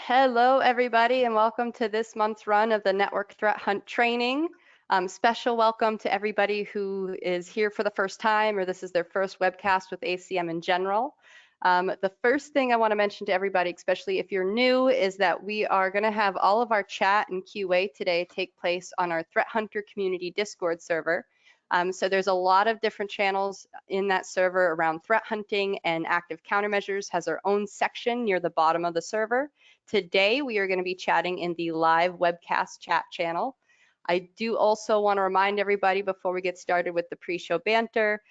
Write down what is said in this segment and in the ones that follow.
Hello, everybody, and welcome to this month's run of the Network Threat Hunt training. Special welcome to everybody who is here for the first time, or this is their first webcast with ACM in general. The first thing I want to mention to everybody, especially if you're new, is that we are going to have all of our chat and QA today take place on our Threat Hunter Community Discord server. So there's a lot of different channels in that server around threat hunting, and Active Countermeasures has our own section near the bottom of the server. Today, we are going to be chatting in the live webcast chat channel. I do also want to remind everybody before we get started with the pre-show banter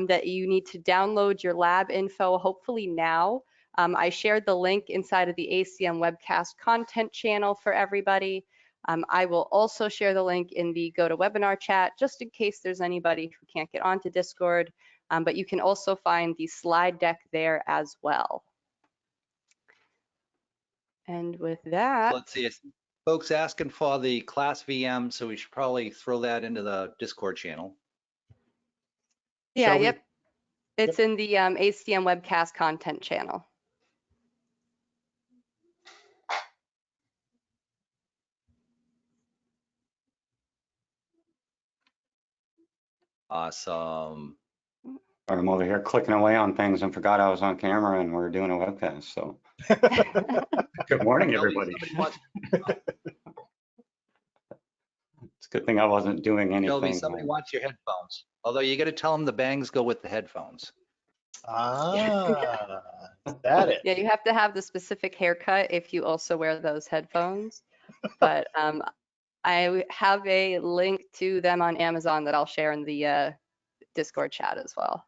that you need to download your lab info, hopefully now. I shared the link inside of the ACM webcast content channel for everybody. I will also share the link in the GoToWebinar chat, just in case there's anybody who can't get onto Discord, but you can also find the slide deck there as well. And with that, let's see, folks asking for the class VM, so we should probably throw that into the Discord channel. Yeah, yep. It's in the ACM webcast content channel. Awesome. I'm over here clicking away on things and forgot I was on camera and we're doing a webcast. So good morning, everybody. It's a good thing I wasn't doing anything. Shelby, somebody wants your headphones. Although you got to tell them the bangs go with the headphones. Ah, that it. Yeah, you have to have the specific haircut if you also wear those headphones. But I have a link to them on Amazon that I'll share in the Discord chat as well.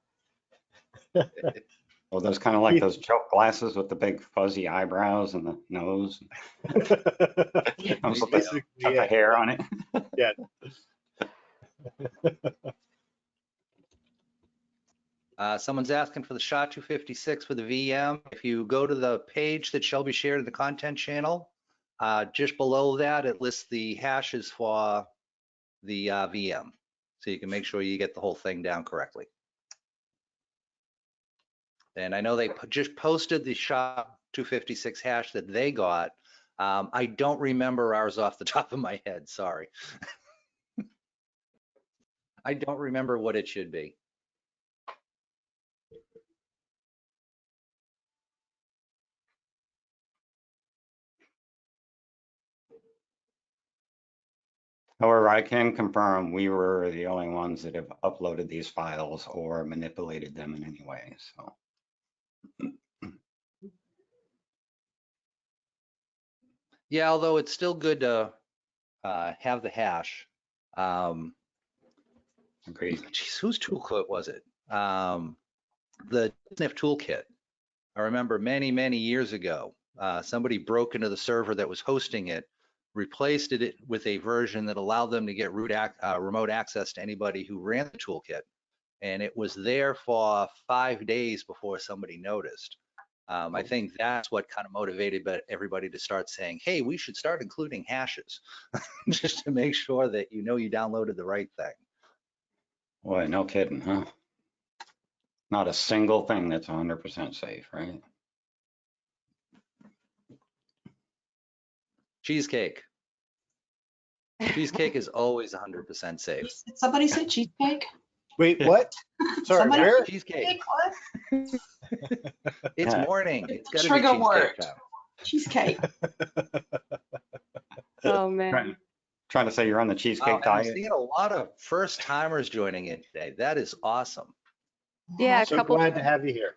Oh, those kind of like those joke glasses with the big fuzzy eyebrows and the nose. Comes with a tuck of hair on it. Yeah. Someone's asking for the SHA-256 with the VM. If you go to the page that Shelby shared in the content channel, just below that, it lists the hashes for the VM. So you can make sure you get the whole thing down correctly. And I know they just posted the SHA-256 hash that they got. I don't remember ours off the top of my head, sorry. I don't remember what it should be. However, I can confirm we were the only ones that have uploaded these files or manipulated them in any way. So. Yeah, although it's still good to have the hash. Agreed. Geez, whose toolkit was it? The sniff toolkit. I remember many, many years ago, somebody broke into the server that was hosting it, replaced it with a version that allowed them to get remote access to anybody who ran the toolkit. And it was there for 5 days before somebody noticed. I think that's what kind of motivated everybody to start saying, hey, we should start including hashes just to make sure that you know you downloaded the right thing. Boy, no kidding, huh? Not a single thing that's 100% safe, right? Cheesecake. Cheesecake is always 100% safe. Did somebody say cheesecake? Wait, what? Sorry, Somebody where? Cheesecake. What? It's morning. It's got to be Trigger cheesecake word. time. Cheesecake. Oh, man. Trying to say you're on the cheesecake I'm diet. seeing a lot of first timers joining in today. That is awesome. Yeah, a So couple. glad to have you here.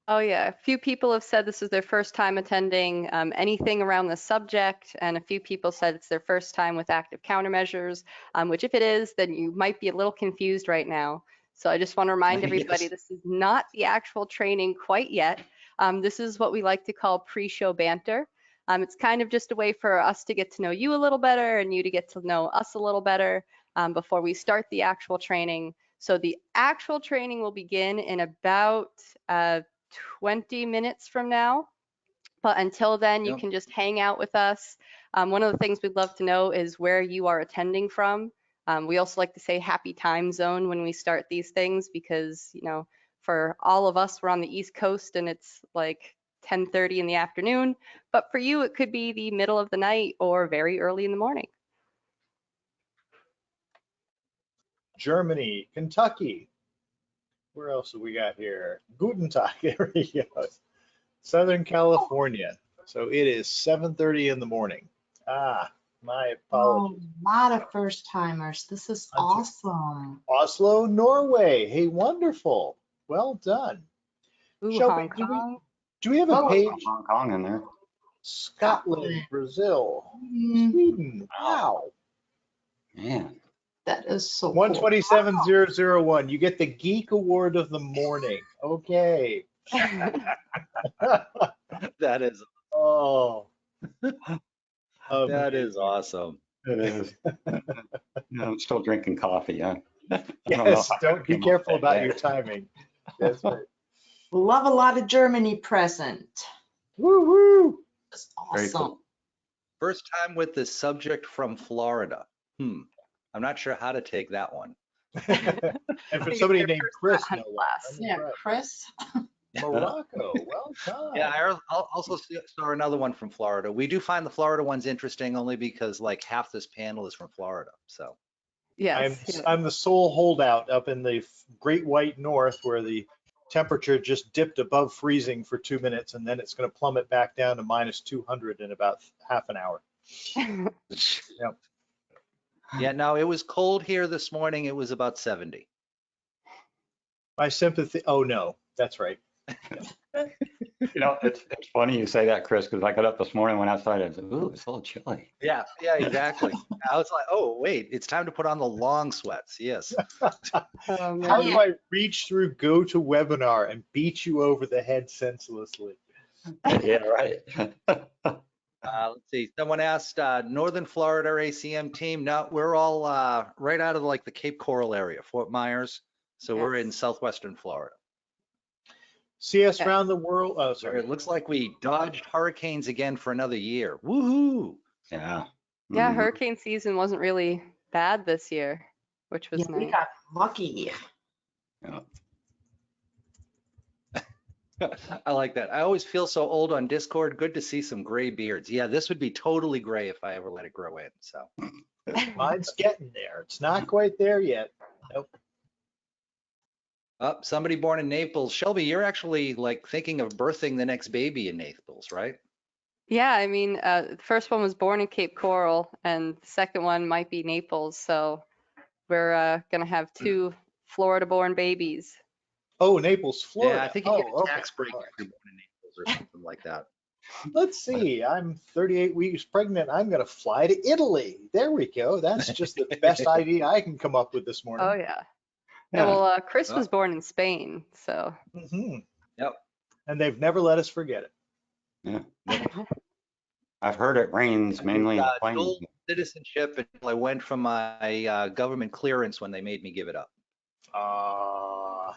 Oh, yeah. A few people have said this is their first time attending anything around the subject, and a few people said it's their first time with Active Countermeasures, which if it is, then you might be a little confused right now. So I just want to remind everybody, Yes. This is not the actual training quite yet. This is what we like to call pre-show banter. It's kind of just a way for us to get to know you a little better and you to get to know us a little better before we start the actual training. So the actual training will begin in about 20 minutes from now. But until then, you can just hang out with us. One of the things we'd love to know is where you are attending from. We also like to say happy time zone when we start these things because, you know, for all of us, we're on the East Coast and it's like 10:30 in the afternoon, but for you, it could be the middle of the night or very early in the morning. Germany, Kentucky. Where else have we got here? Guten Tag. There we go. Southern California. So it is 7:30 in the morning. Ah, my Oh, apologies. a lot of first timers. This is awesome. Oslo, Norway. Hey, wonderful. Well done. Ooh, Shelby, Hong Kong. do we have a Oh, page? Hong Kong in there. Scotland, Brazil, Mm, Sweden. Wow. Man, that is so cool. 127001. You get the Geek Award of the morning. Okay. That is Oh. that is Amazing. awesome. it is. I'm still drinking coffee. I don't know Yes, how don't I be came up careful with about that. your timing. That's right. Love a lot of Germany present. Woo woo. That's Very awesome. cool. First time with this subject from Florida. I'm not sure how to take that one. And I for think somebody it's their named first Chris, hunt no less. class. I'm Yeah, impressed. Chris. Morocco, well done. Yeah, I also saw another one from Florida. We do find the Florida ones interesting only because like half this panel is from Florida. So Yes. I'm the sole holdout up in the Great White North where the temperature just dipped above freezing for 2 minutes and then it's going to plummet back down to minus 200 in about half an hour. Yep. yeah, no, it was cold here this morning. It was about 70. My sympathy. Oh no, that's right. You know, it's funny you say that, Chris, because I got up this morning, went outside, and said, ooh, it's a little chilly. Yeah, exactly. I was like, oh, wait, it's time to put on the long sweats. Yes. Oh, How man. do I reach through GoToWebinar and beat you over the head senselessly? Yeah, right. Let's see. Someone asked Northern Florida ACM team. No, we're all right out of like the Cape Coral area, Fort Myers. So we're in Yes. southwestern Florida. See us Yeah. around the world. Oh, sorry. It looks like we dodged hurricanes again for another year. Woohoo! Yeah. Yeah, Mhm. hurricane season wasn't really bad this year, which was Yeah, we nice. got lucky. Yeah. I like that. I always feel so old on Discord. Good to see some gray beards. Yeah, this would be totally gray if I ever let it grow in. So Mine's getting there. It's not quite there yet. Nope. somebody born in Naples. Shelby, you're actually like thinking of birthing the next baby in Naples, right? Yeah, I mean, the first one was born in Cape Coral, and the second one might be Naples. So we're gonna have 2 Florida-born babies. Oh, Naples, Florida. Yeah, I think you get Oh, a okay. tax break All if right. you're born in Naples or something like that. Let's see. I'm 38 weeks pregnant. I'm going to fly to Italy. There we go. That's just the best idea I can come up with this morning. Oh yeah. Yeah. Well, Chris was Oh. born in Spain, so. Hmm. Yep. And they've never let us forget it. Yeah. I've heard it rains mainly in the plains. Dual citizenship until I went from my government clearance when they made me give it up. Wow.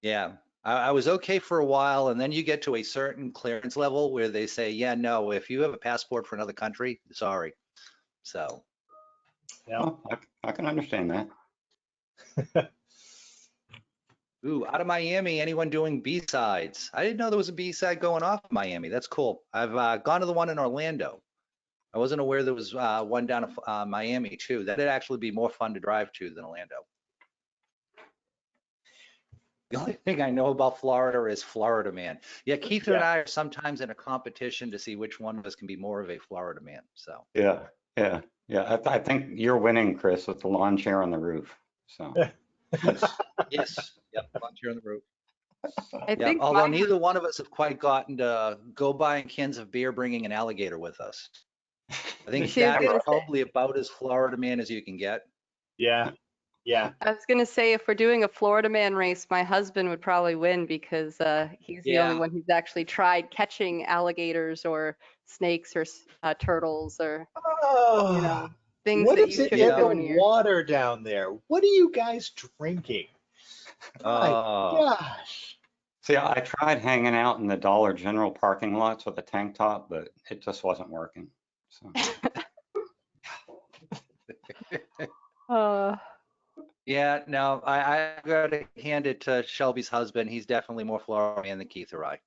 Yeah, I was okay for a while, and then you get to a certain clearance level where they say, yeah, no, if you have a passport for another country, sorry. So, Yeah. Well, I can understand that. ooh, out of Miami, anyone doing B-sides? I didn't know there was a B-side going off in Miami. That's cool. I've gone to the one in Orlando. I wasn't aware there was one down in Miami too. That'd actually be more fun to drive to than Orlando. The only thing I know about Florida is Florida man. Yeah, Keith and I are sometimes in a competition to see which one of us can be more of a Florida man. So Yeah. I think you're winning, Chris, with the lawn chair on the roof. So yes, yep, lawn chair on the roof. I Yeah, think although mine neither one of us have quite gotten to go buying cans of beer, bringing an alligator with us. I think See, I was that is gonna say- probably about as Florida man as you can get. Yeah. Yeah. I was gonna say if we're doing a Florida man race, my husband would probably win because he's the only Yeah. one who's actually tried catching alligators or snakes or turtles or Oh, things what that is you it shouldn't in go the near. water down there? What are you guys drinking? My gosh. see, I tried hanging out in the Dollar General parking lots with a tank top, but it just wasn't working. So Uh, Yeah, no, I got to hand it to Shelby's husband. He's definitely more Florida man than Keith or I.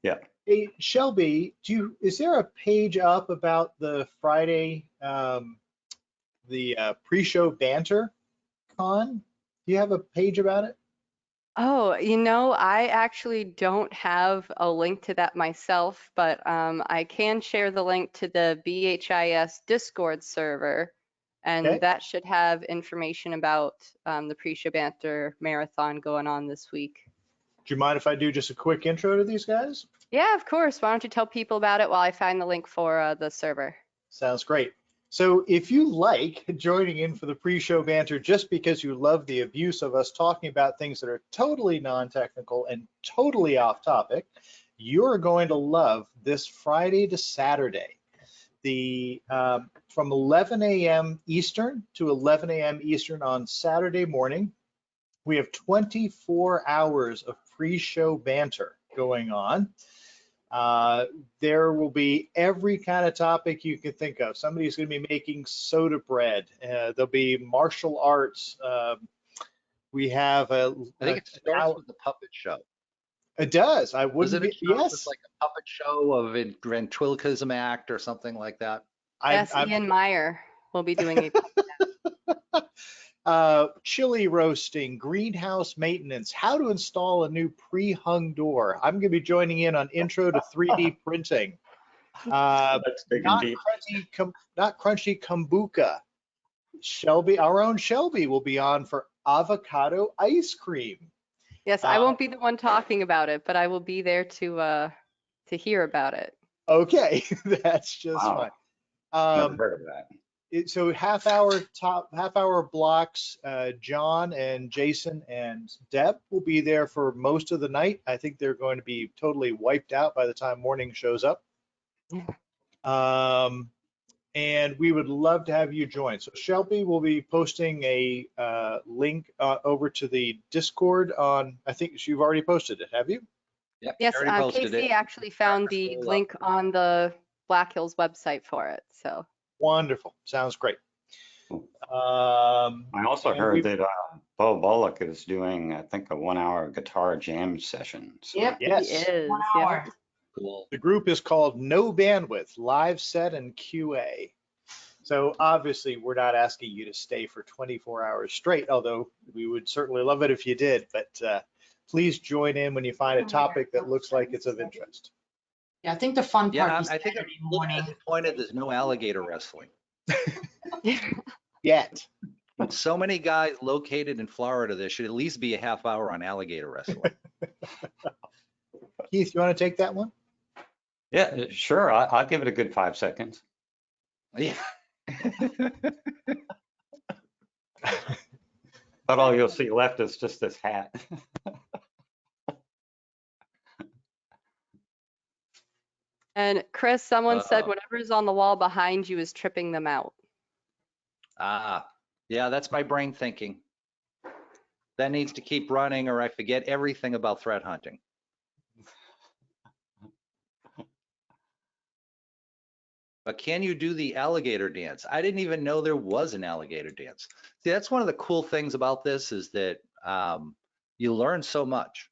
Yeah. Hey, Shelby, is there a page up about the Friday, the pre-show banter con? Do you have a page about it? Oh, I actually don't have a link to that myself, but I can share the link to the BHIS Discord server, and Okay. that should have information about the pre-show banter marathon going on this week. Do you mind if I do just a quick intro to these guys? Yeah, of course. Why don't you tell people about it while I find the link for the server? Sounds great. So if you like joining in for the pre-show banter just because you love the abuse of us talking about things that are totally non-technical and totally off topic, you're going to love this Friday to Saturday. From 11 a.m. Eastern to 11 a.m. Eastern on Saturday morning, we have 24 hours of pre-show banter going on. There will be every kind of topic you can think of. Somebody's going to be making soda bread. There'll be martial arts. We have I think it starts with the puppet show. It does. I wouldn't Doesn't be. it start with Yes. like a puppet show of a ventriloquism act or something like that? Yes, Ian Meyer will be doing chili roasting, greenhouse maintenance, how to install a new pre-hung door. I'm going to be joining in on intro to 3D printing. That's big and deep. Not crunchy kombucha. Shelby, our own Shelby, will be on for avocado ice cream. Yes, I won't be the one talking about it, but I will be there to hear about it. Okay, that's just fine. Never heard of that. So half hour blocks. John and Jason and Deb will be there for most of the night. I think they're going to be totally wiped out by the time morning shows up. And we would love to have you join. So Shelby will be posting a link over to the Discord on, I think you've already posted it, have you? Yep, Yes, posted Casey it. actually found the link on the Black Hills website for it. So wonderful, sounds great. I also heard that Bo Bullock is doing, I think, a 1-hour guitar jam session. So. Yep. Yes. He is. 1 hour. Yep. Cool. The group is called No Bandwidth, Live Set and QA. So obviously we're not asking you to stay for 24 hours straight, although we would certainly love it if you did, but please join in when you find a topic that looks like it's of interest. Yeah, I think the fun part is I think I'm Saturday a little morning. disappointed there's no alligator wrestling. Yet. With so many guys located in Florida, there should at least be a half hour on alligator wrestling. Keith, you want to take that one? Yeah, sure. I'll give it a good 5 seconds. Yeah. But all you'll see left is just this hat. And Chris, someone said whatever's on the wall behind you is tripping them out. Yeah, that's my brain thinking. That needs to keep running or I forget everything about threat hunting. But can you do the alligator dance? I didn't even know there was an alligator dance. See, that's one of the cool things about this is that you learn so much.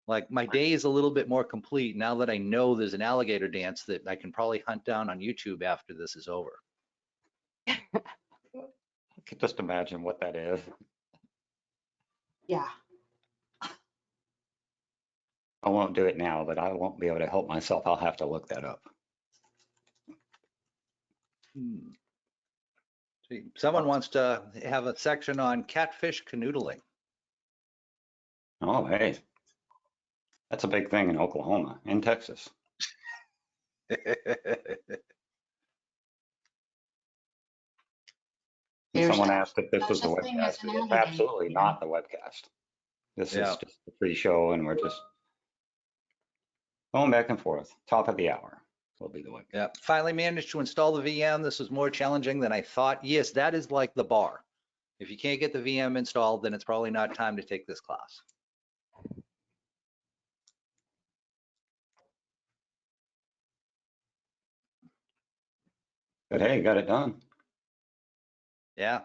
Like my day is a little bit more complete now that I know there's an alligator dance that I can probably hunt down on YouTube after this is over. I could just imagine what that is. Yeah. I won't do it now, but I won't be able to help myself. I'll have to look that up. See, someone wants to have a section on catfish canoodling. Oh, hey. That's a big thing in Oklahoma and Texas. Someone asked if this was the webcast. It's absolutely not the webcast. This is just a free show, and we're just going back and forth. Top of the hour will be the webcast. Yeah, finally managed to install the VM. This was more challenging than I thought. Yes, that is like the bar. If you can't get the VM installed, then it's probably not time to take this class. But hey, got it done. Yeah.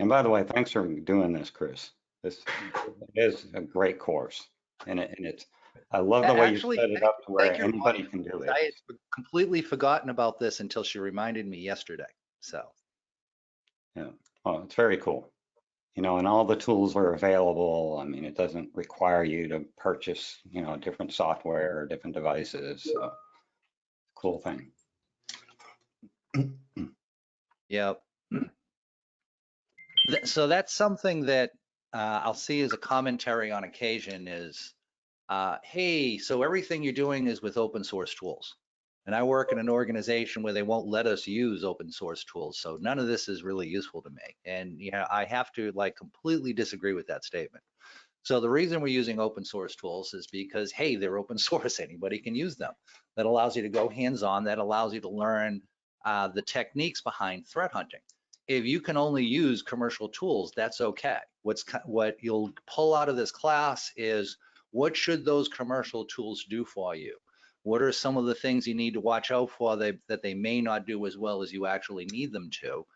And by the way, thanks for doing this, Chris. This is a great course, and it's. I love the way you Actually, set it up to where thank you, anybody can do it. I had completely forgotten about this until she reminded me yesterday. So, Yeah, oh, it's very cool. You know, and all the tools are available. I mean, it doesn't require you to purchase, you know, different software or different devices. So, cool thing. yeah. So that's something that I'll see as a commentary on occasion is, hey, so everything you're doing is with open source tools. And I work in an organization where they won't let us use open source tools. So none of this is really useful to me. And yeah, I have to like completely disagree with that statement. So the reason we're using open source tools is because, hey, they're open source, anybody can use them. That allows you to go hands-on, that allows you to learn the techniques behind threat hunting. If you can only use commercial tools, that's okay. What you'll pull out of this class is, what should those commercial tools do for you? What are some of the things you need to watch out for that they may not do as well as you actually need them to?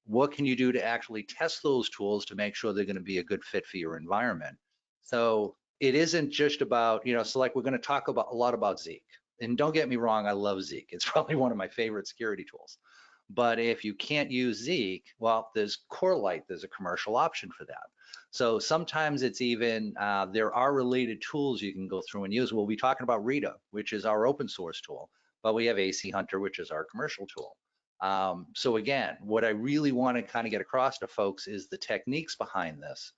What can you do to actually test those tools to make sure they're going to be a good fit for your environment? So it isn't just about, you know, so like we're going to talk about a lot about Zeek. And don't get me wrong, I love Zeek. It's probably one of my favorite security tools. But if you can't use Zeek, well, there's Corelight, there's a commercial option for that. So sometimes it's even, there are related tools you can go through and use. We'll be talking about Rita, which is our open source tool, but we have AC Hunter, which is our commercial tool. So again, what I really want to kind of get across to folks is the techniques behind this,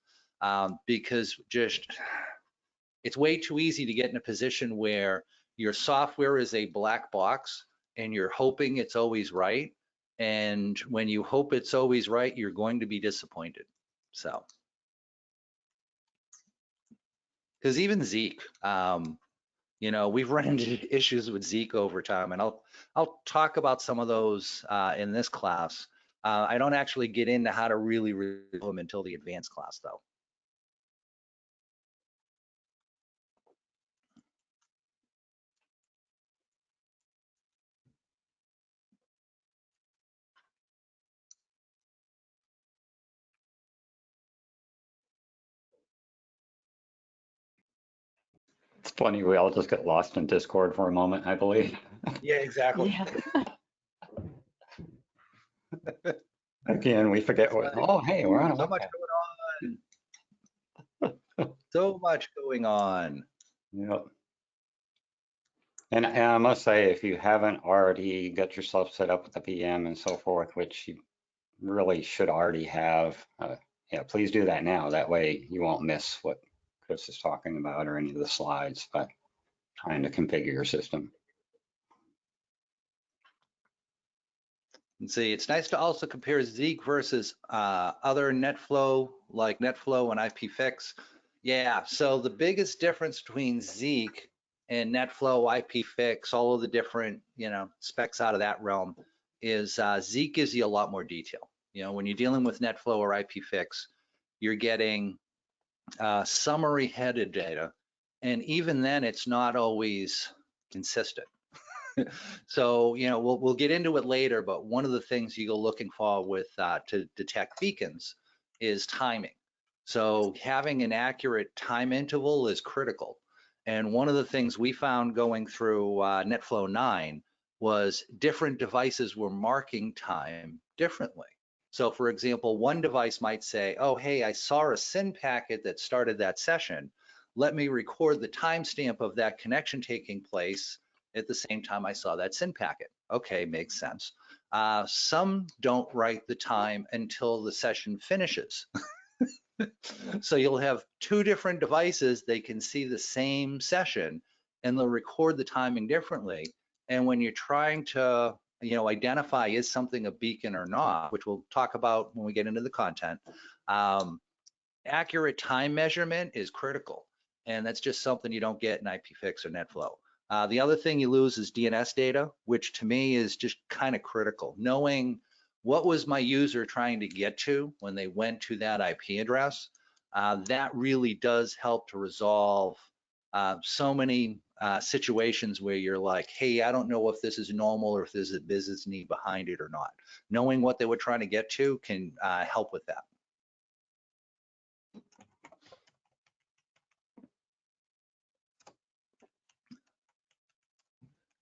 because just it's way too easy to get in a position where your software is a black box and you're hoping it's always right. And when you hope it's always right, you're going to be disappointed. So, because even Zeek, you know, we've run into issues with Zeek over time, and I'll talk about some of those in this class. I don't actually get into how to really review them until the advanced class, though. It's funny, we all just get lost in Discord for a moment, I believe. Yeah, exactly. Yeah. Again, we forget what, oh, hey, we're on a So much webcast. going on. So much going on. Yep. And I must say, if you haven't already got yourself set up with the VM and so forth, which you really should already have, yeah, please do that now. That way you won't miss what Chris is talking about or any of the slides, but trying to configure your system. And see, it's nice to also compare Zeek versus other NetFlow, like NetFlow and IPFix. Yeah, so the biggest difference between Zeek and NetFlow, IPFix, all of the different, you know, specs out of that realm is Zeek gives you a lot more detail. You know, when you're dealing with NetFlow or IPFix, you're getting summary headed data. And even then, it's not always consistent. So, you know, we'll get into it later, but one of the things you go looking for with to detect beacons is timing. So having an accurate time interval is critical. And one of the things we found going through NetFlow 9 was different devices were marking time differently. So for example, one device might say, oh, hey, I saw a SYN packet that started that session. Let me record the timestamp of that connection taking place at the same time I saw that SYN packet. Okay, makes sense. Some don't write the time until the session finishes. So you'll have two different devices, they can see the same session and they'll record the timing differently. And when you're trying to, you know, identify is something a beacon or not, which we'll talk about when we get into the content, accurate time measurement is critical. And that's just something you don't get in IPFix or NetFlow. The other thing you lose is DNS data, which to me is just kind of critical. Knowing what was my user trying to get to when they went to that IP address, that really does help to resolve so many situations where you're like, hey, I don't know if this is normal or if there's a business need behind it or not. Knowing what they were trying to get to can help with that.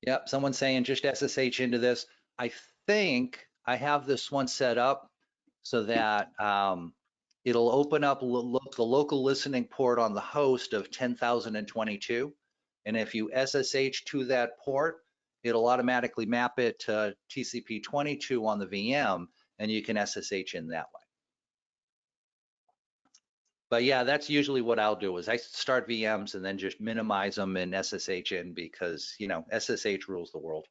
Yep, someone's saying just SSH into this. I think I have this one set up so that it'll open up the local listening port on the host of 10,022. And if you SSH to that port, it'll automatically map it to TCP22 on the VM, and you can SSH in that way. But yeah, that's usually what I'll do is I start VMs and then just minimize them and SSH in because, you know, SSH rules the world.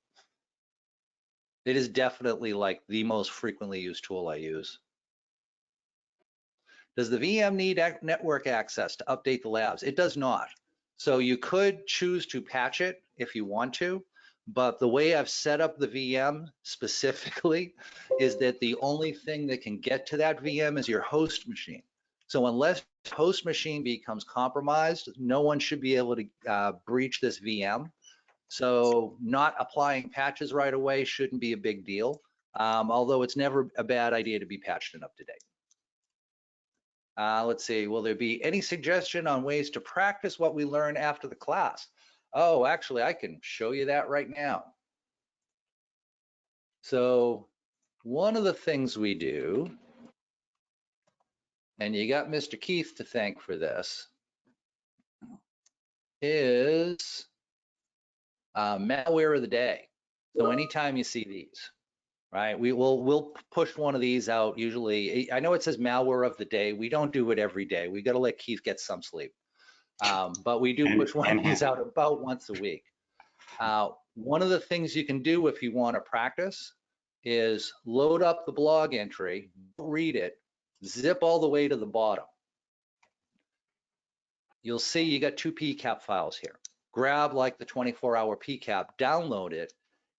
It is definitely like the most frequently used tool I use. Does the VM need network access to update the labs? It does not. So you could choose to patch it if you want to, but the way I've set up the VM specifically is that the only thing that can get to that VM is your host machine. So unless host machine becomes compromised, no one should be able to breach this VM. So not applying patches right away shouldn't be a big deal, although it's never a bad idea to be patched and up to date. Let's see, will there be any suggestion on ways to practice what we learn after the class? Oh, actually, I can show you that right now. So one of the things we do, and you got Mr. Keith to thank for this, is malware of the day. So anytime you see these, right, we'll push one of these out usually. I know it says malware of the day. We don't do it every day. We got to let Keith get some sleep. But we do push one of these out about once a week. One of the things you can do if you want to practice is load up the blog entry, read it, zip all the way to the bottom. You'll see you got 2 PCAP files here. Grab like the 24-hour PCAP, download it,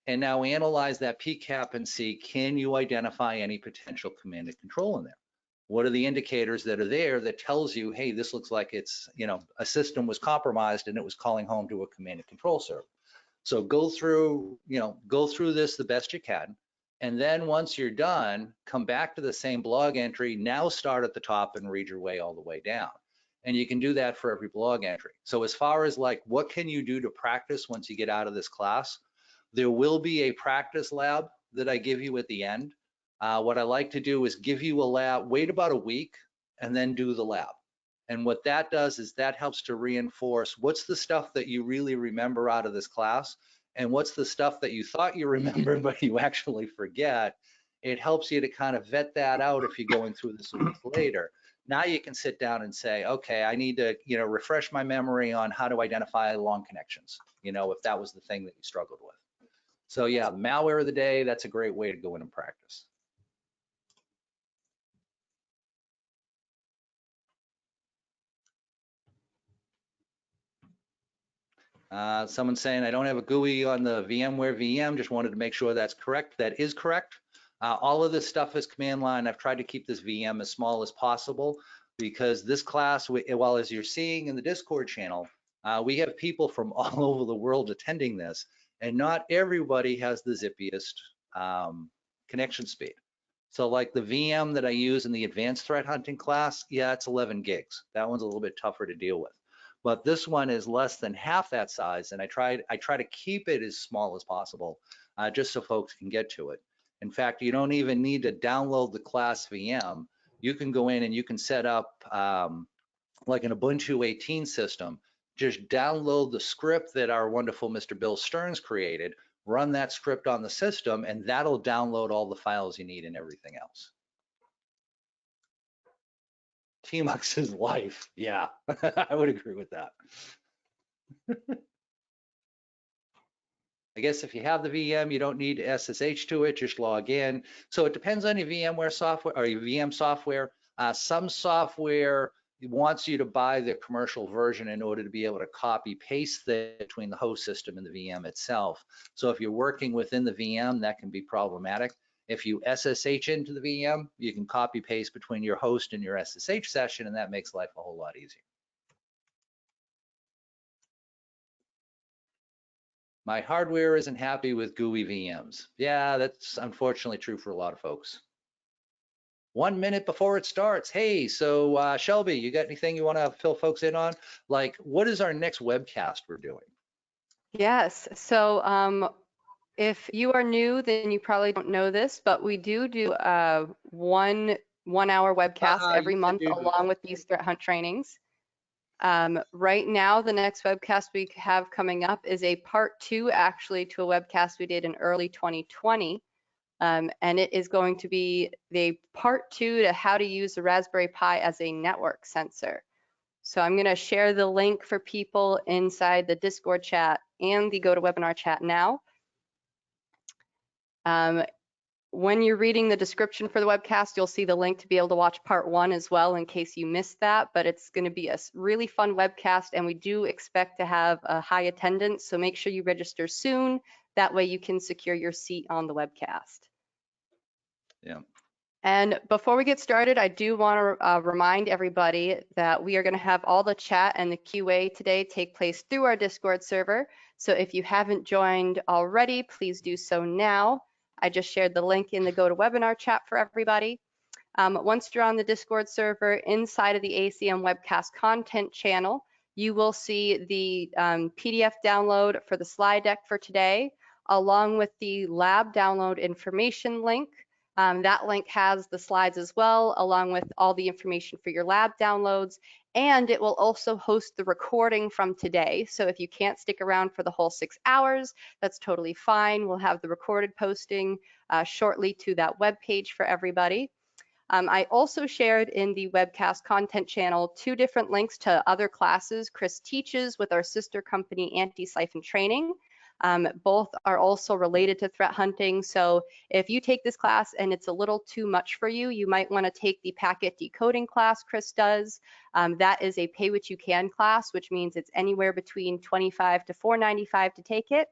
and now analyze that PCAP and see, can you identify any potential command and control in there? What are the indicators that are there that tells you, hey, this looks like it's, you know, a system was compromised and it was calling home to a command and control server. So go through, you know, go through this the best you can. And then once you're done, come back to the same blog entry, now start at the top and read your way all the way down. And you can do that for every blog entry. So as far as like, what can you do to practice once you get out of this class? There will be a practice lab that I give you at the end. What I like to do is give you a lab, wait about a week, and then do the lab. And what that does is that helps to reinforce what's the stuff that you really remember out of this class and what's the stuff that you thought you remembered but you actually forget. It helps you to kind of vet that out if you're going through this a week later. Now you can sit down and say, okay, I need to, you know, refresh my memory on how to identify long connections, you know, if that was the thing that you struggled with. So yeah, malware of the day, that's a great way to go in and practice. Someone's saying, I don't have a GUI on the VMware VM, just wanted to make sure that's correct. That is correct. All of this stuff is command line. I've tried to keep this VM as small as possible because this class, well, as you're seeing in the Discord channel, we have people from all over the world attending this, and not everybody has the zippiest connection speed. So like the VM that I use in the advanced threat hunting class, yeah, it's 11 gigs. That one's a little bit tougher to deal with. But this one is less than half that size, and I try to keep it as small as possible, just so folks can get to it. In fact, you don't even need to download the class VM. You can go in and you can set up like an Ubuntu 18 system. Just download the script that our wonderful Mr. Bill Stearns created, run that script on the system, and that'll download all the files you need and everything else. Tmux is life. Yeah, I would agree with that. I guess if you have the VM, you don't need to SSH to it, just log in. So it depends on your VMware software or your VM software. Some software wants you to buy the commercial version in order to be able to copy paste between the host system and the VM itself. So if you're working within the VM, that can be problematic. If you SSH into the VM, you can copy paste between your host and your SSH session, and that makes life a whole lot easier. My hardware isn't happy with GUI VMs. Yeah, that's unfortunately true for a lot of folks. 1 minute before it starts, hey, so Shelby, you got anything you want to fill folks in on? Like, what is our next webcast we're doing? Yes. So if you are new, then you probably don't know this, but we do a one-hour webcast every You said month you do along that. with these threat hunt trainings. Right now, the next webcast we have coming up is a part 2 actually to a webcast we did in early 2020. And it is going to be the part 2 to how to use the Raspberry Pi as a network sensor. So I'm going to share the link for people inside the Discord chat and the GoToWebinar chat now. When you're reading the description for the webcast, you'll see the link to be able to watch part 1 as well in case you missed that, but it's going to be a really fun webcast and we do expect to have a high attendance, so make sure you register soon. That way you can secure your seat on the webcast. Yeah. And before we get started, I do want to remind everybody that we are going to have all the chat and the QA today take place through our Discord server. So if you haven't joined already, please do so now. I just shared the link in the GoToWebinar chat for everybody. Once you're on the Discord server, inside of the ACM webcast content channel, you will see the PDF download for the slide deck for today, along with the lab download information link. That link has the slides as well, along with all the information for your lab downloads, and it will also host the recording from today. So if you can't stick around for the whole 6 hours, that's totally fine. We'll have the recorded posting shortly to that web page for everybody. I also shared in the webcast content channel 2 different links to other classes Chris teaches with our sister company Antisyphon Training. Both are also related to threat hunting. So if you take this class and it's a little too much for you, you might want to take the packet decoding class Chris does. That is a pay what you can class, which means it's anywhere between $25 to $4.95 to take it.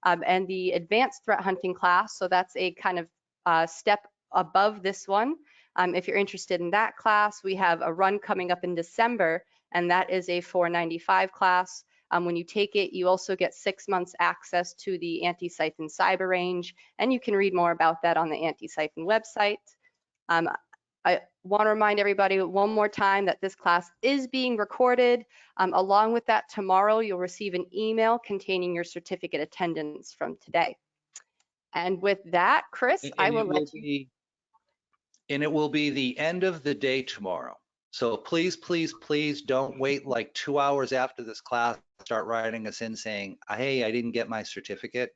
And the advanced threat hunting class, so that's a kind of step above this one. If you're interested in that class, we have a run coming up in December, and that is a $4.95 class. When you take it, you also get 6 months access to the Antisyphon cyber range, and you can read more about that on the Antisyphon website. I want to remind everybody one more time that this class is being recorded. Along with that, tomorrow you'll receive an email containing your certificate attendance from today. And with that, Chris, I will let you. And it will be the end of the day tomorrow. So please, please, please don't wait like 2 hours after this class, start writing us in saying, hey, I didn't get my certificate.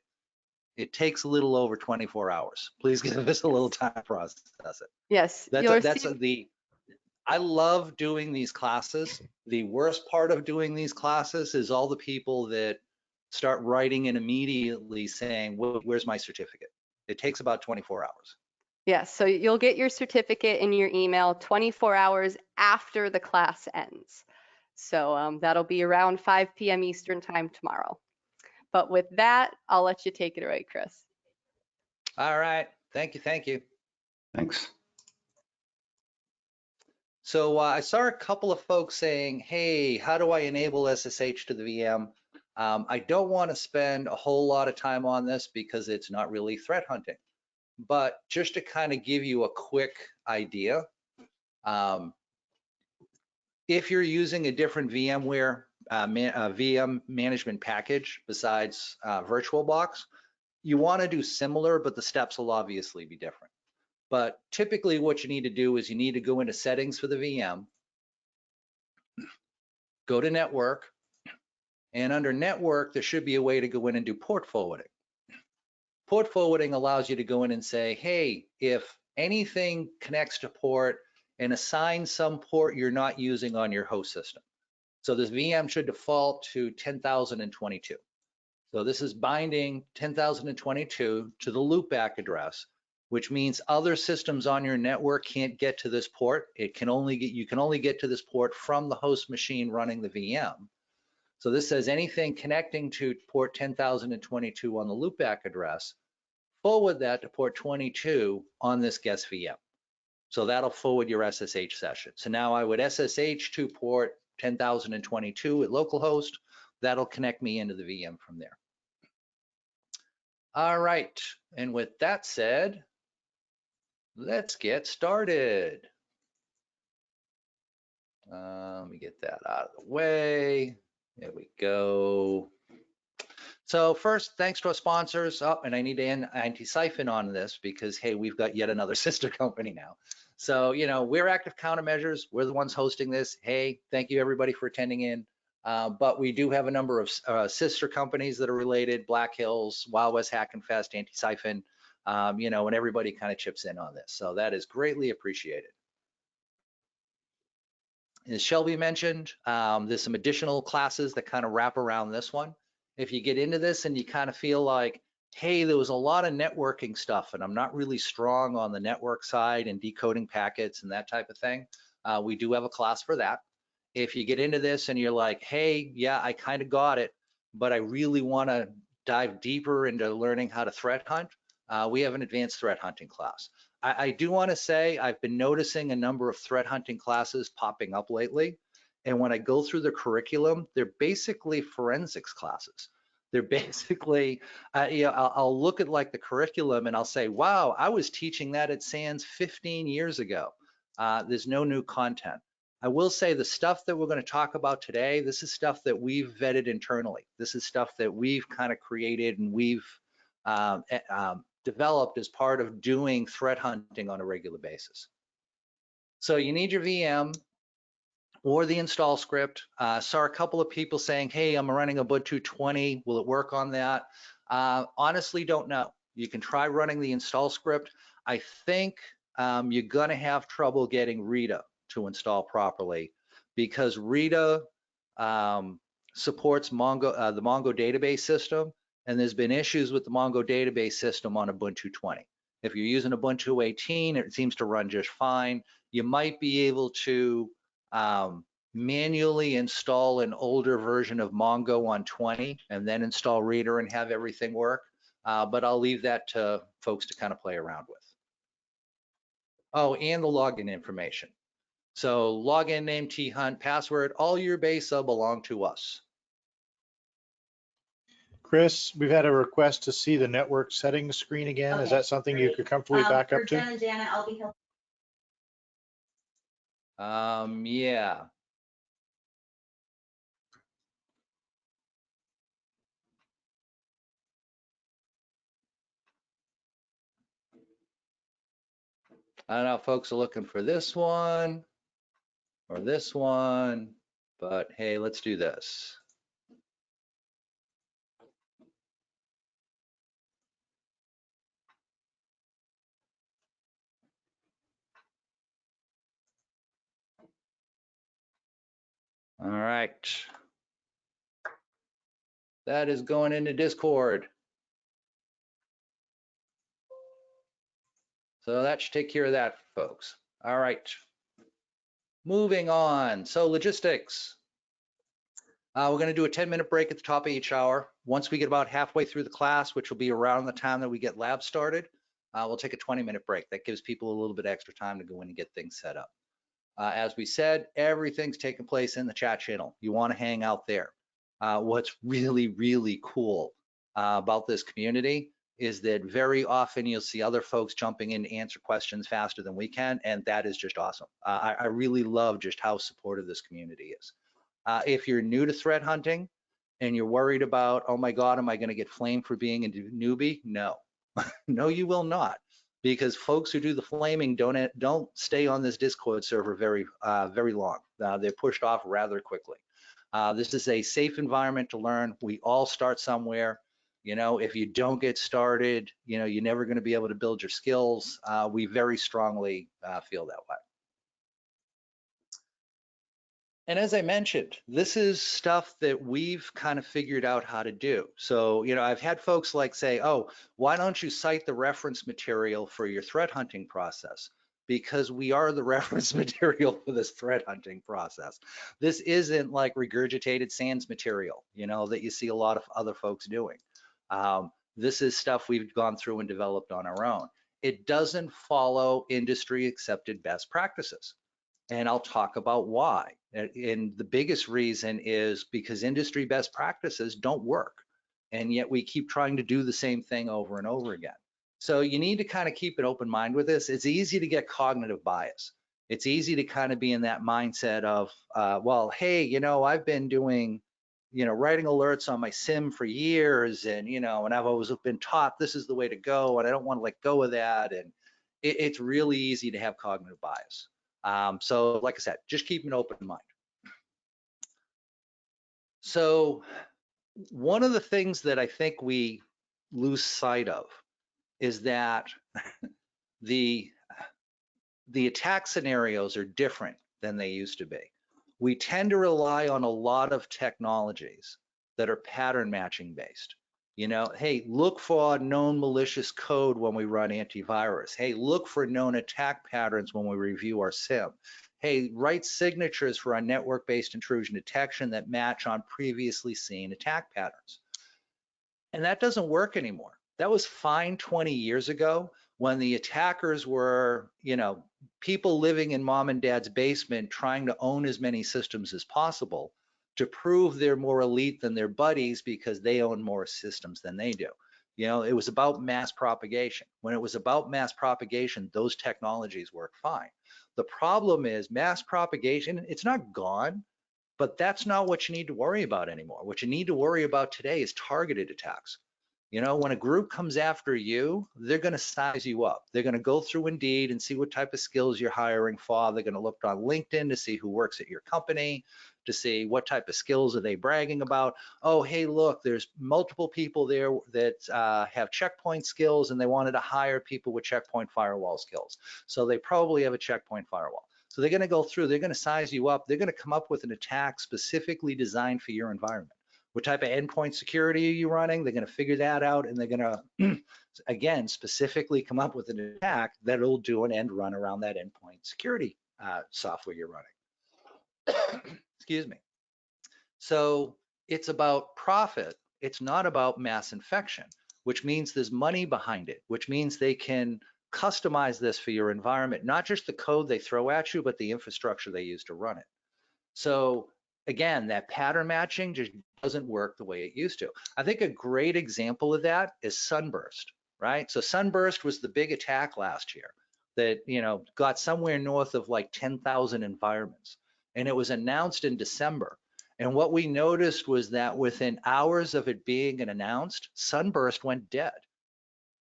It takes a little over 24 hours. Please give us a little time to process it. Yes, I love doing these classes. The worst part of doing these classes is all the people that start writing in immediately saying, where's my certificate? It takes about 24 hours. Yes, so you'll get your certificate in your email 24 hours after the class ends. So that'll be around 5 p.m. Eastern time tomorrow. But with that, I'll let you take it away, Chris. All right, thank you, thank you. Thanks. So I saw a couple of folks saying, hey, how do I enable SSH to the VM? I don't want to spend a whole lot of time on this because it's not really threat hunting. But just to kind of give you a quick idea, if you're using a different VMware VM management package besides VirtualBox, you want to do similar, but the steps will obviously be different. But typically what you need to do is you need to go into settings for the VM, go to network, and under network, there should be a way to go in and do port forwarding. Port forwarding allows you to go in and say, hey, if anything connects to port and assign some port you're not using on your host system. So this VM should default to 10,022. So this is binding 10,022 to the loopback address, which means other systems on your network can't get to this port. You can only get to this port from the host machine running the VM. So this says anything connecting to port 10,022 on the loopback address, forward that to port 22 on this guest VM. So that'll forward your SSH session. So now I would SSH to port 10,022 at localhost. That'll connect me into the VM from there. All right, and with that said, let's get started. Let me get that out of the way. There we go. So first, thanks to our sponsors. Oh, and I need to end Antisyphon on this because, hey, we've got yet another sister company now. So, we're Active Countermeasures. We're the ones hosting this. Hey, thank you everybody for attending in. But we do have a number of sister companies that are related: Black Hills, Wild West Hack and Fest, Antisyphon, and everybody kind of chips in on this. So that is greatly appreciated. As Shelby mentioned, there's some additional classes that kind of wrap around this one. If you get into this and you kind of feel like, hey, there was a lot of networking stuff and I'm not really strong on the network side and decoding packets and that type of thing, we do have a class for that. If you get into this and you're like, hey, yeah, I kind of got it, but I really want to dive deeper into learning how to threat hunt, we have an advanced threat hunting class. I do want to say I've been noticing a number of threat hunting classes popping up lately. And when I go through the curriculum, they're basically forensics classes. They're basically, I'll look at like the curriculum and I'll say, wow, I was teaching that at SANS 15 years ago. There's no new content. I will say the stuff that we're going to talk about today, this is stuff that we've vetted internally. This is stuff that we've kind of created and we've developed as part of doing threat hunting on a regular basis. So you need your VM or the install script. Saw a couple of people saying, hey, I'm running a Ubuntu 20. Will it work on that? Honestly, don't know. You can try running the install script. I think you're going to have trouble getting Rita to install properly because Rita supports Mongo, the Mongo database system. And there's been issues with the Mongo database system on Ubuntu 20. If you're using Ubuntu 18, it seems to run just fine. You might be able to manually install an older version of Mongo on 20 and then install Reader and have everything work. But I'll leave that to folks to kind of play around with. Oh, and the login information. So login name, thunt, password, all your base belong to us. Chris, we've had a request to see the network settings screen again. Okay, Is that something great. you could comfortably back up For to? Jen and Janet, I'll be helping. Yeah. I don't know if folks are looking for this one or this one, but hey, let's do this. All right. That is going into Discord. So that should take care of that, folks. All right. Moving on. So logistics. We're going to do a 10-minute break at the top of each hour. Once we get about halfway through the class, which will be around the time that we get lab started, we'll take a 20-minute break. That gives people a little bit extra time to go in and get things set up. As we said, everything's taking place in the chat channel. You want to hang out there. What's really, really cool about this community is that very often you'll see other folks jumping in to answer questions faster than we can, and that is just awesome. I really love just how supportive this community is. If you're new to threat hunting and you're worried about, oh my God, am I going to get flamed for being a newbie? No, no, you will not. Because folks who do the flaming don't stay on this Discord server very long. They're pushed off rather quickly. This is a safe environment to learn. We all start somewhere. If you don't get started, you're never going to be able to build your skills. We very strongly feel that way. And as I mentioned, this is stuff that we've kind of figured out how to do. So, I've had folks like say, oh, why don't you cite the reference material for your threat hunting process? Because we are the reference material for this threat hunting process. This isn't like regurgitated SANS material, that you see a lot of other folks doing. This is stuff we've gone through and developed on our own. It doesn't follow industry accepted best practices. And I'll talk about why. And the biggest reason is because industry best practices don't work. And yet we keep trying to do the same thing over and over again. So you need to kind of keep an open mind with this. It's easy to get cognitive bias. It's easy to kind of be in that mindset of, well, hey, you know, I've been doing, you know, writing alerts on my sim for years, and, you know, and I've always been taught this is the way to go, and I don't want to let go of that. And it's really easy to have cognitive bias. So like I said, just keep an open mind. So one of the things that I think we lose sight of is that the attack scenarios are different than they used to be. We tend to rely on a lot of technologies that are pattern matching based. You know, hey, look for known malicious code when we run antivirus. Hey, look for known attack patterns when we review our SIM. Hey, write signatures for our network-based intrusion detection that match on previously seen attack patterns. And that doesn't work anymore. That was fine 20 years ago when the attackers were, you know, people living in mom and dad's basement trying to own as many systems as possible to prove they're more elite than their buddies because they own more systems than they do. You know, it was about mass propagation. When it was about mass propagation, those technologies work fine. The problem is mass propagation, it's not gone, but that's not what you need to worry about anymore. What you need to worry about today is targeted attacks. You know, when a group comes after you, they're going to size you up. They're going to go through Indeed and see what type of skills you're hiring for. They're going to look on LinkedIn to see who works at your company, to see what type of skills are they bragging about. Oh, hey, look, there's multiple people there that have checkpoint skills, and they wanted to hire people with checkpoint firewall skills. So they probably have a checkpoint firewall. So they're going to go through, they're going to size you up. They're going to come up with an attack specifically designed for your environment. What type of endpoint security are you running? They're going to figure that out, and they're going to, again, specifically come up with an attack that'll do an end run around that endpoint security software you're running. Excuse me. So it's about profit. It's not about mass infection, which means there's money behind it, which means they can customize this for your environment, not just the code they throw at you, but the infrastructure they use to run it. So again, that pattern matching just doesn't work the way it used to. I think a great example of that is Sunburst, right? So Sunburst was the big attack last year that, you know, got somewhere north of like 10,000 environments. And it was announced in December. And what we noticed was that within hours of it being announced, Sunburst went dead.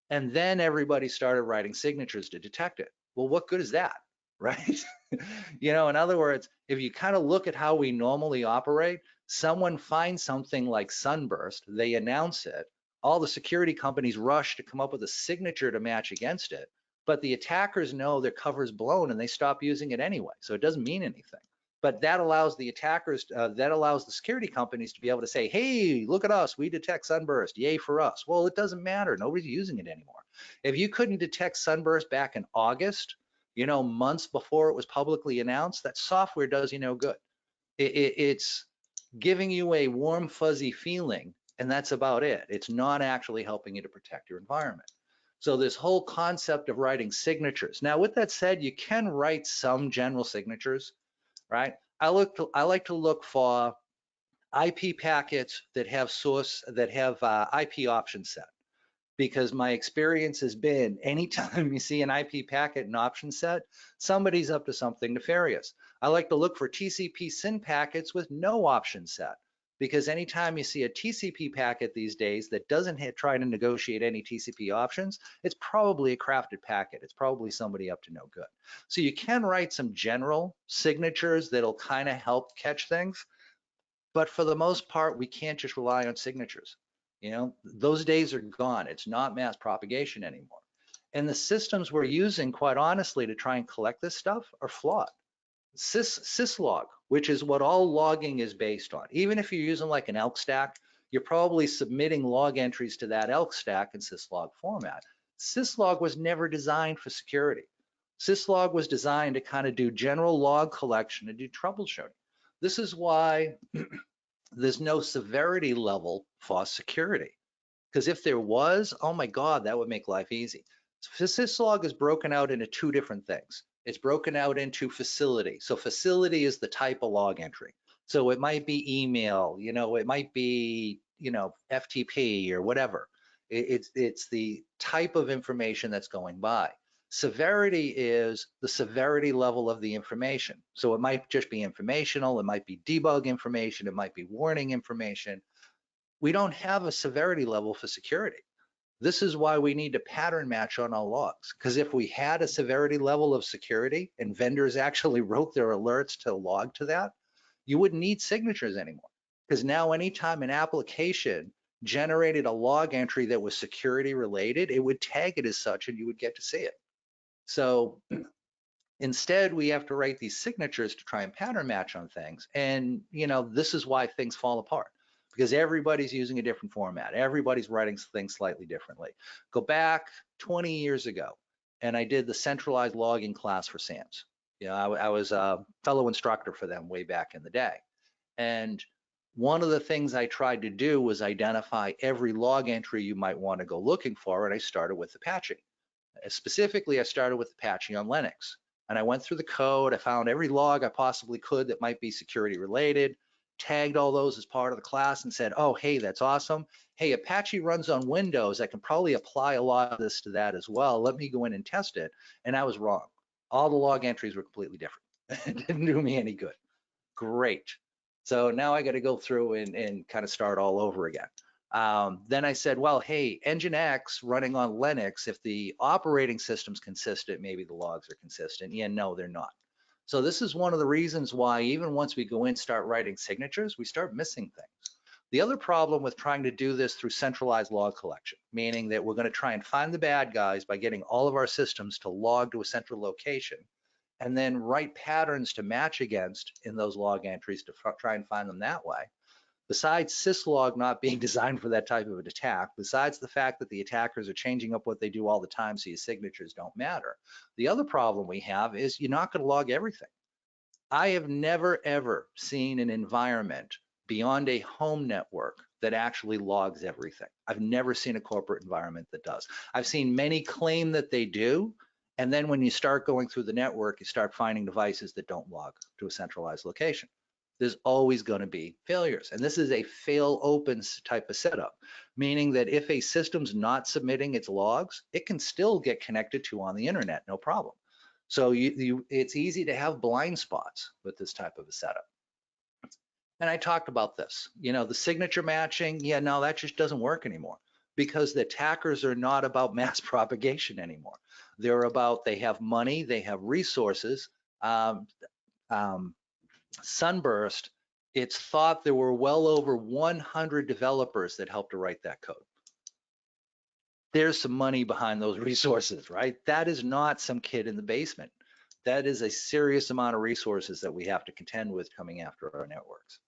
And then everybody started writing signatures to detect it. Well, what good is that, right? You know, in other words, if you kind of look at how we normally operate, someone finds something like Sunburst, they announce it, all the security companies rush to come up with a signature to match against it, but the attackers know their cover's blown and they stop using it anyway, so it doesn't mean anything. But that allows the attackers, that allows the security companies to be able to say, hey, look at us, we detect Sunburst, yay for us. Well, it doesn't matter, nobody's using it anymore. If you couldn't detect Sunburst back in August, you know, months before it was publicly announced, that software does you no good. It's giving you a warm, fuzzy feeling, and that's about it. It's not actually helping you to protect your environment. So this whole concept of writing signatures. Now, with that said, you can write some general signatures, right? I like to look for IP packets that have IP option set, because my experience has been anytime you see an IP packet and option set, somebody's up to something nefarious. I like to look for TCP SYN packets with no option set, because anytime you see a TCP packet these days that doesn't try to negotiate any TCP options, it's probably a crafted packet. It's probably somebody up to no good. So you can write some general signatures that'll kind of help catch things, but for the most part, we can't just rely on signatures. You know, those days are gone. It's not mass propagation anymore. And the systems we're using, quite honestly, to try and collect this stuff are flawed. Syslog, which is what all logging is based on. Even if you're using like an elk stack, you're probably submitting log entries to that elk stack in syslog format. Syslog was never designed for security. Syslog was designed to kind of do general log collection and do troubleshooting. This is why there's no severity level for security. Because if there was, oh my God, that would make life easy. Syslog is broken out into two different things. It's broken out into facility. So facility is the type of log entry. So it might be email, you know, it might be FTP or whatever. It's the type of information that's going by. Severity is the severity level of the information. So it might just be informational, it might be debug information, it might be warning information. We don't have a severity level for security. This is why we need to pattern match on all logs, because if we had a severity level of security and vendors actually wrote their alerts to log to that, you wouldn't need signatures anymore. Because now anytime an application generated a log entry that was security related, it would tag it as such and you would get to see it. So instead, we have to write these signatures to try and pattern match on things. And this is why things fall apart, because everybody's using a different format. Everybody's writing things slightly differently. Go back 20 years ago, and I did the centralized logging class for SAMs. I was a fellow instructor for them way back in the day. And one of the things I tried to do was identify every log entry you might want to go looking for, and I started with Apache. Specifically, I started with Apache on Linux. And I went through the code, I found every log I possibly could that might be security related, tagged all those as part of the class and said, oh, hey, that's awesome. Hey, Apache runs on Windows. I can probably apply a lot of this to that as well. Let me go in and test it. And I was wrong. All the log entries were completely different. It didn't do me any good. Great. So now I got to go through and kind of start all over again. Then I said, well, hey, Nginx running on Linux, if the operating system's consistent, maybe the logs are consistent. Yeah, no, they're not. So this is one of the reasons why even once we go in and start writing signatures, we start missing things. The other problem with trying to do this through centralized log collection, meaning that we're going to try and find the bad guys by getting all of our systems to log to a central location and then write patterns to match against in those log entries to try and find them that way. Besides syslog not being designed for that type of an attack, besides the fact that the attackers are changing up what they do all the time so your signatures don't matter, the other problem we have is you're not going to log everything. I have never, ever seen an environment beyond a home network that actually logs everything. I've never seen a corporate environment that does. I've seen many claim that they do, and then when you start going through the network, you start finding devices that don't log to a centralized location. There's always going to be failures. And this is a fail open type of setup, meaning that if a system's not submitting its logs, it can still get connected to on the internet, no problem. So it's easy to have blind spots with this type of a setup. And I talked about this, the signature matching. Yeah, no, that just doesn't work anymore because the attackers are not about mass propagation anymore. They're about, they have money, they have resources. Sunburst, it's thought there were well over 100 developers that helped to write that code. There's some money behind those resources, right? That is not some kid in the basement. That is a serious amount of resources that we have to contend with coming after our networks.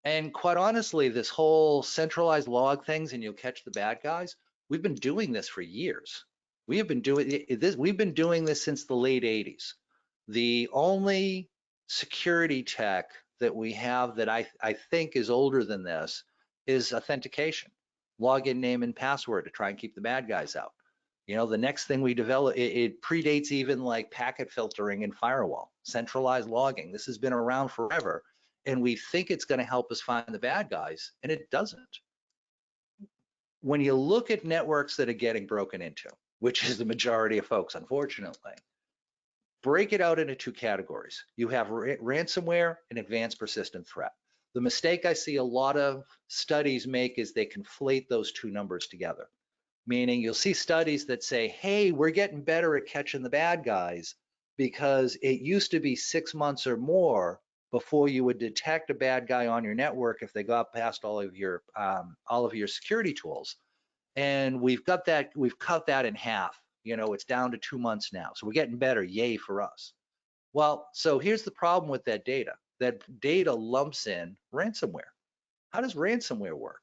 And quite honestly, this whole centralized log things and you'll catch the bad guys, we've been doing this for years. We have been doing this, we've been doing this since the late 80s. The only security tech that we have that I think is older than this is authentication, login name and password to try and keep the bad guys out. The next thing we develop, it predates even like packet filtering and firewall, centralized logging. This has been around forever, and we think it's going to help us find the bad guys, and it doesn't. When you look at networks that are getting broken into, which is the majority of folks, unfortunately, break it out into two categories. You have ransomware and advanced persistent threat. The mistake I see a lot of studies make is they conflate those two numbers together. Meaning you'll see studies that say, hey, we're getting better at catching the bad guys because it used to be 6 months or more before you would detect a bad guy on your network if they got past all of your security tools. And we've cut that in half. It's down to 2 months now. So we're getting better, yay for us. Well, so here's the problem with that data. That data lumps in ransomware. How does ransomware work?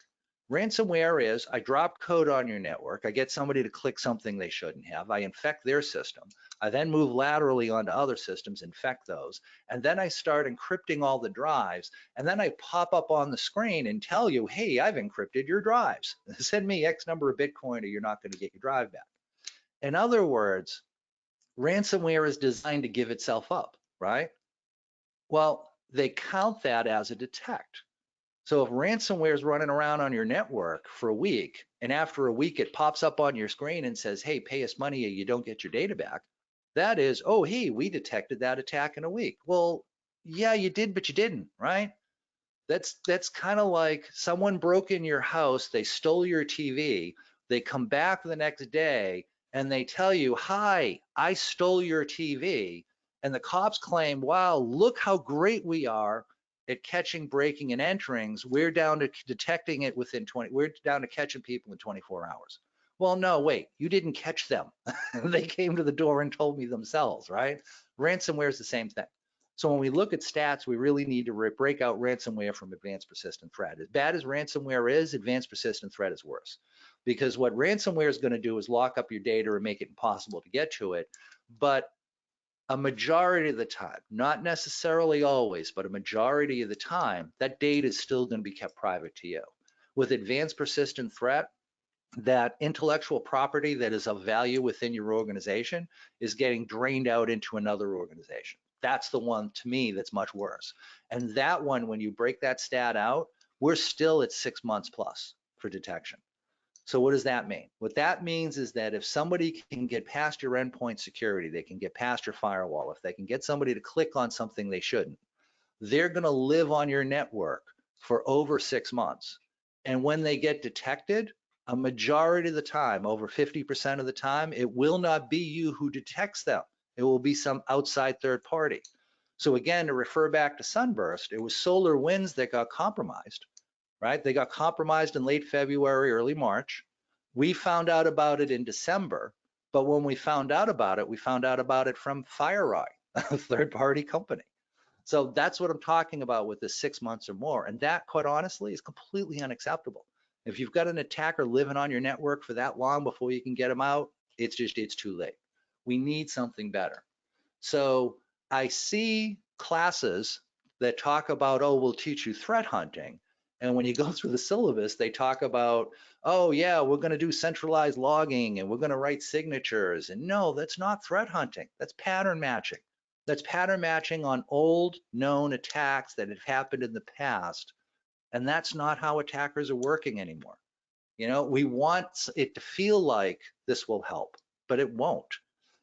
Ransomware is, I drop code on your network, I get somebody to click something they shouldn't have, I infect their system, I then move laterally onto other systems, infect those, and then I start encrypting all the drives, and then I pop up on the screen and tell you, hey, I've encrypted your drives. Send me X number of Bitcoin or you're not going to get your drive back. In other words, ransomware is designed to give itself up, right? Well, they count that as a detect. So if ransomware is running around on your network for a week, and after a week it pops up on your screen and says, hey, pay us money or you don't get your data back, that is, oh, hey, we detected that attack in a week. Well, yeah, you did, but you didn't, right? That's kind of like someone broke in your house, they stole your TV, they come back the next day and they tell you, hi, I stole your TV. And the cops claim, wow, look how great we are at catching, breaking, and enterings. We're down to detecting it within 20, we're down to catching people in 24 hours. Well, no, wait, you didn't catch them. They came to the door and told me themselves, right? Ransomware is the same thing. So when we look at stats, we really need to break out ransomware from advanced persistent threat. As bad as ransomware is, advanced persistent threat is worse. Because what ransomware is going to do is lock up your data and make it impossible to get to it. But a majority of the time, not necessarily always, but a majority of the time, that data is still going to be kept private to you. With advanced persistent threat, that intellectual property that is of value within your organization is getting drained out into another organization. That's the one, to me, that's much worse. And that one, when you break that stat out, we're still at 6 months plus for detection. So what does that mean? What that means is that if somebody can get past your endpoint security, they can get past your firewall, if they can get somebody to click on something they shouldn't, they're going to live on your network for over 6 months. And when they get detected, a majority of the time, over 50% of the time, it will not be you who detects them. It will be some outside third party. So again, to refer back to Sunburst, it was SolarWinds that got compromised, right? They got compromised in late February, early March. We found out about it in December, but when we found out about it from FireEye, a third party company. So that's what I'm talking about with the 6 months or more. And that, quite honestly, is completely unacceptable. If you've got an attacker living on your network for that long before you can get them out, it's too late. We need something better. So I see classes that talk about, oh, we'll teach you threat hunting. And when you go through the syllabus, they talk about, oh yeah, we're going to do centralized logging and we're going to write signatures. And no, that's not threat hunting. That's pattern matching. That's pattern matching on old known attacks that have happened in the past. And that's not how attackers are working anymore. You know, we want it to feel like this will help, but it won't.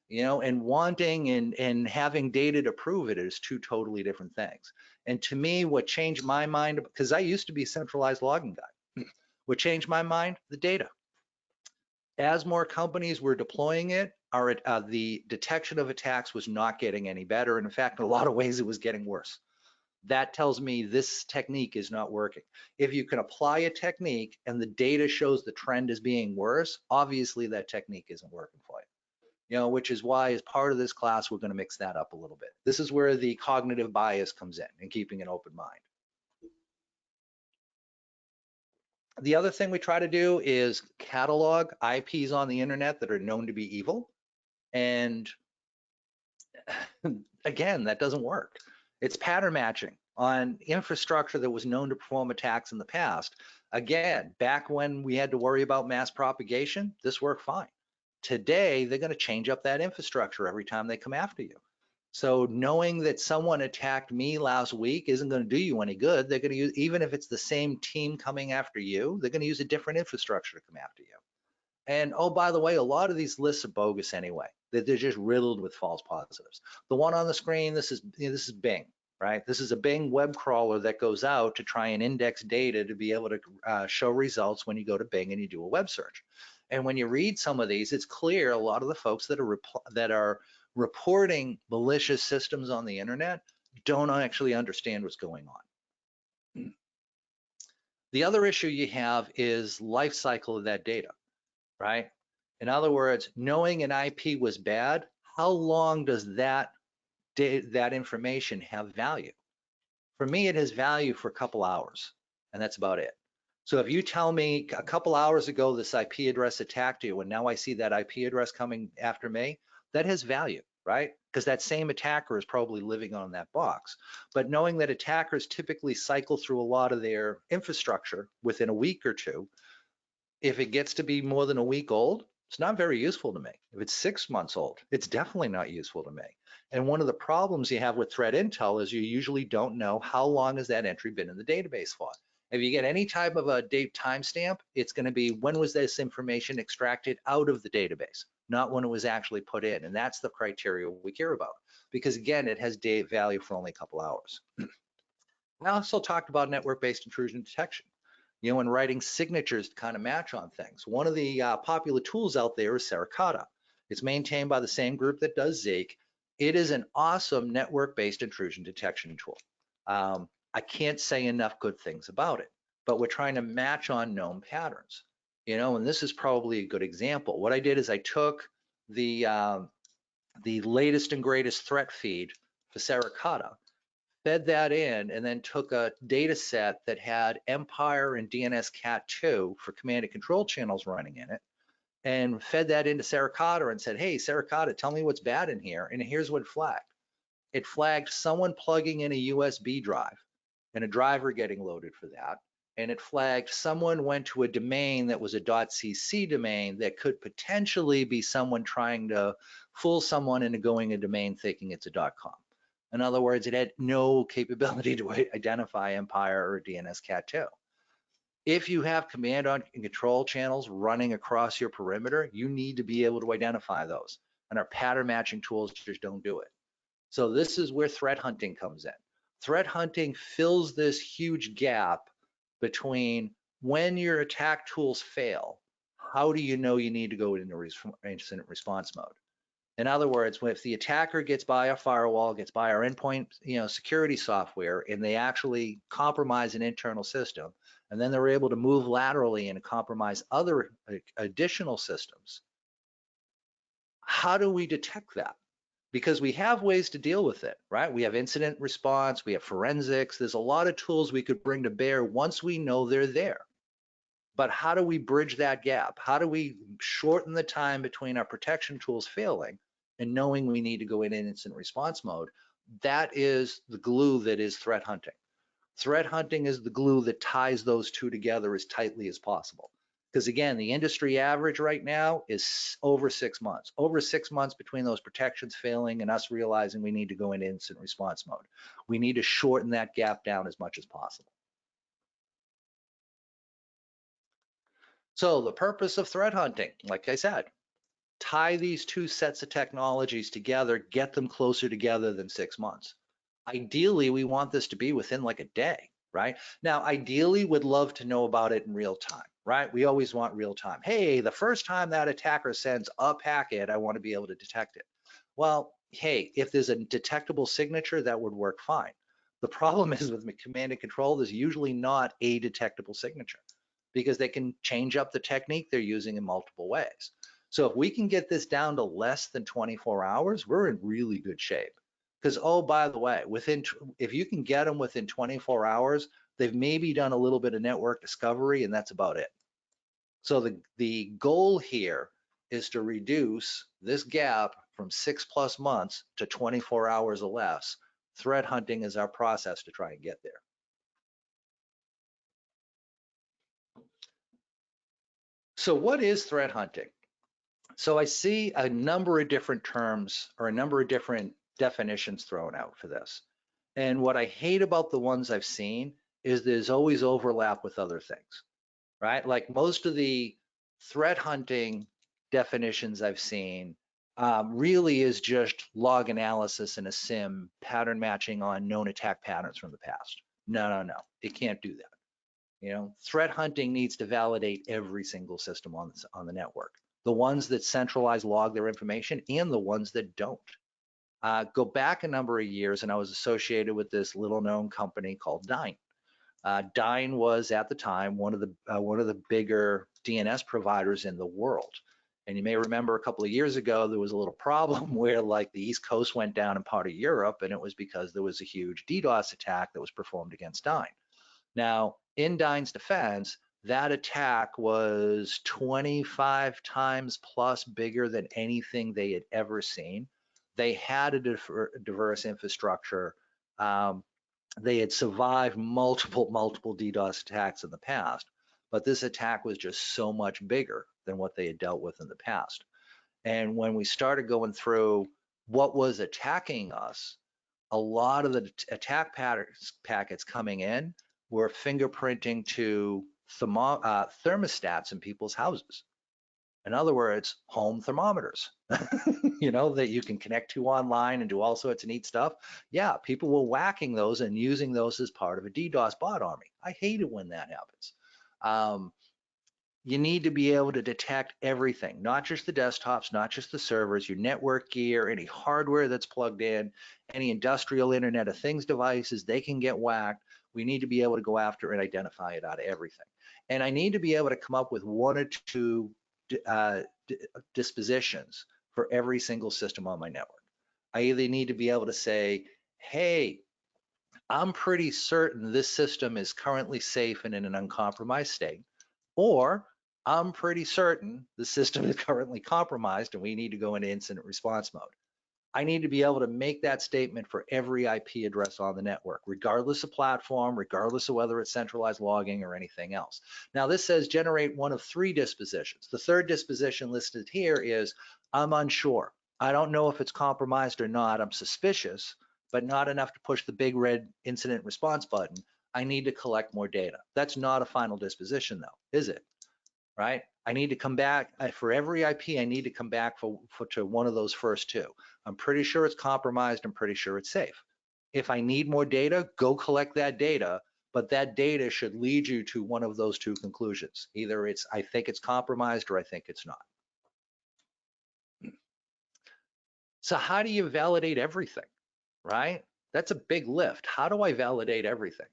You know, and wanting and having data to prove it is two totally different things. And to me, what changed my mind, because I used to be a centralized logging guy, what changed my mind? The data. As more companies were deploying it, the detection of attacks was not getting any better. And in fact, in a lot of ways, it was getting worse. That tells me this technique is not working. If you can apply a technique and the data shows the trend is being worse, obviously that technique isn't working for you. You know, which is why as part of this class, we're going to mix that up a little bit. This is where the cognitive bias comes in and keeping an open mind. The other thing we try to do is catalog IPs on the internet that are known to be evil. And again, that doesn't work. It's pattern matching on infrastructure that was known to perform attacks in the past. Again, back when we had to worry about mass propagation, this worked fine. Today, they're going to change up that infrastructure every time they come after you. So knowing that someone attacked me last week isn't going to do you any good. They're going to use, even if it's the same team coming after you, they're going to use a different infrastructure to come after you. And oh, by the way, a lot of these lists are bogus anyway. They're just riddled with false positives. The one on the screen, this is Bing, right? This is a Bing web crawler that goes out to try and index data to be able to show results when you go to Bing and you do a web search. And when you read some of these, it's clear a lot of the folks that are reporting malicious systems on the internet don't actually understand what's going on. The other issue you have is life cycle of that data, right? In other words, knowing an IP was bad, how long does that information have value? For me, it has value for a couple hours, and that's about it. So if you tell me a couple hours ago this IP address attacked you, and now I see that IP address coming after me, that has value, right? Because that same attacker is probably living on that box. But knowing that attackers typically cycle through a lot of their infrastructure within a week or two, if it gets to be more than a week old, it's not very useful to me. If it's 6 months old, it's definitely not useful to me. And one of the problems you have with threat intel is you usually don't know how long has that entry been in the database for. If you get any type of a date timestamp, it's going to be when was this information extracted out of the database, not when it was actually put in. And that's the criteria we care about, because again, it has date value for only a couple hours. I also talked about network-based intrusion detection. You know, when writing signatures to kind of match on things. One of the popular tools out there is Saracata. It's maintained by the same group that does Zeek. It is an awesome network-based intrusion detection tool. I can't say enough good things about it, but we're trying to match on known patterns. You know, and this is probably a good example. What I did is I took the latest and greatest threat feed for Saracata, fed that in, and then took a data set that had Empire and DNS-Cat2 for command and control channels running in it, and fed that into Saracata and said, hey, Saracata, tell me what's bad in here. And here's what it flagged. It flagged someone plugging in a USB drive and a driver getting loaded for that. And it flagged someone went to a domain that was a .cc domain that could potentially be someone trying to fool someone into going a domain thinking it's a .com. In other words, it had no capability to identify Empire or DNS-Cat2. If you have command and control channels running across your perimeter, you need to be able to identify those. And our pattern matching tools just don't do it. So this is where threat hunting comes in. Threat hunting fills this huge gap between when your attack tools fail, how do you know you need to go into incident response mode? In other words, if the attacker gets by a firewall, gets by our endpoint, security software, and they actually compromise an internal system, and then they're able to move laterally and compromise other additional systems, how do we detect that? Because we have ways to deal with it, right? We have incident response, we have forensics, there's a lot of tools we could bring to bear once we know they're there. But how do we bridge that gap? How do we shorten the time between our protection tools failing and knowing we need to go in incident response mode? That is the glue that is threat hunting. Threat hunting is the glue that ties those two together as tightly as possible. Because again, the industry average right now is over 6 months. Over 6 months between those protections failing and us realizing we need to go into incident response mode. We need to shorten that gap down as much as possible. So the purpose of threat hunting, like I said, tie these two sets of technologies together, get them closer together than 6 months. Ideally, we want this to be within like a day, right? Now, ideally, we'd love to know about it in real time, right? We always want real time. Hey, the first time that attacker sends a packet, I want to be able to detect it. Well, hey, if there's a detectable signature, that would work fine. The problem is with command and control, there's usually not a detectable signature because they can change up the technique they're using in multiple ways. So if we can get this down to less than 24 hours, we're in really good shape. Because, oh, by the way, if you can get them within 24 hours, they've maybe done a little bit of network discovery, and that's about it. So the goal here is to reduce this gap from 6+ months to 24 hours or less. Threat hunting is our process to try and get there. So what is threat hunting? So I see a number of different terms or a number of different definitions thrown out for this. And what I hate about the ones I've seen is there's always overlap with other things, right? Like most of the threat hunting definitions I've seen really is just log analysis in a SIM, pattern matching on known attack patterns from the past. No, it can't do that. Threat hunting needs to validate every single system on the network. The ones that centralize log their information and the ones that don't. Go back a number of years and I was associated with this little known company called Dyn. Dyn was at the time one of the bigger DNS providers in the world. And you may remember a couple of years ago, there was a little problem where like the East Coast went down in part of Europe, and it was because there was a huge DDoS attack that was performed against Dyn. Now, in Dyn's defense, that attack was 25 times plus bigger than anything they had ever seen. They had a diverse infrastructure. They had survived multiple DDoS attacks in the past, but this attack was just so much bigger than what they had dealt with in the past. And when we started going through what was attacking us, a lot of the attack packets coming in we're fingerprinting to thermostats in people's houses. In other words, home thermometers, you know, that you can connect to online and do all sorts of neat stuff. Yeah, people were whacking those and using those as part of a DDoS bot army. I hate it when that happens. You need to be able to detect everything, not just the desktops, not just the servers, your network gear, any hardware that's plugged in, any industrial Internet of Things devices, they can get whacked. We need to be able to go after and identify it out of everything. And I need to be able to come up with one or two dispositions for every single system on my network. I either need to be able to say, hey, I'm pretty certain this system is currently safe and in an uncompromised state, or I'm pretty certain the system is currently compromised and we need to go into incident response mode. I need to be able to make that statement for every IP address on the network, regardless of platform, regardless of whether it's centralized logging or anything else. Now this says generate one of three dispositions. The third disposition listed here is I'm unsure. I don't know if it's compromised or not. I'm suspicious, but not enough to push the big red incident response button. I need to collect more data. That's not a final disposition though, is it? Right? I need to come back for every IP. I need to come back to one of those first two. I'm pretty sure it's compromised. I'm pretty sure it's safe. If I need more data, go collect that data, but that data should lead you to one of those two conclusions. Either it's, I think it's compromised, or I think it's not. So how do you validate everything, right? That's a big lift. How do I validate everything?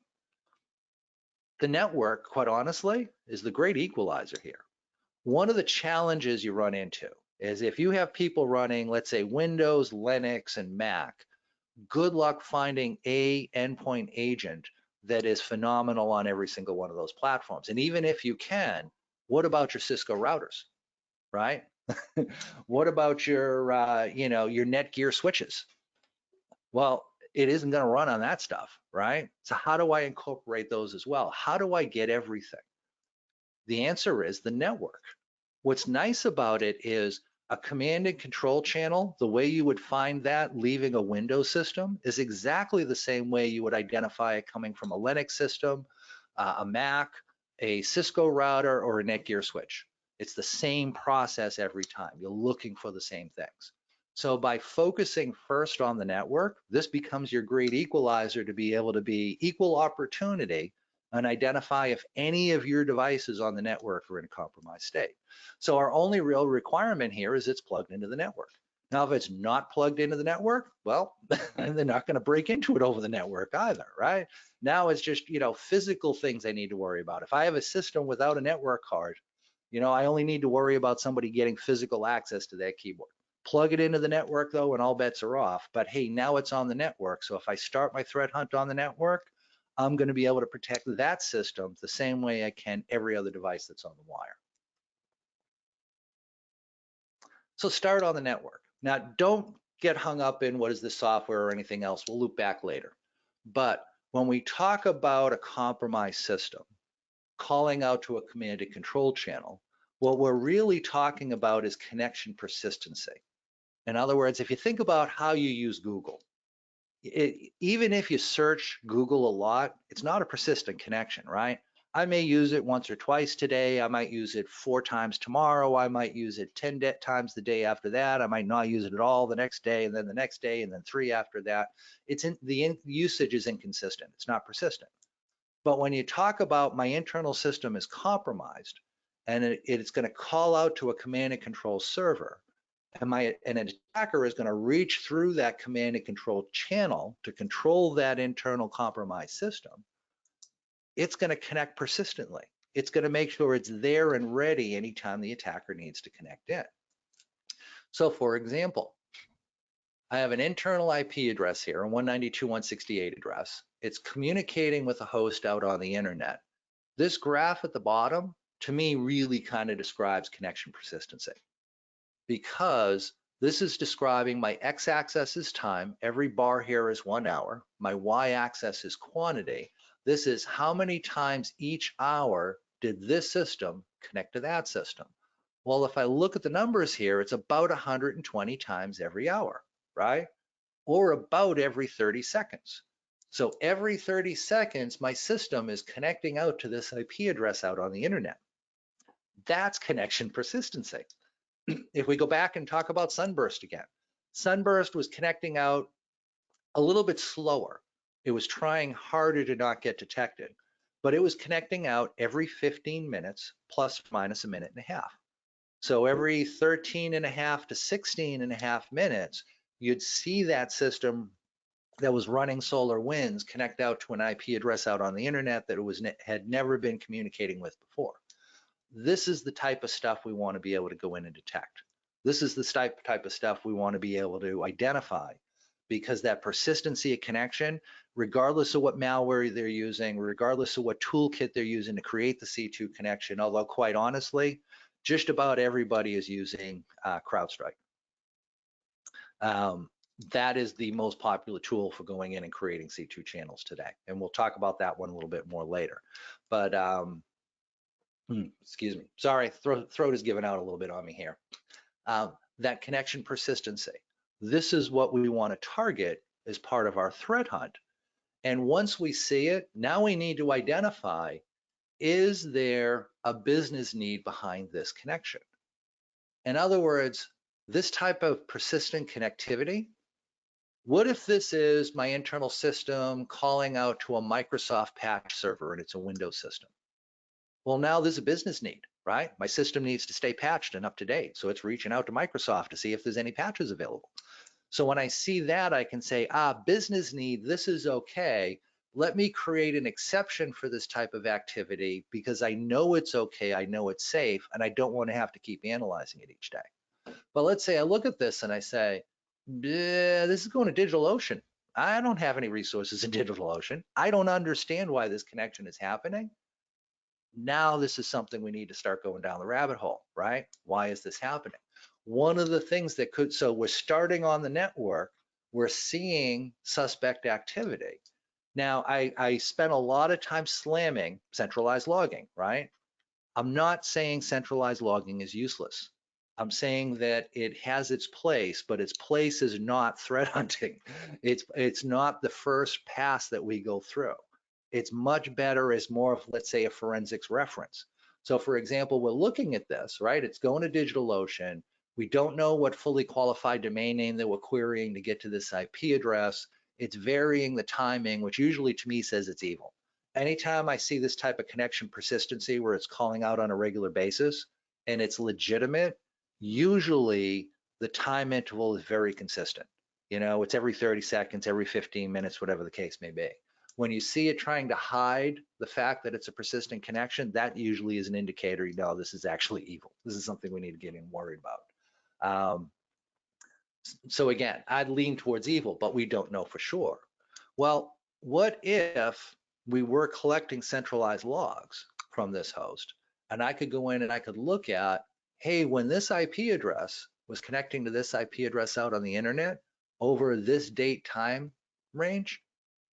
The network, quite honestly, is the great equalizer here. One of the challenges you run into is if you have people running, let's say Windows, Linux, and Mac, good luck finding a endpoint agent that is phenomenal on every single one of those platforms. And even if you can, what about your Cisco routers, right? What about your, your Netgear switches? Well, it isn't going to run on that stuff, right? So how do I incorporate those as well? How do I get everything? The answer is the network. What's nice about it is a command and control channel, the way you would find that leaving a Windows system is exactly the same way you would identify it coming from a Linux system, a Mac, a Cisco router, or a Netgear switch. It's the same process every time. You're looking for the same things. So by focusing first on the network, this becomes your great equalizer to be able to be equal opportunity and identify if any of your devices on the network are in a compromised state. So our only real requirement here is it's plugged into the network. Now, if it's not plugged into the network, well, they're not going to break into it over the network either, right? Now it's just, physical things I need to worry about. If I have a system without a network card, I only need to worry about somebody getting physical access to that keyboard. Plug it into the network though, and all bets are off. But hey, now it's on the network. So if I start my threat hunt on the network, I'm going to be able to protect that system the same way I can every other device that's on the wire. So start on the network. Now, don't get hung up in what is this software or anything else. We'll loop back later. But when we talk about a compromised system, calling out to a command and control channel, what we're really talking about is connection persistency. In other words, if you think about how you use Google, even if you search Google a lot, it's not a persistent connection, right? I may use it once or twice today. I might use it 4 times tomorrow. I might use it 10 times the day after that. I might not use it at all the next day, and then the next day, and then 3 after that. The usage is inconsistent. It's not persistent. But when you talk about my internal system is compromised, and it's going to call out to a command and control server, and an attacker is going to reach through that command and control channel to control that internal compromised system, it's going to connect persistently. It's going to make sure it's there and ready anytime the attacker needs to connect in. So for example, I have an internal IP address here, a 192.168 address. It's communicating with a host out on the internet. This graph at the bottom, to me, really kind of describes connection persistency, because this is describing my x-axis is time. Every bar here is 1 hour. My y-axis is quantity. This is how many times each hour did this system connect to that system. Well, if I look at the numbers here, it's about 120 times every hour, right? Or about every 30 seconds. So every 30 seconds, my system is connecting out to this IP address out on the internet. That's connection persistency. If we go back and talk about Sunburst again, Sunburst was connecting out a little bit slower. It was trying harder to not get detected, but it was connecting out every 15 minutes plus minus a minute and a half. So every 13 and a half to 16 and a half minutes, you'd see that system that was running solar winds connect out to an IP address out on the internet that it had never been communicating with before. This is the type of stuff we want to be able to go in and detect. This is the type of stuff we want to be able to identify, because that persistency of connection, regardless of what malware they're using, regardless of what toolkit they're using to create the C2 connection, although quite honestly, just about everybody is using CrowdStrike. That is the most popular tool for going in and creating C2 channels today. And we'll talk about that one a little bit more later. But excuse me, sorry, throat is giving out a little bit on me here. That connection persistency. This is what we want to target as part of our threat hunt. And once we see it, now we need to identify, is there a business need behind this connection? In other words, this type of persistent connectivity, what if this is my internal system calling out to a Microsoft patch server and it's a Windows system? Well, now there's a business need, right? My system needs to stay patched and up to date. So it's reaching out to Microsoft to see if there's any patches available. So when I see that, I can say, business need, this is okay. Let me create an exception for this type of activity because I know it's okay, I know it's safe, and I don't want to have to keep analyzing it each day. But let's say I look at this and I say, this is going to DigitalOcean. I don't have any resources in DigitalOcean. I don't understand why this connection is happening. Now this is something we need to start going down the rabbit hole, right? Why is this happening? One of the things that could, so we're starting on the network, we're seeing suspect activity. Now, I spent a lot of time slamming centralized logging, right? I'm not saying centralized logging is useless. I'm saying that it has its place, but its place is not threat hunting. It's not the first pass that we go through. It's much better as more of, let's say, a forensics reference. So for example, we're looking at this, right? It's going to DigitalOcean. We don't know what fully qualified domain name that we're querying to get to this IP address. It's varying the timing, which usually to me says it's evil. Anytime I see this type of connection persistency where it's calling out on a regular basis and it's legitimate, usually the time interval is very consistent. You know, it's every 30 seconds, every 15 minutes, whatever the case may be. When you see it trying to hide the fact that it's a persistent connection, that usually is an indicator, you know, this is actually evil. This is something we need to get in worried about. So again, I'd lean towards evil, but we don't know for sure. Well, what if we were collecting centralized logs from this host and I could go in and I could look at, hey, when this IP address was connecting to this IP address out on the internet over this date time range,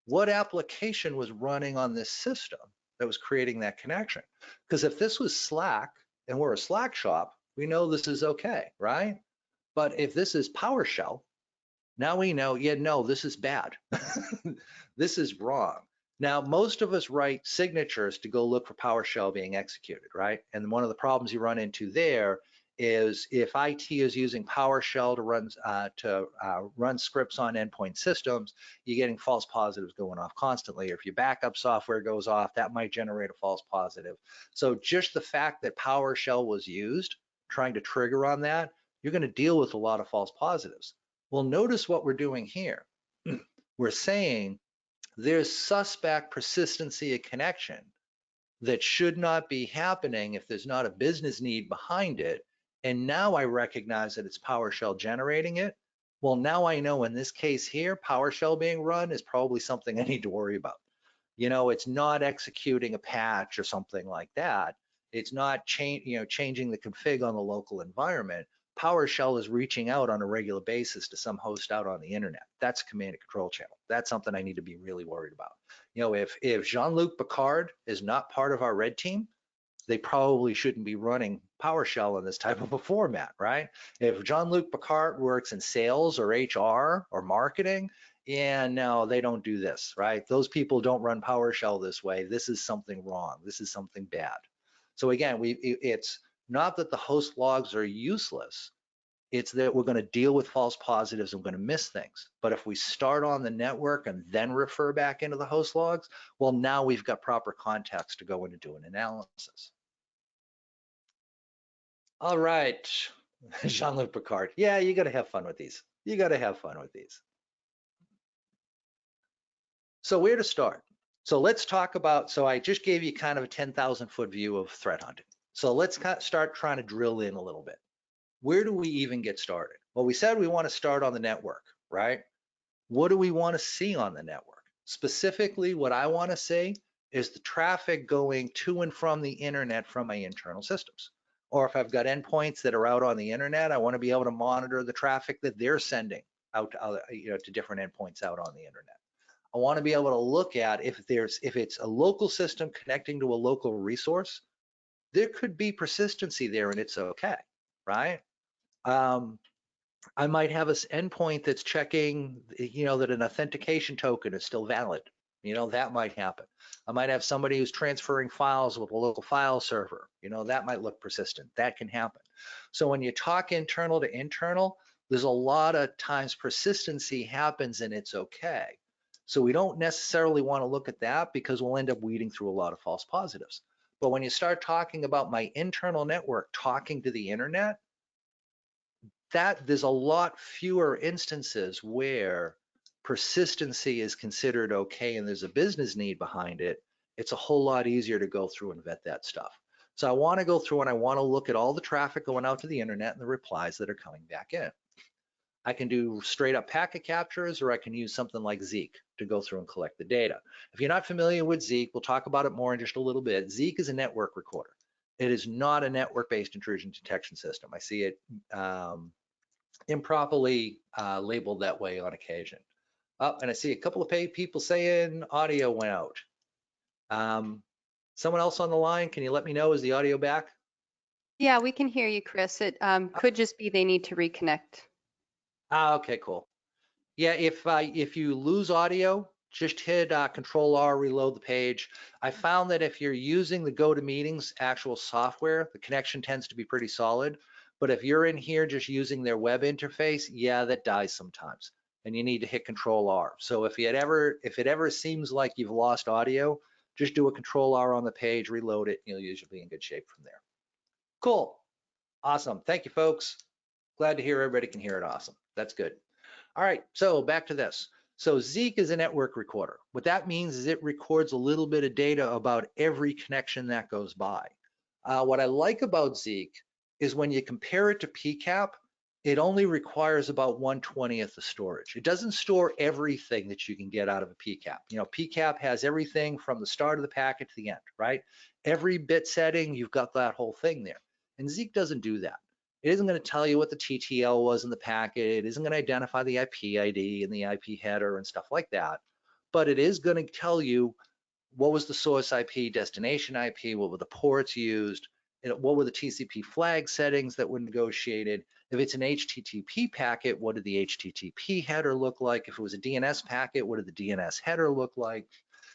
what application was running on this system that was creating that connection? Because if this was Slack and we're a Slack shop, we know this is okay, right? But if this is PowerShell, now we know, yeah, no, this is bad. This is wrong. Now, most of us write signatures to go look for PowerShell being executed, right? And one of the problems you run into there is if IT is using PowerShell to run scripts on endpoint systems, you're getting false positives going off constantly. Or if your backup software goes off, that might generate a false positive. So just the fact that PowerShell was used, trying to trigger on that, you're going to deal with a lot of false positives. Well, notice what we're doing here. We're saying there's suspect persistency of connection that should not be happening if there's not a business need behind it. And now I recognize that it's PowerShell generating it. Well, now I know in this case here, PowerShell being run is probably something I need to worry about. You know, it's not executing a patch or something like that. It's not changing the config on the local environment. PowerShell is reaching out on a regular basis to some host out on the internet. That's a command and control channel. That's something I need to be really worried about. You know, if Jean-Luc Picard is not part of our red team, they probably shouldn't be running PowerShell in this type of a format, right? If Jean-Luc Picard works in sales or HR or marketing, yeah, no, they don't do this, right? Those people don't run PowerShell this way. This is something wrong. This is something bad. So again, it's not that the host logs are useless. It's that we're going to deal with false positives and we're going to miss things. But if we start on the network and then refer back into the host logs, well, now we've got proper context to go in and do an analysis. All right, Jean-Luc Picard. Yeah, you got to have fun with these. You got to have fun with these. So where to start? So let's talk about, so I just gave you kind of a 10,000 foot view of threat hunting. So let's start trying to drill in a little bit. Where do we even get started? Well, we said we want to start on the network, right? What do we want to see on the network? Specifically, what I want to see is the traffic going to and from the internet from my internal systems. Or if I've got endpoints that are out on the internet, I want to be able to monitor the traffic that they're sending out to other, to different endpoints out on the internet. I want to be able to look at if it's a local system connecting to a local resource, there could be persistency there and it's okay, right? I might have an endpoint that's checking, that an authentication token is still valid. That might happen. I might have somebody who's transferring files with a local file server. That might look persistent. That can happen. So when you talk internal to internal, there's a lot of times persistency happens and it's okay. So we don't necessarily want to look at that because we'll end up weeding through a lot of false positives. But when you start talking about my internal network talking to the internet, there's a lot fewer instances where persistency is considered okay and there's a business need behind it. It's a whole lot easier to go through and vet that stuff. So I want to go through and I want to look at all the traffic going out to the internet and the replies that are coming back in. I can do straight up packet captures, or I can use something like Zeek to go through and collect the data. If you're not familiar with Zeek, we'll talk about it more in just a little bit. Zeek is a network recorder. It is not a network-based intrusion detection system. I see it improperly labeled that way on occasion. Oh, and I see a couple of people saying audio went out. Someone else on the line, can you let me know, is the audio back? Yeah, we can hear you, Chris. It could just be they need to reconnect. Okay, cool. Yeah, if you lose audio, just hit Control R, reload the page. I found that if you're using the GoToMeetings actual software, the connection tends to be pretty solid. But if you're in here just using their web interface, yeah, that dies sometimes, and you need to hit Control R. So if it ever seems like you've lost audio, just do a Control R on the page, reload it, and you'll usually be in good shape from there. Cool, awesome. Thank you, folks. Glad to hear everybody can hear it. Awesome. That's good. All right, so back to this. So Zeek is a network recorder. What that means is it records a little bit of data about every connection that goes by. What I like about Zeek is when you compare it to PCAP, it only requires about 1/20th the storage. It doesn't store everything that you can get out of a PCAP. PCAP has everything from the start of the packet to the end, right? Every bit setting, you've got that whole thing there. And Zeek doesn't do that. It isn't going to tell you what the TTL was in the packet. It isn't going to identify the IP ID and the IP header and stuff like that. But it is going to tell you what was the source IP, destination IP, what were the ports used, what were the TCP flag settings that were negotiated. If it's an HTTP packet, what did the HTTP header look like? If it was a DNS packet, what did the DNS header look like?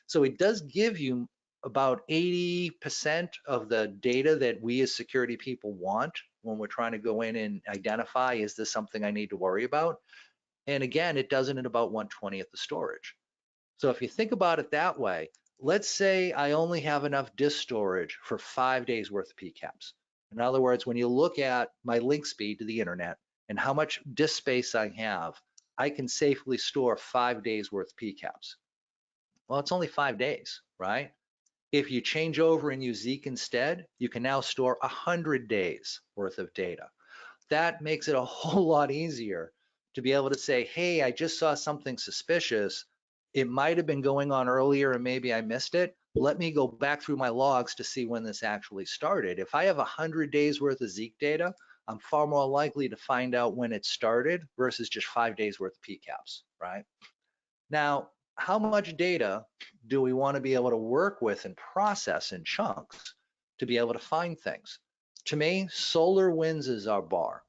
So it does give you about 80% of the data that we as security people want when we're trying to go in and identify, is this something I need to worry about? And again, it does it in about 1/20th the storage. So if you think about it that way, let's say I only have enough disk storage for 5 days worth of PCAPs. In other words, when you look at my link speed to the internet and how much disk space I have, I can safely store 5 days worth of PCAPs. Well, it's only 5 days, right? If you change over and use Zeek instead, you can now store 100 days worth of data. That makes it a whole lot easier to be able to say, hey, I just saw something suspicious. It might have been going on earlier and maybe I missed it. Let me go back through my logs to see when this actually started. If I have 100 days worth of Zeek data, I'm far more likely to find out when it started versus just 5 days worth of PCAPs, right? Now, how much data do we want to be able to work with and process in chunks to be able to find things? To me, SolarWinds is our bar.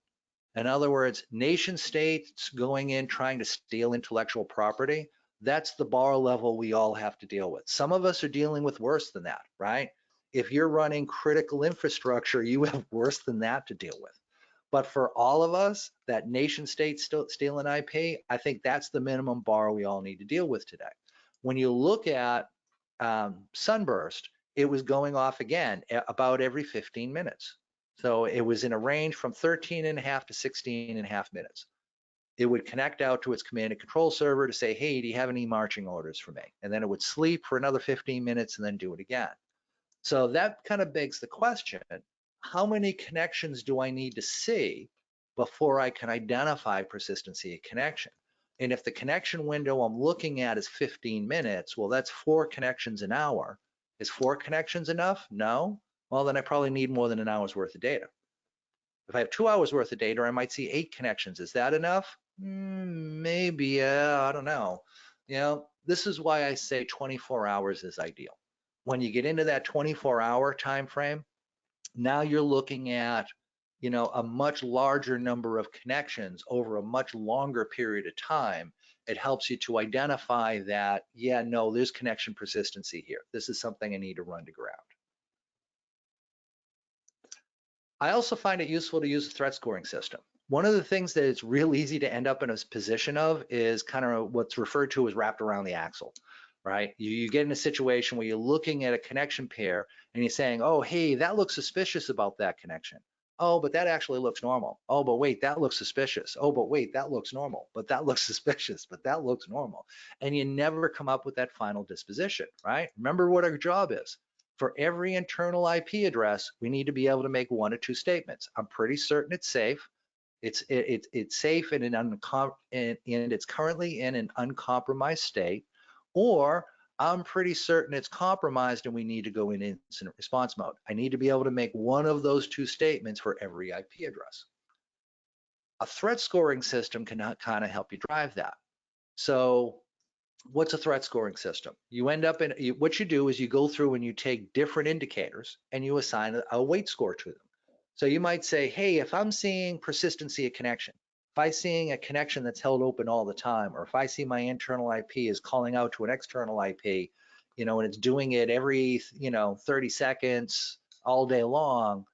In other words, nation states going in trying to steal intellectual property, that's the bar level we all have to deal with. Some of us are dealing with worse than that, right? If you're running critical infrastructure, you have worse than that to deal with. But for all of us, that nation state stealing IP, I think that's the minimum bar we all need to deal with today. When you look at Sunburst, it was going off again about every 15 minutes. So it was in a range from 13.5 to 16.5 minutes. It would connect out to its command and control server to say, hey, do you have any marching orders for me? And then it would sleep for another 15 minutes and then do it again. So that kind of begs the question, how many connections do I need to see before I can identify persistency of connection? And if the connection window I'm looking at is 15 minutes, well, that's 4 connections an hour. Is 4 connections enough? No. Well, then I probably need more than an hour's worth of data. If I have 2 hours worth of data, I might see 8 connections. Is that enough? Maybe, I don't know. You know, this is why I say 24 hours is ideal. When you get into that 24-hour time frame, now you're looking at, you know, a much larger number of connections over a much longer period of time. It helps you to identify that, yeah, no, there's connection persistency here. This is something I need to run to ground. I also find it useful to use a threat scoring system. One of the things that it's real easy to end up in a position of is kind of what's referred to as wrapped around the axle, right? You get in a situation where you're looking at a connection pair and you're saying, oh, hey, that looks suspicious about that connection. Oh, but that actually looks normal. Oh, but wait, that looks suspicious. Oh, but wait, that looks normal. But that looks suspicious, but that looks normal. And you never come up with that final disposition, right? Remember what our job is. For every internal IP address, we need to be able to make 1 or 2 statements. I'm pretty certain it's safe. It's safe and it's currently in an uncompromised state, or I'm pretty certain it's compromised and we need to go in incident response mode. I need to be able to make 1 of those 2 statements for every IP address. A threat scoring system can kind of help you drive that. So what's a threat scoring system? You end up in, what you do is you go through and you take different indicators and you assign a weight score to them. So you might say, hey, if I'm seeing persistency of connection, if I'm seeing a connection that's held open all the time, or if I see my internal IP is calling out to an external IP, you know, and it's doing it every, 30 seconds all day long,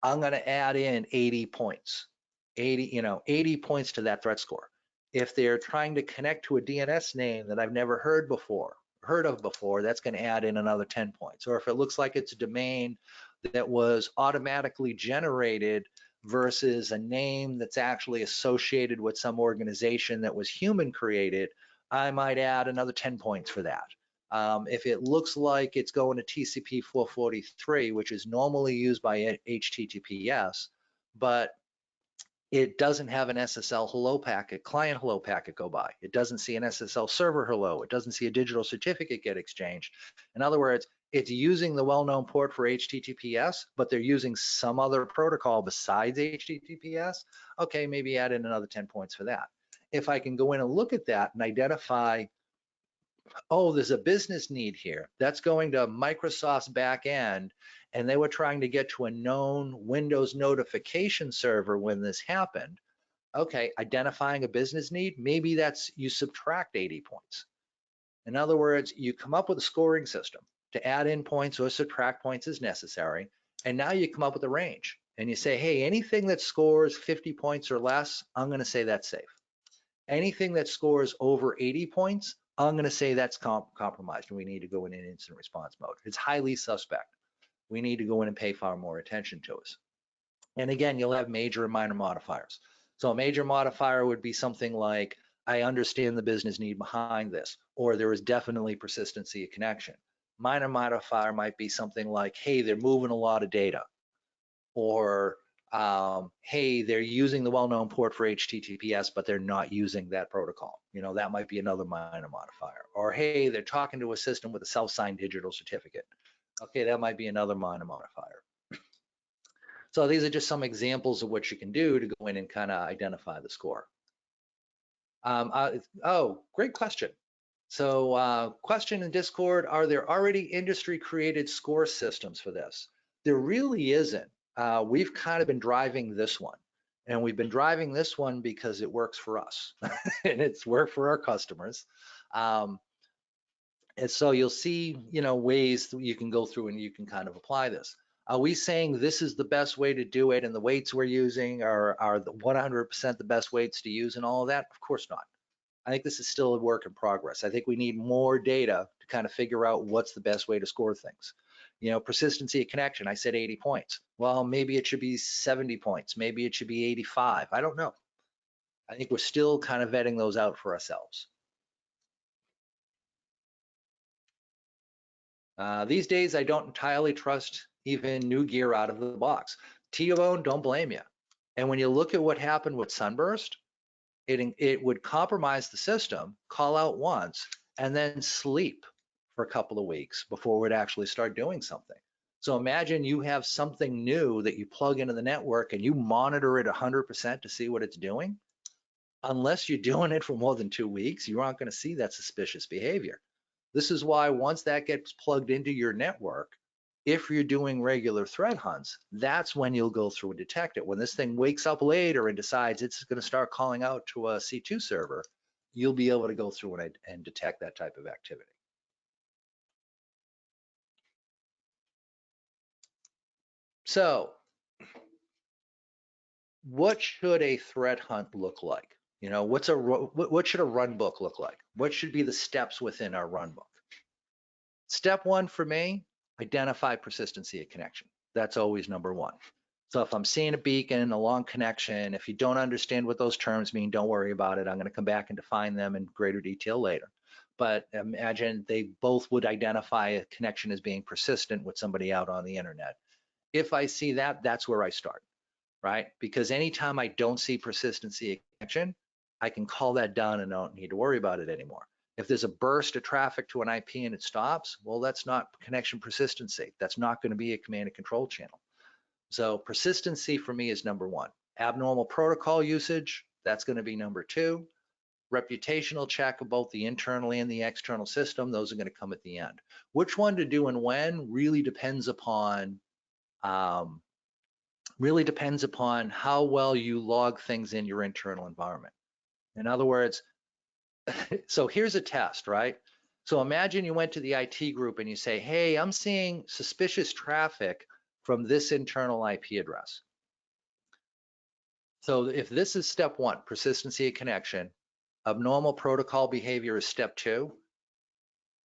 I'm going to add in 80 points, 80 points to that threat score. If they're trying to connect to a DNS name that I've never heard of before, that's going to add in another 10 points. Or if it looks like it's a domain that was automatically generated versus a name that's actually associated with some organization that was human created, I might add another 10 points for that. If it looks like it's going to TCP 443, which is normally used by HTTPS, but it doesn't have an SSL hello packet, client hello packet go by. It doesn't see an SSL server hello. It doesn't see a digital certificate get exchanged. In other words, it's using the well-known port for HTTPS, but they're using some other protocol besides HTTPS. Okay, maybe add in another 10 points for that. If I can go in and look at that and identify, oh, there's a business need here. That's going to Microsoft's back end, and they were trying to get to a known Windows notification server when this happened. Okay, identifying a business need, maybe that's, you subtract 80 points. In other words, you come up with a scoring system to add in points or subtract points as necessary, and now you come up with a range. And you say, hey, anything that scores 50 points or less, I'm gonna say that's safe. Anything that scores over 80 points, I'm going to say that's compromised and we need to go in an incident response mode. It's highly suspect. We need to go in and pay far more attention to us. And again, you'll have major and minor modifiers. So a major modifier would be something like, I understand the business need behind this, or there is definitely persistency of connection. Minor modifier might be something like, hey, they're moving a lot of data, or hey, they're using the well-known port for HTTPS, but they're not using that protocol. You know, that might be another minor modifier. Or hey, they're talking to a system with a self-signed digital certificate. Okay, that might be another minor modifier. So these are just some examples of what you can do to go in and kind of identify the score. Oh, great question. So question in Discord, are there already industry-created score systems for this? There really isn't. We've kind of been driving this one. And we've been driving this one because it works for us and it's worked for our customers. And so you'll see, ways that you can go through and you can kind of apply this. Are we saying this is the best way to do it and the weights we're using are the 100% the best weights to use and all of that? Of course not. I think this is still a work in progress. I think we need more data to kind of figure out what's the best way to score things. Persistency of connection, I said 80 points. Well, maybe it should be 70 points. Maybe it should be 85. I don't know. I think we're still kind of vetting those out for ourselves. These days, I don't entirely trust even new gear out of the box. T-Bone, don't blame you. And when you look at what happened with Sunburst, it would compromise the system, call out once, and then sleep for a couple of weeks before it would actually start doing something. So imagine you have something new that you plug into the network and you monitor it 100% to see what it's doing. Unless you're doing it for more than 2 weeks, you aren't going to see that suspicious behavior. This is why once that gets plugged into your network, if you're doing regular threat hunts, that's when you'll go through and detect it. When this thing wakes up later and decides it's going to start calling out to a C2 server, you'll be able to go through and detect that type of activity. So what should a threat hunt look like? What should a run book look like? What should be the steps within our run book? Step one for me, identify persistency of connection. That's always number one. So if I'm seeing a beacon, a long connection, if you don't understand what those terms mean, don't worry about it. I'm going to come back and define them in greater detail later. But imagine they both would identify a connection as being persistent with somebody out on the internet. If I see that, that's where I start, right? Because anytime I don't see persistency of connection, I can call that down and I don't need to worry about it anymore. If there's a burst of traffic to an IP and it stops, well, that's not connection persistency. That's not going to be a command and control channel. So persistency for me is number one. Abnormal protocol usage, that's going to be number two. Reputational check of both the internal and the external system, those are going to come at the end. Which one to do and when really depends upon how well you log things in your internal environment. In other words, so here's a test, right? So imagine you went to the IT group and you say, hey, I'm seeing suspicious traffic from this internal IP address. So if this is step one, persistency of connection, abnormal protocol behavior is step two.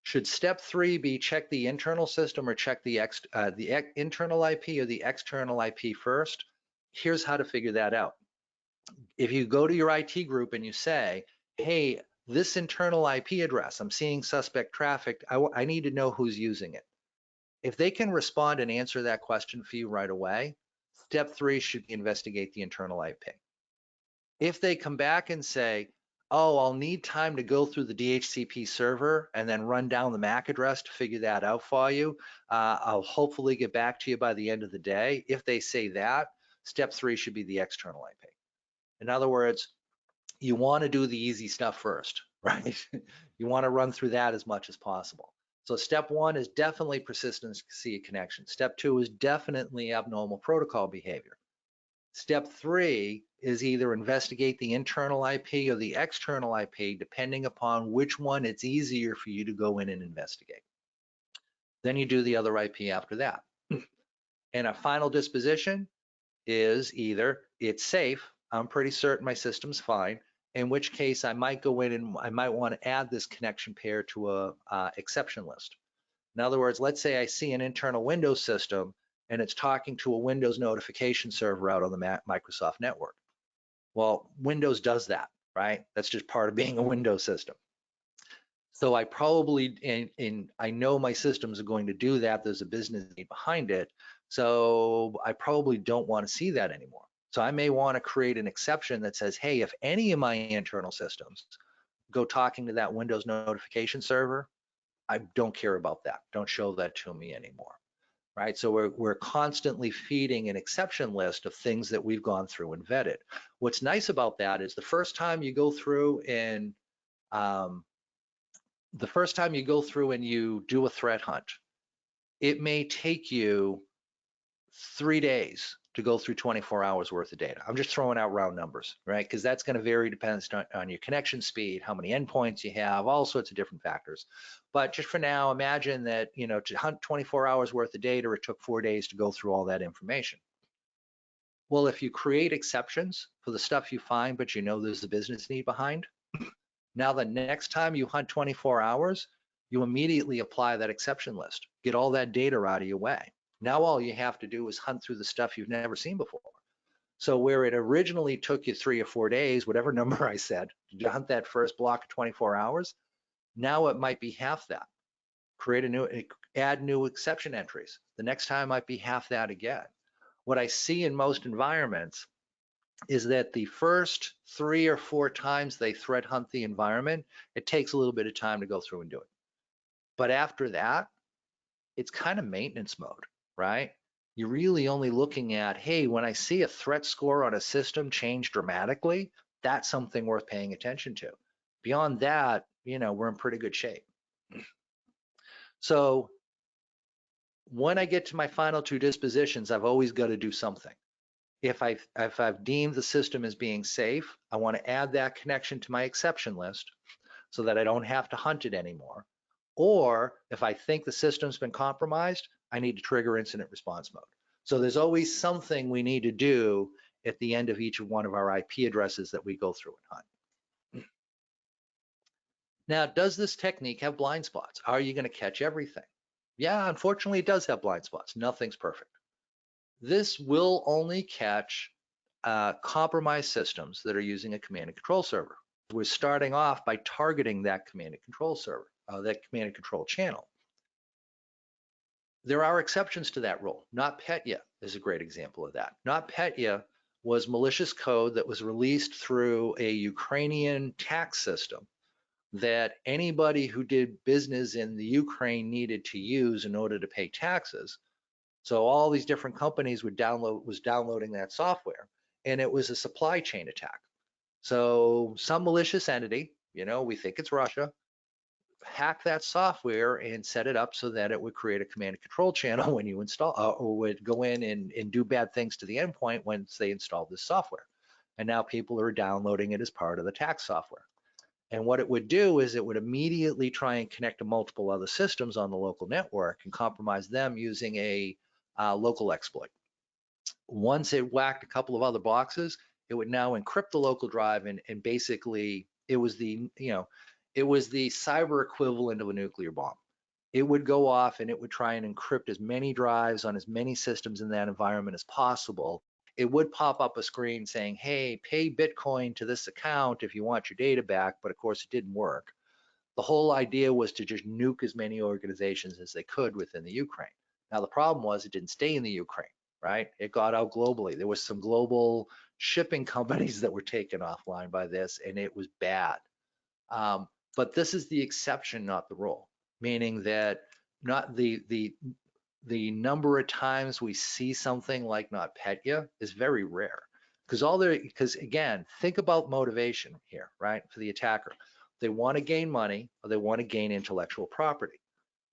Should step three be check the internal system or check the internal IP or the external IP first? Here's how to figure that out. If you go to your IT group and you say, hey, this internal IP address, I'm seeing suspect traffic, I need to know who's using it. If they can respond and answer that question for you right away, step three should be investigate the internal IP. If they come back and say, oh, I'll need time to go through the DHCP server and then run down the MAC address to figure that out for you, I'll hopefully get back to you by the end of the day. If they say that, step three should be the external IP. In other words, you want to do the easy stuff first, right? You want to run through that as much as possible. So step one is definitely persistency of connection. Step two is definitely abnormal protocol behavior. Step three is either investigate the internal IP or the external IP, depending upon which one it's easier for you to go in and investigate. Then you do the other IP after that. And a final disposition is either it's safe, I'm pretty certain my system's fine, in which case I might go in and I might want to add this connection pair to a exception list. In other words, let's say I see an internal Windows system and it's talking to a Windows notification server out on the Microsoft network. Well, Windows does that, right? That's just part of being a Windows system. So I probably, I know my systems are going to do that. There's a business need behind it. So I probably don't want to see that anymore. So I may want to create an exception that says, hey, if any of my internal systems go talking to that Windows notification server, I don't care about that. Don't show that to me anymore, right? So we're constantly feeding an exception list of things that we've gone through and vetted. What's nice about that is the first time you go through and you do a threat hunt, it may take you 3 days to go through 24 hours worth of data. I'm just throwing out round numbers, right? Because that's going to vary depends on your connection speed, how many endpoints you have, all sorts of different factors. But just for now, imagine that, you know, to hunt 24 hours worth of data, it took 4 days to go through all that information. Well, if you create exceptions for the stuff you find, but you know there's a business need behind, now the next time you hunt 24 hours, you immediately apply that exception list, get all that data out of your way. Now all you have to do is hunt through the stuff you've never seen before. So where it originally took you 3 or 4 days, whatever number I said, to hunt that first block of 24 hours, now it might be half that. Add new exception entries. The next time might be half that again. What I see in most environments is that the first 3 or 4 times they threat hunt the environment, it takes a little bit of time to go through and do it. But after that, it's kind of maintenance mode, right? You're really only looking at, hey, when I see a threat score on a system change dramatically, that's something worth paying attention to. Beyond that, you know, we're in pretty good shape. So when I get to my final 2 dispositions, I've always got to do something. If I've deemed the system as being safe, I want to add that connection to my exception list so that I don't have to hunt it anymore. Or if I think the system's been compromised, I need to trigger incident response mode. So there's always something we need to do at the end of each one of our IP addresses that we go through and hunt. Now, does this technique have blind spots? Are you going to catch everything? Yeah, unfortunately, it does have blind spots. Nothing's perfect. This will only catch compromised systems that are using a command and control server. We're starting off by targeting that command and control server, that command and control channel. There are exceptions to that rule. NotPetya is a great example of that. NotPetya was malicious code that was released through a Ukrainian tax system that anybody who did business in the Ukraine needed to use in order to pay taxes. So all these different companies was downloading that software, and it was a supply chain attack. So some malicious entity, you know, we think it's Russia, hack that software and set it up so that it would create a command and control channel when you install, or would go in and do bad things to the endpoint once they installed this software. And now people are downloading it as part of the tax software. And what it would do is it would immediately try and connect to multiple other systems on the local network and compromise them using a local exploit. Once it whacked a couple of other boxes, it would now encrypt the local drive, and basically it was the, you know, it was the cyber equivalent of a nuclear bomb. It would go off and it would try and encrypt as many drives on as many systems in that environment as possible. It would pop up a screen saying, hey, pay Bitcoin to this account if you want your data back, but of course it didn't work. The whole idea was to just nuke as many organizations as they could within the Ukraine. Now the problem was it didn't stay in the Ukraine, right? It got out globally. There was some global shipping companies that were taken offline by this, and it was bad. But this is the exception, not the rule, meaning that not the number of times we see something like NotPetya is very rare, because again, think about motivation here, right? For the attacker, they want to gain money or they want to gain intellectual property.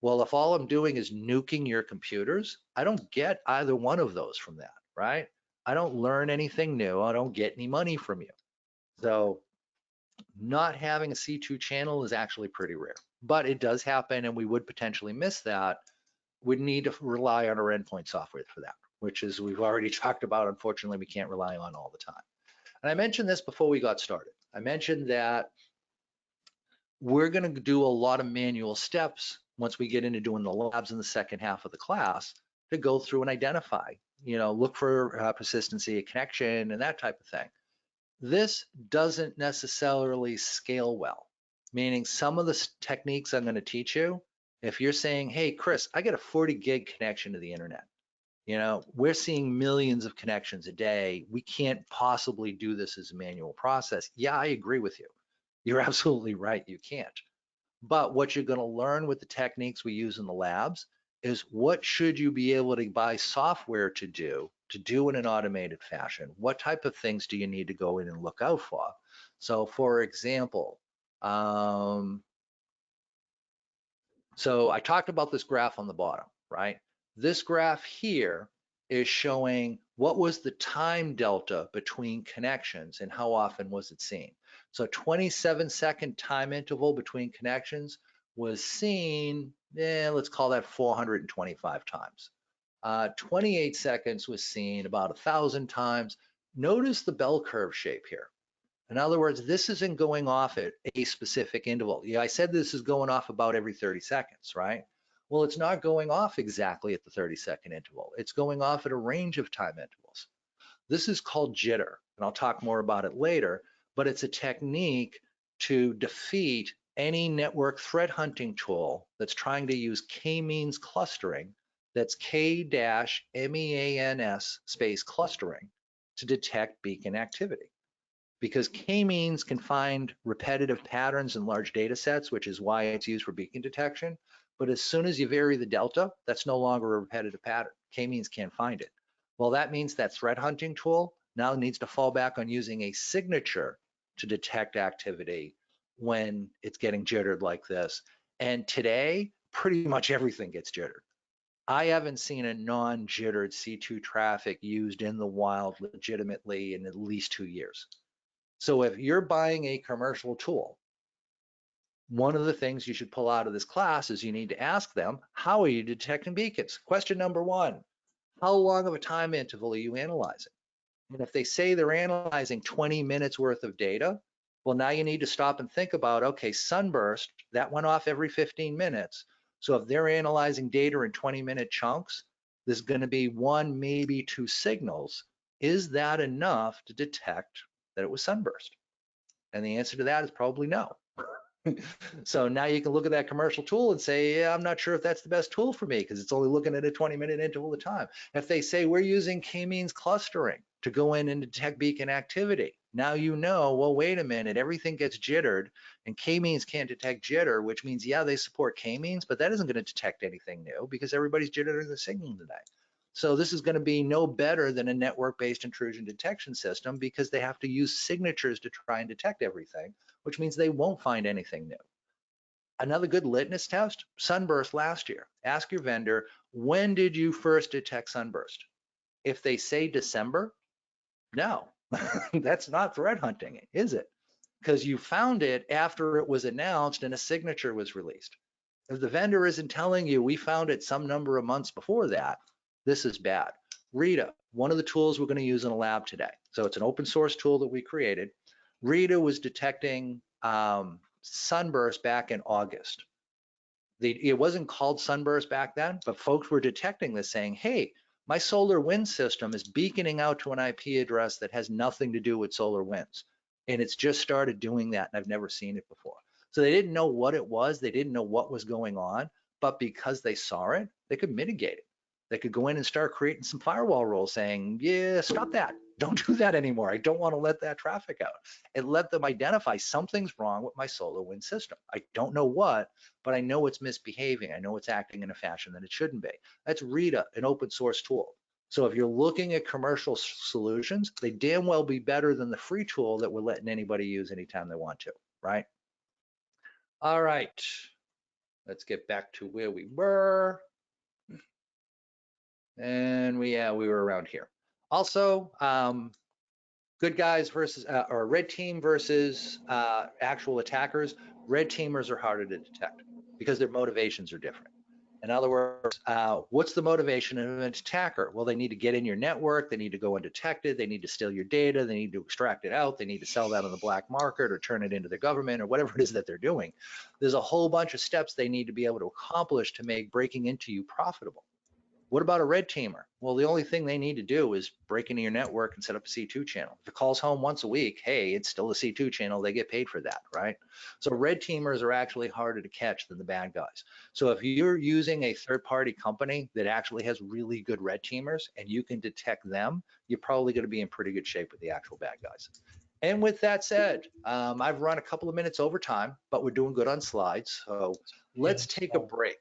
Well, if all I'm doing is nuking your computers, I don't get either one of those from that, right? I don't learn anything new. I don't get any money from you. So not having a C2 channel is actually pretty rare, but it does happen, and we would potentially miss that. We'd need to rely on our endpoint software for that, which is we've already talked about. Unfortunately, we can't rely on all the time. And I mentioned this before we got started. I mentioned that we're going to do a lot of manual steps once we get into doing the labs in the second half of the class to go through and identify, you know, look for persistency, connection, and that type of thing. This doesn't necessarily scale well, meaning some of the techniques I'm going to teach you, if you're saying, hey, Chris, I got a 40 gig connection to the internet, you know, we're seeing millions of connections a day. We can't possibly do this as a manual process. Yeah, I agree with you. You're absolutely right, you can't. But what you're going to learn with the techniques we use in the labs is what should you be able to buy software to do in an automated fashion? What type of things do you need to go in and look out for? So for example, so I talked about this graph on the bottom, right? This graph here is showing what was the time delta between connections and how often was it seen. So 27-second time interval between connections was seen, let's call that 425 times. 28 seconds was seen about 1,000 times. Notice the bell curve shape here. In other words, this isn't going off at a specific interval. Yeah, I said this is going off about every 30 seconds, right? Well, it's not going off exactly at the 30-second interval. It's going off at a range of time intervals. This is called jitter, and I'll talk more about it later, but it's a technique to defeat any network threat hunting tool that's trying to use k-means clustering, that's K-MEANS space clustering, to detect beacon activity. Because k-means can find repetitive patterns in large data sets, which is why it's used for beacon detection. But as soon as you vary the delta, that's no longer a repetitive pattern. K-means can't find it. Well, that means that threat hunting tool now needs to fall back on using a signature to detect activity when it's getting jittered like this. And today, pretty much everything gets jittered. I haven't seen a non-jittered C2 traffic used in the wild legitimately in at least 2 years. So if you're buying a commercial tool, one of the things you should pull out of this class is you need to ask them, how are you detecting beacons? Question number one, how long of a time interval are you analyzing? And if they say they're analyzing 20 minutes worth of data, well, now you need to stop and think about, okay, sunburst, that went off every 15 minutes. So if they're analyzing data in 20-minute chunks, there's going to be 1, maybe 2 signals. Is that enough to detect that it was sunburst? And the answer to that is probably no. So now you can look at that commercial tool and say, yeah, I'm not sure if that's the best tool for me because it's only looking at a 20-minute interval of time. If they say we're using k-means clustering to go in and detect beacon activity, now you know, well, wait a minute, everything gets jittered and k-means can't detect jitter, which means, yeah, they support k-means, but that isn't going to detect anything new because everybody's jittering the signal today. So this is going to be no better than a network-based intrusion detection system because they have to use signatures to try and detect everything, which means they won't find anything new. Another good litmus test, sunburst last year. Ask your vendor, when did you first detect sunburst? If they say December, no, that's not threat hunting, is it? Because you found it after it was announced and a signature was released. If the vendor isn't telling you we found it some number of months before that, this is bad. Rita, one of the tools we're going to use in a lab today. So it's an open source tool that we created. Rita was detecting sunburst back in August. It wasn't called sunburst back then, but folks were detecting this saying, hey, my solar wind system is beaconing out to an IP address that has nothing to do with solar winds. And it's just started doing that, and I've never seen it before. So they didn't know what it was. They didn't know what was going on, but because they saw it, they could mitigate it. They could go in and start creating some firewall rules saying, yeah, stop that. Don't do that anymore. I don't want to let that traffic out. And let them identify something's wrong with my solar wind system. I don't know what, but I know it's misbehaving. I know it's acting in a fashion that it shouldn't be. That's Rita, an open source tool. So if you're looking at commercial solutions, they damn well be better than the free tool that we're letting anybody use anytime they want to, right? All right, let's get back to where we were. And we were around here. Also, good guys versus, or red team versus actual attackers. Red teamers are harder to detect because their motivations are different. In other words, what's the motivation of an attacker? Well, they need to get in your network, they need to go undetected, they need to steal your data, they need to extract it out, they need to sell that on the black market or turn it into the government or whatever it is that they're doing. There's a whole bunch of steps they need to be able to accomplish to make breaking into you profitable. What about a red teamer? Well, the only thing they need to do is break into your network and set up a C2 channel. If it calls home once a week, hey, it's still a C2 channel. They get paid for that, right? So red teamers are actually harder to catch than the bad guys. So if you're using a third-party company that actually has really good red teamers and you can detect them, you're probably going to be in pretty good shape with the actual bad guys. And with that said, I've run a couple of minutes over time, but we're doing good on slides. So let's take a break.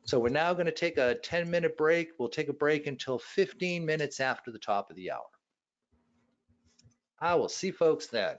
So we're now going to take a 10-minute break. We'll take a break until 15 minutes after the top of the hour. I will see folks then.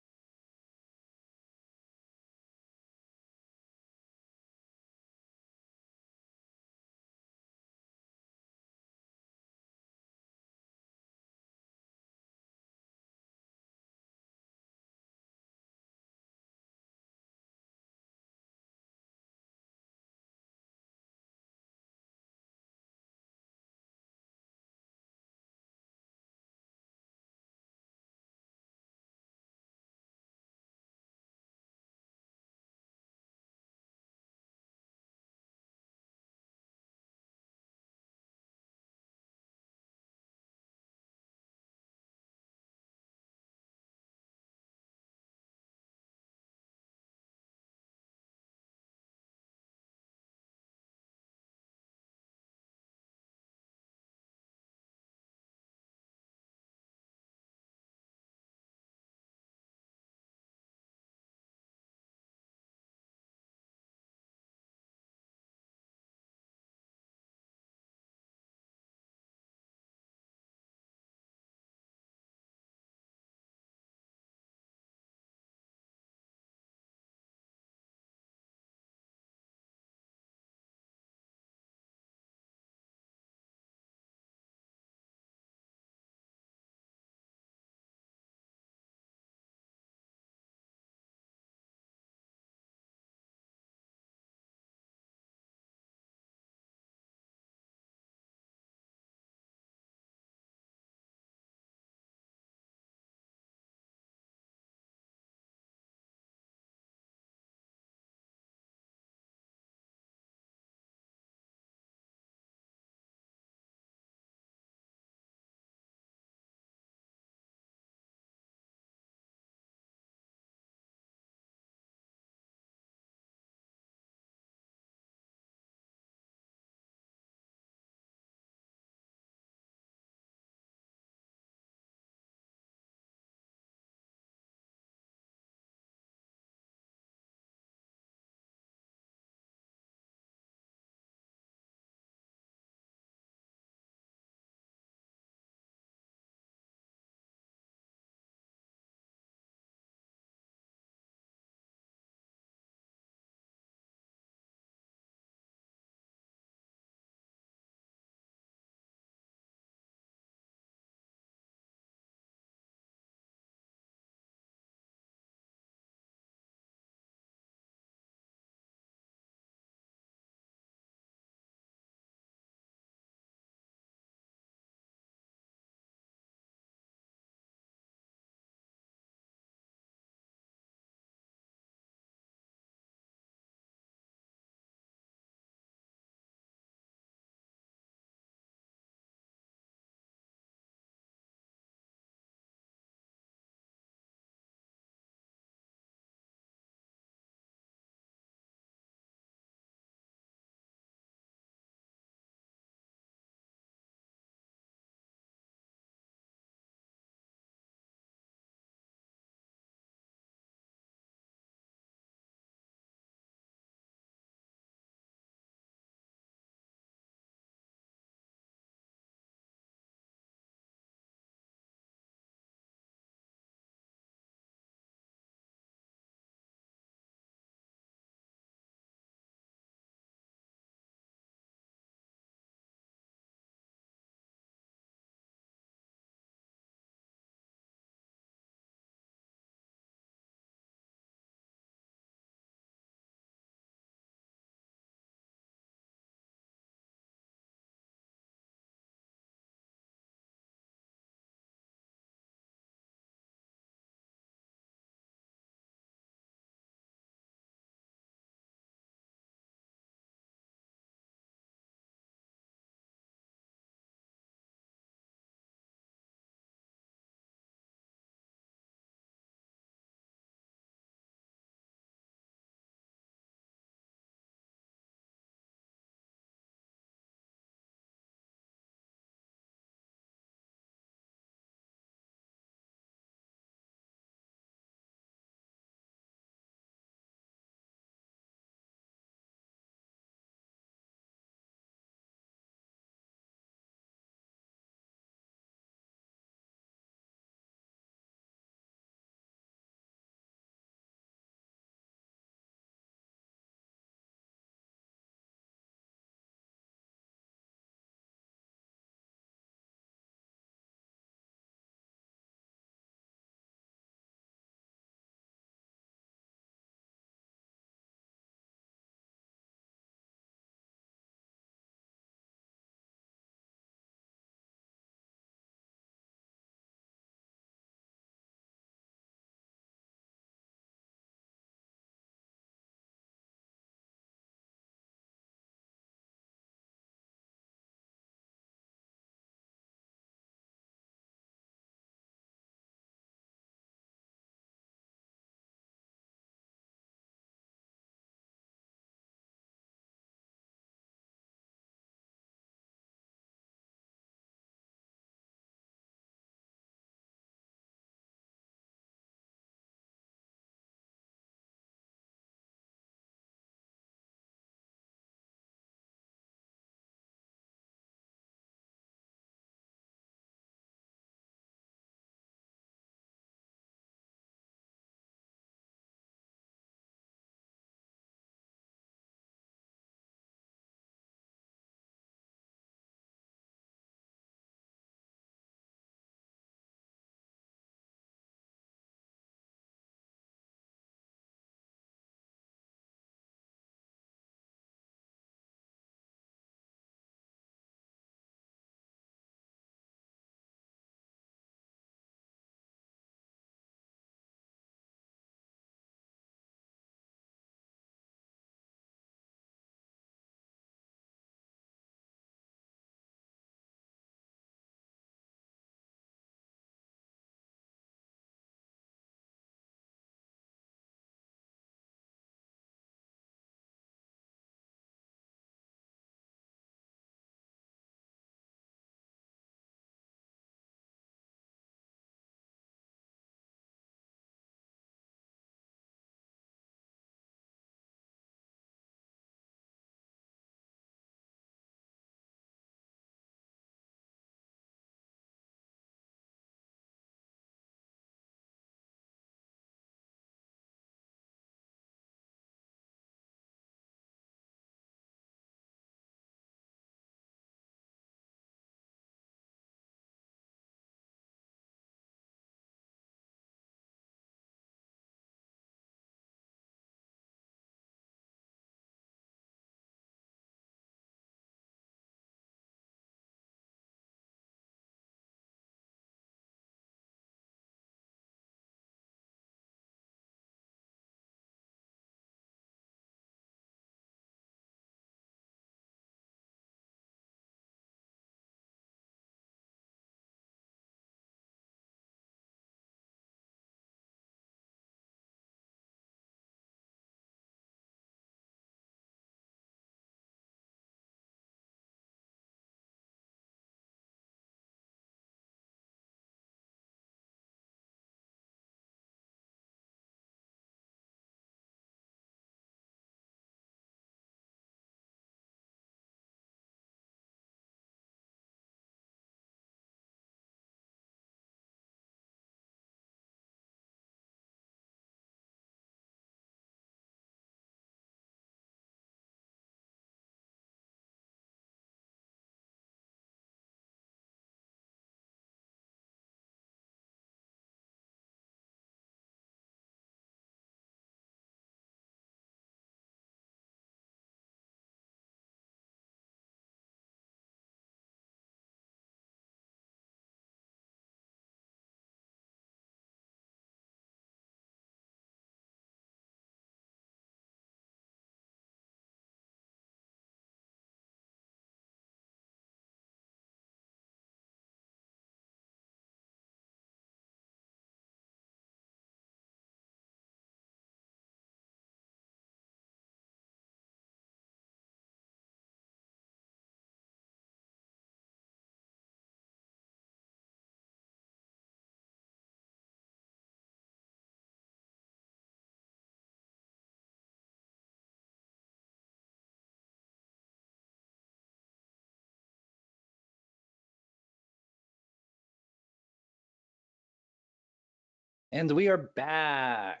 And we are back.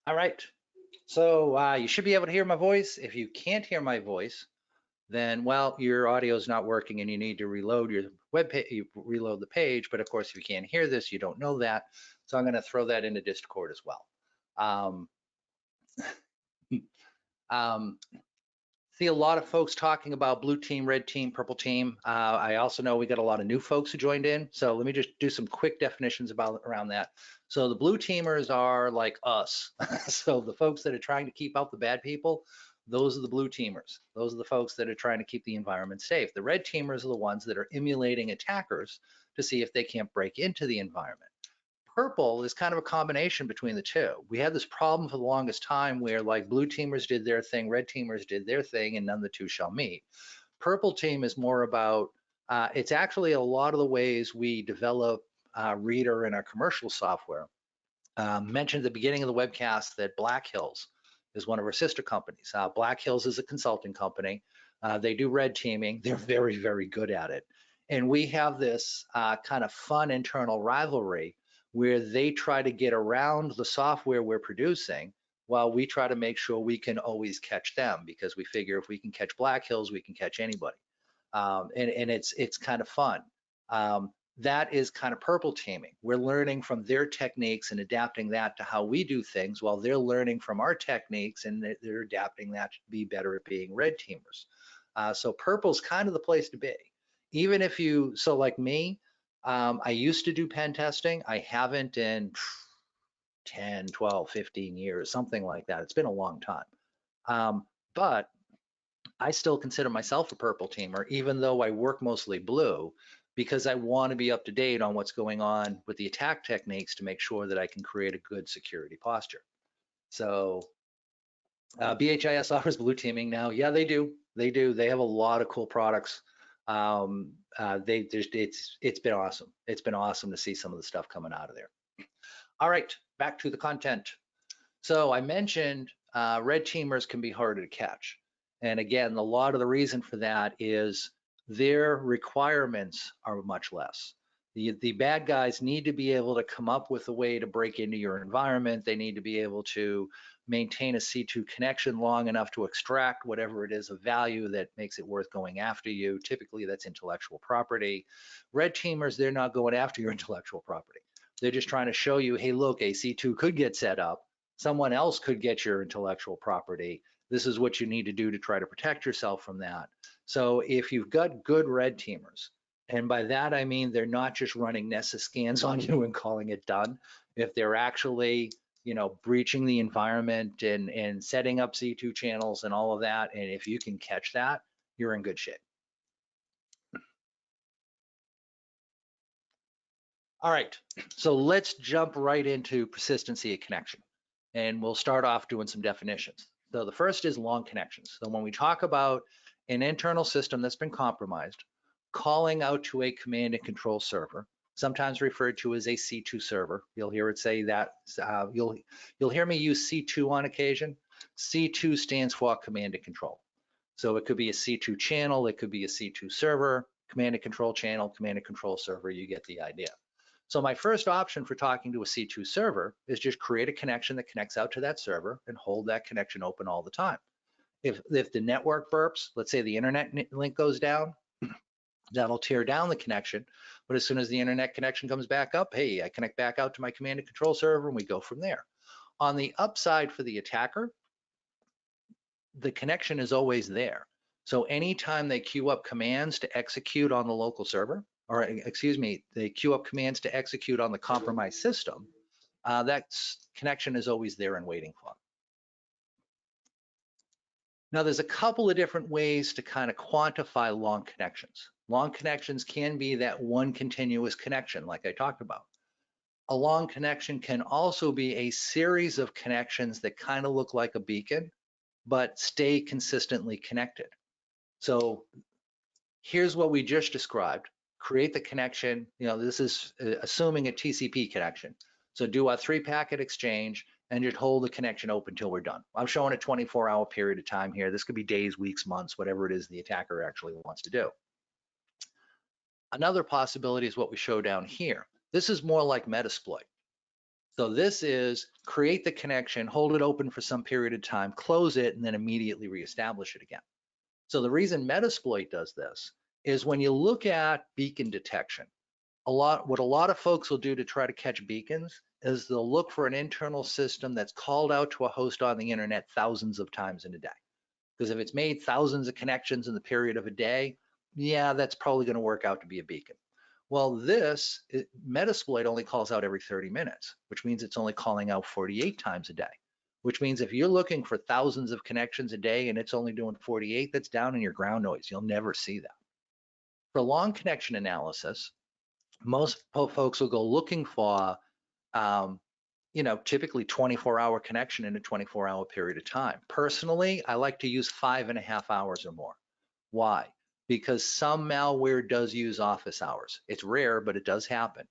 All right. So you should be able to hear my voice. If you can't hear my voice, then, well, your audio is not working and you need to reload your web page, you reload the page. But of course, if you can't hear this, you don't know that. So I'm going to throw that into Discord as well. See a lot of folks talking about blue team, red team, purple team. I also know we got a lot of new folks who joined in. So let me just do some quick definitions around that. So the blue teamers are like us. So the folks that are trying to keep out the bad people, those are the blue teamers. Those are the folks that are trying to keep the environment safe. The red teamers are the ones that are emulating attackers to see if they can't break into the environment. Purple is kind of a combination between the two. We had this problem for the longest time where like blue teamers did their thing, red teamers did their thing, and none of the two shall meet. Purple team is more about, it's actually a lot of the ways we develop Reader in our commercial software. Mentioned at the beginning of the webcast that Black Hills is one of our sister companies. Black Hills is a consulting company. They do red teaming. They're very, very good at it. And we have this kind of fun internal rivalry where they try to get around the software we're producing while we try to make sure we can always catch them, because we figure if we can catch Black Hills, we can catch anybody. And it's kind of fun. That is kind of purple teaming. We're learning from their techniques and adapting that to how we do things, while they're learning from our techniques and they're adapting that to be better at being red teamers. So purple's kind of the place to be. Even if you, so like me, I used to do pen testing. I haven't in 10, 12, 15 years, something like that. It's been a long time. But I still consider myself a purple teamer, even though I work mostly blue, because I want to be up to date on what's going on with the attack techniques to make sure that I can create a good security posture. So BHIS offers blue teaming now. Yeah, they do. They do. They have a lot of cool products. It's been awesome. It's been awesome to see some of the stuff coming out of there. All right, back to the content. So I mentioned red teamers can be harder to catch. And again, a lot of the reason for that is their requirements are much less. The bad guys need to be able to come up with a way to break into your environment. They need to be able to maintain a C2 connection long enough to extract whatever it is of value that makes it worth going after you. Typically, that's intellectual property. Red teamers, they're not going after your intellectual property. They're just trying to show you, hey, look, a C2 could get set up. Someone else could get your intellectual property. This is what you need to do to try to protect yourself from that. So if you've got good red teamers, and by that I mean they're not just running Nessus scans on you and calling it done. If they're actually, you know, breaching the environment and setting up C2 channels and all of that, and if you can catch that, you're in good shape. All right, so let's jump right into persistency of connection. And we'll start off doing some definitions. So the first is long connections. So when we talk about an internal system that's been compromised, calling out to a command and control server, sometimes referred to as a C2 server. You'll hear it say that. You'll hear me use C2 on occasion. C2 stands for command and control. So it could be a C2 channel, it could be a C2 server, command and control channel, command and control server, you get the idea. So my first option for talking to a C2 server is just create a connection that connects out to that server and hold that connection open all the time. If the network burps, let's say the internet link goes down, that'll tear down the connection. But as soon as the internet connection comes back up, hey, I connect back out to my command and control server and we go from there. On the upside for the attacker, the connection is always there. So anytime they queue up commands to execute on the local server, or excuse me, they queue up commands to execute on the compromised system, that connection is always there and waiting for them. Now, there's a couple of different ways to kind of quantify long connections. Long connections can be that one continuous connection, like I talked about. A long connection can also be a series of connections that kind of look like a beacon, but stay consistently connected. So here's what we just described. Create the connection. You know, this is assuming a TCP connection. So do a 3-packet exchange and just hold the connection open until we're done. I'm showing a 24-hour period of time here. This could be days, weeks, months, whatever it is the attacker actually wants to do. Another possibility is what we show down here. This is more like Metasploit. So this is create the connection, hold it open for some period of time, close it, and then immediately reestablish it again. So the reason Metasploit does this is when you look at beacon detection, what a lot of folks will do to try to catch beacons is they'll look for an internal system that's called out to a host on the internet thousands of times in a day. Because if it's made thousands of connections in the period of a day, yeah, that's probably going to work out to be a beacon. Well, Metasploit only calls out every 30 minutes, which means it's only calling out 48 times a day, which means if you're looking for thousands of connections a day and it's only doing 48, that's down in your ground noise. You'll never see that. For long connection analysis, most folks will go looking for, typically 24-hour connection in a 24-hour period of time. Personally, I like to use 5.5 hours or more. Why? Because some malware does use office hours. It's rare, but it does happen.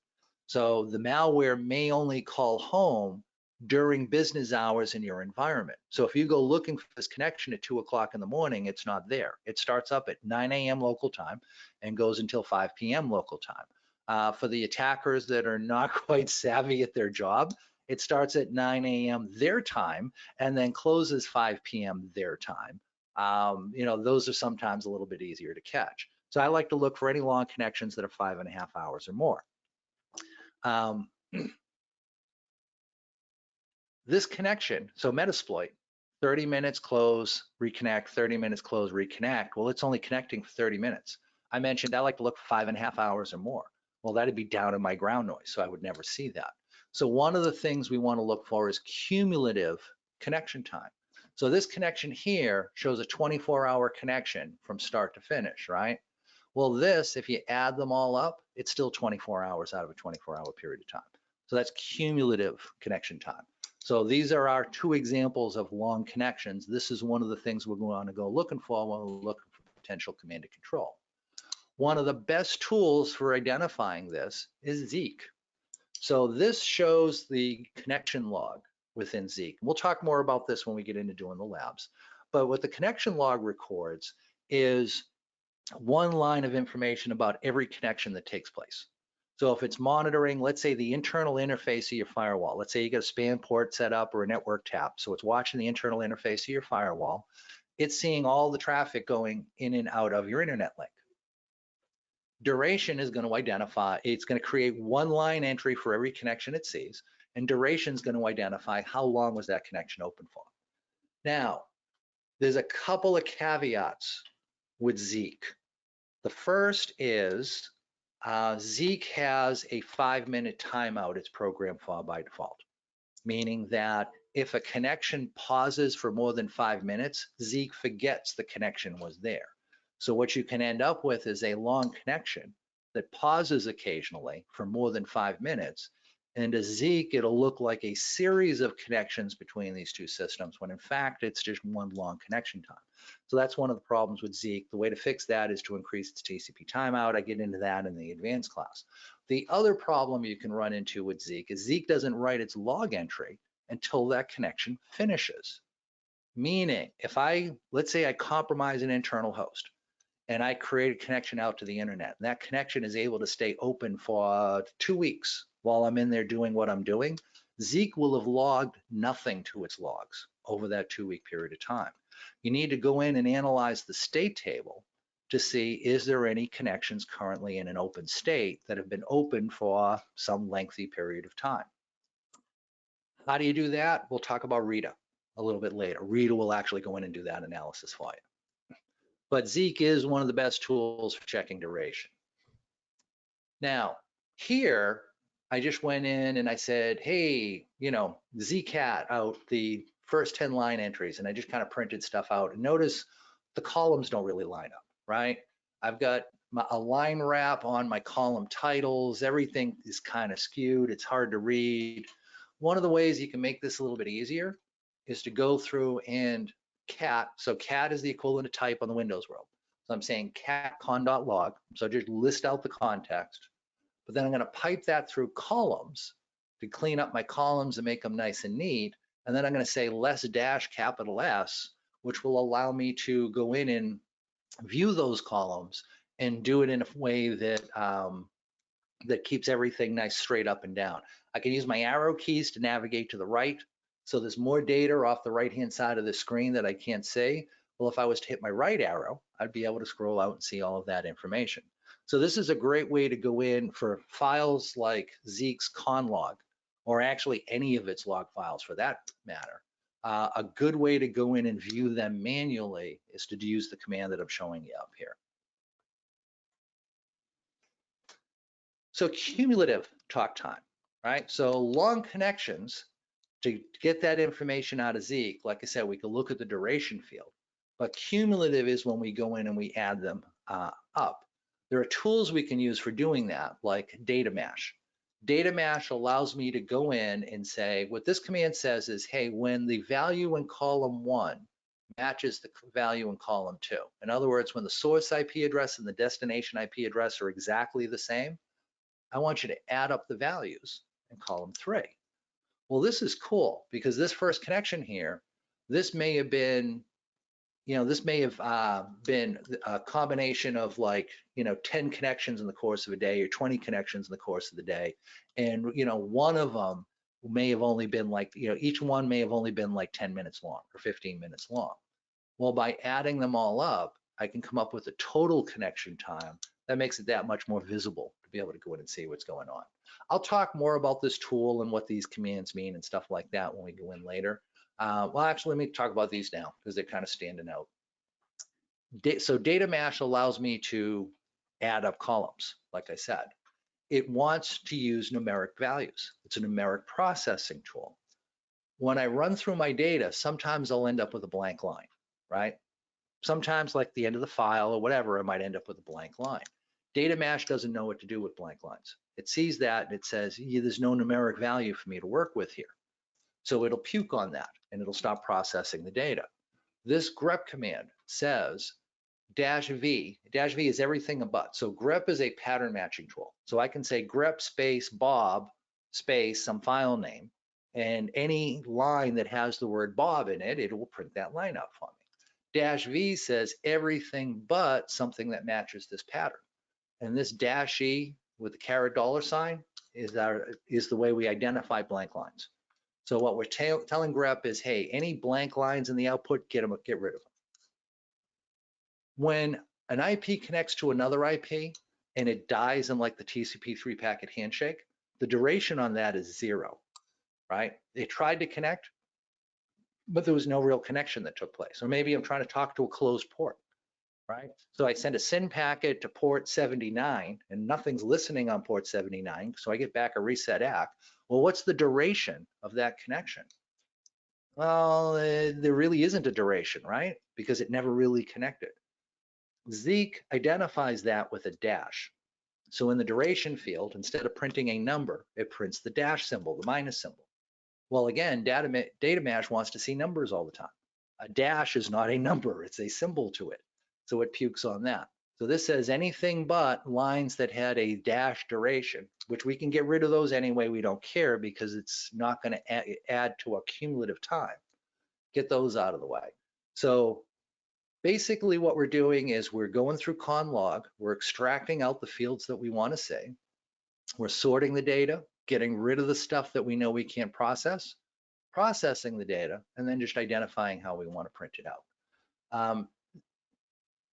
So the malware may only call home during business hours in your environment. So if you go looking for this connection at 2 o'clock in the morning, it's not there. It starts up at 9 a.m. local time and goes until 5 p.m. local time. For the attackers that are not quite savvy at their job, it starts at 9 a.m. their time and then closes 5 p.m. their time. Those are sometimes a little bit easier to catch. So I like to look for any long connections that are 5.5 hours or more. This connection, so Metasploit, 30 minutes close, reconnect, 30 minutes close, reconnect. Well, it's only connecting for 30 minutes. I mentioned I like to look for 5.5 hours or more. Well, that'd be down in my ground noise, so I would never see that. So one of the things we want to look for is cumulative connection time. So this connection here shows a 24-hour connection from start to finish, right? Well, this, if you add them all up, it's still 24 hours out of a 24-hour period of time. So that's cumulative connection time. So these are our two examples of long connections. This is one of the things we're going to go looking for when we're looking for potential command and control. One of the best tools for identifying this is Zeek. So this shows the connection log within Zeek. We'll talk more about this when we get into doing the labs. But what the connection log records is one line of information about every connection that takes place. So if it's monitoring, let's say the internal interface of your firewall, let's say you got a span port set up or a network tap. So it's watching the internal interface of your firewall. It's seeing all the traffic going in and out of your internet link. Duration is going to identify, it's going to create one line entry for every connection it sees, and duration is going to identify how long was that connection open for. Now, there's a couple of caveats with Zeek. The first is Zeek has a 5-minute timeout it's programmed for by default, meaning that if a connection pauses for more than 5 minutes, Zeek forgets the connection was there. So what you can end up with is a long connection that pauses occasionally for more than 5 minutes. And to Zeek, it'll look like a series of connections between these two systems, when in fact, it's just one long connection time. So that's one of the problems with Zeek. The way to fix that is to increase its TCP timeout. I get into that in the advanced class. The other problem you can run into with Zeek is Zeek doesn't write its log entry until that connection finishes. Meaning, let's say I compromise an internal host and I create a connection out to the internet, and that connection is able to stay open for 2 weeks while I'm in there doing what I'm doing, Zeek will have logged nothing to its logs over that 2-week period of time. You need to go in and analyze the state table to see, is there any connections currently in an open state that have been open for some lengthy period of time. How do you do that? We'll talk about Rita a little bit later. Rita will actually go in and do that analysis for you. But Zeek is one of the best tools for checking duration. Now, here, I just went in and I said, hey, Zcat out the first 10 line entries, and I just kind of printed stuff out. And notice the columns don't really line up, right? I've got a line wrap on my column titles. Everything is kind of skewed. It's hard to read. One of the ways you can make this a little bit easier is to go through and cat. So cat is the equivalent of type on the Windows world. So I'm saying cat con.log. So just list out the context. But then I'm going to pipe that through columns to clean up my columns and make them nice and neat. And then I'm going to say less dash capital S, which will allow me to go in and view those columns and do it in a way that that keeps everything nice straight up and down. I can use my arrow keys to navigate to the right. So there's more data off the right-hand side of the screen that I can't see. Well, if I was to hit my right arrow, I'd be able to scroll out and see all of that information. So this is a great way to go in for files like Zeek's conlog, or actually any of its log files for that matter. A good way to go in and view them manually is to use the command that I'm showing you up here. So cumulative talk time, right? So long connections, to get that information out of Zeek, like I said, we can look at the duration field, but cumulative is when we go in and we add them up. There are tools we can use for doing that, like data mash. Data mash allows me to go in and say, what this command says is, hey, when the value in column 1 matches the value in column 2. In other words, when the source IP address and the destination IP address are exactly the same, I want you to add up the values in column 3. Well, this is cool because this first connection here, this may have been, this may have been a combination of like, 10 connections in the course of a day or 20 connections in the course of the day. And, one of them may have only been like, each one may have only been like 10 minutes long or 15 minutes long. Well, by adding them all up, I can come up with a total connection time that makes it that much more visible to be able to go in and see what's going on. I'll talk more about this tool and what these commands mean and stuff like that when we go in later. Well, actually, let me talk about these now because they're kind of standing out. So data mash allows me to add up columns, like I said. It wants to use numeric values. It's a numeric processing tool. When I run through my data, sometimes I'll end up with a blank line, right? Sometimes like the end of the file or whatever, I might end up with a blank line. Data mash doesn't know what to do with blank lines. It sees that and it says, yeah, there's no numeric value for me to work with here. So it'll puke on that and it'll stop processing the data. This grep command says -v. -v is everything but. So grep is a pattern matching tool. So I can say grep space Bob space some file name, and any line that has the word Bob in it, it will print that line out for me. -v says everything but something that matches this pattern. And this -e with the caret $ is the way we identify blank lines. So what we're telling grep is, hey, any blank lines in the output, get rid of them. When an IP connects to another IP and it dies in like the TCP3 packet handshake, the duration on that is 0, right? They tried to connect, but there was no real connection that took place. Or maybe I'm trying to talk to a closed port, right? So I send a SYN packet to port 79 and nothing's listening on port 79, so I get back a reset ACK. Well, what's the duration of that connection? Well, there really isn't a duration, right? Because it never really connected. Zeek identifies that with a dash. So in the duration field, instead of printing a number, it prints the dash symbol, the minus symbol. Well, again, data mash wants to see numbers all the time. A dash is not a number, it's a symbol to it. So it pukes on that. So this says anything but lines that had a dash duration, which we can get rid of those anyway, we don't care because it's not going to add to a cumulative time. Get those out of the way. So basically what we're doing is we're going through conlog, we're extracting out the fields that we want to see, we're sorting the data, getting rid of the stuff that we know we can't process, processing the data, and then just identifying how we want to print it out.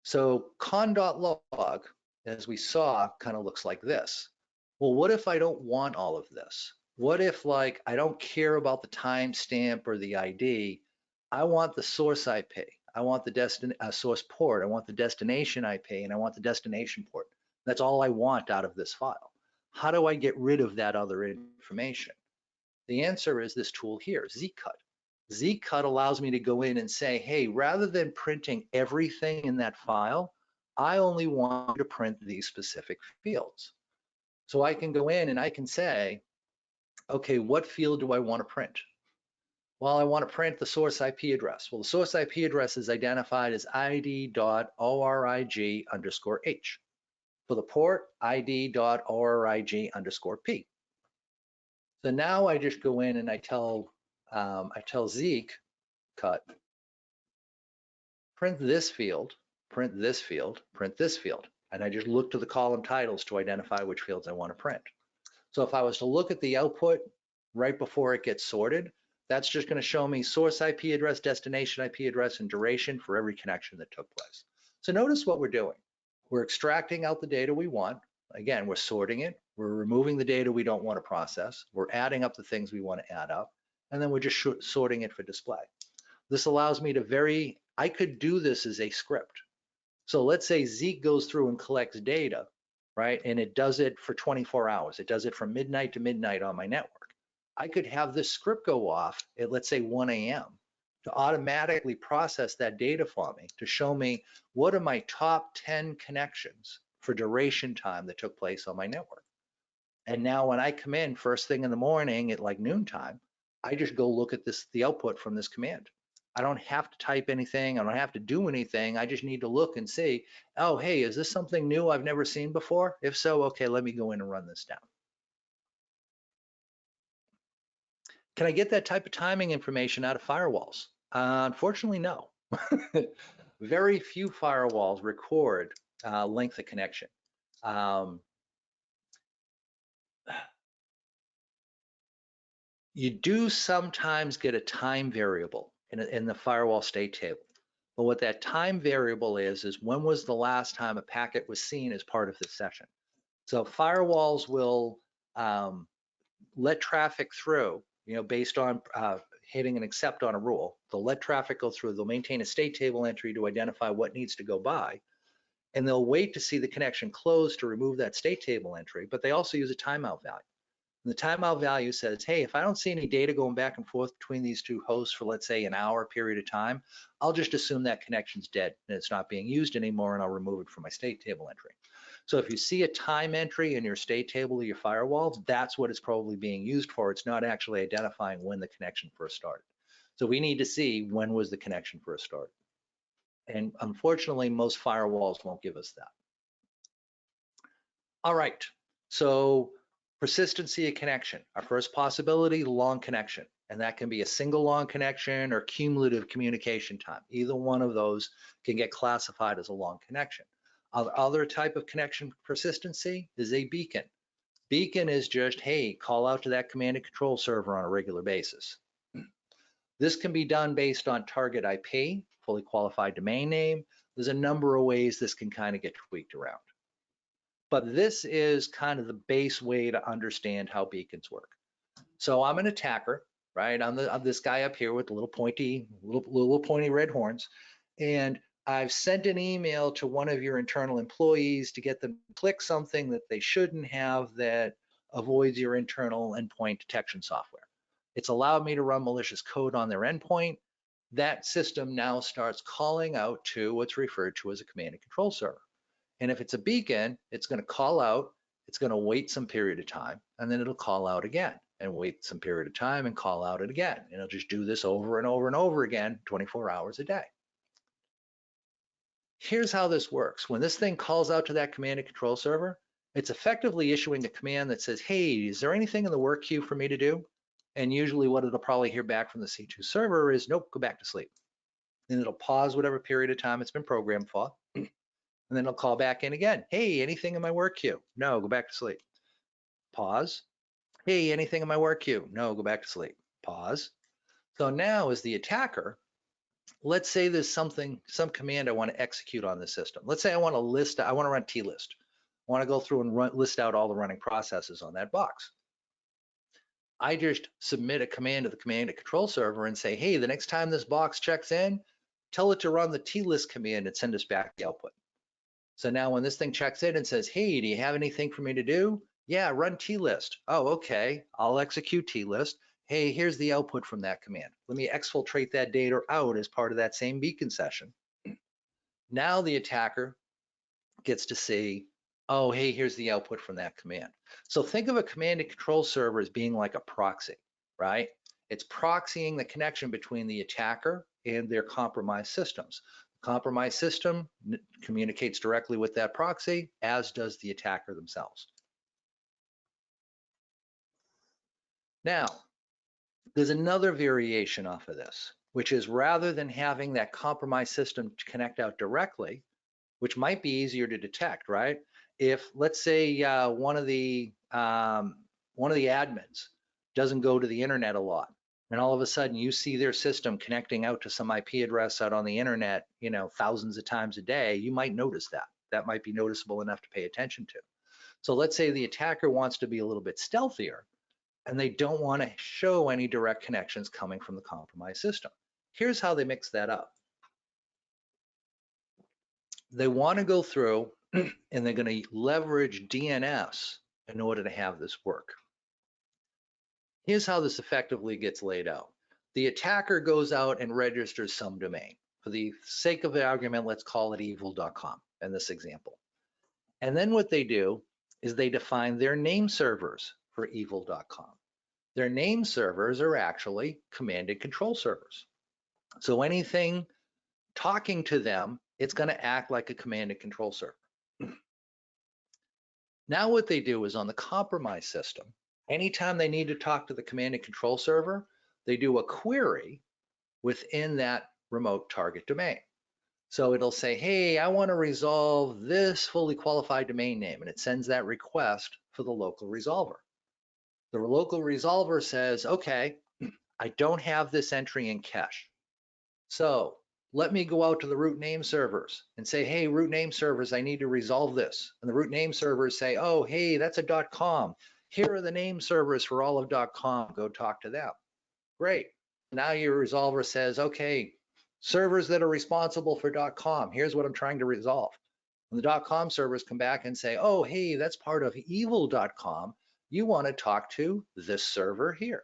So con.log, as we saw, kind of looks like this. Well, what if I don't want all of this? What if like I don't care about the timestamp or the ID? I want the source IP. I want the source port. I want the destination IP, and I want the destination port. That's all I want out of this file. How do I get rid of that other information? The answer is this tool here, Zcut. Zcut allows me to go in and say, hey, rather than printing everything in that file, I only want to print these specific fields. So I can go in and I can say, okay, what field do I want to print? Well, I want to print the source IP address. Well, the source IP address is identified as id.org_h. For the port, id.org_p. So now I just go in and I tell Zcut, print this field, print this field, print this field. and I just look to the column titles to identify which fields I want to print. So if I was to look at the output right before it gets sorted, that's just going to show me source IP address, destination IP address, and duration for every connection that took place. So notice what we're doing. We're extracting out the data we want. Again, we're sorting it. We're removing the data we don't want to process. We're adding up the things we want to add up. And then we're just sorting it for display. This allows me to I could do this as a script. So let's say Zeek goes through and collects data, right? And it does it for 24 hours. It does it from midnight to midnight on my network. I could have this script go off at, let's say, 1 a.m. to automatically process that data for me, to show me what are my top 10 connections for duration time that took place on my network. And now when I come in first thing in the morning at like noontime, I just go look at the output from this command. I don't have to type anything. I don't have to do anything. I just need to look and see, oh, hey, is this something new I've never seen before? If so, okay, let me go in and run this down. Can I get that type of timing information out of firewalls? Unfortunately, no. Very few firewalls record length of connection. You do sometimes get a time variable in the firewall state table. But what that time variable is when was the last time a packet was seen as part of this session. So firewalls will let traffic through, based on hitting an accept on a rule. They'll let traffic go through. They'll maintain a state table entry to identify what needs to go by. And they'll wait to see the connection close to remove that state table entry, but they also use a timeout value. And the timeout value says, hey, if I don't see any data going back and forth between these two hosts for, let's say, an hour period of time, I'll just assume that connection's dead and it's not being used anymore, and I'll remove it from my state table entry. So if you see a time entry in your state table of your firewalls, that's what it's probably being used for. It's not actually identifying when the connection first started. So we need to see when was the connection first started. And unfortunately, most firewalls won't give us that. All right, so persistency of connection. Our first possibility, long connection. And that can be a single long connection or cumulative communication time. Either one of those can get classified as a long connection. Other type of connection persistency is a beacon. Beacon is just, hey, call out to that command and control server on a regular basis. This can be done based on target IP, fully qualified domain name. There's a number of ways this can kind of get tweaked around. But this is kind of the base way to understand how beacons work. So I'm an attacker, right? I'm this guy up here with the little pointy red horns, and I've sent an email to one of your internal employees to get them to click something that they shouldn't have that avoids your internal endpoint detection software. It's allowed me to run malicious code on their endpoint. That system now starts calling out to what's referred to as a command and control server. And if it's a beacon, it's going to call out, it's going to wait some period of time, and then it'll call out again and wait some period of time and call out it again. And it'll just do this over and over and over again, 24 hours a day. Here's how this works. When this thing calls out to that command and control server, it's effectively issuing a command that says, hey, is there anything in the work queue for me to do? And usually what it'll probably hear back from the C2 server is, nope, go back to sleep. Then it'll pause whatever period of time it's been programmed for. And then it'll call back in again. Hey, anything in my work queue? No, go back to sleep. Pause. Hey, anything in my work queue? No, go back to sleep. Pause. So now as the attacker, let's say there's some command I want to execute on the system. Let's say I want to run tlist. I want to go through and list out all the running processes on that box. I just submit a command to the command and control server and say, hey, the next time this box checks in, tell it to run the tlist command and send us back the output. So now when this thing checks in and says, hey, do you have anything for me to do? Yeah, run tlist. Oh, okay, I'll execute tlist. Hey, here's the output from that command. Let me exfiltrate that data out as part of that same beacon session. Now the attacker gets to see, oh, hey, here's the output from that command. So think of a command and control server as being like a proxy, right? It's proxying the connection between the attacker and their compromised systems. Compromised system communicates directly with that proxy, as does the attacker themselves. Now, there's another variation off of this, which is rather than having that compromised system connect out directly, which might be easier to detect, right? If, let's say, one of the admins doesn't go to the internet a lot, and all of a sudden you see their system connecting out to some IP address out on the internet, thousands of times a day, you might notice that. That might be noticeable enough to pay attention to. So let's say the attacker wants to be a little bit stealthier, and they don't want to show any direct connections coming from the compromised system. Here's how they mix that up. They want to go through and they're going to leverage DNS in order to have this work. Here's how this effectively gets laid out. The attacker goes out and registers some domain. For the sake of the argument, let's call it evil.com in this example. And then what they do is they define their name servers for evil.com. Their name servers are actually command and control servers. So anything talking to them, it's going to act like a command and control server. Now what they do is on the compromised system, anytime they need to talk to the command and control server, they do a query within that remote target domain. So it'll say, hey, I want to resolve this fully qualified domain name, and it sends that request for the local resolver. The local resolver says, okay, I don't have this entry in cache. So let me go out to the root name servers and say, hey, root name servers, I need to resolve this. And the root name servers say, oh, hey, that's a .com. Here are the name servers for all of .com. Go talk to them. Great. Now your resolver says, okay, servers that are responsible for .com, here's what I'm trying to resolve. And the .com servers come back and say, oh, hey, that's part of evil.com. You want to talk to this server here.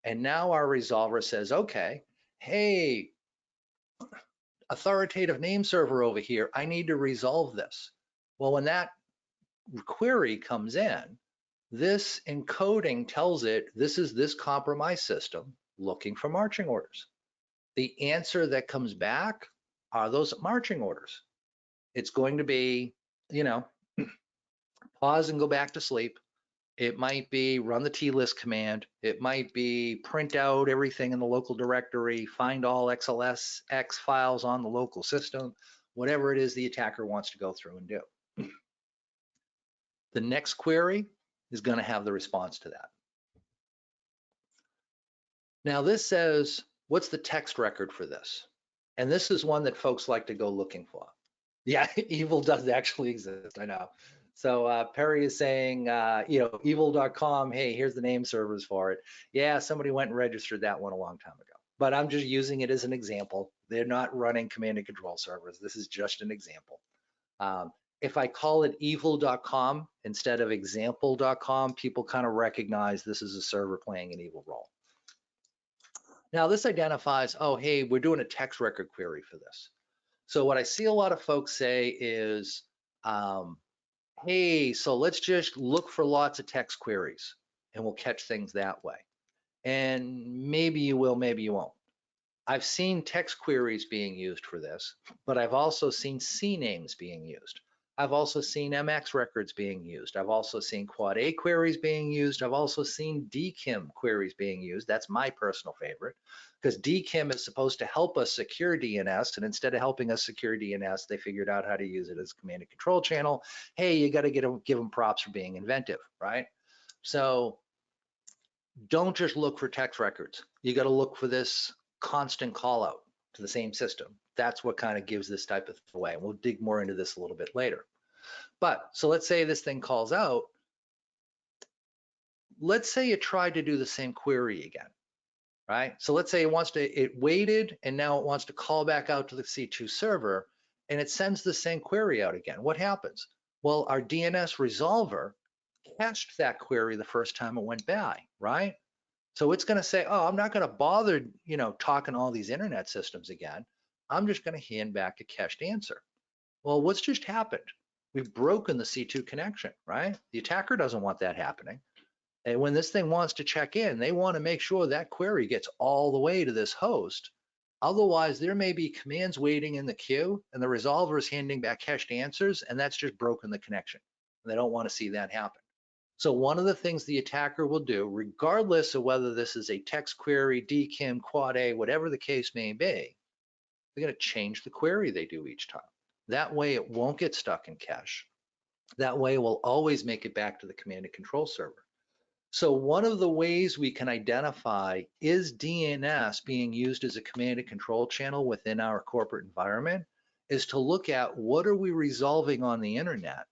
And now our resolver says, okay, hey, authoritative name server over here, I need to resolve this. Well, when that query comes in, this encoding tells it this is this compromised system looking for marching orders. The answer that comes back are those marching orders. It's going to be, pause and go back to sleep. It might be run the TList command. It might be print out everything in the local directory, find all XLSX files on the local system, whatever it is the attacker wants to go through and do. The next query is going to have the response to that. Now this says, what's the text record for this? And this is one that folks like to go looking for. Yeah, evil does actually exist, I know. So Perry is saying, evil.com, hey, here's the name servers for it. Yeah, somebody went and registered that one a long time ago. But I'm just using it as an example. They're not running command and control servers. This is just an example. If I call it evil.com instead of example.com, people kind of recognize this is a server playing an evil role. Now this identifies, oh, hey, we're doing a text record query for this. So what I see a lot of folks say is, hey, so let's just look for lots of text queries and we'll catch things that way. And maybe you will, maybe you won't. I've seen text queries being used for this, but I've also seen CNAMEs being used. I've also seen MX records being used. I've also seen quad A queries being used. I've also seen DKIM queries being used. That's my personal favorite, because DKIM is supposed to help us secure DNS, and instead of helping us secure DNS, they figured out how to use it as a command and control channel. Hey, you got to give them props for being inventive, right? So don't just look for text records. You got to look for this constant call out to the same system. That's what kind of gives this type of away. And we'll dig more into this a little bit later. But so let's say this thing calls out. Let's say it tried to do the same query again, right? So let's say it waited and now it wants to call back out to the C2 server and it sends the same query out again. What happens? Well, our DNS resolver cached that query the first time it went by, right? So it's going to say, oh, I'm not going to bother, talking to all these internet systems again. I'm just going to hand back a cached answer. Well, what's just happened? We've broken the C2 connection, right? The attacker doesn't want that happening. And when this thing wants to check in, they want to make sure that query gets all the way to this host. Otherwise, there may be commands waiting in the queue and the resolver is handing back cached answers, and that's just broken the connection. And they don't want to see that happen. So one of the things the attacker will do, regardless of whether this is a text query, DKIM, quad A, whatever the case may be, they're going to change the query they do each time. That way it won't get stuck in cache. That way we'll always make it back to the command and control server. So one of the ways we can identify is DNS being used as a command and control channel within our corporate environment is to look at what are we resolving on the internet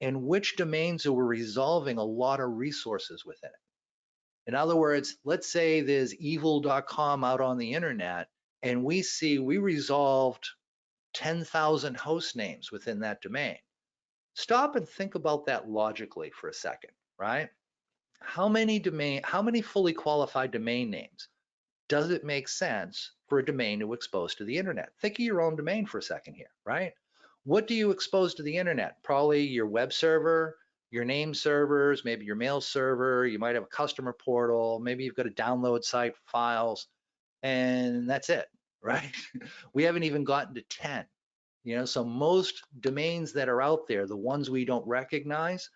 and which domains are we resolving a lot of resources within it. In other words, let's say there's evil.com out on the internet and we see we resolved 10,000 host names within that domain. Stop and think about that logically for a second, right? How many fully qualified domain names does it make sense for a domain to expose to the internet? Think of your own domain for a second here, right? What do you expose to the internet? Probably your web server, your name servers, maybe your mail server, you might have a customer portal, maybe you've got a download site files, and that's it, right? We haven't even gotten to 10. So most domains that are out there, the ones we don't recognize,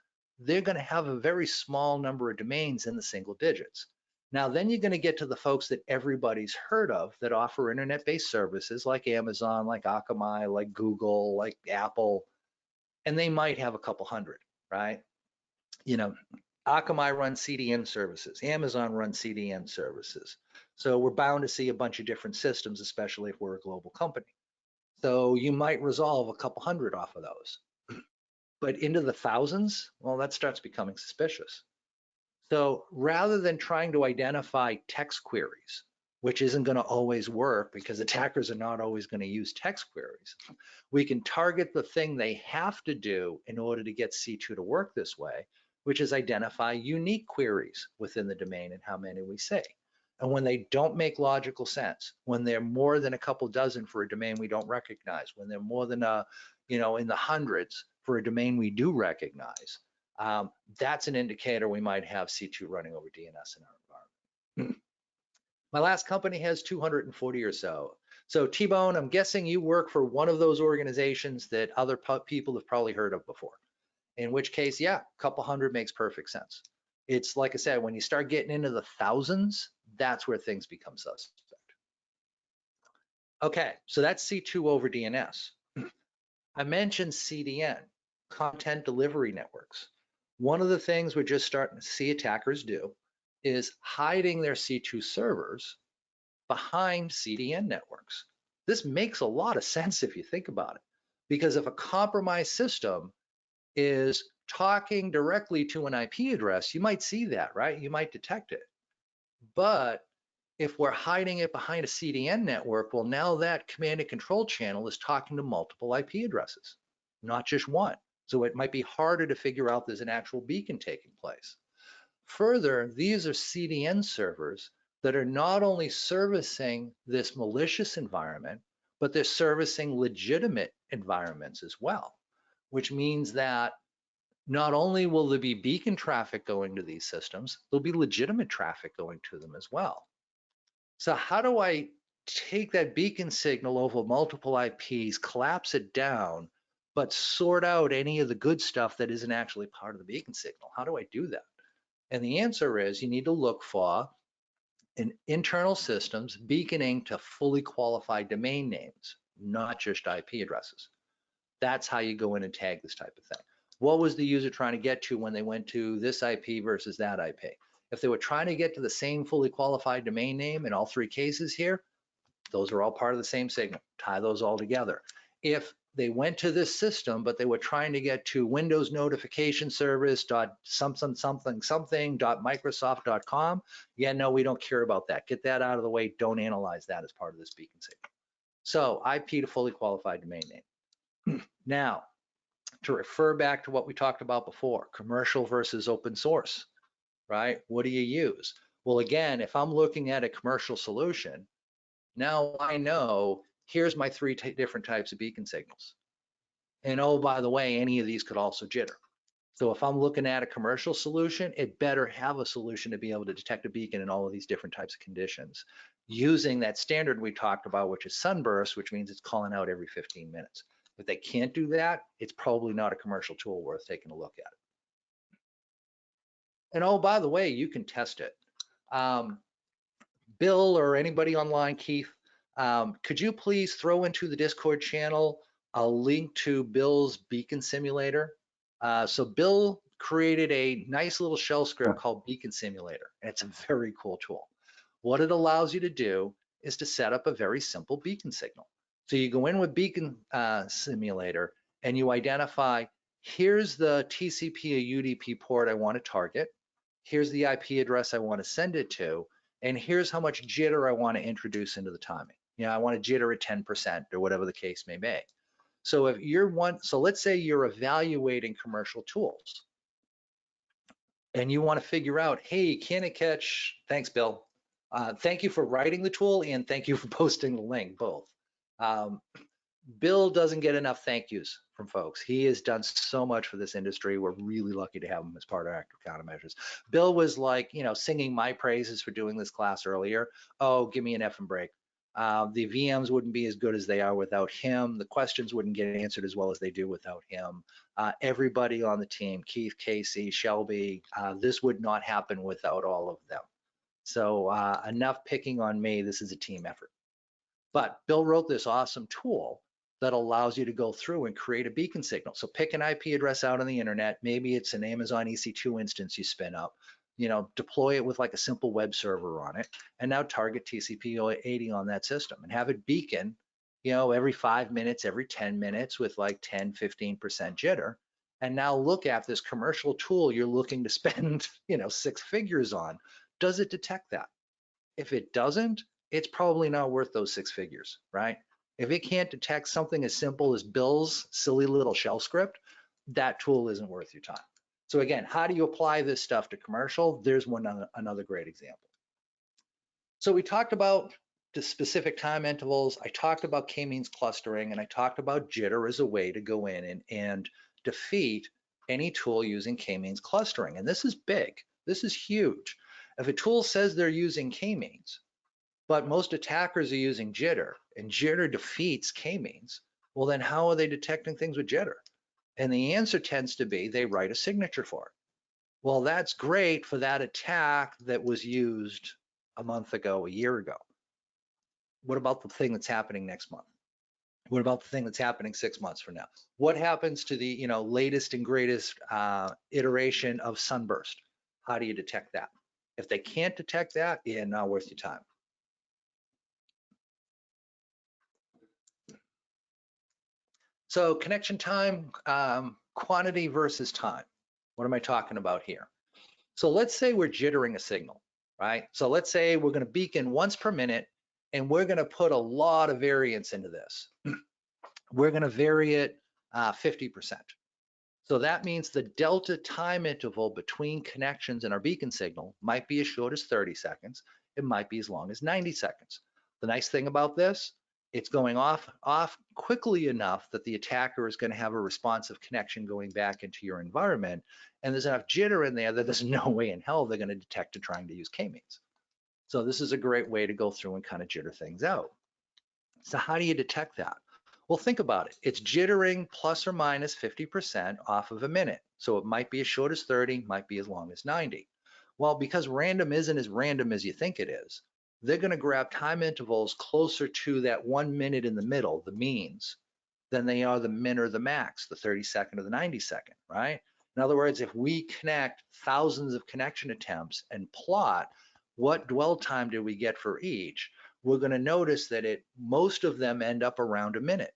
they're going to have a very small number of domains in the single digits. Now, then you're going to get to the folks that everybody's heard of that offer internet-based services like Amazon, like Akamai, like Google, like Apple, and they might have a couple hundred, right? Akamai runs CDN services, Amazon runs CDN services. So we're bound to see a bunch of different systems, especially if we're a global company. So you might resolve a couple hundred off of those. But into the thousands, well, that starts becoming suspicious. So rather than trying to identify text queries, which isn't going to always work because attackers are not always going to use text queries, we can target the thing they have to do in order to get C2 to work this way, which is identify unique queries within the domain and how many we say. And when they don't make logical sense, when they're more than a couple dozen for a domain we don't recognize, when they're more than in the hundreds for a domain we do recognize, that's an indicator we might have C2 running over DNS in our environment. My last company has 240 or so. So T-Bone, I'm guessing you work for one of those organizations that other people have probably heard of before. In which case, yeah, a couple hundred makes perfect sense. It's like I said, when you start getting into the thousands, that's where things become suspect. Okay, so that's C2 over DNS. I mentioned CDN, content delivery networks. One of the things we're just starting to see attackers do is hiding their C2 servers behind CDN networks. This makes a lot of sense if you think about it, because if a compromised system is talking directly to an IP address, you might see that, right? You might detect it. But if we're hiding it behind a CDN network, well, now that command and control channel is talking to multiple IP addresses, not just one. So it might be harder to figure out there's an actual beacon taking place. Further, these are CDN servers that are not only servicing this malicious environment, but they're servicing legitimate environments as well, which means that not only will there be beacon traffic going to these systems, there'll be legitimate traffic going to them as well. So how do I take that beacon signal over multiple IPs, collapse it down, but sort out any of the good stuff that isn't actually part of the beacon signal? How do I do that? And the answer is you need to look for in internal systems beaconing to fully qualified domain names, not just IP addresses. That's how you go in and tag this type of thing. What was the user trying to get to when they went to this IP versus that IP? If they were trying to get to the same fully qualified domain name in all three cases here, those are all part of the same signal. Tie those all together. If they went to this system, but they were trying to get to Windows notification service .something.microsoft.com, yeah, no, we don't care about that. Get that out of the way. Don't analyze that as part of this beacon signal. So IP to fully qualified domain name. Now, to refer back to what we talked about before, commercial versus open source, right? What do you use? Well, again, if I'm looking at a commercial solution, now I know here's my three different types of beacon signals. And oh, by the way, any of these could also jitter. So if I'm looking at a commercial solution, it better have a solution to be able to detect a beacon in all of these different types of conditions using that standard we talked about, which is sunburst, which means it's calling out every 15 minutes. If they can't do that, it's probably not a commercial tool worth taking a look at. And oh, by the way, you can test it. Bill or anybody online, Keith, could you please throw into the Discord channel I'll link to Bill's beacon simulator. So Bill created a nice little shell script called Beacon Simulator. It's a very cool tool. What it allows you to do is to set up a very simple beacon signal. So you go in with Beacon Simulator and you identify, here's the TCP or UDP port I want to target. Here's the IP address I want to send it to. And here's how much jitter I want to introduce into the timing. You know, I want to jitter at 10% or whatever the case may be. So if you're so let's say you're evaluating commercial tools and you want to figure out, hey, can it catch, thanks, Bill. Thank you for writing the tool and thank you for posting the link, both. Bill doesn't get enough thank yous from folks. He has done so much for this industry. We're really lucky to have him as part of Active Countermeasures. Bill was like, you know, singing my praises for doing this class earlier. Oh, give me an effing break. The VMs wouldn't be as good as they are without him. The questions wouldn't get answered as well as they do without him. Everybody on the team, Keith, Casey, Shelby, this would not happen without all of them. So enough picking on me. This is a team effort. But Bill wrote this awesome tool that allows you to go through and create a beacon signal. So pick an IP address out on the internet. Maybe it's an Amazon EC2 instance you spin up. You know, deploy it with like a simple web server on it, and now target TCP 80 on that system and have it beacon, you know, every 5 minutes, every 10 minutes with like 10, 15% jitter. And now look at this commercial tool you're looking to spend, you know, 6 figures on. Does it detect that? If it doesn't, it's probably not worth those 6 figures, right? If it can't detect something as simple as Bill's silly little shell script, that tool isn't worth your time. So again, how do you apply this stuff to commercial? There's another great example. So we talked about the specific time intervals. I talked about k-means clustering, and I talked about jitter as a way to go in and defeat any tool using k-means clustering. And this is big. This is huge. If a tool says they're using k-means, but most attackers are using jitter, and jitter defeats k-means, well, then how are they detecting things with jitter? And the answer tends to be they write a signature for it. Well, that's great for that attack that was used a month ago, a year ago. What about the thing that's happening next month? What about the thing that's happening 6 months from now? What happens to the, you know, latest and greatest iteration of Sunburst? How do you detect that? If they can't detect that, yeah, not worth your time. So connection time, quantity versus time. What am I talking about here? So let's say we're jittering a signal, right? So let's say we're going to beacon once per minute, and we're going to put a lot of variance into this. We're going to vary it 50%. So that means the delta time interval between connections in our beacon signal might be as short as 30 seconds. It might be as long as 90 seconds. The nice thing about this, it's going off quickly enough that the attacker is going to have a responsive connection going back into your environment, and there's enough jitter in there that there's no way in hell they're going to detect it trying to use k-means. So this is a great way to go through and kind of jitter things out. So how do you detect that? Well, think about it. It's jittering plus or minus 50% off of a minute. So it might be as short as 30, might be as long as 90. Well, because random isn't as random as you think it is, they're going to grab time intervals closer to that 1 minute in the middle, the means, than they are the min or the max, the 30-second or the 90-second, right? In other words, if we connect thousands of connection attempts and plot what dwell time do we get for each, we're going to notice that most of them end up around a minute,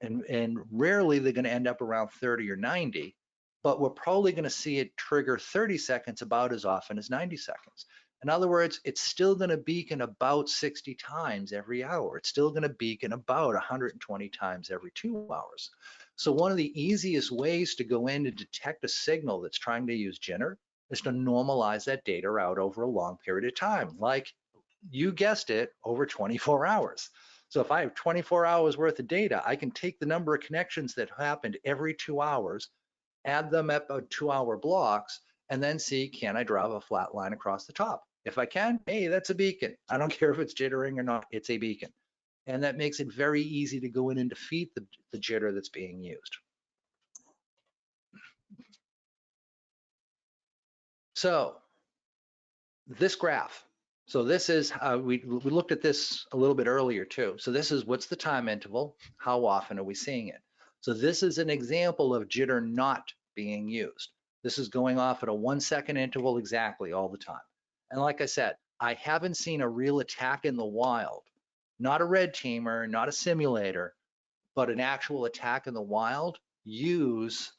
and rarely they're going to end up around 30 or 90, but we're probably going to see it trigger 30 seconds about as often as 90 seconds. In other words, it's still going to beacon about 60 times every hour. It's still going to beacon about 120 times every 2 hours. So one of the easiest ways to go in and detect a signal that's trying to use jitter is to normalize that data out over a long period of time, like you guessed it, over 24 hours. So if I have 24 hours worth of data, I can take the number of connections that happened every 2 hours, add them at about 2-hour blocks, and then see, can I draw a flat line across the top? If I can, hey, that's a beacon. I don't care if it's jittering or not, it's a beacon. And that makes it very easy to go in and defeat the jitter that's being used. So this graph, so this is, we looked at this a little bit earlier too. So this is what's the time interval, how often are we seeing it? So this is an example of jitter not being used. This is going off at a 1 second interval exactly all the time. And like I said, I haven't seen a real attack in the wild, not a red teamer, not a simulator, but an actual attack in the wild use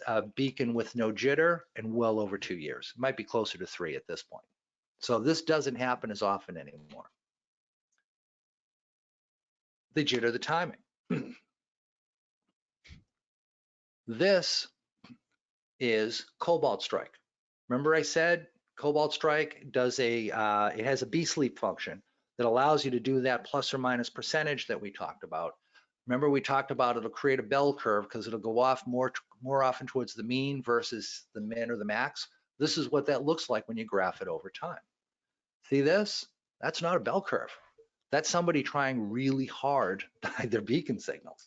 a beacon with no jitter in well over 2 years. It might be closer to 3 at this point. So this doesn't happen as often anymore. They jitter the timing. This is Cobalt Strike. Remember I said Cobalt Strike does it has a B sleep function that allows you to do that plus or minus percentage that we talked about. Remember we talked about it'll create a bell curve because it'll go off more often towards the mean versus the min or the max. This is what that looks like when you graph it over time. See this? That's not a bell curve. That's somebody trying really hard to hide their beacon signals.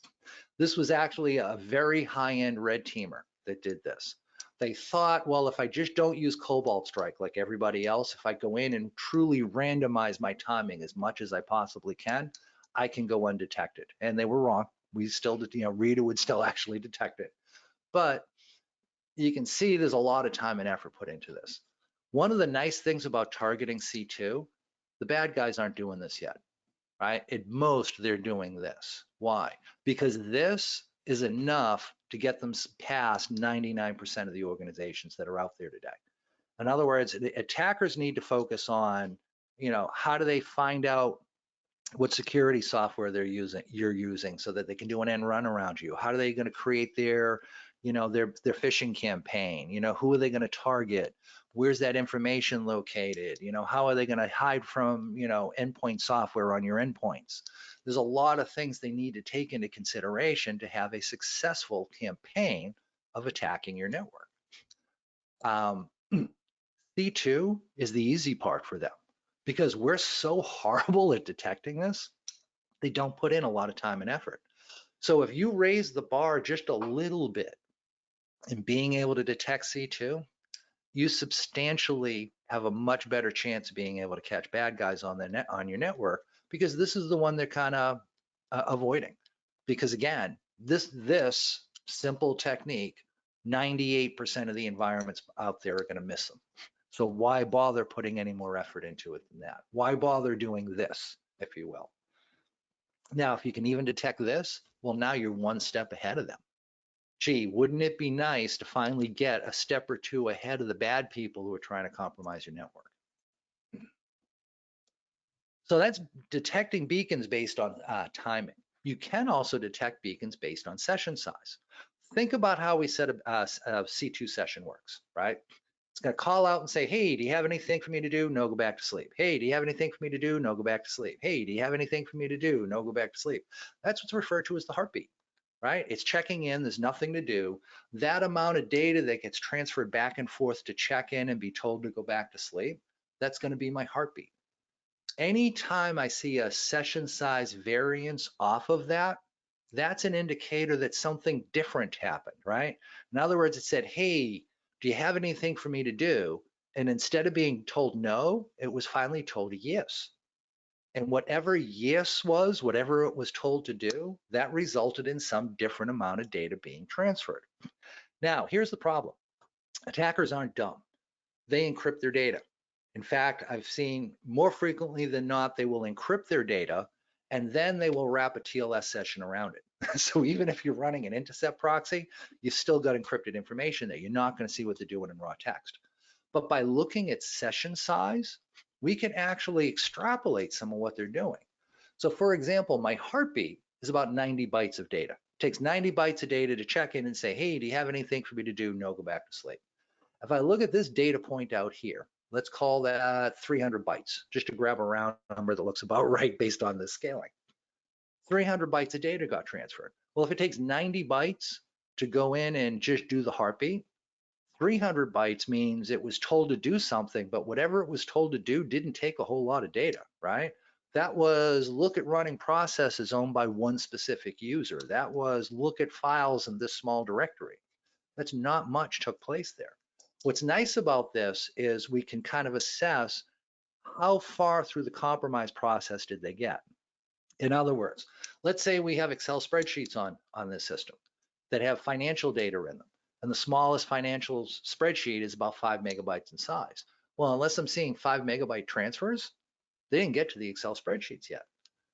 This was actually a very high-end red teamer that did this. They thought, well, if I just don't use Cobalt Strike like everybody else, if I go in and truly randomize my timing as much as I possibly can, I can go undetected. And they were wrong. We still, Rita would still actually detect it. But you can see there's a lot of time and effort put into this. One of the nice things about targeting C2, the bad guys aren't doing this yet, right? At most, they're doing this. Why? Because this is enough to get them past 99% of the organizations that are out there today. In other words, the attackers need to focus on, how do they find out what security software you're using so that they can do an end run around you? How are they going to create their phishing campaign? Who are they going to target? Where's that information located? How are they going to hide from, endpoint software on your endpoints? There's a lot of things they need to take into consideration to have a successful campaign of attacking your network. C2 is the easy part for them because we're so horrible at detecting this, they don't put in a lot of time and effort. So if you raise the bar just a little bit in being able to detect C2, you substantially have a much better chance of being able to catch bad guys on your network, because this is the one they're kind of avoiding. Because again, this simple technique, 98% of the environments out there are going to miss them. So why bother putting any more effort into it than that? Why bother doing this, if you will? Now, if you can even detect this, well, now you're one step ahead of them. Gee, wouldn't it be nice to finally get a step or two ahead of the bad people who are trying to compromise your network? So that's detecting beacons based on timing. You can also detect beacons based on session size. Think about how we said a C2 session works, right? It's going to call out and say, hey, do you have anything for me to do? No, go back to sleep. Hey, do you have anything for me to do? No, go back to sleep. Hey, do you have anything for me to do? No, go back to sleep. That's what's referred to as the heartbeat, right? It's checking in, there's nothing to do. That amount of data that gets transferred back and forth to check in and be told to go back to sleep, that's going to be my heartbeat. Anytime I see a session size variance off of that, that's an indicator that something different happened, right? In other words, it said, hey, do you have anything for me to do? And instead of being told no, it was finally told yes. And whatever yes was, whatever it was told to do, that resulted in some different amount of data being transferred. Now, here's the problem. Attackers aren't dumb. They encrypt their data. In fact, I've seen more frequently than not, they will encrypt their data and then they will wrap a TLS session around it. So even if you're running an intercept proxy, you've still got encrypted information there. You're not going to see what they're doing in raw text. But by looking at session size, we can actually extrapolate some of what they're doing. So for example, my heartbeat is about 90 bytes of data. It takes 90 bytes of data to check in and say, hey, do you have anything for me to do? No, go back to sleep. If I look at this data point out here, let's call that 300 bytes, just to grab a round number that looks about right based on this scaling. 300 bytes of data got transferred. Well, if it takes 90 bytes to go in and just do the heartbeat, 300 bytes means it was told to do something, but whatever it was told to do didn't take a whole lot of data, right? That was look at running processes owned by one specific user. That was look at files in this small directory. That's not much took place there. What's nice about this is we can kind of assess how far through the compromise process did they get. In other words, let's say we have Excel spreadsheets on this system. that have financial data in them. And the smallest financial spreadsheet is about 5 megabytes in size. Well, unless I'm seeing 5 megabyte transfers, they didn't get to the Excel spreadsheets yet.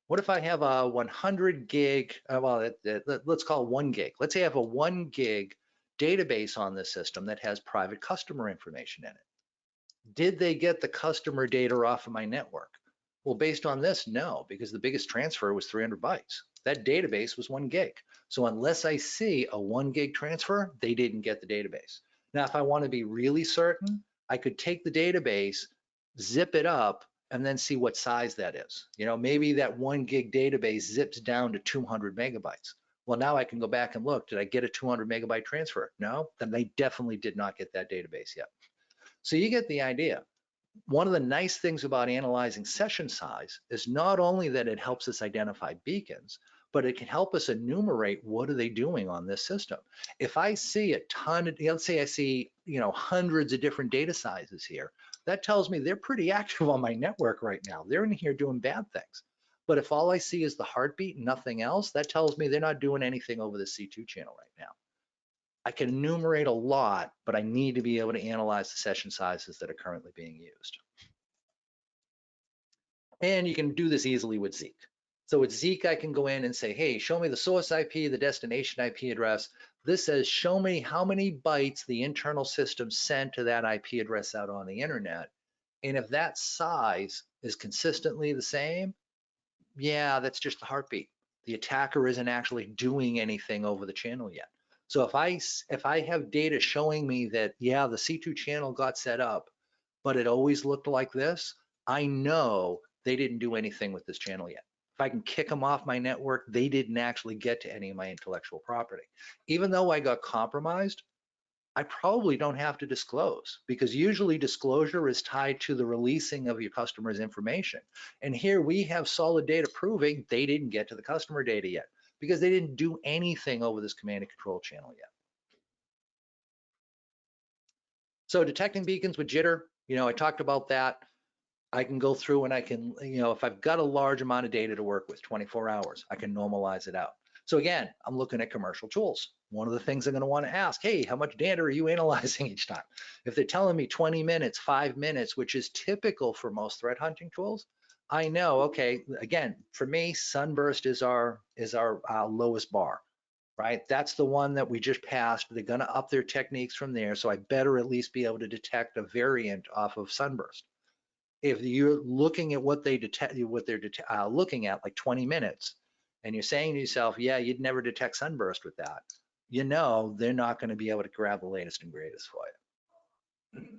What if I have a 100 gig, let's call it 1 gig. Let's say I have a 1 gig database on this system that has private customer information in it. Did they get the customer data off of my network? Well, based on this, no, because the biggest transfer was 300 bytes. That database was 1 gig. So unless I see a 1 gig transfer, they didn't get the database. Now, if I want to be really certain, I could take the database, zip it up, and then see what size that is. You know, maybe that 1 gig database zips down to 200 megabytes. Well, now I can go back and look, did I get a 200 megabyte transfer? No, then they definitely did not get that database yet. So you get the idea. One of the nice things about analyzing session size is not only that it helps us identify beacons, but it can help us enumerate what are they doing on this system. If I see a ton of, let's say I see, you know, hundreds of different data sizes here, that tells me they're pretty active on my network right now. They're in here doing bad things. But if all I see is the heartbeat and nothing else, that tells me they're not doing anything over the C2 channel right now. I can enumerate a lot, but I need to be able to analyze the session sizes that are currently being used. And you can do this easily with Zeek. So with Zeek, I can go in and say, hey, show me the source IP, the destination IP address. This says, show me how many bytes the internal system sent to that IP address out on the internet. And if that size is consistently the same, yeah, that's just the heartbeat. The attacker isn't actually doing anything over the channel yet. So if I have data showing me that, yeah, the C2 channel got set up, but it always looked like this, I know they didn't do anything with this channel yet. If I can kick them off my network, they didn't actually get to any of my intellectual property. Even though I got compromised, I probably don't have to disclose, because usually disclosure is tied to the releasing of your customer's information. And here we have solid data proving they didn't get to the customer data yet, because they didn't do anything over this command and control channel yet. So detecting beacons with jitter, you know, I talked about that. I can go through and I can, you know, if I've got a large amount of data to work with, 24 hours, I can normalize it out. So again, I'm looking at commercial tools. One of the things I'm going to want to ask, hey, how much data are you analyzing each time? If they're telling me 20 minutes, 5 minutes, which is typical for most threat hunting tools, I know, okay, again, for me, Sunburst is our lowest bar, right? That's the one that we just passed. They're going to up their techniques from there. So I better at least be able to detect a variant off of Sunburst. If you're looking at what they detect, what they're looking at, like 20 minutes, and you're saying to yourself, yeah, you'd never detect Sunburst with that, you know they're not going to be able to grab the latest and greatest for you.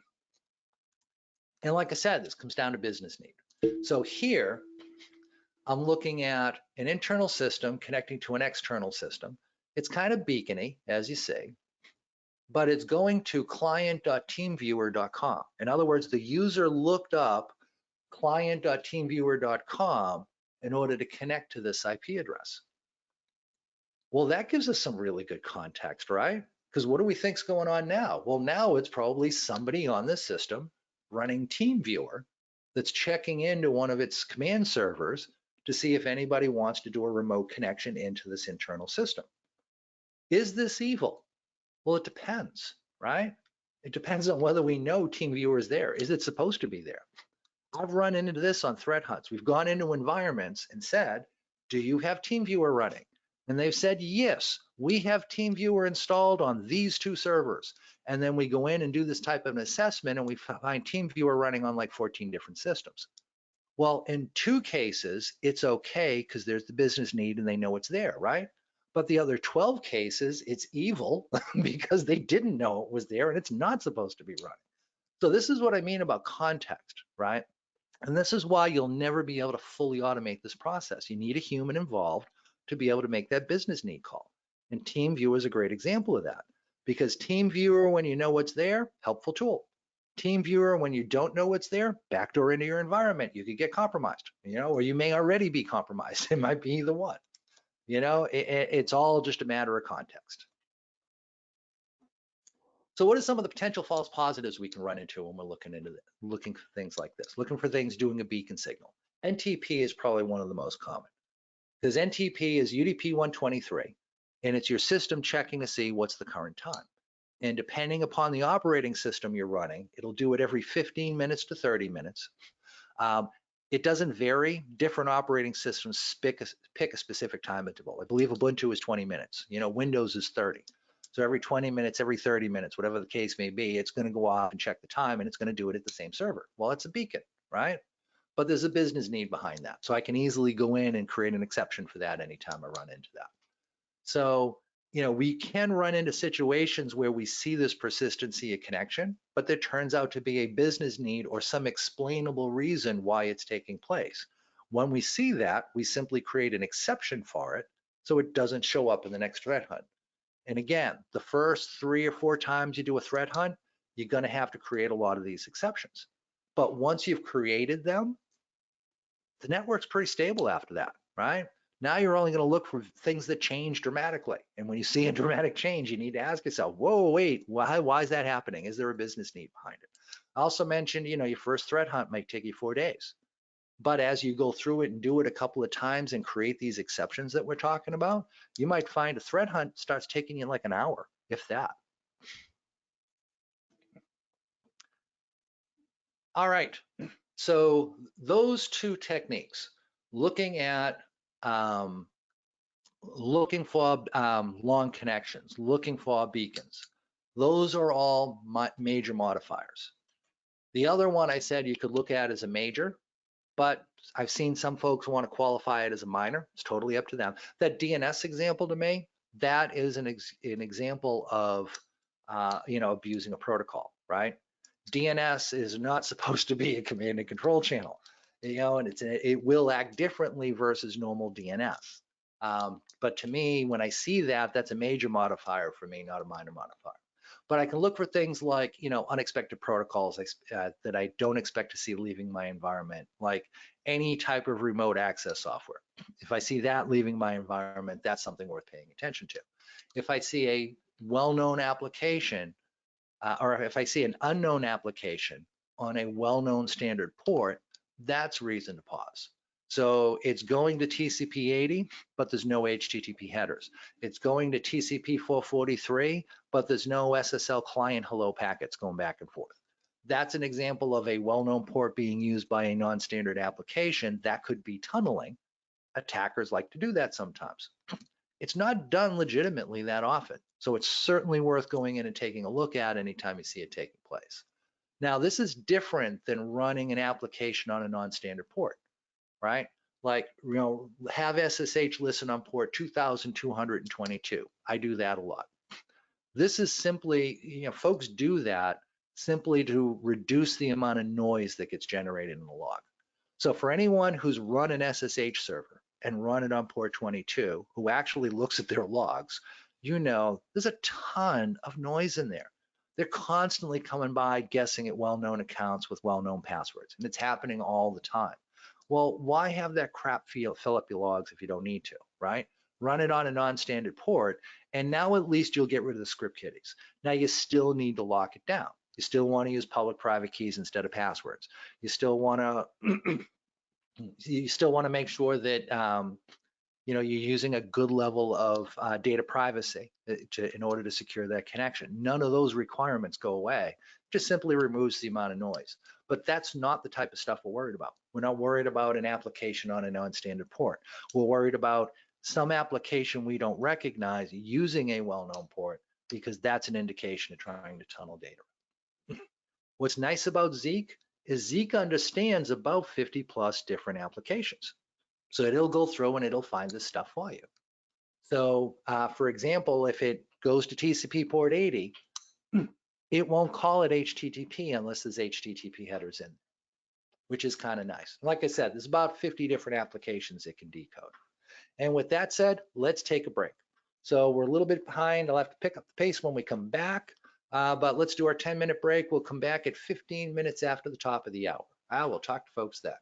And like I said, this comes down to business need. So here, I'm looking at an internal system connecting to an external system. It's kind of beacony, as you see, but it's going to client.teamviewer.com. In other words, the user looked up client.teamviewer.com in order to connect to this IP address. Well, that gives us some really good context, right? Because what do we think's going on now? Well, now it's probably somebody on this system running TeamViewer that's checking into one of its command servers to see if anybody wants to do a remote connection into this internal system. Is this evil? Well, it depends, right? It depends on whether we know TeamViewer is there. Is it supposed to be there? I've run into this on threat hunts. We've gone into environments and said, do you have TeamViewer running? And they've said, yes, we have TeamViewer installed on these 2 servers. And then we go in and do this type of an assessment and we find TeamViewer running on like 14 different systems. Well, in 2 cases, it's okay because there's the business need and they know it's there, right? But the other 12 cases, it's evil because they didn't know it was there and it's not supposed to be running. So this is what I mean about context, right? And this is why you'll never be able to fully automate this process. You need a human involved to be able to make that business need call. And TeamViewer is a great example of that, because TeamViewer, when you know what's there, helpful tool. TeamViewer, when you don't know what's there, backdoor into your environment. You could get compromised, you know, or you may already be compromised. It might be either one. You know, it's all just a matter of context. So what are some of the potential false positives we can run into when we're looking for things like this, looking for things doing a beacon signal? NTP is probably one of the most common, because NTP is UDP 123. and it's your system checking to see what's the current time. And depending upon the operating system you're running, it'll do it every 15 minutes to 30 minutes. It doesn't vary. Different operating systems pick a specific time interval. I believe Ubuntu is 20 minutes. You know, Windows is 30. So every 20 minutes, every 30 minutes, whatever the case may be, it's going to go off and check the time, and it's going to do it at the same server. Well, it's a beacon, right? But there's a business need behind that. So I can easily go in and create an exception for that anytime I run into that. So, you know, we can run into situations where we see this persistency of connection, but there turns out to be a business need or some explainable reason why it's taking place. When we see that, we simply create an exception for it so it doesn't show up in the next threat hunt. And again, the first 3 or 4 times you do a threat hunt, you're going to have to create a lot of these exceptions. But once you've created them, the network's pretty stable after that, right? Now you're only going to look for things that change dramatically. And when you see a dramatic change, you need to ask yourself, whoa, wait, why is that happening? Is there a business need behind it? I also mentioned, you know, your first threat hunt might take you 4 days. But as you go through it and do it a couple of times and create these exceptions that we're talking about, you might find a threat hunt starts taking you like an hour, if that. All right, so those 2 techniques, looking at looking for long connections, looking for beacons, those are all major modifiers. The other one I said you could look at as a major, but I've seen some folks want to qualify it as a minor. It's totally up to them. That DNS example to me, that is an example of you know, abusing a protocol, right? DNS is not supposed to be a command and control channel, you know, and it will act differently versus normal DNS. But to me, when I see that, that's a major modifier for me, not a minor modifier. But I can look for things like, you know, unexpected protocols that I don't expect to see leaving my environment, like any type of remote access software. If I see that leaving my environment, that's something worth paying attention to. If I see a well-known application, or if I see an unknown application on a well-known standard port, that's reason to pause. So it's going to TCP 80, but there's no HTTP headers. It's going to TCP 443, but there's no SSL client hello packets going back and forth. That's an example of a well-known port being used by a non-standard application that could be tunneling. Attackers like to do that sometimes. It's not done legitimately that often. So it's certainly worth going in and taking a look at anytime you see it taking place. Now, this is different than running an application on a non-standard port, right? Like, you know, have SSH listen on port 2222. I do that a lot. This is simply, you know, folks do that simply to reduce the amount of noise that gets generated in the log. So for anyone who's run an SSH server and run it on port 22, who actually looks at their logs, you know, there's a ton of noise in there. They're constantly coming by guessing at well-known accounts with well-known passwords, and it's happening all the time. Well, why have that crap fill up your logs if you don't need to, right? Run it on a non-standard port, and now at least you'll get rid of the script kiddies. Now you still need to lock it down. You still want to use public-private keys instead of passwords. You still want to make sure that you know, you're using a good level of data privacy in order to secure that connection. None of those requirements go away. It just simply removes the amount of noise. But that's not the type of stuff we're worried about. We're not worried about an application on a non-standard port. We're worried about some application we don't recognize using a well-known port, because that's an indication of trying to tunnel data. What's nice about Zeek is Zeek understands about 50 plus different applications. So it'll go through and it'll find this stuff for you. So for example, if it goes to TCP port 80, it won't call it HTTP unless there's HTTP headers in, which is kind of nice. Like I said, there's about 50 different applications it can decode. And with that said, let's take a break. So we're a little bit behind. I'll have to pick up the pace when we come back, but let's do our 10-minute break. We'll come back at 15 minutes after the top of the hour. I will talk to folks then.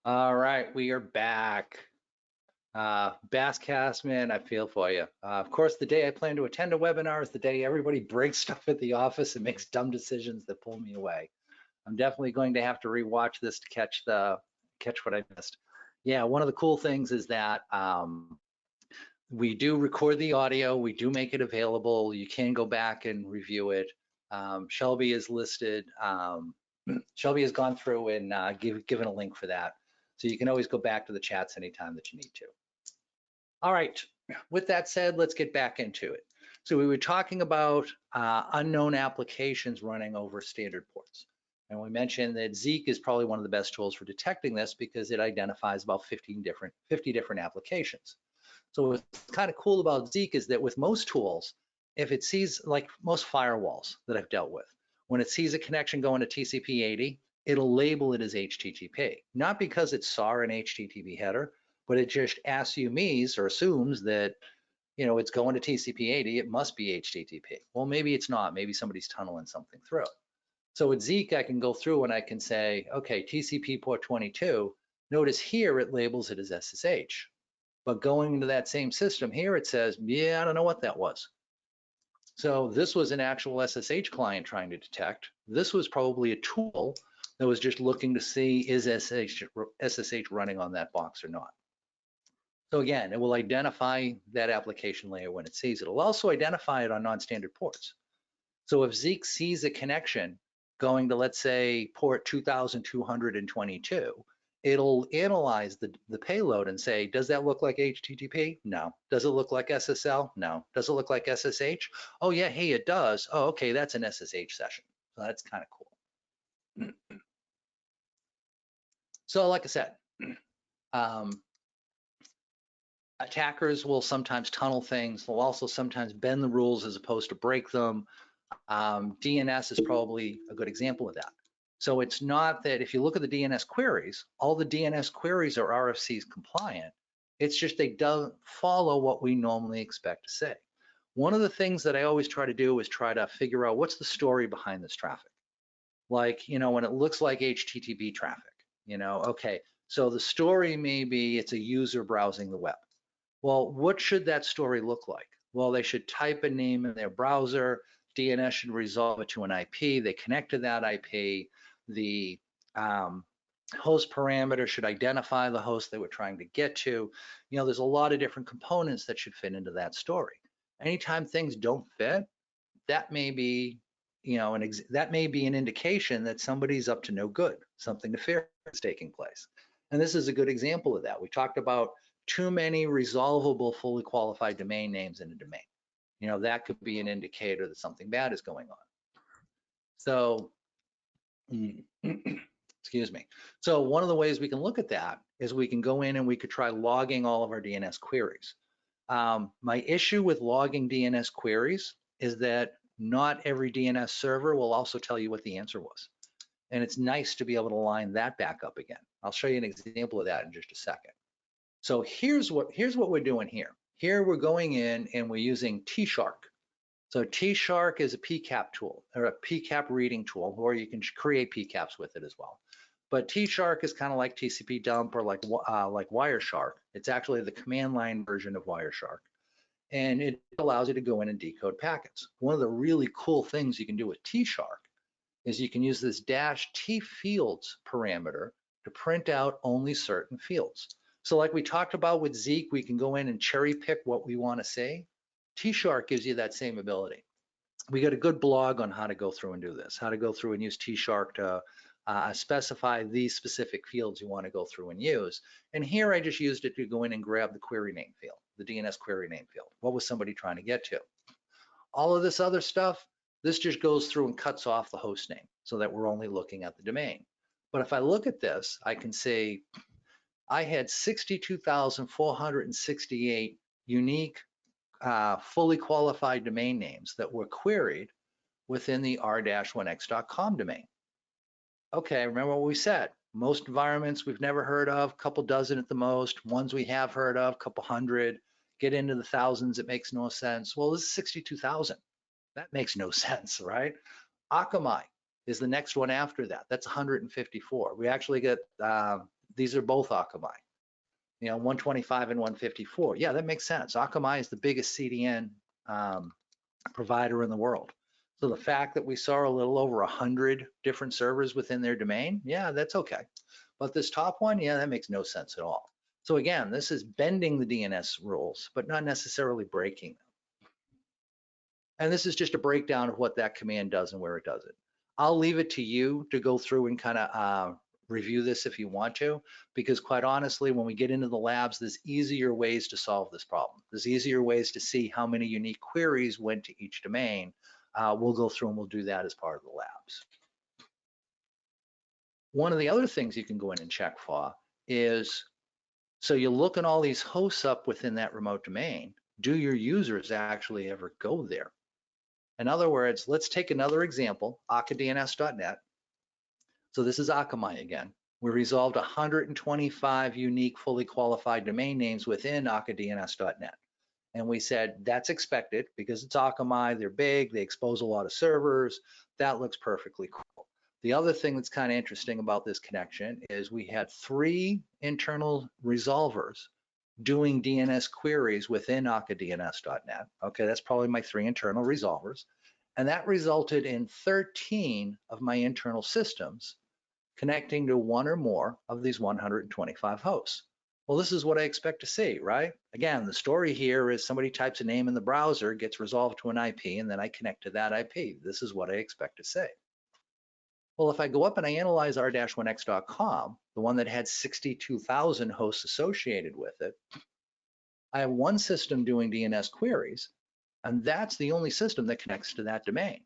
All right, we are back. Basscast, man, I feel for you. Of course, the day I plan to attend a webinar is the day everybody breaks stuff at the office and makes dumb decisions that pull me away. I'm definitely going to have to rewatch this to catch what I missed. Yeah, one of the cool things is that we do record the audio. We do make it available. You can go back and review it. Shelby is listed. Shelby has gone through and given a link for that. So you can always go back to the chats anytime that you need to. All right, with that said, let's get back into it. So we were talking about unknown applications running over standard ports. And we mentioned that Zeek is probably one of the best tools for detecting this because it identifies about 50 different applications. So what's kind of cool about Zeek is that with most tools, if it sees, like most firewalls that I've dealt with, when it sees a connection going to TCP/80, it'll label it as HTTP, not because it saw an HTTP header, but it just assumes or assumes that, you know, it's going to TCP/80, it must be HTTP. Well, maybe it's not, maybe somebody's tunneling something through. So with Zeek, I can go through and I can say, okay, TCP port 22, notice here it labels it as SSH. But going into that same system here, it says, yeah, I don't know what that was. So this was an actual SSH client trying to detect. This was probably a tool that was just looking to see, is SSH running on that box or not. So again, it will identify that application layer when it sees it. It'll also identify it on non-standard ports. So if Zeek sees a connection going to, let's say, port 2222, it'll analyze the payload and say, does that look like HTTP? No. Does it look like SSL? No. Does it look like SSH? Oh yeah, hey, it does. Oh, okay, that's an SSH session. So that's kind of cool. So like I said, attackers will sometimes tunnel things. They'll also sometimes bend the rules as opposed to break them. DNS is probably a good example of that. So it's not that if you look at the DNS queries, all the DNS queries are RFCs compliant. It's just they don't follow what we normally expect to say. One of the things that I always try to do is try to figure out what's the story behind this traffic. Like, you know, when it looks like HTTP traffic, you know, okay, so the story may be it's a user browsing the web. Well, what should that story look like? Well, they should type a name in their browser. DNS should resolve it to an IP. They connect to that IP. The host parameter should identify the host they were trying to get to. You know, there's a lot of different components that should fit into that story. Anytime things don't fit, that may be, you know, that may be an indication that somebody's up to no good. Something nefarious is taking place. And this is a good example of that. We talked about too many resolvable, fully qualified domain names in a domain. You know, that could be an indicator that something bad is going on. So, excuse me. So one of the ways we can look at that is we can go in and we could try logging all of our DNS queries. My issue with logging DNS queries is that not every DNS server will also tell you what the answer was. And it's nice to be able to line that back up again. I'll show you an example of that in just a second. So here's what we're doing here. Here we're going in and we're using T-Shark. So T-Shark is a PCAP tool, or a PCAP reading tool, or you can create PCAPs with it as well. But T-Shark is kind of like TCP dump or like Wireshark. It's actually the command line version of Wireshark. And it allows you to go in and decode packets. One of the really cool things you can do with T-Shark is you can use this -T fields parameter to print out only certain fields. So like we talked about with Zeek, we can go in and cherry pick what we want to say. T-Shark gives you that same ability. We got a good blog on how to go through and do this, how to go through and use T-Shark to specify these specific fields you want to go through and use. And here I just used it to go in and grab the query name field, the DNS query name field. What was somebody trying to get to? All of this other stuff, this just goes through and cuts off the host name so that we're only looking at the domain. But if I look at this, I can say I had 62,468 unique fully qualified domain names that were queried within the r-1x.com domain. Okay, remember what we said. Most environments we've never heard of, couple dozen at the most. Ones we have heard of, couple hundred. Get into the thousands, it makes no sense. Well, this is 62,000. That makes no sense, right? Akamai is the next one after that. That's 154. We actually get these are both Akamai. 125 and 154. Yeah, that makes sense. Akamai is the biggest CDN provider in the world. So the fact that we saw a little over 100 different servers within their domain, yeah, that's okay. But this top one, yeah, that makes no sense at all. So again, this is bending the DNS rules, but not necessarily breaking them. And this is just a breakdown of what that command does and where it does it. I'll leave it to you to go through and kind of review this if you want to, because quite honestly, when we get into the labs, there's easier ways to solve this problem. There's easier ways to see how many unique queries went to each domain. We'll go through and we'll do that as part of the labs. One of the other things you can go in and check for is, so you look at all these hosts up within that remote domain, do your users actually ever go there? In other words, let's take another example, akadns.net. So this is Akamai again. We resolved 125 unique fully qualified domain names within akadns.net. And we said that's expected because it's Akamai, they're big, they expose a lot of servers. That looks perfectly cool. The other thing that's kind of interesting about this connection is we had 3 internal resolvers doing DNS queries within akadns.net. Okay, that's probably my 3 internal resolvers. And that resulted in 13 of my internal systems connecting to one or more of these 125 hosts. Well, this is what I expect to see, right? Again, the story here is somebody types a name in the browser, gets resolved to an IP, and then I connect to that IP. This is what I expect to see. Well, if I go up and I analyze r-1x.com, the one that had 62,000 hosts associated with it, I have one system doing DNS queries, and that's the only system that connects to that domain.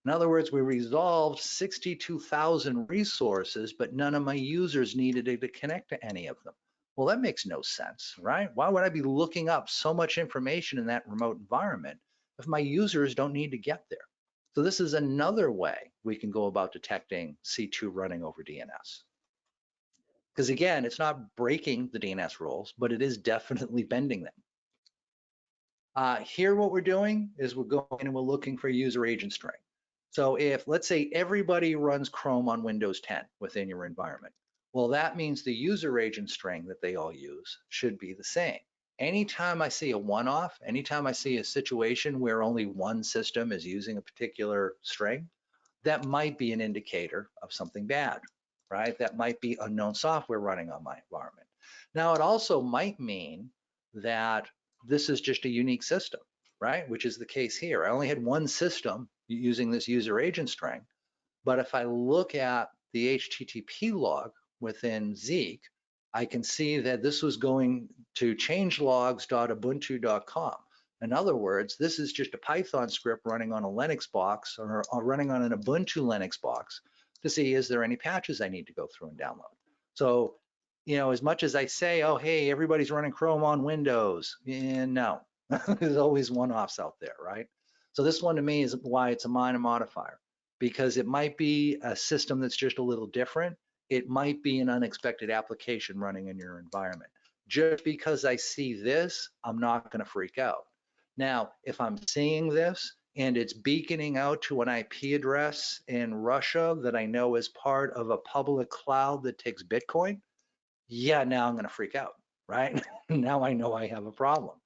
In other words, we resolved 62,000 resources, but none of my users needed to connect to any of them. Well, that makes no sense, right? Why would I be looking up so much information in that remote environment if my users don't need to get there? So this is another way we can go about detecting C2 running over DNS. Because again, it's not breaking the DNS rules, but it is definitely bending them. Here what we're doing is we're going and we're looking for user agent string. So if, let's say, everybody runs Chrome on Windows 10 within your environment, well, that means the user agent string that they all use should be the same. Anytime I see a one-off, anytime I see a situation where only one system is using a particular string, that might be an indicator of something bad, right? That might be unknown software running on my environment. Now, it also might mean that this is just a unique system, right? Which is the case here. I only had one system using this user agent string, but if I look at the HTTP log within Zeek, I can see that this was going to changelogs.ubuntu.com. In other words, this is just a Python script running on a Linux box or running on an Ubuntu Linux box to see, is there any patches I need to go through and download? So, as much as I say, oh, hey, everybody's running Chrome on Windows, no, there's always one-offs out there, right? So this one to me is why it's a minor modifier, because it might be a system that's just a little different. It might be an unexpected application running in your environment. Just because I see this, I'm not going to freak out. Now, if I'm seeing this and it's beaconing out to an IP address in Russia that I know is part of a public cloud that takes Bitcoin, yeah, now I'm going to freak out, right? Now I know I have a problem.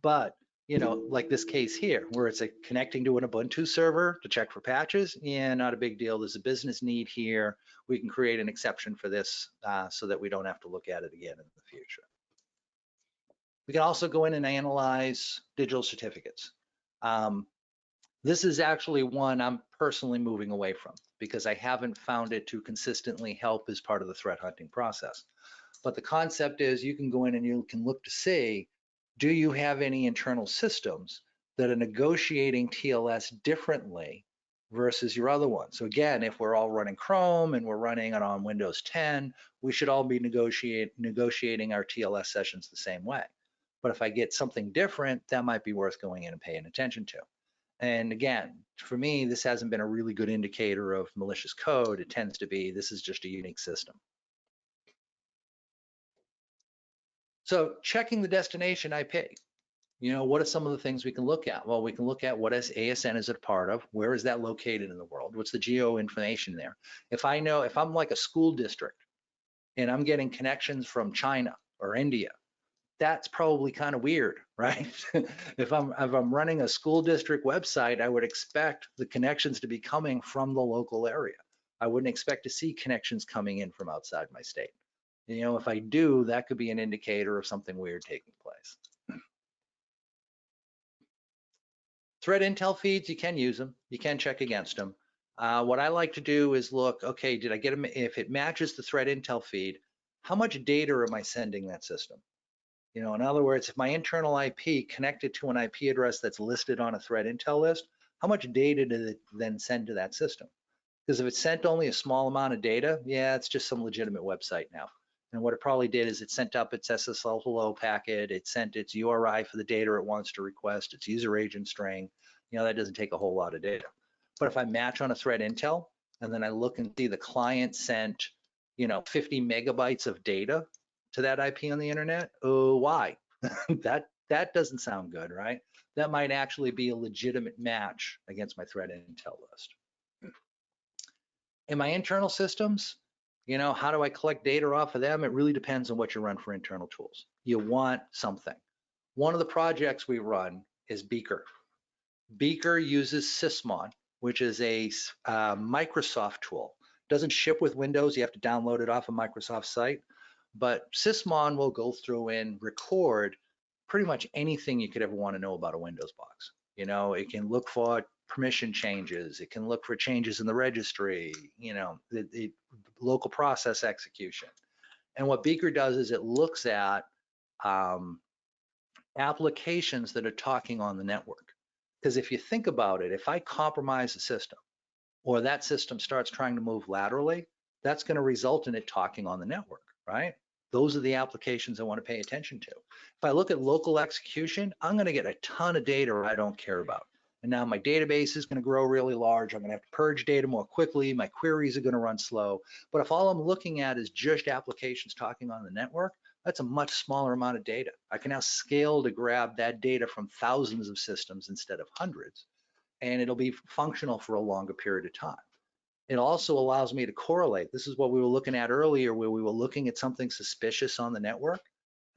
But, like this case here, where it's connecting to an Ubuntu server to check for patches, yeah, not a big deal. There's a business need here. We can create an exception for this so that we don't have to look at it again in the future. We can also go in and analyze digital certificates. This is actually one I'm personally moving away from because I haven't found it to consistently help as part of the threat hunting process. But the concept is you can go in and you can look to see, do you have any internal systems that are negotiating TLS differently versus your other ones? So again, if we're all running Chrome and we're running it on Windows 10, we should all be negotiating our TLS sessions the same way. But if I get something different, that might be worth going in and paying attention to. And again, for me, this hasn't been a really good indicator of malicious code. It tends to be, this is just a unique system. So checking the destination IP, what are some of the things we can look at? Well, we can look at what ASN is it a part of? Where is that located in the world? What's the geo information there? If I'm like a school district and I'm getting connections from China or India, that's probably kind of weird, right? If I'm running a school district website, I would expect the connections to be coming from the local area. I wouldn't expect to see connections coming in from outside my state. You know, if I do, that could be an indicator of something weird taking place. Threat intel feeds, you can use them. You can check against them. What I like to do is look, okay, did I get them? If it matches the threat intel feed, how much data am I sending that system? You know, in other words, if my internal IP connected to an IP address that's listed on a threat intel list, how much data did it then send to that system? Because if it sent only a small amount of data, yeah, it's just some legitimate website now. And what it probably did is it sent up its SSL hello packet, it sent its URI for the data it wants to request, its user agent string. You know, that doesn't take a whole lot of data. But if I match on a threat intel, and then I look and see the client sent, you know, 50 megabytes of data to that IP on the internet, oh, why? that doesn't sound good, right? That might actually be a legitimate match against my threat intel list. In my internal systems, you know, how do I collect data off of them? It really depends on what you run for internal tools. You want something. One of the projects we run is Beaker. Beaker uses Sysmon, which is a Microsoft tool. Doesn't ship with Windows. You have to download it off a Microsoft site. But Sysmon will go through and record pretty much anything you could ever want to know about a Windows box. You know, it can look for permission changes. It can look for changes in the registry, you know, the local process execution. And what Beaker does is it looks at applications that are talking on the network. Because if you think about it, if I compromise a system or that system starts trying to move laterally, that's going to result in it talking on the network, right? Those are the applications I want to pay attention to. If I look at local execution, I'm going to get a ton of data I don't care about. And now my database is going to grow really large. I'm going to have to purge data more quickly. My queries are going to run slow. But if all I'm looking at is just applications talking on the network, that's a much smaller amount of data. I can now scale to grab that data from thousands of systems instead of hundreds, and it'll be functional for a longer period of time. It also allows me to correlate. This is what we were looking at earlier, where we were looking at something suspicious on the network,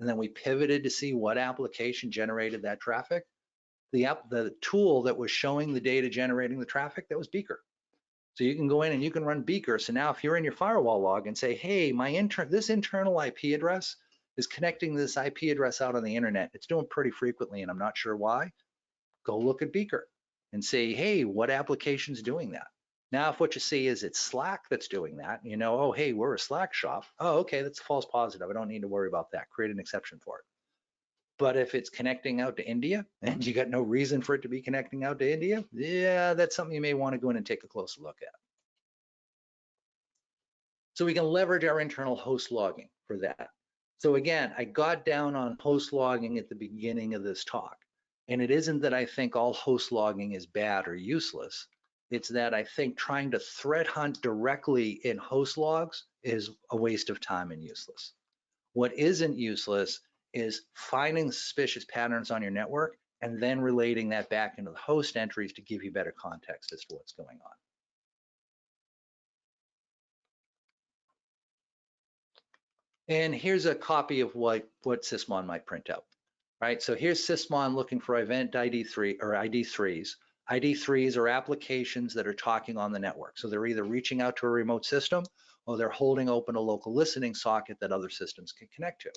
and then we pivoted to see what application generated that traffic. The tool that was showing the data generating the traffic, that was Beaker. So you can go in and you can run Beaker. So now if you're in your firewall log and say, hey, this internal IP address is connecting this IP address out on the internet, it's doing pretty frequently and I'm not sure why, go look at Beaker and say, hey, what application's doing that? Now, if what you see is it's Slack that's doing that, you know, oh, hey, we're a Slack shop. Oh, okay, that's a false positive. I don't need to worry about that. Create an exception for it. But if it's connecting out to India and you got no reason for it to be connecting out to India, yeah, that's something you may want to go in and take a closer look at. So we can leverage our internal host logging for that. So again, I got down on host logging at the beginning of this talk. And it isn't that I think all host logging is bad or useless. It's that I think trying to threat hunt directly in host logs is a waste of time and useless. What isn't useless is finding suspicious patterns on your network and then relating that back into the host entries to give you better context as to what's going on. And here's a copy of what Sysmon might print out, right? So here's Sysmon looking for event ID3 or ID3s. ID3s are applications that are talking on the network. So they're either reaching out to a remote system or they're holding open a local listening socket that other systems can connect to.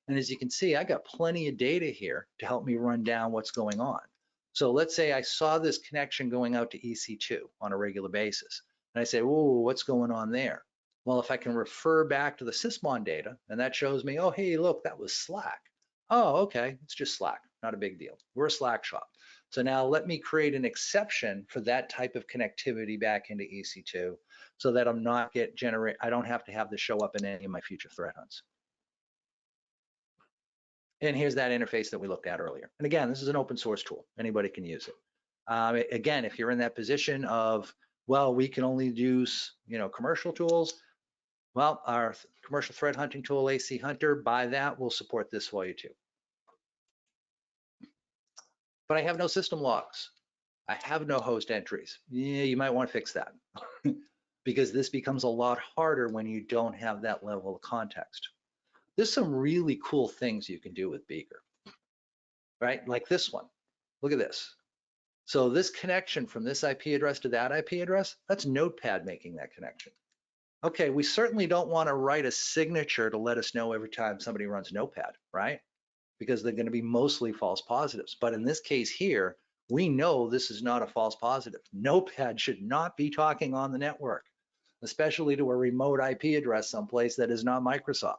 And as you can see, I got plenty of data here to help me run down what's going on. So let's say I saw this connection going out to EC2 on a regular basis. And I say, whoa, what's going on there? Well, if I can refer back to the Sysmon data, and that shows me, oh, hey, look, that was Slack. Oh, okay, it's just Slack, not a big deal. We're a Slack shop. So now let me create an exception for that type of connectivity back into EC2 so that I don't have to have this show up in any of my future threat hunts. And here's that interface that we looked at earlier. And again, this is an open source tool. Anybody can use it. Again, if you're in that position of, well, we can only use, commercial tools, well, our commercial threat hunting tool, AC Hunter, buy that, we'll support this for you too. But I have no system logs. I have no host entries. Yeah, you might want to fix that. because this becomes a lot harder when you don't have that level of context. There's some really cool things you can do with Beaker, right? Like this one. Look at this. So this connection from this IP address to that IP address, that's Notepad making that connection. Okay, we certainly don't want to write a signature to let us know every time somebody runs Notepad, right? Because they're going to be mostly false positives. But in this case here, we know this is not a false positive. Notepad should not be talking on the network, especially to a remote IP address someplace that is not Microsoft.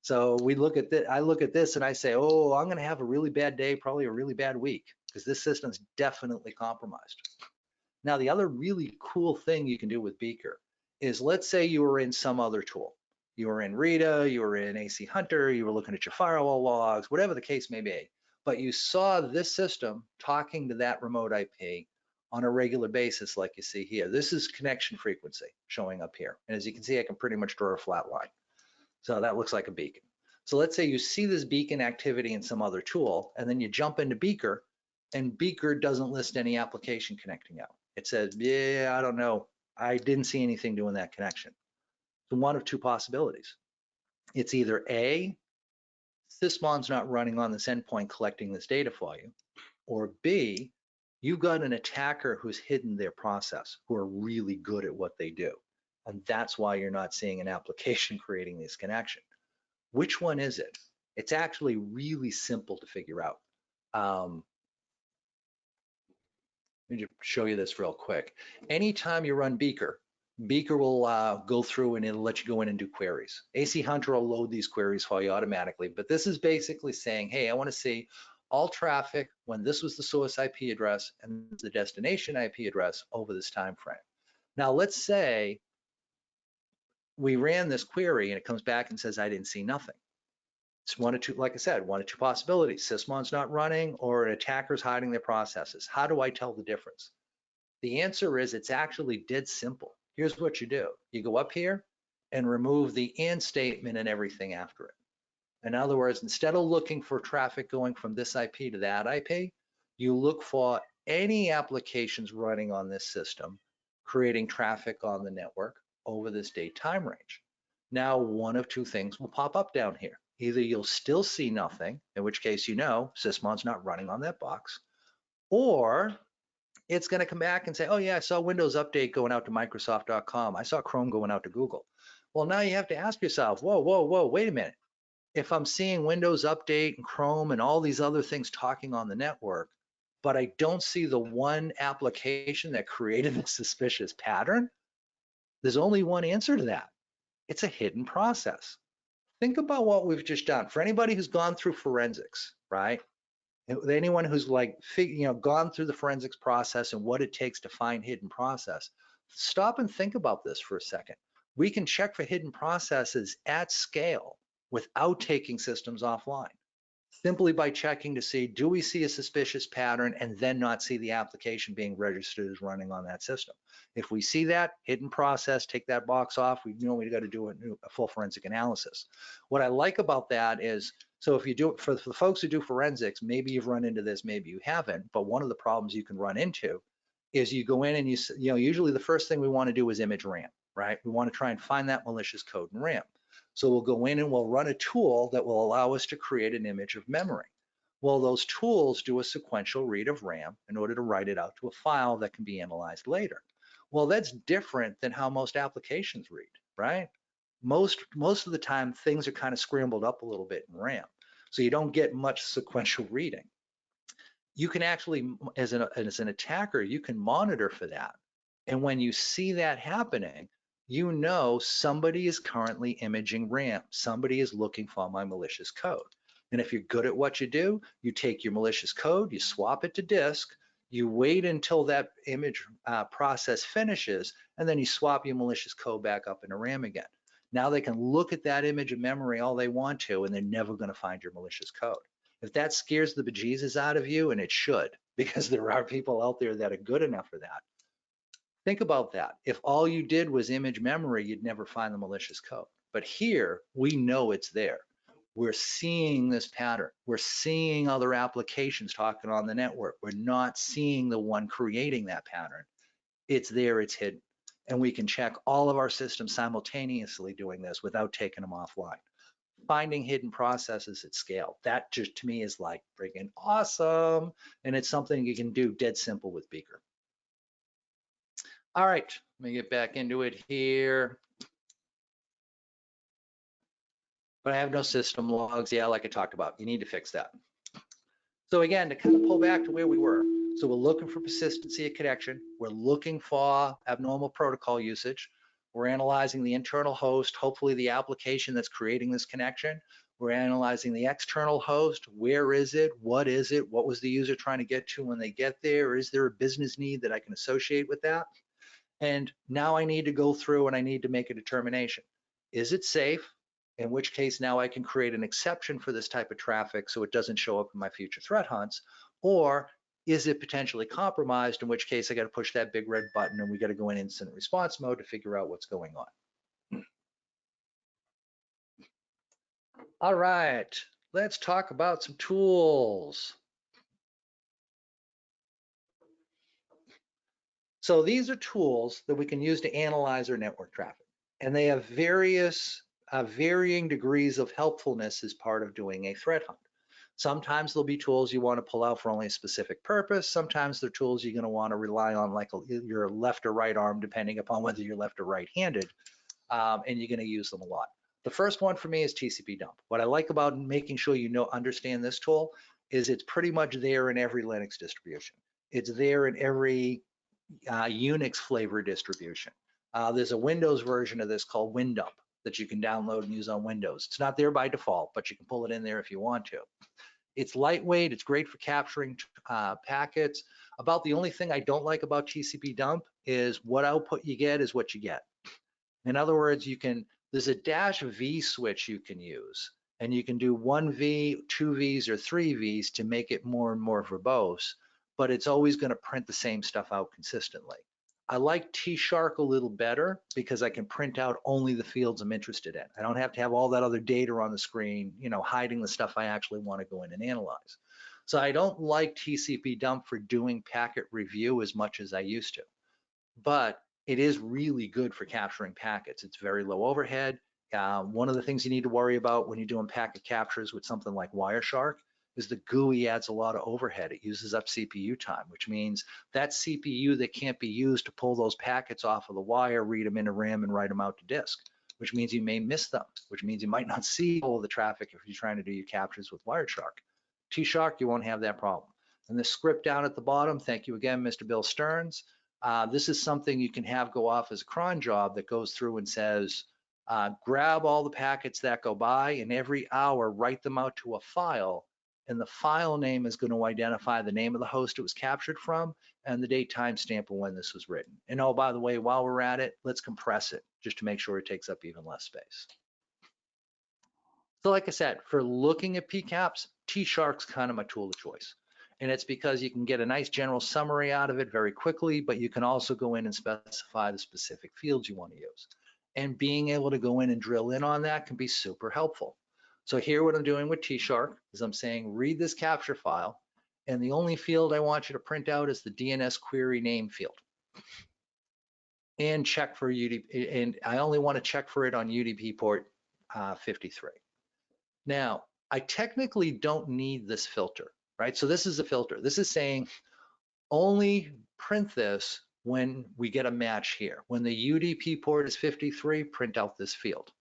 So we look at this, I look at this and I say, oh, I'm going to have a really bad day, probably a really bad week, because this system's definitely compromised. Now, the other really cool thing you can do with Beaker is, let's say you were in some other tool. You were in Rita, you were in AC Hunter, you were looking at your firewall logs, whatever the case may be, but you saw this system talking to that remote IP on a regular basis, like you see here. This is connection frequency showing up here. And as you can see, I can pretty much draw a flat line. So that looks like a beacon. So let's say you see this beacon activity in some other tool, and then you jump into Beaker, and Beaker doesn't list any application connecting out. It says, yeah, I don't know. I didn't see anything doing that connection. So one of two possibilities. It's either A, Sysmon's not running on this endpoint collecting this data for you, or B, you've got an attacker who's hidden their process, who are really good at what they do. And that's why you're not seeing an application creating this connection. Which one is it? It's actually really simple to figure out. Let me just show you this real quick. Anytime you run Beaker, Beaker will go through and it'll let you go in and do queries. AC Hunter will load these queries for you automatically, but this is basically saying, hey, I want to see all traffic when this was the source IP address and the destination IP address over this time frame. Now, let's say we ran this query and it comes back and says, I didn't see nothing. It's one of two, like I said, one of two possibilities. Sysmon's not running or an attacker's hiding their processes. How do I tell the difference? The answer is, it's actually dead simple. Here's what you do. You go up here and remove the and statement and everything after it. In other words, instead of looking for traffic going from this IP to that IP, you look for any applications running on this system, creating traffic on the network over this date time range. Now, one of two things will pop up down here. Either you'll still see nothing, in which case you know Sysmon's not running on that box, or it's going to come back and say, oh yeah, I saw Windows Update going out to Microsoft.com. I saw Chrome going out to Google. Well, now you have to ask yourself, whoa, wait a minute. If I'm seeing Windows Update and Chrome and all these other things talking on the network, but I don't see the one application that created the suspicious pattern, there's only one answer to that. It's a hidden process. Think about what we've just done. For anybody who's gone through forensics, right? Anyone who's like, gone through the forensics process and what it takes to find hidden process, stop and think about this for a second. We can check for hidden processes at scale without taking systems offline, simply by checking to see, do we see a suspicious pattern, and then not see the application being registered as running on that system. If we see that hidden process, take that box off, we know we got to do a full forensic analysis. What I like about that is, so if you do it for the folks who do forensics, maybe you've run into this, maybe you haven't, but one of the problems you can run into is you go in and usually the first thing we want to do is image RAM, right? We want to try and find that malicious code in RAM. So we'll go in and we'll run a tool that will allow us to create an image of memory. Well, those tools do a sequential read of RAM in order to write it out to a file that can be analyzed later. Well, that's different than how most applications read, right? Most of the time, things are kind of scrambled up a little bit in RAM, so you don't get much sequential reading. You can actually, as an attacker, you can monitor for that. And when you see that happening, you know somebody is currently imaging RAM. Somebody is looking for my malicious code. And if you're good at what you do, you take your malicious code, you swap it to disk, you wait until that image process finishes, and then you swap your malicious code back up into RAM again. Now they can look at that image of memory all they want to, and they're never going to find your malicious code. If that scares the bejesus out of you, and it should, because there are people out there that are good enough for that, think about that. If all you did was image memory, you'd never find the malicious code. But here, we know it's there. We're seeing this pattern. We're seeing other applications talking on the network. We're not seeing the one creating that pattern. It's there, it's hidden. And we can check all of our systems simultaneously doing this without taking them offline. Finding hidden processes at scale. That just to me is like freaking awesome. And it's something you can do dead simple with Beaker. All right, let me get back into it here. But I have no system logs. Yeah, like I talked about, you need to fix that. So again, to kind of pull back to where we were. So we're looking for persistency of connection. We're looking for abnormal protocol usage. We're analyzing the internal host, hopefully the application that's creating this connection. We're analyzing the external host. Where is it? What is it? What was the user trying to get to when they get there? Is there a business need that I can associate with that? And now I need to go through and I need to make a determination. Is it safe? In which case now I can create an exception for this type of traffic so it doesn't show up in my future threat hunts. Or is it potentially compromised? In which case I got to push that big red button and we got to go in incident response mode to figure out what's going on. All right, let's talk about some tools. So these are tools that we can use to analyze our network traffic, and they have various varying degrees of helpfulness as part of doing a threat hunt. Sometimes there'll be tools you want to pull out for only a specific purpose. Sometimes they're tools you're going to want to rely on, like your left or right arm, depending upon whether you're left or right-handed, and you're going to use them a lot. The first one for me is TCP dump. What I like about making sure you understand this tool is it's pretty much there in every Linux distribution. It's there in every Unix flavor distribution. There's a Windows version of this called WinDump that you can download and use on Windows. It's not there by default, but you can pull it in there if you want to. It's lightweight, it's great for capturing packets. About the only thing I don't like about TCP dump is what output you get is what you get. In other words, there's a -V switch you can use, and you can do 1V, 2Vs, or 3Vs to make it more and more verbose, but it's always going to print the same stuff out consistently. I like T-Shark a little better because I can print out only the fields I'm interested in. I don't have to have all that other data on the screen, hiding the stuff I actually want to go in and analyze. So I don't like TCP dump for doing packet review as much as I used to, but it is really good for capturing packets. It's very low overhead. One of the things you need to worry about when you're doing packet captures with something like Wireshark is the GUI adds a lot of overhead. It uses up CPU time, which means that CPU that can't be used to pull those packets off of the wire, read them into RAM, and write them out to disk, which means you may miss them, which means you might not see all of the traffic if you're trying to do your captures with Wireshark. T-Shark, you won't have that problem. And the script down at the bottom, thank you again, Mr. Bill Stearns. This is something you can have go off as a cron job that goes through and says, grab all the packets that go by and every hour write them out to a file, and the file name is going to identify the name of the host it was captured from and the date timestamp of when this was written. And oh, by the way, while we're at it, let's compress it just to make sure it takes up even less space. So like I said, for looking at PCAPs, T-Shark's kind of my tool of choice. And it's because you can get a nice general summary out of it very quickly, but you can also go in and specify the specific fields you want to use. And being able to go in and drill in on that can be super helpful. So here what I'm doing with T-Shark is I'm saying, read this capture file, and the only field I want you to print out is the DNS query name field. And check for UDP, and I only want to check for it on UDP port 53. Now, I technically don't need this filter, right? So this is a filter. This is saying only print this when we get a match here. When the UDP port is 53, print out this field.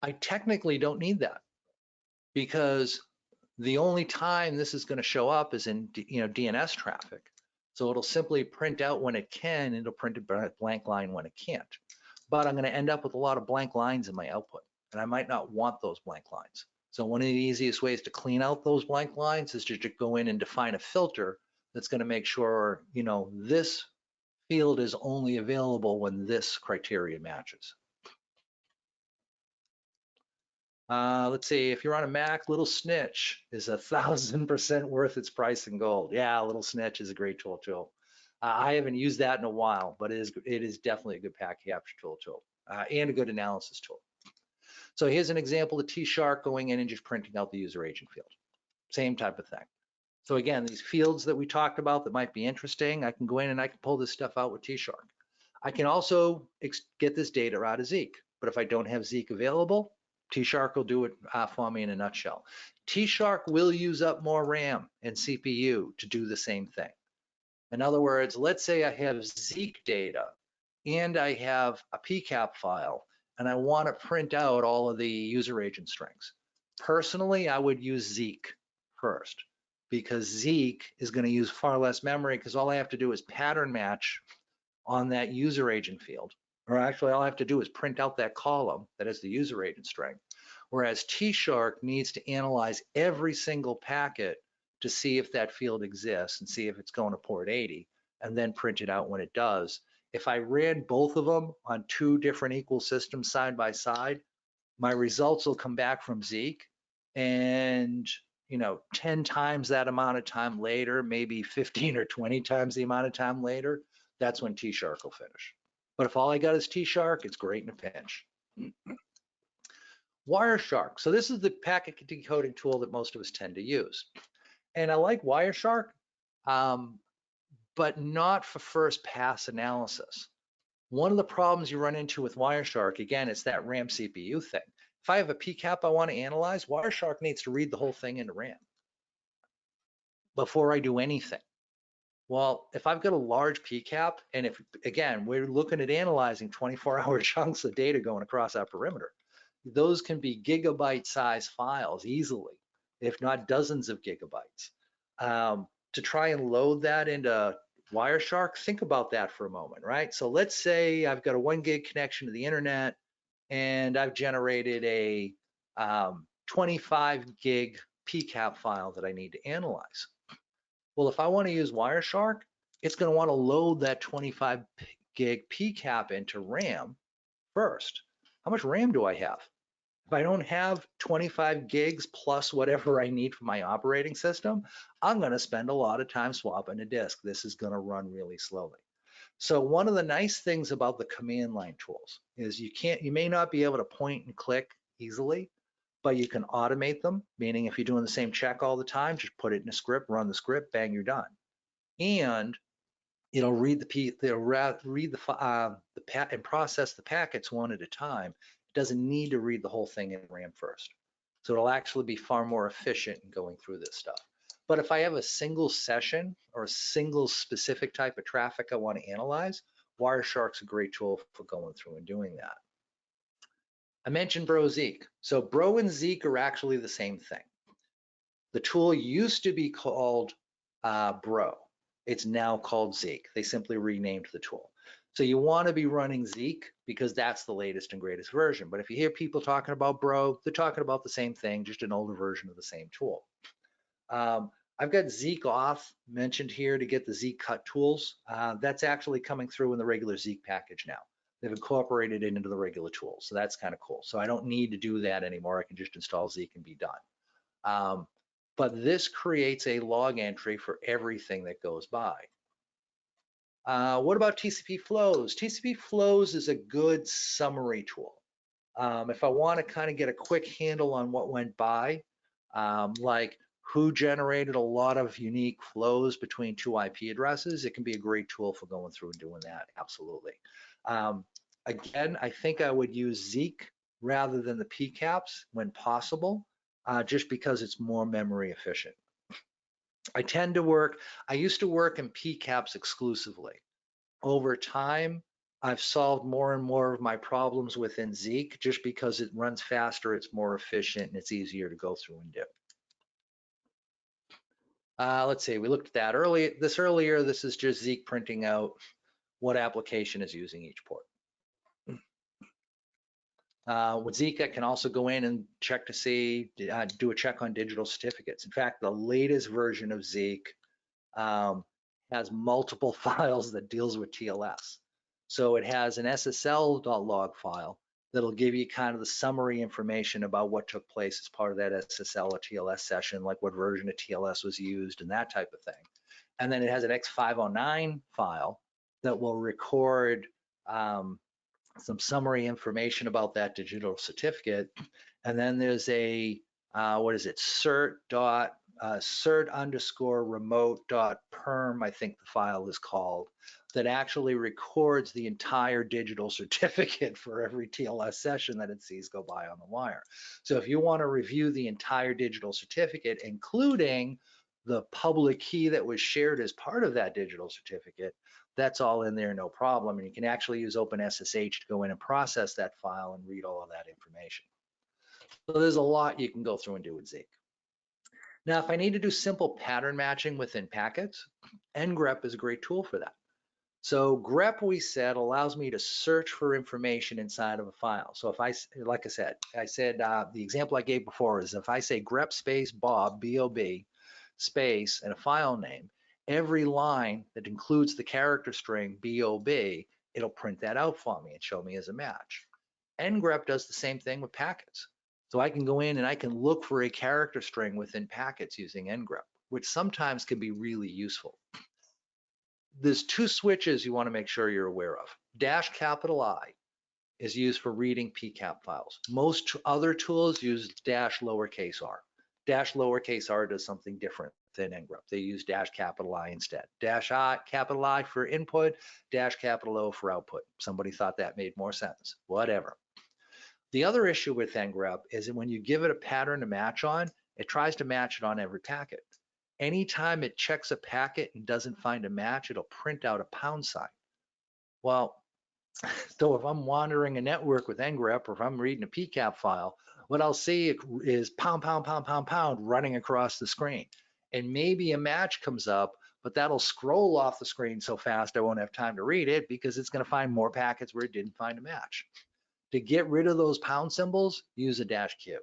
I technically don't need that because the only time this is going to show up is in DNS traffic. So it'll simply print out when it can, and it'll print a blank line when it can't. But I'm going to end up with a lot of blank lines in my output, and I might not want those blank lines. So one of the easiest ways to clean out those blank lines is to go in and define a filter that's going to make sure, this field is only available when this criteria matches. Let's see, if you're on a Mac, Little Snitch is 1,000% worth its price in gold. Yeah, Little Snitch is a great tool too. I haven't used that in a while, but it is definitely a good packet capture tool and a good analysis tool. So here's an example of T-Shark going in and just printing out the user agent field. Same type of thing. So again, these fields that we talked about that might be interesting, I can go in and I can pull this stuff out with T-Shark. I can also get this data out of Zeek, but if I don't have Zeek available, T-Shark will do it for me in a nutshell. T-Shark will use up more RAM and CPU to do the same thing. In other words, let's say I have Zeek data and I have a PCAP file and I want to print out all of the user agent strings. Personally, I would use Zeek first because Zeek is going to use far less memory because all I have to do is pattern match on that user agent field. Or actually, all I have to do is print out that column that is the user agent string. Whereas T-Shark needs to analyze every single packet to see if that field exists and see if it's going to port 80 and then print it out when it does. If I ran both of them on two different equal systems side by side, my results will come back from Zeek and 10 times that amount of time later, maybe 15 or 20 times the amount of time later, that's when T-Shark will finish. But if all I got is T-Shark, it's great in a pinch. Wireshark. So this is the packet decoding tool that most of us tend to use. And I like Wireshark, but not for first pass analysis. One of the problems you run into with Wireshark, again, it's that RAM CPU thing. If I have a PCAP I want to analyze, Wireshark needs to read the whole thing into RAM before I do anything. Well, if I've got a large PCAP, and if, again, we're looking at analyzing 24-hour chunks of data going across our perimeter, those can be gigabyte size files easily, if not dozens of gigabytes. To try and load that into Wireshark, think about that for a moment, right? So let's say I've got a 1 gig connection to the internet and I've generated a 25 gig PCAP file that I need to analyze. Well, if I want to use Wireshark, it's going to want to load that 25 gig PCAP into RAM first. How much RAM do I have? If I don't have 25 gigs plus whatever I need for my operating system, I'm going to spend a lot of time swapping a disk. This is going to run really slowly. So one of the nice things about the command line tools is you may not be able to point and click easily, but you can automate them, meaning if you're doing the same check all the time, just put it in a script, run the script, bang, you're done. And it'll read and process the packets one at a time. It doesn't need to read the whole thing in RAM first. So it'll actually be far more efficient in going through this stuff. But if I have a single session or a single specific type of traffic I want to analyze, Wireshark's a great tool for going through and doing that. I mentioned Bro Zeek. So Bro and Zeek are actually the same thing. The tool used to be called Bro. It's now called Zeek. They simply renamed the tool. So you want to be running Zeek because that's the latest and greatest version. But if you hear people talking about Bro, they're talking about the same thing, just an older version of the same tool. I've got Zeek Auth mentioned here to get the Zeek cut tools. That's actually coming through in the regular Zeek package now. They've incorporated it into the regular tools, so that's kind of cool. So I don't need to do that anymore. I can just install Zeek and be done. But this creates a log entry for everything that goes by. What about TCP flows? TCP flows is a good summary tool. If I want to kind of get a quick handle on what went by, like who generated a lot of unique flows between two IP addresses, it can be a great tool for going through and doing that, absolutely. Again, I think I would use Zeek rather than the PCAPs when possible, just because it's more memory efficient. I used to work in PCAPs exclusively. Over time, I've solved more and more of my problems within Zeek just because it runs faster, it's more efficient, and it's easier to go through and do. Let's see, we looked at that earlier. This is just Zeek printing out what application is using each port. With Zeek, I can also go in and check to see, do a check on digital certificates. In fact, the latest version of Zeek has multiple files that deals with TLS. So it has an SSL.log file that'll give you kind of the summary information about what took place as part of that SSL or TLS session, like what version of TLS was used and that type of thing. And then it has an X509 file that will record some summary information about that digital certificate. And then there's a, cert dot cert_remote.perm, I think the file is called, that actually records the entire digital certificate for every TLS session that it sees go by on the wire. So if you want to review the entire digital certificate, including the public key that was shared as part of that digital certificate, that's all in there, no problem. And you can actually use OpenSSH to go in and process that file and read all of that information. So there's a lot you can go through and do with Zeek. Now, if I need to do simple pattern matching within packets, ngrep is a great tool for that. So grep, we said, allows me to search for information inside of a file. So if I, like I said, the example I gave before is if I say grep space Bob, B-O-B, space, and a file name, every line that includes the character string B-O-B, it'll print that out for me and show me as a match. ngrep does the same thing with packets. So I can go in and I can look for a character string within packets using ngrep, which sometimes can be really useful. There's two switches you want to make sure you're aware of. -I is used for reading PCAP files. Most other tools use -r. -r does something different than ngrep. They use -I instead. -I for input, -O for output. Somebody thought that made more sense. Whatever. The other issue with ngrep is that when you give it a pattern to match on, it tries to match it on every packet. Anytime it checks a packet and doesn't find a match, it'll print out a $. Well, so if I'm wandering a network with ngrep, or if I'm reading a PCAP file, what I'll see is pound, running across the screen. And maybe a match comes up, but that'll scroll off the screen so fast I won't have time to read it because it's going to find more packets where it didn't find a match. To get rid of those pound symbols, use a -Q.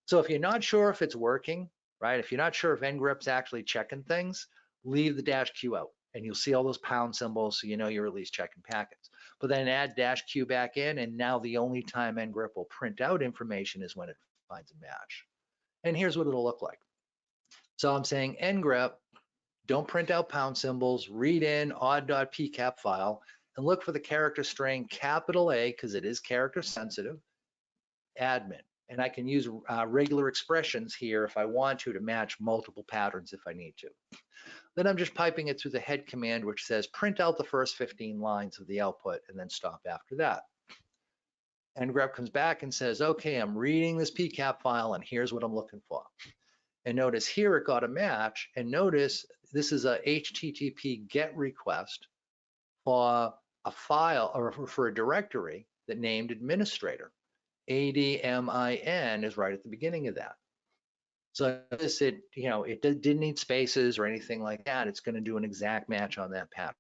So if you're not sure if it's working, right? If you're not sure if ngrep's actually checking things, leave the -Q out and you'll see all those pound symbols so you know you're at least checking packets. But then add -Q back in, and now the only time ngrep will print out information is when it finds a match. And here's what it'll look like. So I'm saying ngrep, don't print out pound symbols, read in odd.pcap file, and look for the character string A, because it is character sensitive, admin. And I can use regular expressions here if I want to match multiple patterns if I need to. Then I'm just piping it through the head command, which says print out the first 15 lines of the output and then stop after that. ngrep comes back and says, okay, I'm reading this PCAP file and here's what I'm looking for. And notice here it got a match, and notice this is a HTTP GET request for a file or for a directory that named administrator. ADMIN is right at the beginning of that. So this, it didn't need spaces or anything like that. It's going to do an exact match on that pattern.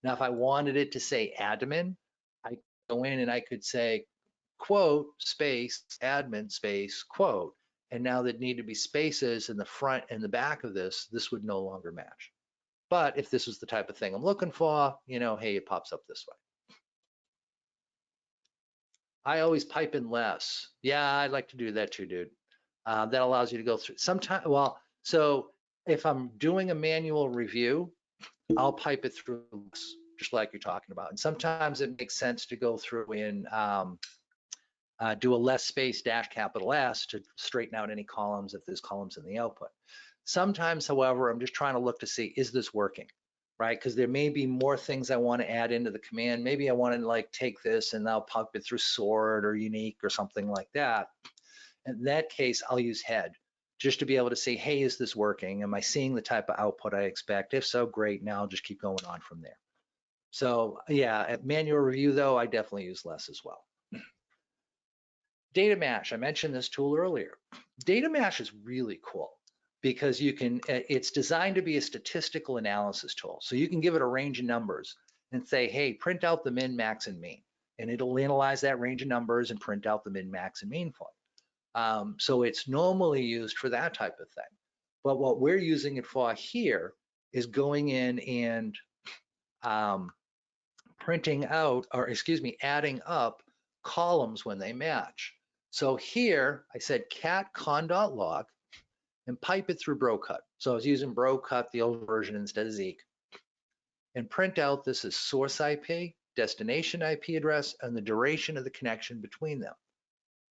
Now, if I wanted it to say admin, I could go in and I could say quote space admin space quote. And now there'd need to be spaces in the front and the back of this. This would no longer match. But if this was the type of thing I'm looking for, hey, it pops up this way. I always pipe in less. Yeah, I'd like to do that too, dude. That allows you to go through sometimes. Well, so if I'm doing a manual review, I'll pipe it through just like you're talking about. And sometimes it makes sense to go through and do a less space -S to straighten out any columns if there's columns in the output. Sometimes, however, I'm just trying to look to see, is this working? Right? Because there may be more things I want to add into the command. Maybe I want to like take this and I'll pump it through sort or unique or something like that. In that case, I'll use head just to be able to say, hey, is this working? Am I seeing the type of output I expect? If so, great. Now I'll just keep going on from there. So yeah, at manual review though, I definitely use less as well. Data Mash, I mentioned this tool earlier. Data Mash is really cool because it's designed to be a statistical analysis tool. So you can give it a range of numbers and say, hey, print out the min, max, and mean. And it'll analyze that range of numbers and print out the min, max, and mean for you. So it's normally used for that type of thing. But what we're using it for here is going in and adding up columns when they match. So here I said cat con.log and pipe it through brocut. So I was using brocut, the old version instead of Zeek, and print out this is source IP, destination IP address, and the duration of the connection between them.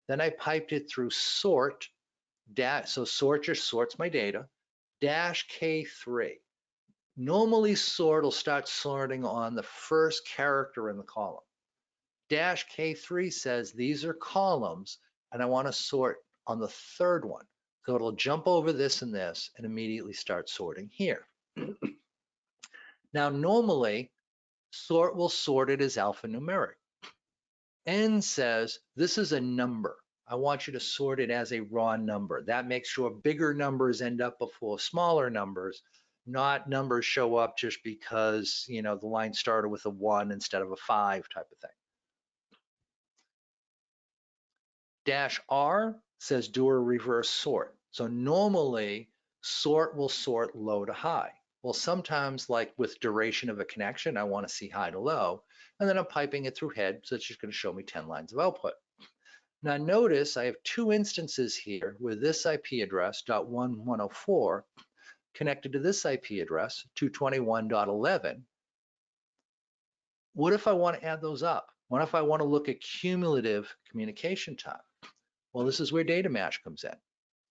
Then I piped it through sort, so sort just sorts my data, dash K3. Normally sort will start sorting on the first character in the column. Dash K3 says these are columns and I want to sort on the third one. So it'll jump over this and this and immediately start sorting here. Now normally sort will sort it as alphanumeric. N says this is a number. I want you to sort it as a raw number. That makes sure bigger numbers end up before smaller numbers, not numbers show up just because, you know, the line started with a 1 instead of a 5 type of thing. Dash R says do a reverse sort. So normally sort will sort low to high. Well, sometimes like with duration of a connection, I want to see high to low, and then I'm piping it through head, so it's just going to show me 10 lines of output. Now notice I have two instances here with this IP address, .1104, connected to this IP address, 221.11. What if I want to add those up? What if I want to look at cumulative communication time? Well, this is where data match comes in.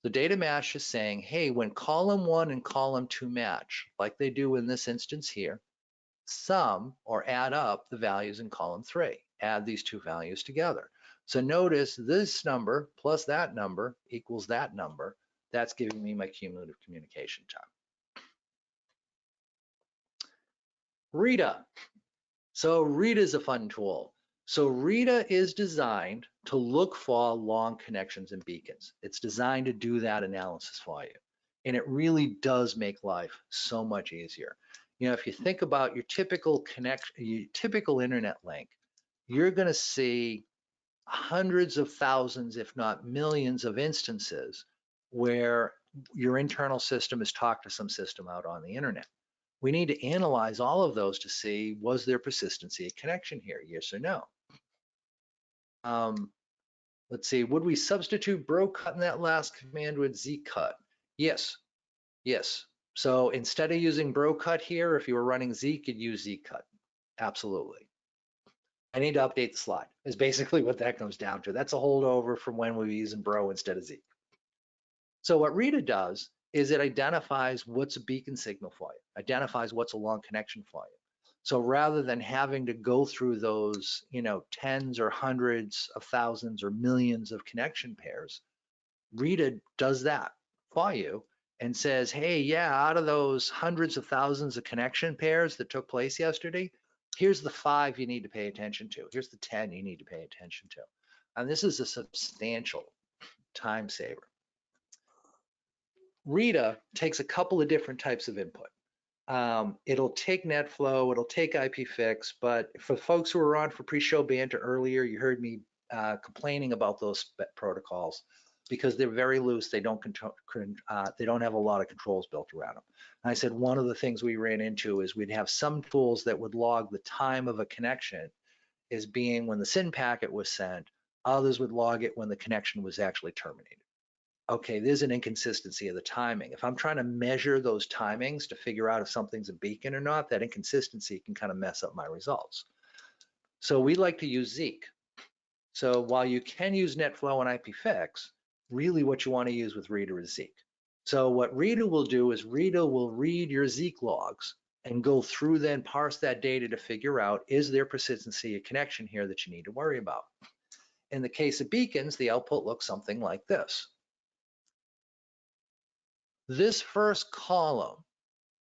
The data match is saying, hey, when column 1 and column 2 match, like they do in this instance here, sum or add up the values in column 3. Add these two values together. So notice this number plus that number equals that number. That's giving me my cumulative communication time. Rita. So Rita is a fun tool. So Rita is designed to look for long connections and beacons. It's designed to do that analysis for you. And it really does make life so much easier. You know, if you think about your typical internet link, you're going to see hundreds of thousands, if not millions of instances where your internal system has talked to some system out on the internet. We need to analyze all of those to see, was there persistency of connection here, yes or no? Let's see, would we substitute bro cut in that last command with Z cut? Yes, yes. So instead of using bro cut here, if you were running Z, you'd use Z cut, absolutely. I need to update the slide, is basically what that comes down to. That's a holdover from when we were using bro instead of Z. So what Rita does is it identifies what's a beacon signal for you, identifies what's a long connection for you. So rather than having to go through those, you know, tens or hundreds of thousands or millions of connection pairs, Rita does that for you and says, hey, yeah, out of those hundreds of thousands of connection pairs that took place yesterday, here's the 5 you need to pay attention to. Here's the 10 you need to pay attention to. And this is a substantial time saver. Rita takes a couple of different types of input. It'll take NetFlow, it'll take IPFix, but for folks who were on for pre-show banter earlier, you heard me complaining about those protocols because they're very loose. They don't have a lot of controls built around them. And I said one of the things we ran into is we'd have some tools that would log the time of a connection as being when the SYN packet was sent. Others would log it when the connection was actually terminated. Okay, there's an inconsistency of the timing. If I'm trying to measure those timings to figure out if something's a beacon or not, that inconsistency can kind of mess up my results. So we like to use Zeek. So while you can use NetFlow and IPFix, really what you want to use with Rita is Zeek. So what Rita will do is Rita will read your Zeek logs and go through then parse that data to figure out, is there persistency of connection here that you need to worry about? In the case of beacons, the output looks something like this. This first column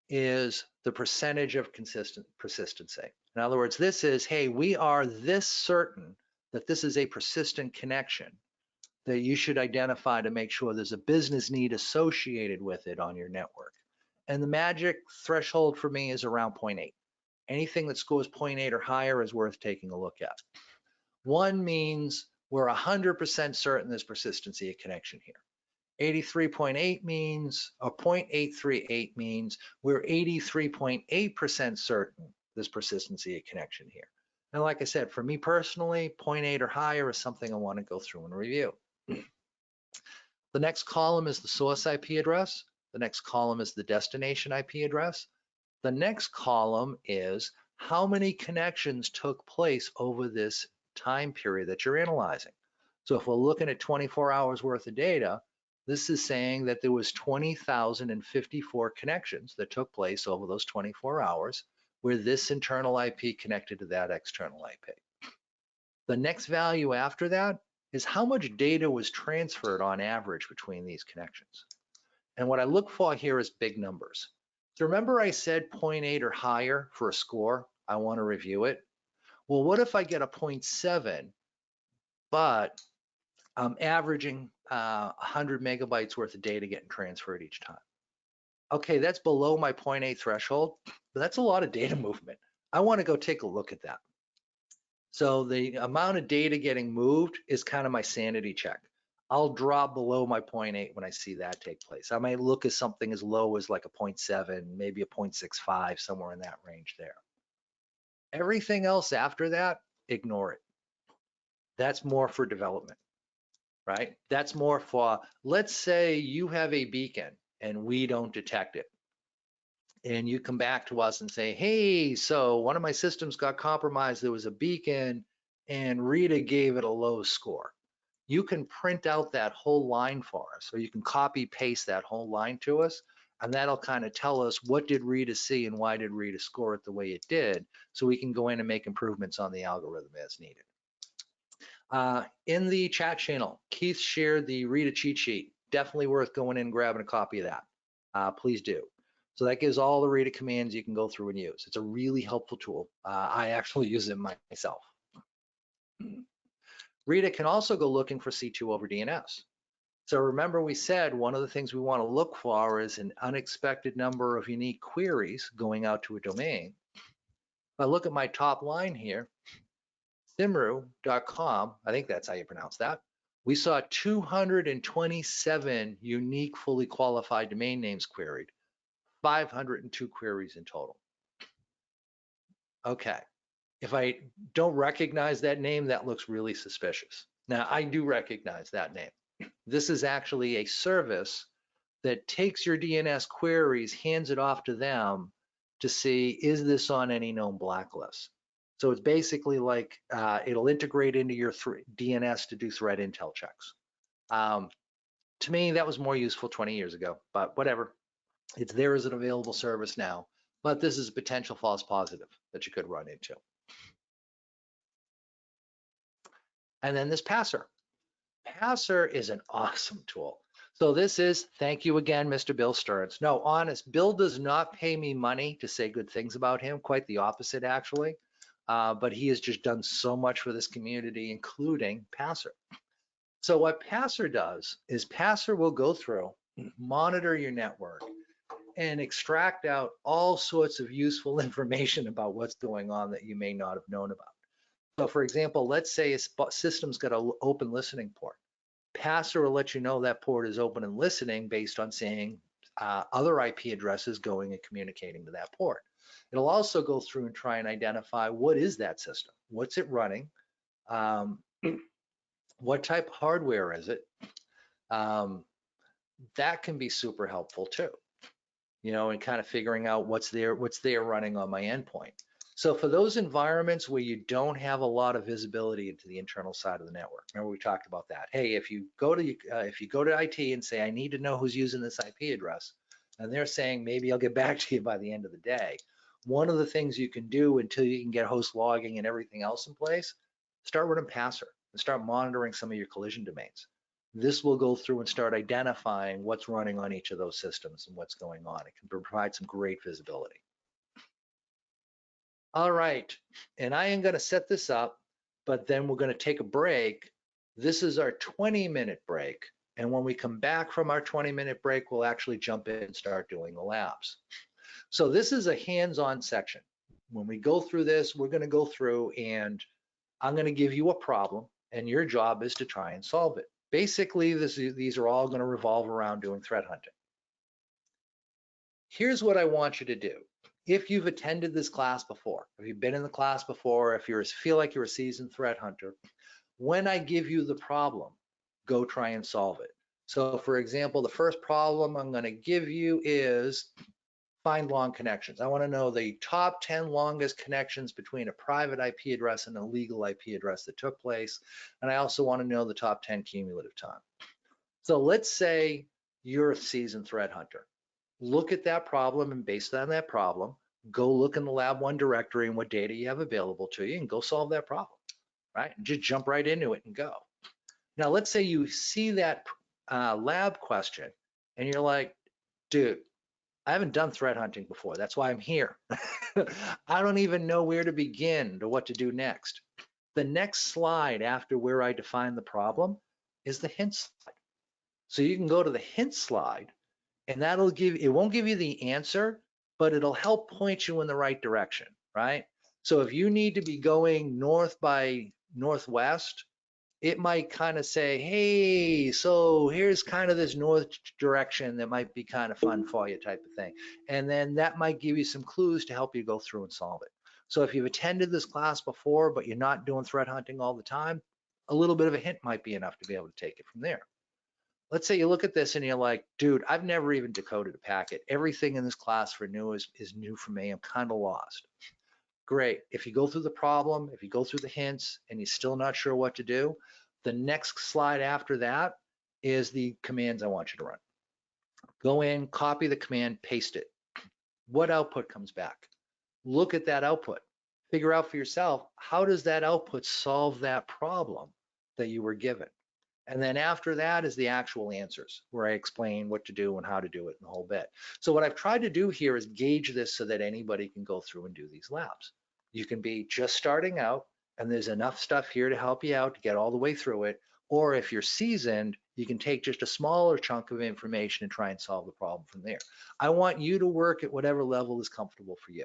is the percentage of persistency. In other words, this is, hey, we are this certain that this is a persistent connection that you should identify to make sure there's a business need associated with it on your network. And the magic threshold for me is around 0.8. Anything that scores 0.8 or higher is worth taking a look at. 1 means we're 100% certain there's persistency of connection here. 83.8 means, or 0.838 means we're 83.8% certain there's persistency of connection here. And like I said, for me personally, 0.8 or higher is something I want to go through and review. The next column is the source IP address. The next column is the destination IP address. The next column is how many connections took place over this time period that you're analyzing. So if we're looking at 24 hours worth of data, This is saying that there was 20,054 connections that took place over those 24 hours where this internal IP connected to that external IP. The next value after that is how much data was transferred on average between these connections. And what I look for here is big numbers. So remember I said 0.8 or higher for a score, I want to review it. Well, what if I get a 0.7, but I'm averaging 100 megabytes worth of data getting transferred each time? Okay, that's below my 0.8 threshold, but that's a lot of data movement. I want to go take a look at that. So the amount of data getting moved is kind of my sanity check. I'll drop below my 0.8 when I see that take place. I might look at something as low as like a 0.7, maybe a 0.65, somewhere in that range there. Everything else after that, ignore it. That's more for development, right? That's more for, let's say you have a beacon and we don't detect it. And you come back to us and say, hey, so one of my systems got compromised. There was a beacon and Rita gave it a low score. You can print out that whole line for us, or you can copy paste that whole line to us, and that'll kind of tell us what did Rita see and why did Rita score it the way it did, so we can go in and make improvements on the algorithm as needed. In the chat channel, Keith shared the Rita cheat sheet. Definitely worth going in and grabbing a copy of that. Please do. So that gives all the Rita commands you can go through and use. It's a really helpful tool. I actually use it myself. Rita can also go looking for C2 over DNS. So remember we said one of the things we want to look for is an unexpected number of unique queries going out to a domain. If I look at my top line here, simru.com, I think that's how you pronounce that, we saw 227 unique fully qualified domain names queried, 502 queries in total. Okay. If I don't recognize that name, that looks really suspicious. Now, I do recognize that name. This is actually a service that takes your DNS queries, hands it off to them to see, is this on any known blacklist? So it's basically like it'll integrate into your DNS to do threat intel checks. To me, that was more useful 20 years ago, but whatever. It's there as an available service now, but this is a potential false positive that you could run into. And then this Passer. Passer is an awesome tool. So this is, thank you again, Mr. Bill Stearns. No, honest, Bill does not pay me money to say good things about him, quite the opposite actually. But he has just done so much for this community, including Passer. So what Passer does is Passer will go through, monitor your network, and extract out all sorts of useful information about what's going on that you may not have known about. So for example, let's say a system's got an open listening port. Passer will let you know that port is open and listening based on seeing other IP addresses going and communicating to that port. It'll also go through and try and identify what is that system, what's it running, what type of hardware is it. That can be super helpful too, you know, and kind of figuring out what's there running on my endpoint. So for those environments where you don't have a lot of visibility into the internal side of the network, remember we talked about that. Hey, if you go to IT and say, I need to know who's using this IP address, and they're saying, maybe I'll get back to you by the end of the day. One of the things you can do until you can get host logging and everything else in place, start running Passer and start monitoring some of your collision domains. This will go through and start identifying what's running on each of those systems and what's going on. It can provide some great visibility. All right, and I am going to set this up, but then we're going to take a break. This is our 20-minute break, and when we come back from our 20-minute break, we'll actually jump in and start doing the labs. So this is a hands-on section. When we go through this, we're going to go through and I'm going to give you a problem, and your job is to try and solve it. Basically, these are all going to revolve around doing threat hunting. Here's what I want you to do. If you've attended this class before, if you've been in the class before, if you feel like you're a seasoned threat hunter, when I give you the problem, go try and solve it. So for example, the first problem I'm going to give you is find long connections. I want to know the top 10 longest connections between a private IP address and a legal IP address that took place. And I also want to know the top 10 cumulative time. So let's say you're a seasoned threat hunter. Look at that problem, and based on that problem, go look in the Lab 1 directory and what data you have available to you and go solve that problem, right? And just jump right into it and go. Now, let's say you see that lab question and you're like, dude, I haven't done threat hunting before. That's why I'm here. I don't even know where to begin or what to do next. The next slide after where I define the problem is the hint slide. So you can go to the hint slide, and that'll give, it won't give you the answer, but it'll help point you in the right direction, right? So if you need to be going north by northwest, it might kind of say, hey, so here's kind of this north direction that might be kind of fun for you type of thing. And then that might give you some clues to help you go through and solve it. So if you've attended this class before, but you're not doing threat hunting all the time, a little bit of a hint might be enough to be able to take it from there. Let's say you look at this and you're like, dude, I've never even decoded a packet. Everything in this class for new is new for me. I'm kind of lost. Great. If you go through the problem, if you go through the hints and you're still not sure what to do, the next slide after that is the commands I want you to run. Go in, copy the command, paste it. What output comes back? Look at that output. Figure out for yourself, how does that output solve that problem that you were given? And then after that is the actual answers, where I explain what to do and how to do it and the whole bit. So what I've tried to do here is gauge this so that anybody can go through and do these labs. You can be just starting out, and there's enough stuff here to help you out to get all the way through it. Or if you're seasoned, you can take just a smaller chunk of information and try and solve the problem from there. I want you to work at whatever level is comfortable for you.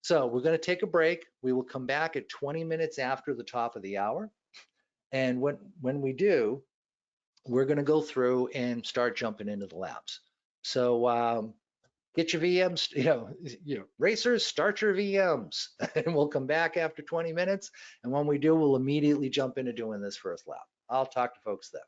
So we're going to take a break. We will come back at 20 minutes after the top of the hour. And when we do, we're going to go through and start jumping into the labs. So get your VMs, racers, start your VMs, and we'll come back after 20 minutes. And when we do, we'll immediately jump into doing this first lab. I'll talk to folks then.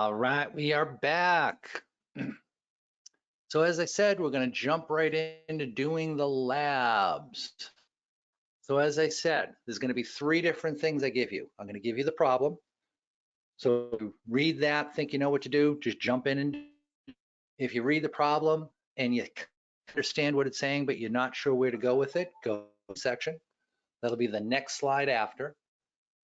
All right, we are back. So as I said, we're going to jump right into doing the labs. So as I said, there's going to be 3 different things I give you. I'm going to give you the problem. So read that, think you know what to do, just jump in. And if you read the problem and you understand what it's saying, but you're not sure where to go with it, go to the section. That'll be the next slide after.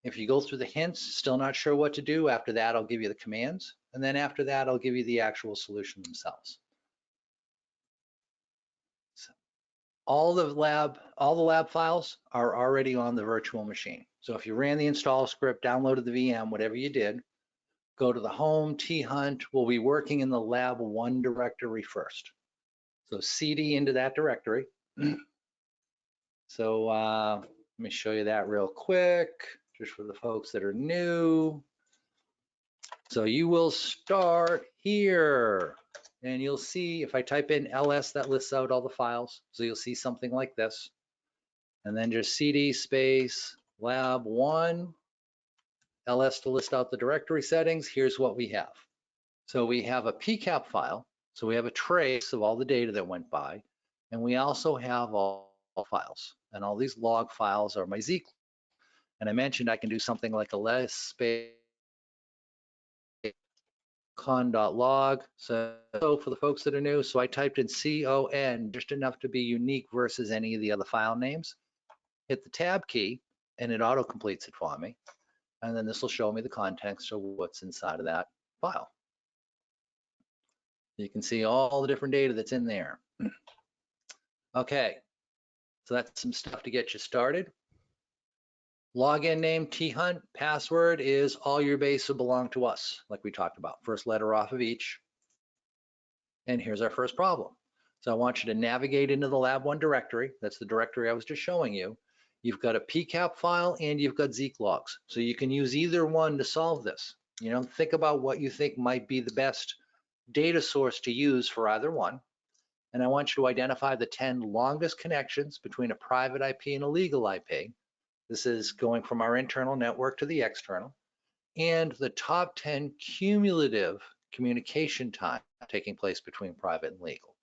If you go through the hints, still not sure what to do, after that, I'll give you the commands. And then after that, I'll give you the actual solution themselves. So all the lab files are already on the virtual machine. So if you ran the install script, downloaded the VM, whatever you did, go to the home, thunt. We'll be working in the lab 1 directory first. So CD into that directory. So let me show you that real quick, just for the folks that are new. So you will start here, and you'll see if I type in ls, that lists out all the files. So you'll see something like this, and then just cd space lab 1 ls to list out the directory settings. Here's what we have. So we have a PCAP file. So we have a trace of all the data that went by, and we also have all files, and all these log files are my Zeek. And I mentioned I can do something like a ls space con.log. So for the folks that are new, so I typed in con, just enough to be unique versus any of the other file names. Hit the tab key and it auto completes it for me. And then this will show me the context of what's inside of that file. You can see all the different data that's in there. Okay, so that's some stuff to get you started. Login name, thunt, password is all your base will belong to us, like we talked about. First letter off of each. And here's our first problem. So I want you to navigate into the lab 1 directory. That's the directory I was just showing you. You've got a PCAP file and you've got Zeek logs. So you can use either one to solve this. You know, think about what you think might be the best data source to use for either one. And I want you to identify the 10 longest connections between a private IP and a legal IP. This is going from our internal network to the external. And the top 10 cumulative communication time taking place between private and legal.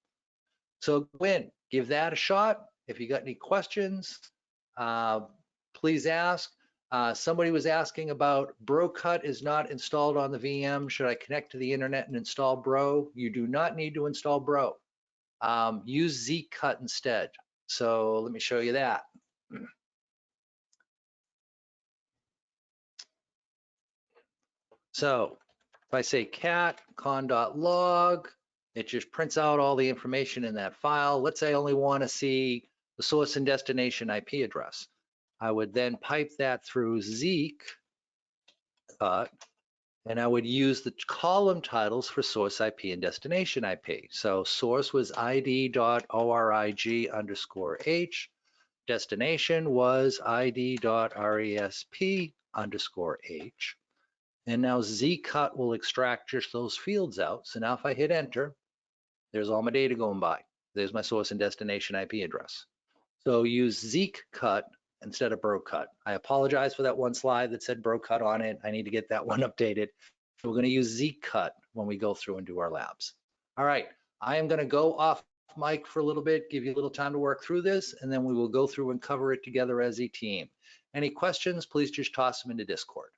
So Gwen, give that a shot. If you got any questions, please ask. Somebody was asking about BroCut is not installed on the VM. Should I connect to the internet and install Bro? You do not need to install Bro. Use Zcut instead. So let me show you that. So if I say cat con.log, it just prints out all the information in that file. Let's say I only want to see the source and destination IP address. I would then pipe that through Zeek, and I would use the column titles for source IP and destination IP. So source was id.orig_h, destination was id.resp_h. And now Zcut will extract just those fields out. So now if I hit enter, there's all my data going by. There's my source and destination IP address. So use Zcut instead of BroCut. I apologize for that one slide that said BroCut on it. I need to get that one updated. So we're going to use Zcut when we go through and do our labs. All right, I am going to go off mic for a little bit, give you a little time to work through this, and then we will go through and cover it together as a team. Any questions, please just toss them into Discord.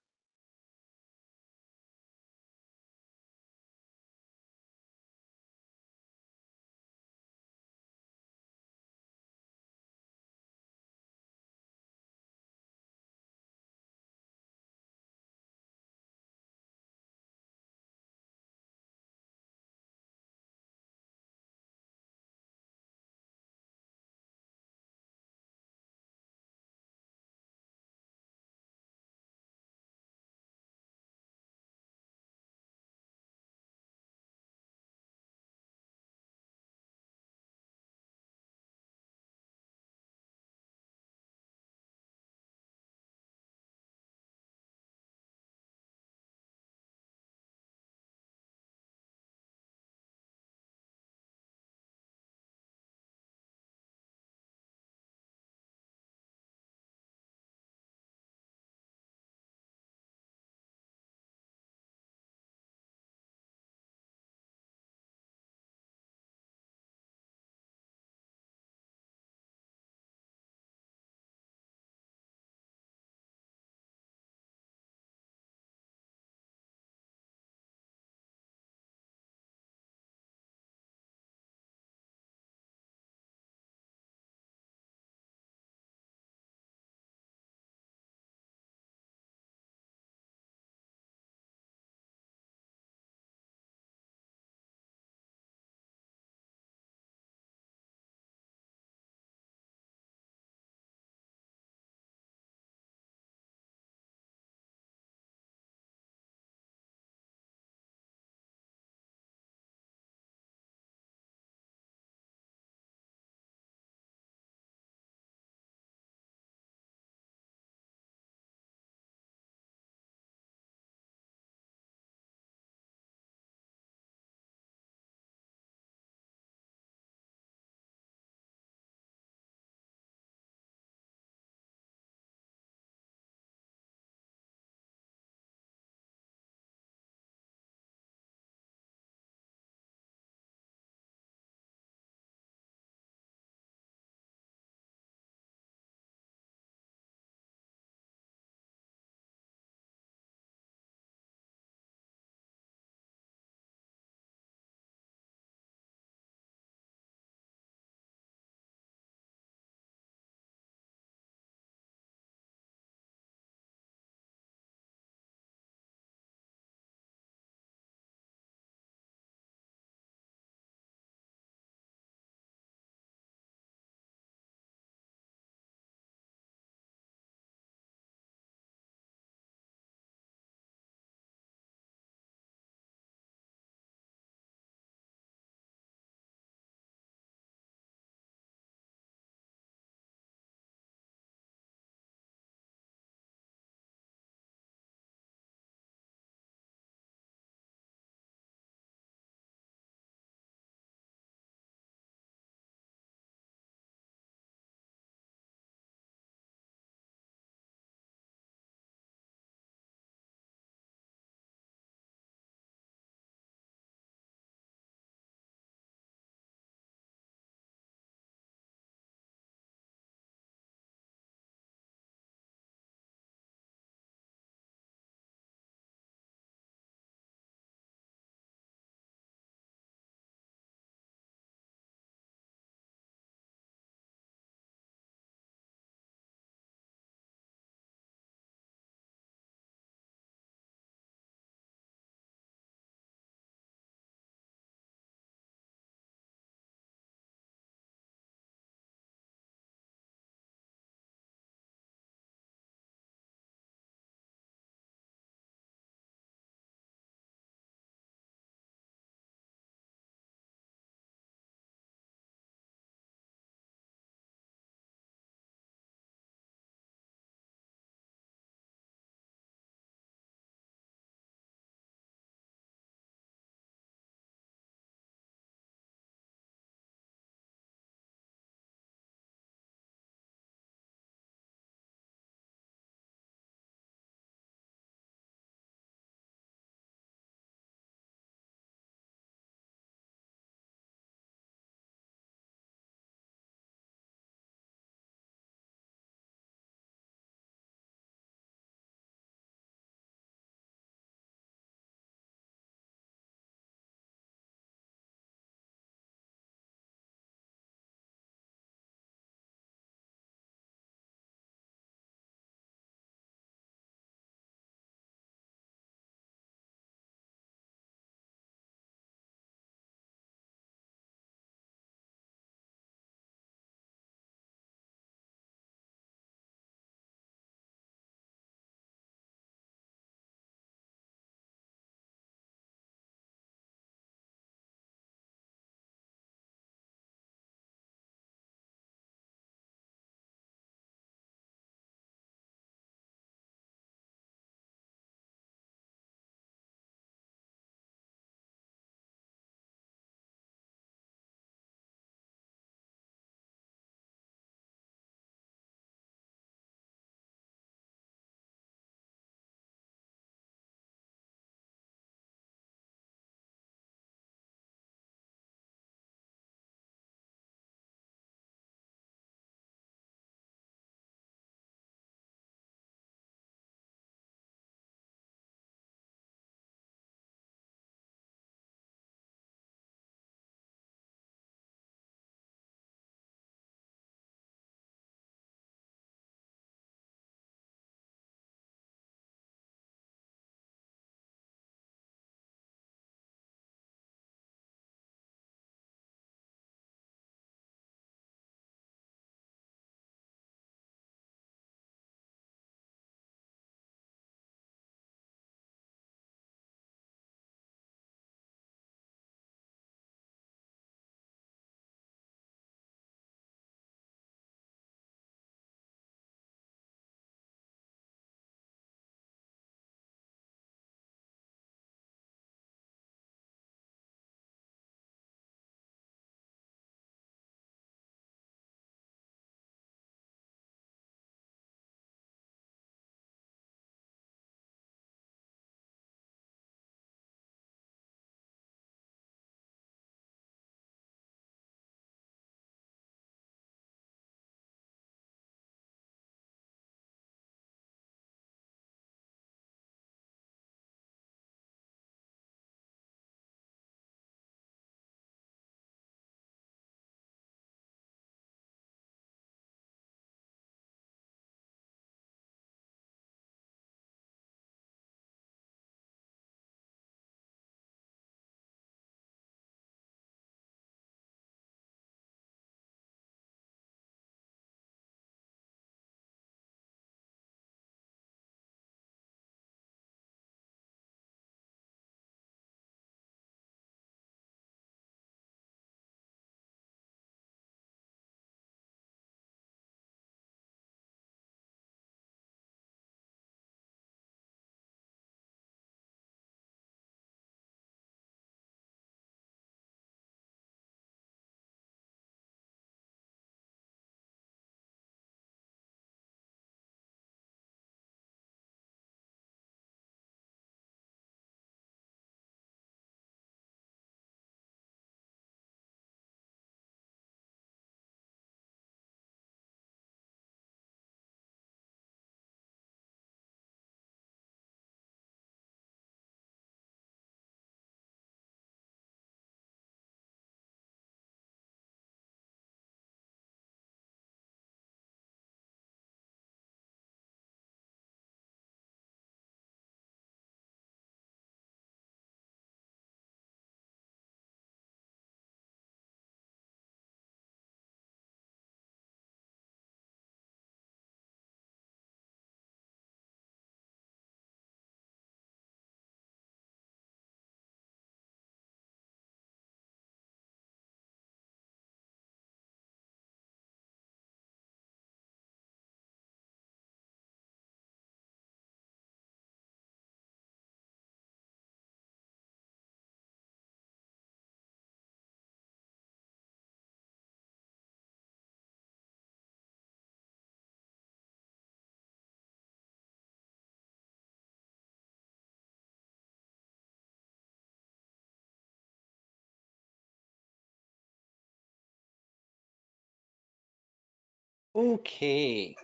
Okay,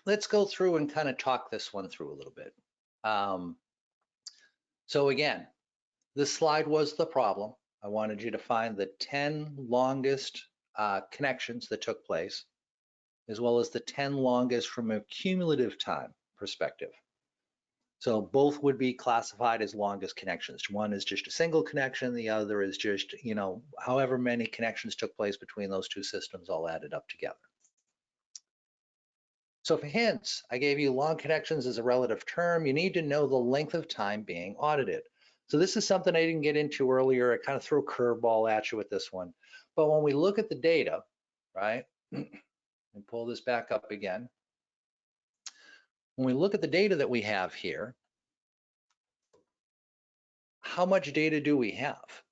let's go through and kind of talk this one through a little bit. So again, this slide was the problem. I wanted you to find the 10 longest connections that took place, as well as the 10 longest from a cumulative time perspective. So both would be classified as longest connections. One is just a single connection, the other is just, you know, however many connections took place between those two systems all added up together. So for hints, I gave you long connections as a relative term. You need to know the length of time being audited. So this is something I didn't get into earlier. I kind of threw a curveball at you with this one. But when we look at the data, right, and pull this back up again, when we look at the data that we have here, how much data do we have?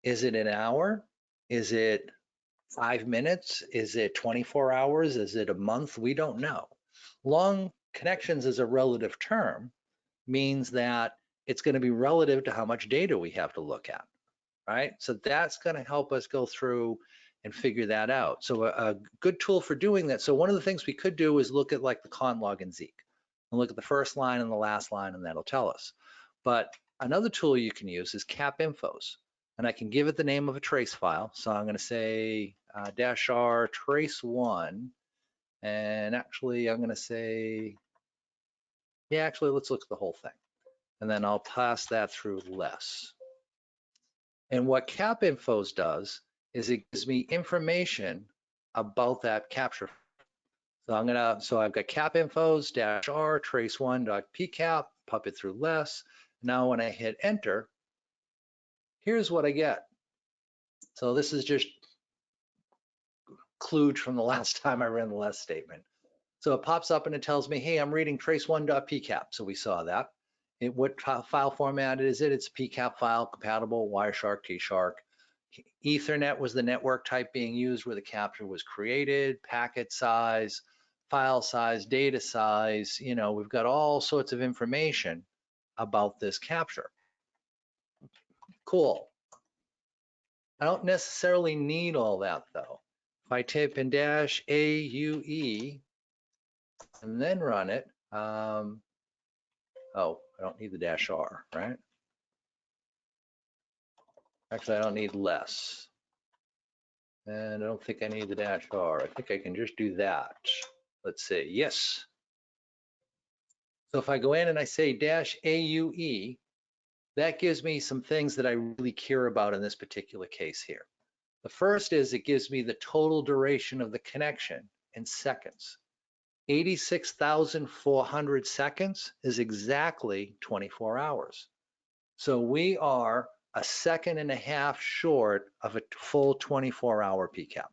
Is it an hour? Is it 5 minutes? Is it 24 hours? Is it a month? We don't know. Long connections as a relative term means that it's going to be relative to how much data we have to look at, right? So that's going to help us go through and figure that out. So a good tool for doing that. So one of the things we could do is look at like the con log in Zeek and look at the first line and the last line, and that'll tell us. But another tool you can use is cap infos, and I can give it the name of a trace file. So I'm going to say -r trace1, and actually I'm going to say, yeah, actually let's look at the whole thing, and then I'll pass that through less. And what cap infos does is it gives me information about that capture. So I've got cap infos -r trace1.pcap, pop it through less. Now when I hit enter, here's what I get. So this is just kludge from the last time I ran the less statement. So it pops up and it tells me, hey, I'm reading trace1.pcap. So we saw that. What file format is it? It's a PCAP file, compatible, Wireshark, T-Shark. Ethernet was the network type being used where the capture was created, packet size, file size, data size. You know, we've got all sorts of information about this capture. Cool. I don't necessarily need all that though. If I type in -AUE and then run it, oh, I don't need the -R, right? Actually, I don't need less. And I don't think I need the -R. I think I can just do that. Let's see, yes. So if I go in and I say -AUE, that gives me some things that I really care about in this particular case here. The first is it gives me the total duration of the connection in seconds. 86,400 seconds is exactly 24 hours. So we are a second and a half short of a full 24-hour PCAP.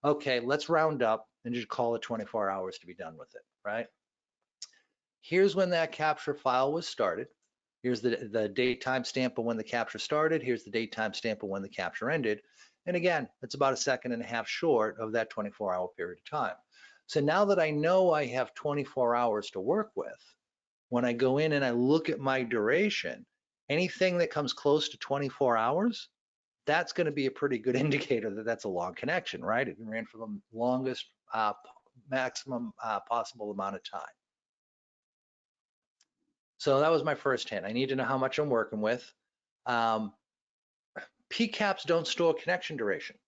Okay, let's round up and just call it 24 hours to be done with it, right? Here's when that capture file was started. Here's the date timestamp of when the capture started. Here's the date timestamp of when the capture ended. And again, it's about a second and a half short of that 24-hour period of time. So now that I know I have 24 hours to work with, when I go in and I look at my duration, anything that comes close to 24 hours, that's going to be a pretty good indicator that that's a long connection, right? It ran for the longest maximum possible amount of time. So that was my first hint. I need to know how much I'm working with. PCAPs don't store connection duration,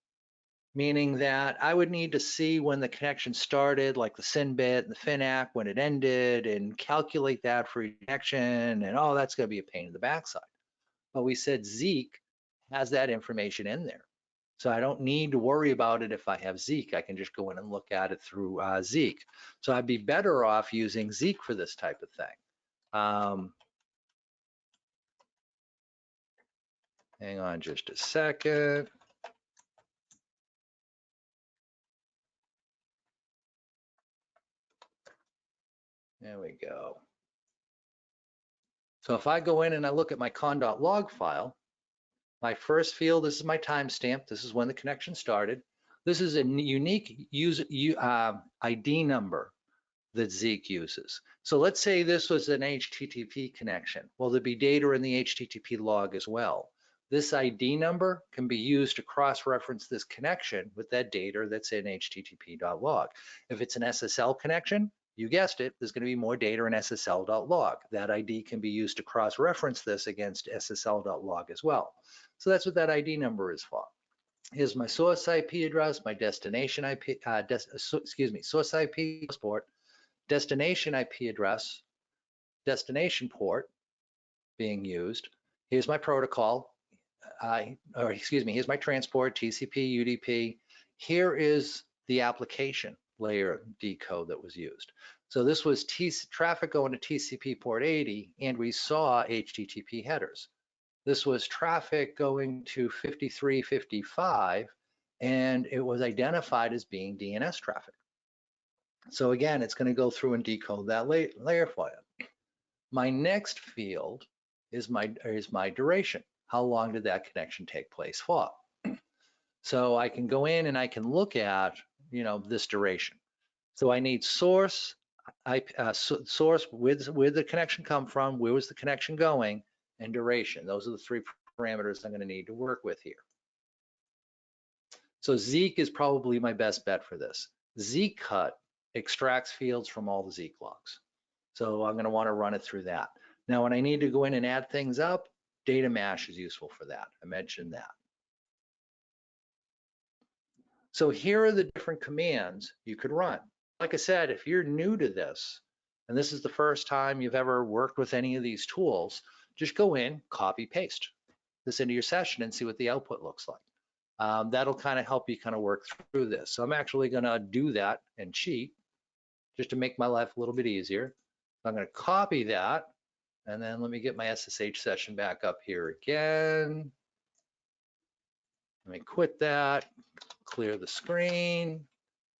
meaning that I would need to see when the connection started, like the SYN bit and the FINAC, when it ended, and calculate that for each connection, and oh, that's going to be a pain in the backside. But we said Zeek has that information in there. So I don't need to worry about it if I have Zeek. I can just go in and look at it through Zeek. So I'd be better off using Zeek for this type of thing. Hang on just a second. There we go. So if I go in and I look at my con.log file, my first field, this is my timestamp. This is when the connection started. This is a unique ID number that Zeek uses. So let's say this was an HTTP connection. Well, there'd be data in the HTTP log as well. This ID number can be used to cross-reference this connection with that data that's in http.log. If it's an SSL connection, you guessed it, there's going to be more data in SSL.log. That ID can be used to cross-reference this against SSL.log as well. So that's what that ID number is for. Here's my source IP address, my destination IP, source IP port, destination IP address, destination port being used. Here's my protocol, here's my transport, TCP, UDP. Here is the application layer decode that was used. So this was traffic going to TCP port 80, and we saw HTTP headers. This was traffic going to 5355, and it was identified as being DNS traffic. So again, it's going to go through and decode that layer for you. My next field is my duration. How long did that connection take place for? So I can go in and I can look at, this duration. So I need source, source, where the connection come from, where was the connection going, and duration. Those are the three parameters I'm going to need to work with here. So Zeek is probably my best bet for this. Zcut extracts fields from all the Zeek logs. So I'm going to want to run it through that. Now, when I need to go in and add things up, data mash is useful for that. I mentioned that. So here are the different commands you could run. Like I said, if you're new to this, and this is the first time you've ever worked with any of these tools, just go in, copy, paste this into your session and see what the output looks like. That'll kind of help you kind of work through this. So I'm actually going to do that and cheat just to make my life a little bit easier. I'm going to copy that, and then let me get my SSH session back up here again. Let me quit that, clear the screen,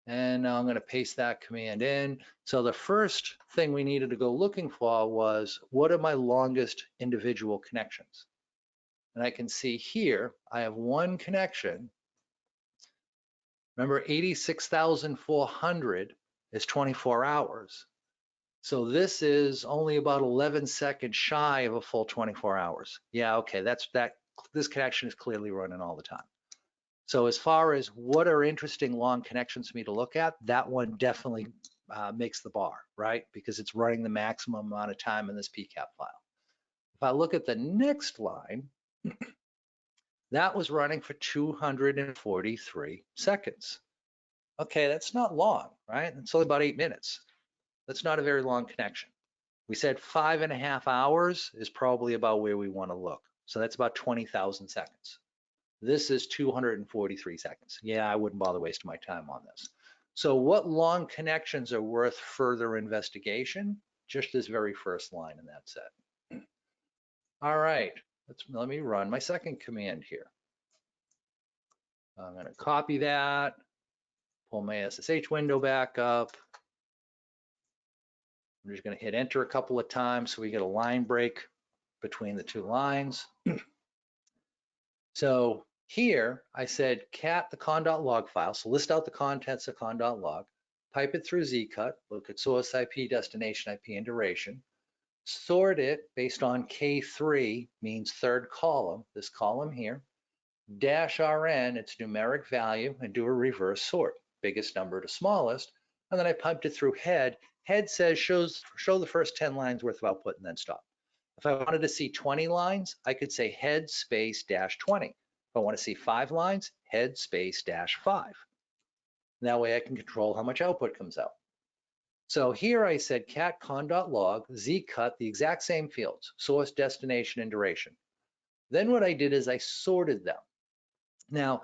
and now I'm going to paste that command in. So the first thing we needed to go looking for was, what are my longest individual connections? And I can see here, I have one connection. Remember, 86,400 is 24 hours. So this is only about 11 seconds shy of a full 24 hours. Yeah, okay, this connection is clearly running all the time. So as far as what are interesting long connections for me to look at, that one definitely makes the bar, right? Because it's running the maximum amount of time in this PCAP file. If I look at the next line, that was running for 243 seconds. Okay, that's not long, right? It's only about 8 minutes. That's not a very long connection. We said 5.5 hours is probably about where we want to look. So that's about 20,000 seconds. This is 243 seconds. Yeah, I wouldn't bother wasting my time on this. So what long connections are worth further investigation? Just this very first line in that set. All right, let me run my second command here. I'm going to copy that, pull my SSH window back up. I'm just going to hit enter a couple of times so we get a line break between the two lines. So here I said cat the con.log file, so list out the contents of con.log, pipe it through Zcut, look at source IP, destination IP, and duration, sort it based on K3, means third column, this column here, -RN, its numeric value, and do a reverse sort, biggest number to smallest, and then I piped it through head. Head says show the first 10 lines worth of output and then stop. If I wanted to see 20 lines, I could say head space -20. If I want to see 5 lines, head space -5. That way I can control how much output comes out. So here I said cat con.log, zcut, the exact same fields, source, destination, and duration. Then what I did is I sorted them. Now,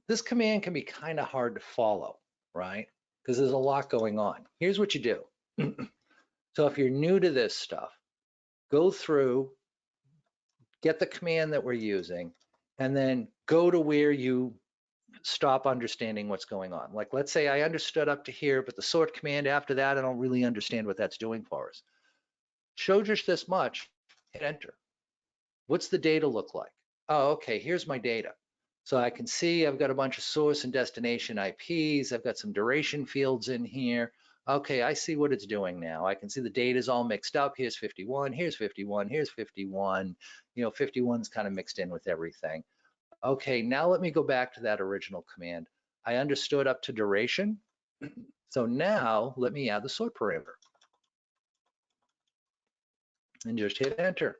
this command can be kind of hard to follow, right? Because there's a lot going on. Here's what you do. So if you're new to this stuff, go through, get the command that we're using, and then go to where you stop understanding what's going on. Like, let's say I understood up to here, but the sort command after that, I don't really understand what that's doing for us. Show just this much, hit enter. What's the data look like? Oh, okay, here's my data. So I can see I've got a bunch of source and destination IPs. I've got some duration fields in here. Okay, I see what it's doing now. I can see the data is all mixed up. Here's 51, here's 51, here's 51. 51's kind of mixed in with everything. Okay, now let me go back to that original command. I understood up to duration. So now let me add the sort parameter. And just hit enter.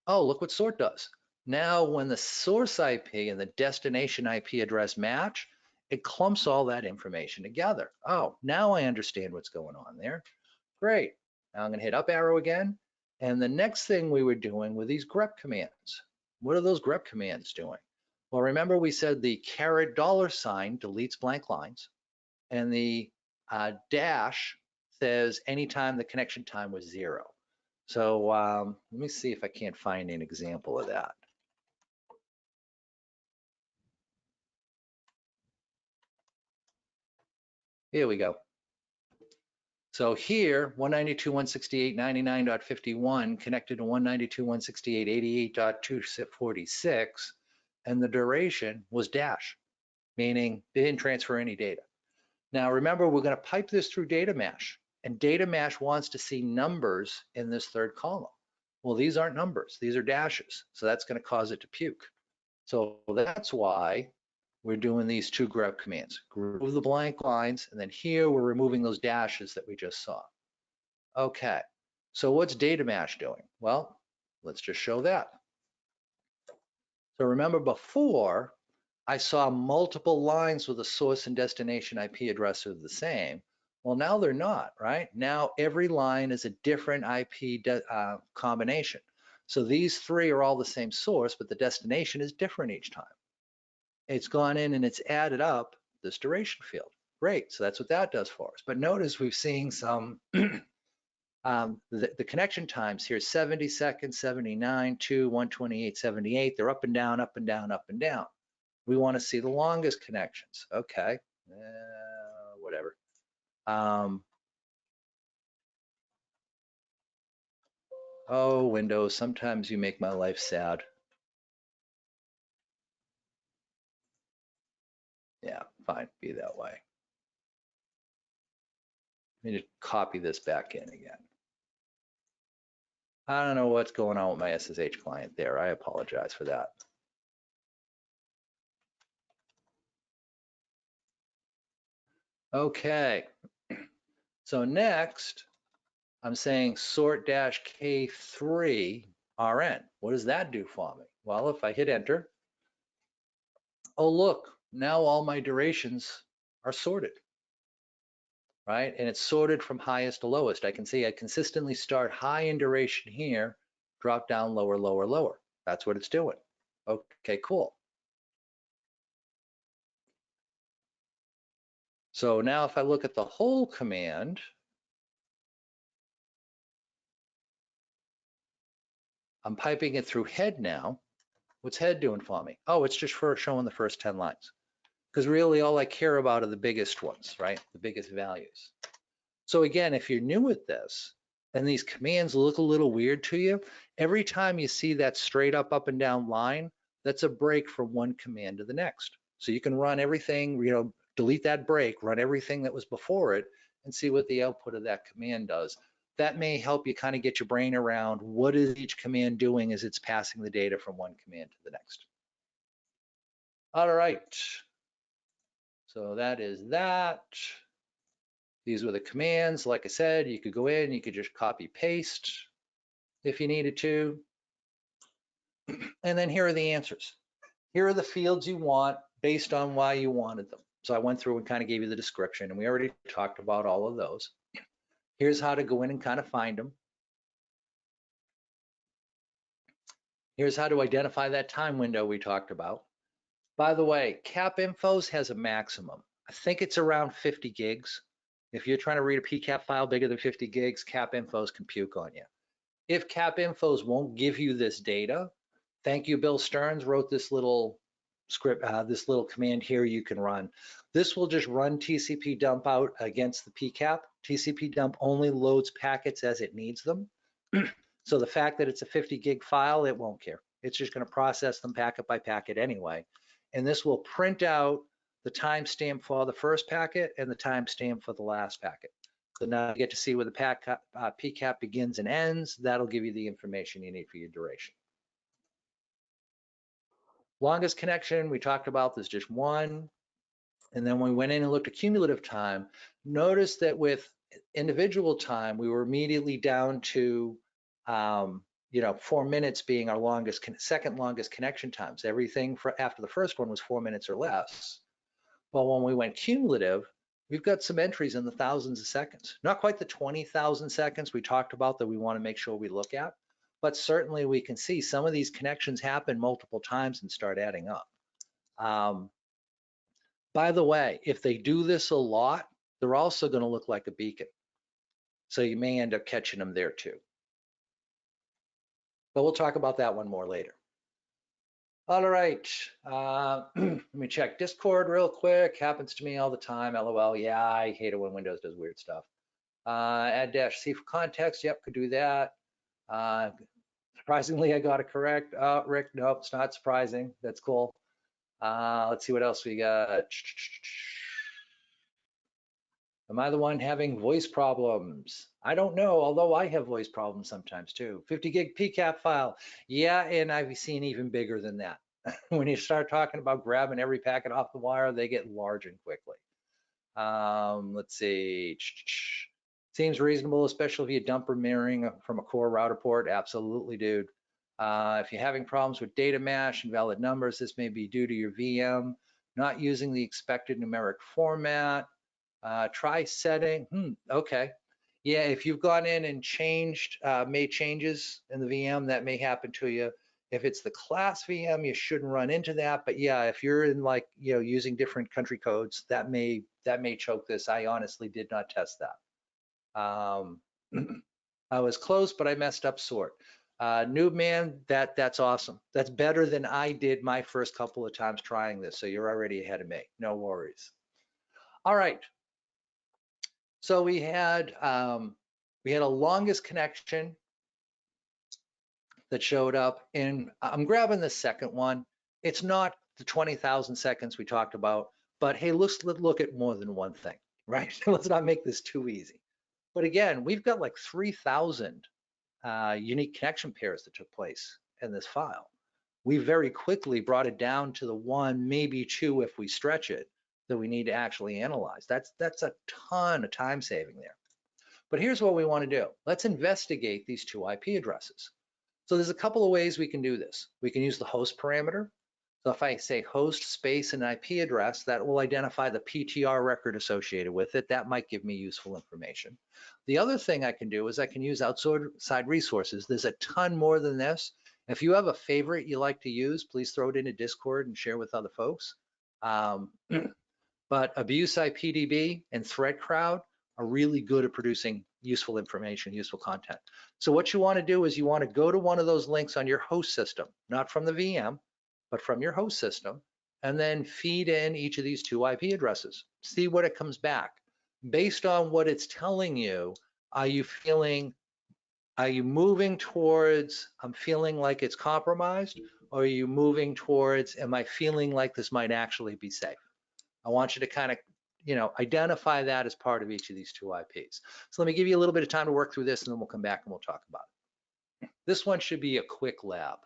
Oh, look what sort does. Now when the source IP and the destination IP address match, it clumps all that information together. Oh, now I understand what's going on there. Great. Now I'm going to hit up arrow again. And the next thing we were doing were these grep commands. What are those grep commands doing? Well, remember we said the caret $sign deletes blank lines, and the dash says anytime the connection time was 0. So let me see if I can't find an example of that. Here we go. So here, 192.168.99.51 connected to 192.168.88.246, and the duration was dash, meaning they didn't transfer any data. Now remember, we're going to pipe this through data mesh, and data mesh wants to see numbers in this third column. Well, these aren't numbers, these are dashes, so that's going to cause it to puke. So that's why we're doing these two grep commands. Remove the blank lines, and then here we're removing those dashes that we just saw. Okay, so what's data mesh doing? Well, let's just show that. So remember before, I saw multiple lines with a source and destination IP address are the same. Well, now they're not, right? Now every line is a different IP combination. So these three are all the same source, but the destination is different each time. It's gone in and it's added up this duration field. Great, so that's what that does for us. But notice we've seen some, the connection times here, 70 seconds, 79, 2, 128, 78. They're up and down, up and down, up and down. We want to see the longest connections. Okay, whatever. Oh, Windows, sometimes you make my life sad. Yeah, fine, be that way. Let me just copy this back in again. I don't know what's going on with my SSH client there. I apologize for that. Okay, so next, I'm saying sort-K3 RN. What does that do for me? Well, if I hit enter, oh, look, now all my durations are sorted, right? And it's sorted from highest to lowest. I can see I consistently start high in duration here, drop down lower, lower, lower. That's what it's doing. Okay, cool. So now if I look at the whole command, I'm piping it through head now. What's head doing for me? Oh, it's just for showing the first 10 lines. Because really all I care about are the biggest ones, right? The biggest values. So again, if you're new at this and these commands look a little weird to you, every time you see that straight up and down line, that's a break from one command to the next. So you can run everything, delete that break, run everything that was before it, and see what the output of that command does. That may help you kind of get your brain around what is each command doing as it's passing the data from one command to the next. All right. So that is that. These were the commands. Like I said, you could go in, you could just copy paste if you needed to. And then here are the answers. Here are the fields you want based on why you wanted them. So I went through and kind of gave you the description, and we already talked about all of those. Here's how to go in and kind of find them. Here's how to identify that time window we talked about. By the way, CapInfos has a maximum. I think it's around 50 gigs. If you're trying to read a PCAP file bigger than 50 gigs, CapInfos can puke on you. If CapInfos won't give you this data, thank you, Bill Stearns wrote this little script, this little command here you can run. This will just run TCP dump out against the PCAP. TCP dump only loads packets as it needs them. So the fact that it's a 50 gig file, it won't care. It's just going to process them packet by packet anyway. And this will print out the timestamp for the first packet and the timestamp for the last packet. So now you get to see where the PCAP begins and ends. That'll give you the information you need for your duration. Longest connection, we talked about, there's just one. And then when we went in and looked at cumulative time, notice that with individual time, we were immediately down to, 4 minutes being our second longest connection times. Everything after the first one was 4 minutes or less. But when we went cumulative, we've got some entries in the thousands of seconds. Not quite the 20,000 seconds we talked about that we want to make sure we look at, but certainly we can see some of these connections happen multiple times and start adding up. By the way, if they do this a lot, they're also going to look like a beacon. So you may end up catching them there too. But we'll talk about that one more later. All right, let me check Discord real quick. Happens to me all the time, LOL. Yeah, I hate it when Windows does weird stuff. Add dash C for context, yep, could do that. Surprisingly, I got it correct. Rick, nope, it's not surprising. That's cool. Let's see what else we got. Am I the one having voice problems? I don't know, although I have voice problems sometimes too. 50 gig PCAP file. Yeah, and I've seen even bigger than that. When you start talking about grabbing every packet off the wire, they get large and quickly. Let's see. Seems reasonable, especially if you dump or mirroring from a core router port. Absolutely, dude. If you're having problems with data mash and valid numbers, this may be due to your VM not using the expected numeric format. Try setting, okay. Yeah, if you've gone in and made changes in the VM, that may happen to you. If it's the class VM, you shouldn't run into that. But yeah, if you're in using different country codes, that may choke this. I honestly did not test that. I was close, but I messed up sort. Noob man, that's awesome. That's better than I did my first couple of times trying this. So you're already ahead of me. No worries. All right. So we had a longest connection that showed up, and I'm grabbing the second one. It's not the 20,000 seconds we talked about, but hey, let's look at more than one thing, right? Let's not make this too easy. But again, we've got like 3,000 unique connection pairs that took place in this file. We very quickly brought it down to the one, maybe two if we stretch it, that we need to actually analyze. That's a ton of time saving there. But here's what we want to do. Let's investigate these two IP addresses. So there's a couple of ways we can do this. We can use the host parameter. So if I say host space and IP address, that will identify the PTR record associated with it. That might give me useful information. The other thing I can do is I can use outside resources. There's a ton more than this. If you have a favorite you like to use, please throw it into Discord and share with other folks. But Abuse IPDB and ThreadCrowd are really good at producing useful information, useful content. So what you want to do is you want to go to one of those links on your host system, not from the VM, but from your host system, and then feed in each of these two IP addresses. See what it comes back. Based on what it's telling you, are you moving towards, I'm feeling like it's compromised, or are you moving towards, am I feeling like this might actually be safe? I want you to kind of, identify that as part of each of these two IPs. So let me give you a little bit of time to work through this, and then we'll come back and we'll talk about it. This one should be a quick lab.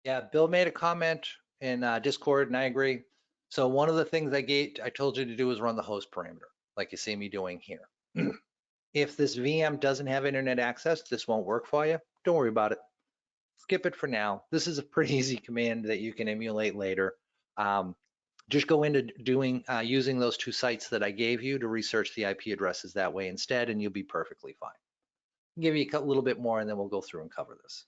Yeah, Bill made a comment in Discord, and I agree. So one of the things I told you to do is run the host parameter, like you see me doing here. If this VM doesn't have internet access, this won't work for you. Don't worry about it. Skip it for now. This is a pretty easy command that you can emulate later. Just go into using those 2 sites that I gave you to research the IP addresses that way instead, and you'll be perfectly fine. I'll give you a little bit more, and then we'll go through and cover this.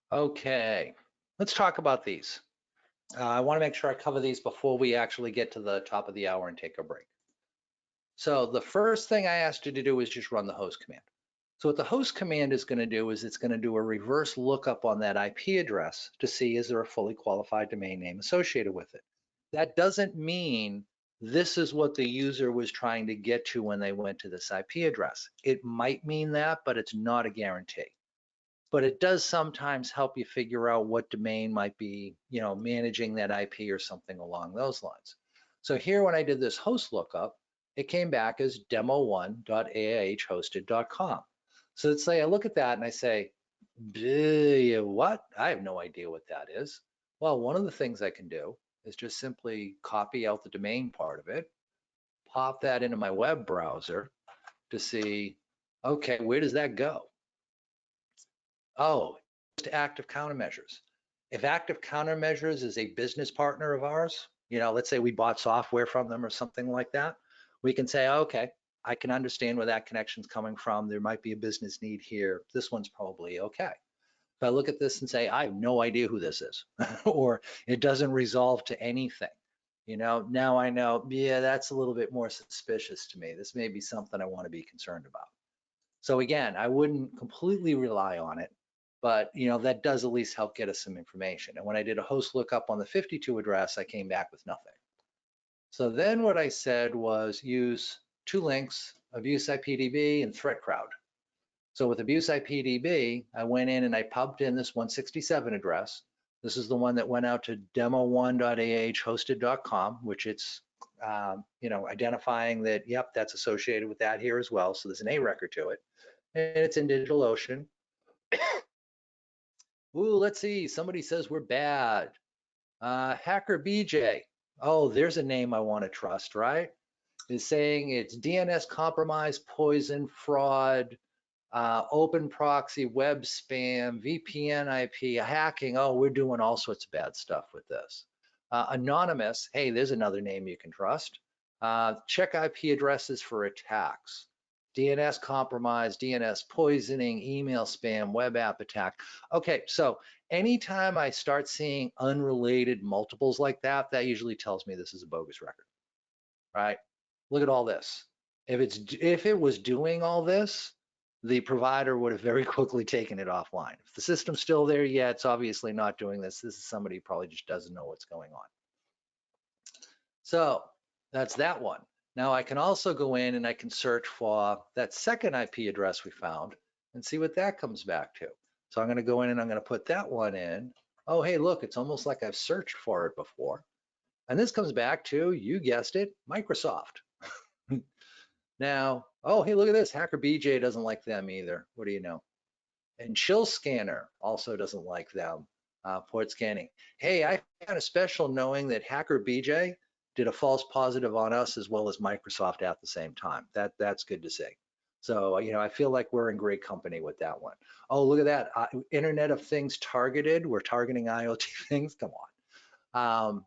Okay, let's talk about these. I want to make sure I cover these before we actually get to the top of the hour and take a break. So the first thing I asked you to do is just run the host command. So what the host command is going to do is it's going to do a reverse lookup on that IP address to see is there a fully qualified domain name associated with it. That doesn't mean this is what the user was trying to get to when they went to this IP address. It might mean that, but it's not a guarantee. But it does sometimes help you figure out what domain might be, managing that IP or something along those lines. So here, when I did this host lookup, it came back as demo1.aihosted.com. So let's say I look at that and I say, what? I have no idea what that is. Well, one of the things I can do is just simply copy out the domain part of it, pop that into my web browser to see, okay, where does that go? Oh, to Active Countermeasures. If Active Countermeasures is a business partner of ours, let's say we bought software from them or something like that, we can say, okay, I can understand where that connection's coming from. There might be a business need here. This one's probably okay. If I look at this and say, I have no idea who this is, or it doesn't resolve to anything, now I know, yeah, that's a little bit more suspicious to me. This may be something I want to be concerned about. So again, I wouldn't completely rely on it, but that does at least help get us some information. And when I did a host lookup on the 52 address, I came back with nothing. So then what I said was use 2 links, Abuse IPDB and Threat Crowd. So with Abuse IPDB, I went in and I pumped in this 167 address. This is the one that went out to demo1.ahosted.com, which it's identifying that, yep, that's associated with that here as well. So there's an A record to it. And it's in DigitalOcean. Ooh, let's see. Somebody says we're bad. Hacker BJ. Oh, there's a name I want to trust, right? Is saying it's DNS compromise, poison, fraud, open proxy, web spam, VPN IP, hacking. Oh, we're doing all sorts of bad stuff with this. Anonymous. Hey, there's another name you can trust. Check IP addresses for attacks. DNS compromise, DNS poisoning, email spam, web app attack. Okay, so anytime I start seeing unrelated multiples like that, that usually tells me this is a bogus record, right? Look at all this. If it was doing all this, the provider would have very quickly taken it offline. If the system's still there, yeah, it's obviously not doing this. This is somebody who probably just doesn't know what's going on. So that's that one. Now I can also go in and I can search for that second IP address we found and see what that comes back to. So I'm going to go in and I'm going to put that one in. Oh, hey, look, it's almost like I've searched for it before. And this comes back to, you guessed it, Microsoft. Now, oh, hey, look at this. Hacker BJ doesn't like them either. What do you know? And Chill Scanner also doesn't like them. Port scanning. Hey, I found a special knowing that Hacker BJ did a false positive on us as well as Microsoft at the same time. That's good to see. So, you know, I feel like we're in great company with that one. Oh, look at that. Internet of Things targeted. We're targeting IoT things. Come on.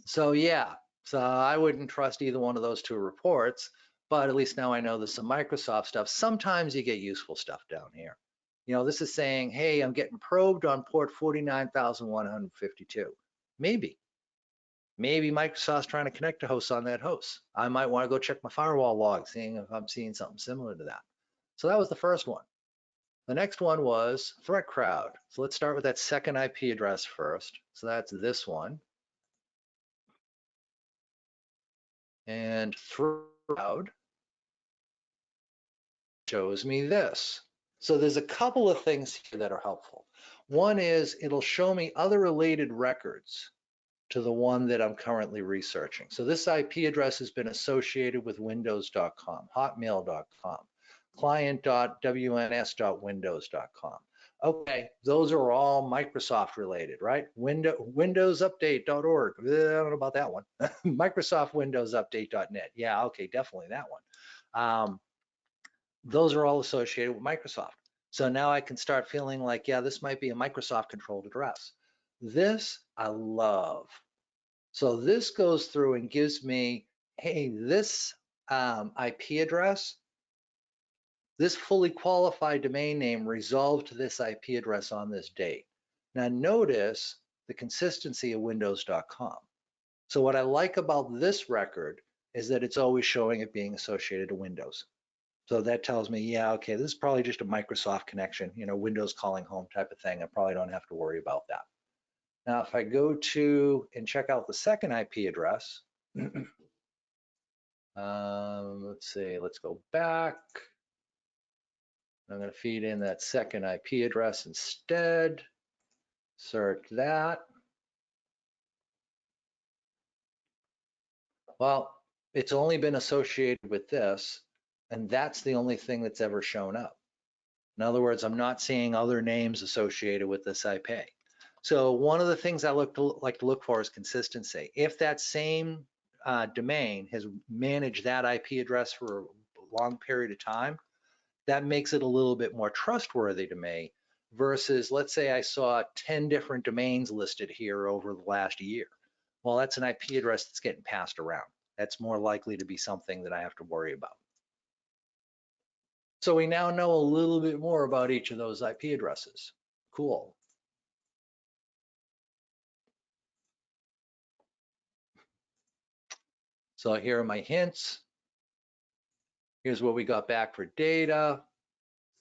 So yeah, so I wouldn't trust either one of those two reports, but at least now I know there's some Microsoft stuff. Sometimes you get useful stuff down here. You know, this is saying, hey, I'm getting probed on port 49,152. Maybe Microsoft's trying to connect to hosts on that host. I might want to go check my firewall log, seeing if I'm seeing something similar to that. So that was the first one. The next one was threat crowd. So let's start with that second IP address first. So that's this one. And threat crowd shows me this. So there's a couple of things here that are helpful. One is it'll show me other related records to the one that I'm currently researching. So this IP address has been associated with windows.com, hotmail.com, client.wns.windows.com. Okay, those are all Microsoft related, right? Windowsupdate.org, I don't know about that one. Microsoft Windows Update.net, yeah, okay, definitely that one. Those are all associated with Microsoft. So now I can start feeling like, yeah, this might be a Microsoft controlled address. This I love. So this goes through and gives me, hey, this IP address, this fully qualified domain name resolved to this IP address on this date. Now notice the consistency of windows.com. So what I like about this record is that it's always showing it being associated to Windows. So that tells me, yeah, okay, this is probably just a Microsoft connection, you know, Windows calling home type of thing. I probably don't have to worry about that. Now, if I go to and check out the second IP address, let's see, let's go back. I'm going to feed in that second IP address instead. Search that. Well, it's only been associated with this, and that's the only thing that's ever shown up. In other words, I'm not seeing other names associated with this IP. So one of the things I like to look for is consistency. If that same domain has managed that IP address for a long period of time, that makes it a little bit more trustworthy to me versus, let's say I saw 10 different domains listed here over the last year. Well, that's an IP address that's getting passed around. That's more likely to be something that I have to worry about. So we now know a little bit more about each of those IP addresses. Cool. So here are my hints. Here's what we got back for data.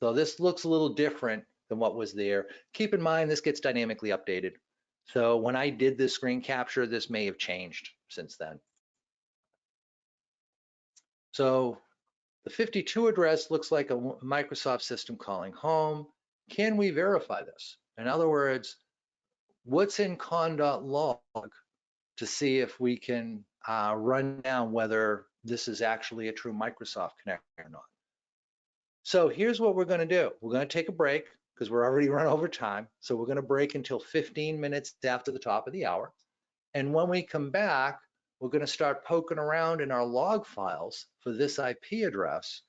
So this looks a little different than what was there. Keep in mind, this gets dynamically updated. So when I did this screen capture, this may have changed since then. So the 52 address looks like a Microsoft system calling home. Can we verify this? In other words, what's in con.log to see if we can run down whether this is actually a true Microsoft connection or not. So here's what we're going to do. We're going to take a break because we're already run over time. So we're going to break until 15 minutes after the top of the hour. And when we come back, we're going to start poking around in our log files for this IP address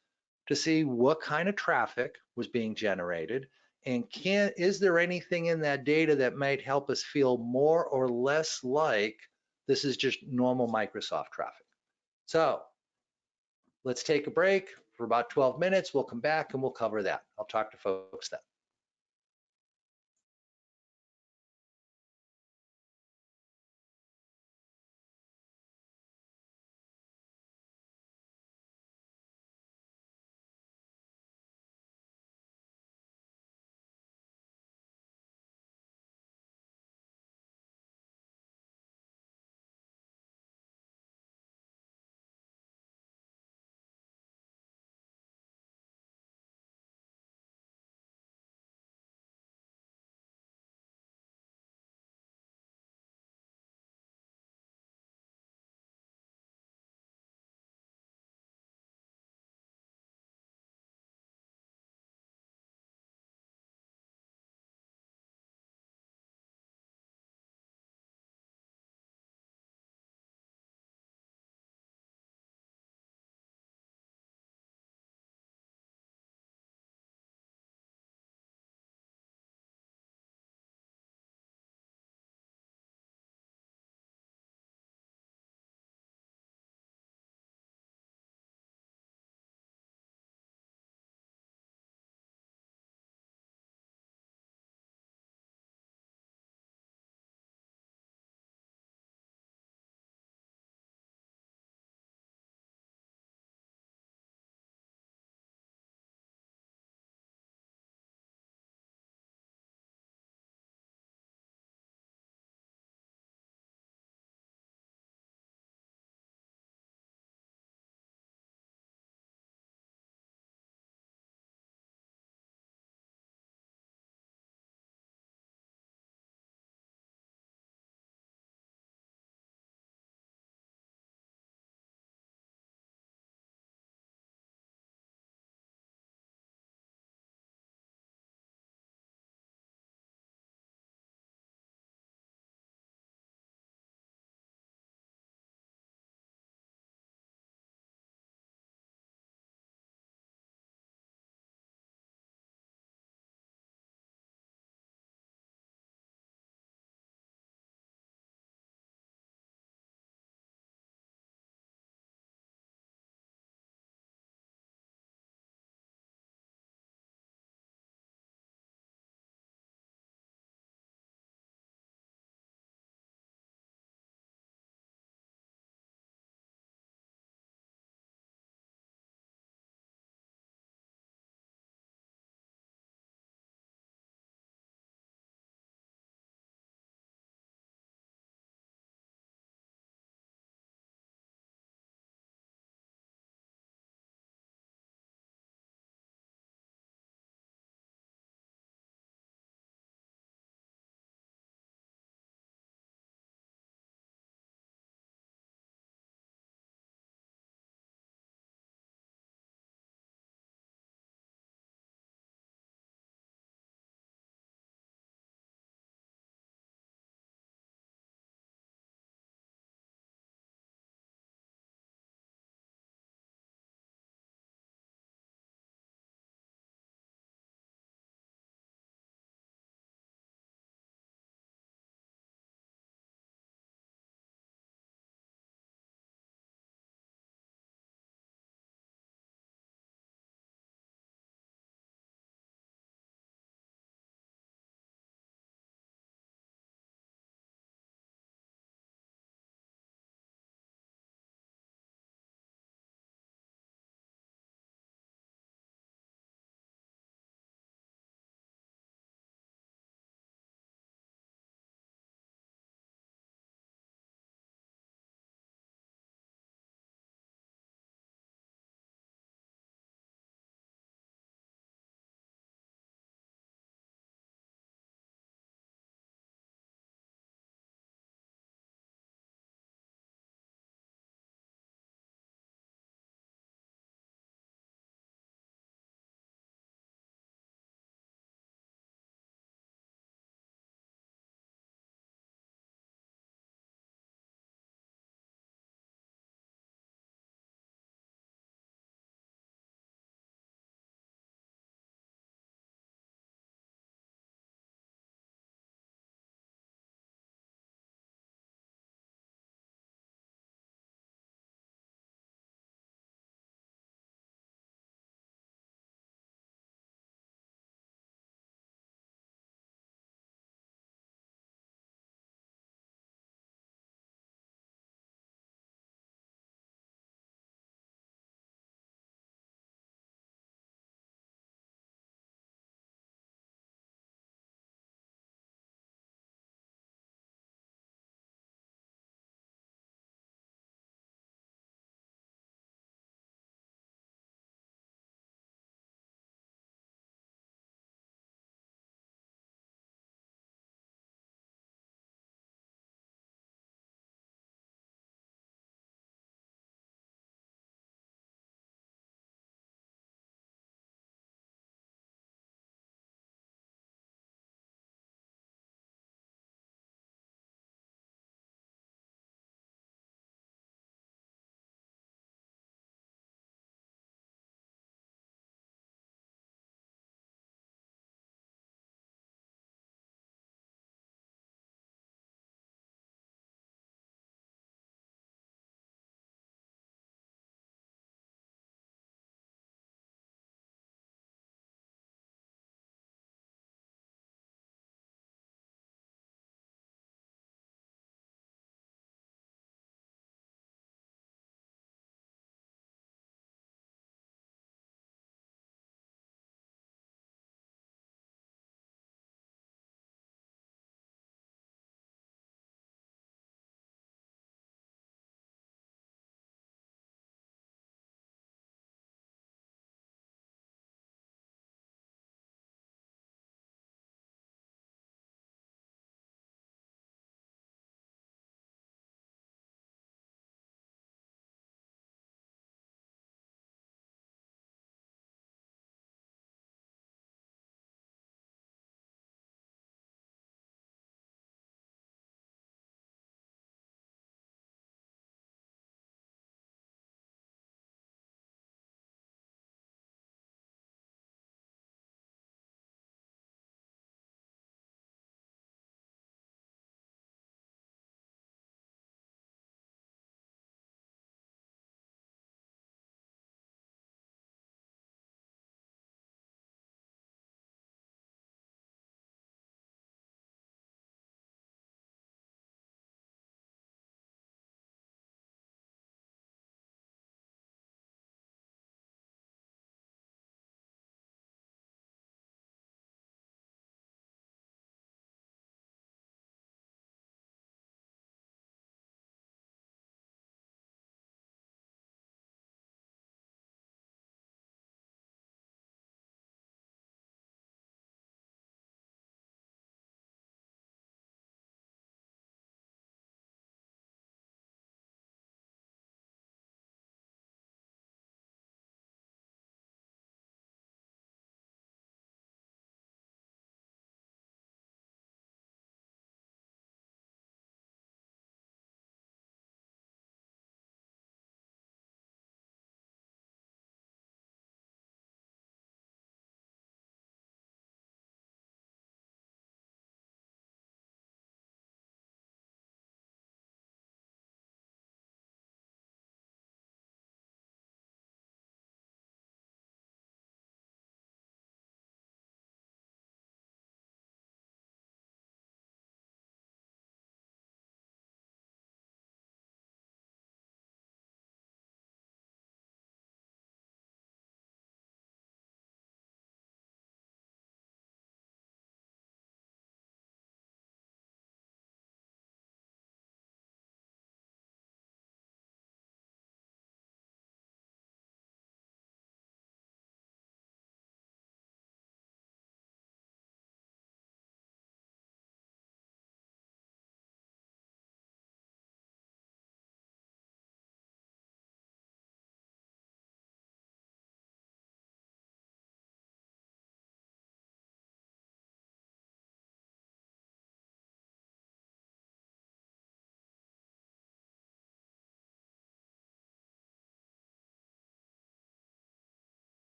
to see what kind of traffic was being generated and is there anything in that data that might help us feel more or less like this is just normal Microsoft traffic. So let's take a break for about 12 minutes. We'll come back and we'll cover that. I'll talk to folks then.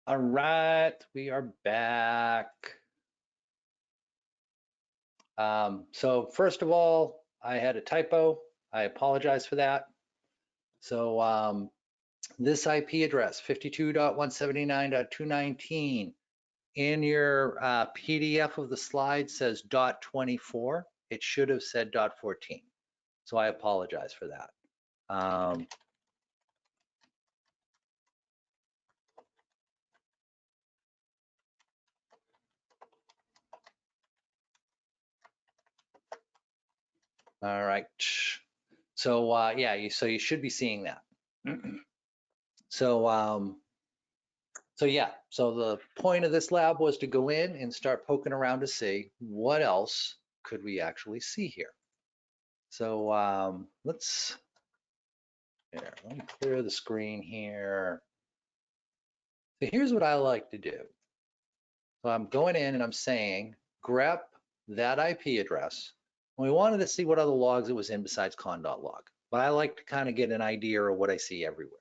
All right, we are back. So first of all, I had a typo. I apologize for that. So this IP address, 52.179.219, in your PDF of the slide says .24. It should have said .14. So I apologize for that. All right. So yeah, so you should be seeing that. So yeah, so the point of this lab was to go in and start poking around to see what else could we actually see here. So let me clear the screen here. So here's what I like to do. So I'm going in and I'm saying grep that IP address. And we wanted to see what other logs it was in besides con.log. But I like to kind of get an idea of what I see everywhere.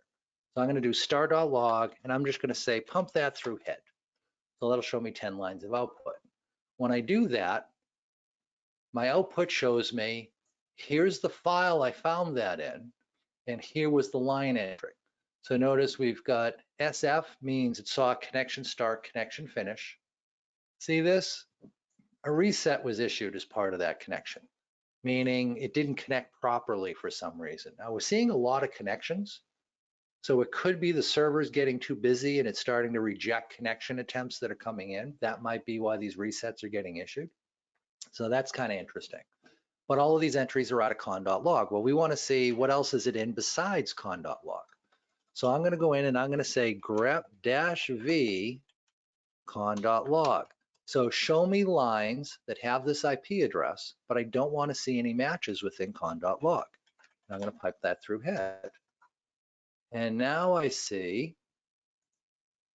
So I'm going to do star.log, and I'm just going to say pump that through head. So that'll show me 10 lines of output. When I do that, my output shows me, here's the file I found that in, and here was the line entry. So notice we've got SF means it saw connection start, connection finish. See this? A reset was issued as part of that connection, meaning it didn't connect properly for some reason. Now we're seeing a lot of connections. So it could be the server's getting too busy and it's starting to reject connection attempts that are coming in. That might be why these resets are getting issued. So that's kind of interesting. But all of these entries are out of con.log. Well, we want to see what else is it in besides con.log. So I'm going to go in and I'm going to say grep-v con.log. So show me lines that have this IP address, but I don't want to see any matches within con.log. I'm going to pipe that through head. And now I see,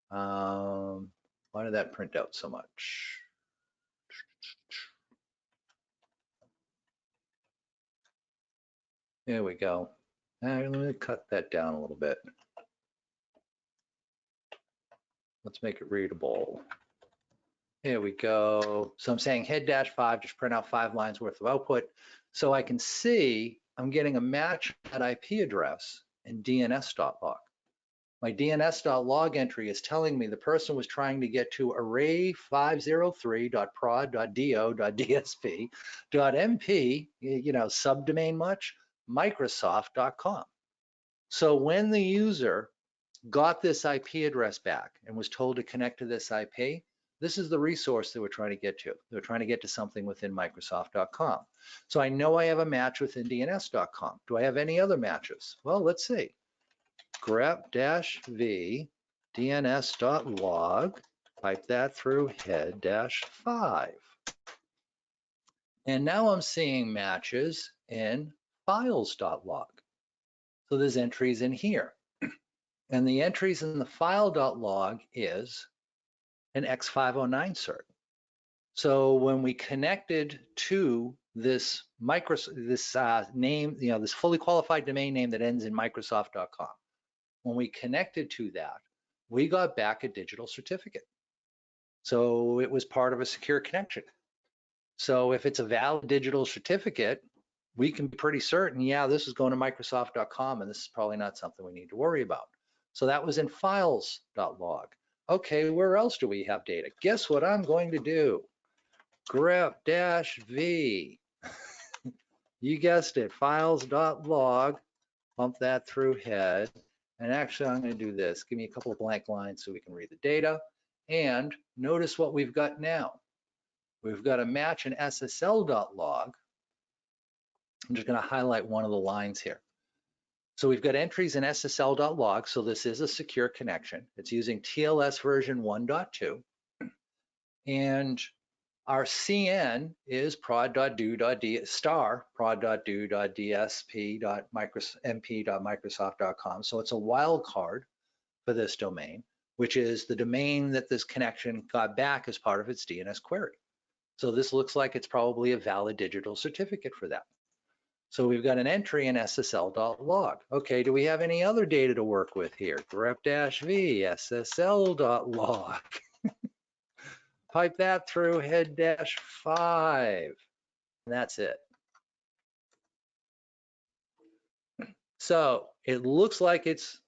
why did that print out so much? There we go. Let me cut that down a little bit. Let's make it readable. Here we go. So I'm saying head-5, just print out 5 lines worth of output. So I can see I'm getting a match at IP address in DNS.log. My DNS.log entry is telling me the person was trying to get to array503.prod.do.dsp.mp, subdomain much, Microsoft.com. So when the user got this IP address back and was told to connect to this IP, this is the resource that we're trying to get to. They're trying to get to something within Microsoft.com. So I know I have a match within DNS.com. Do I have any other matches? Well, let's see. grep-v dns.log, pipe that through head-5. And now I'm seeing matches in files.log. So there's entries in here. And the entries in the file.log is an X509 cert. So when we connected to this name, this fully qualified domain name that ends in Microsoft.com, when we connected to that, we got back a digital certificate. So it was part of a secure connection. So if it's a valid digital certificate, we can be pretty certain, yeah, this is going to Microsoft.com and this is probably not something we need to worry about. So that was in files.log. Okay, where else do we have data? Guess what I'm going to do? grep-v. You guessed it, files.log. Pump that through head. And actually, I'm going to do this. Give me a couple of blank lines so we can read the data. And notice what we've got now. We've got a match in SSL.log. I'm just going to highlight one of the lines here. So we've got entries in SSL.log. So this is a secure connection. It's using TLS version 1.2. And our CN is prod.do.dsp.mp.microsoft.com. So it's a wildcard for this domain, which is the domain that this connection got back as part of its DNS query. So this looks like it's probably a valid digital certificate for that. So we've got an entry in SSL.log. Okay, do we have any other data to work with here? grep-v SSL.log. Pipe that through head-5, and that's it. So it looks like it's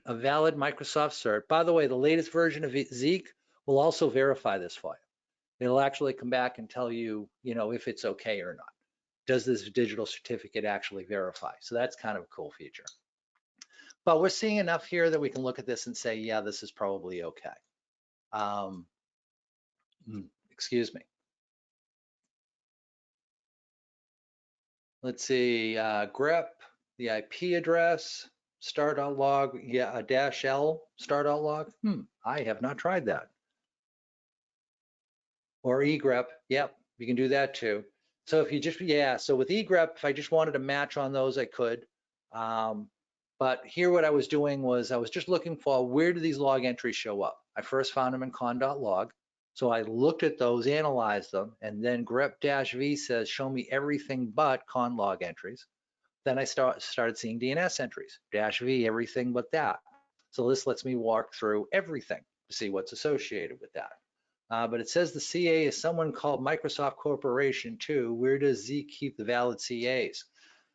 a valid Microsoft cert. By the way, the latest version of Zeek will also verify this for you. It'll actually come back and tell you, if it's okay or not. Does this digital certificate actually verify? So that's kind of a cool feature. But we're seeing enough here that we can look at this and say, yeah, this is probably okay. Excuse me. Let's see, grep, the IP address, star.log, yeah, a -l star.log. I have not tried that. Or egrep, yep, you can do that too. So if you just, so with egrep, if I just wanted to match on those, I could. But here what I was doing was I was just looking for where do these log entries show up? I first found them in con.log. So I looked at those, analyzed them, and then grep-v says, show me everything but con log entries. Then I started seeing DNS entries, -v, everything but that. So this lets me walk through everything to see what's associated with that. But it says the CA is someone called Microsoft Corporation too. Where does Zeek keep the valid CAs?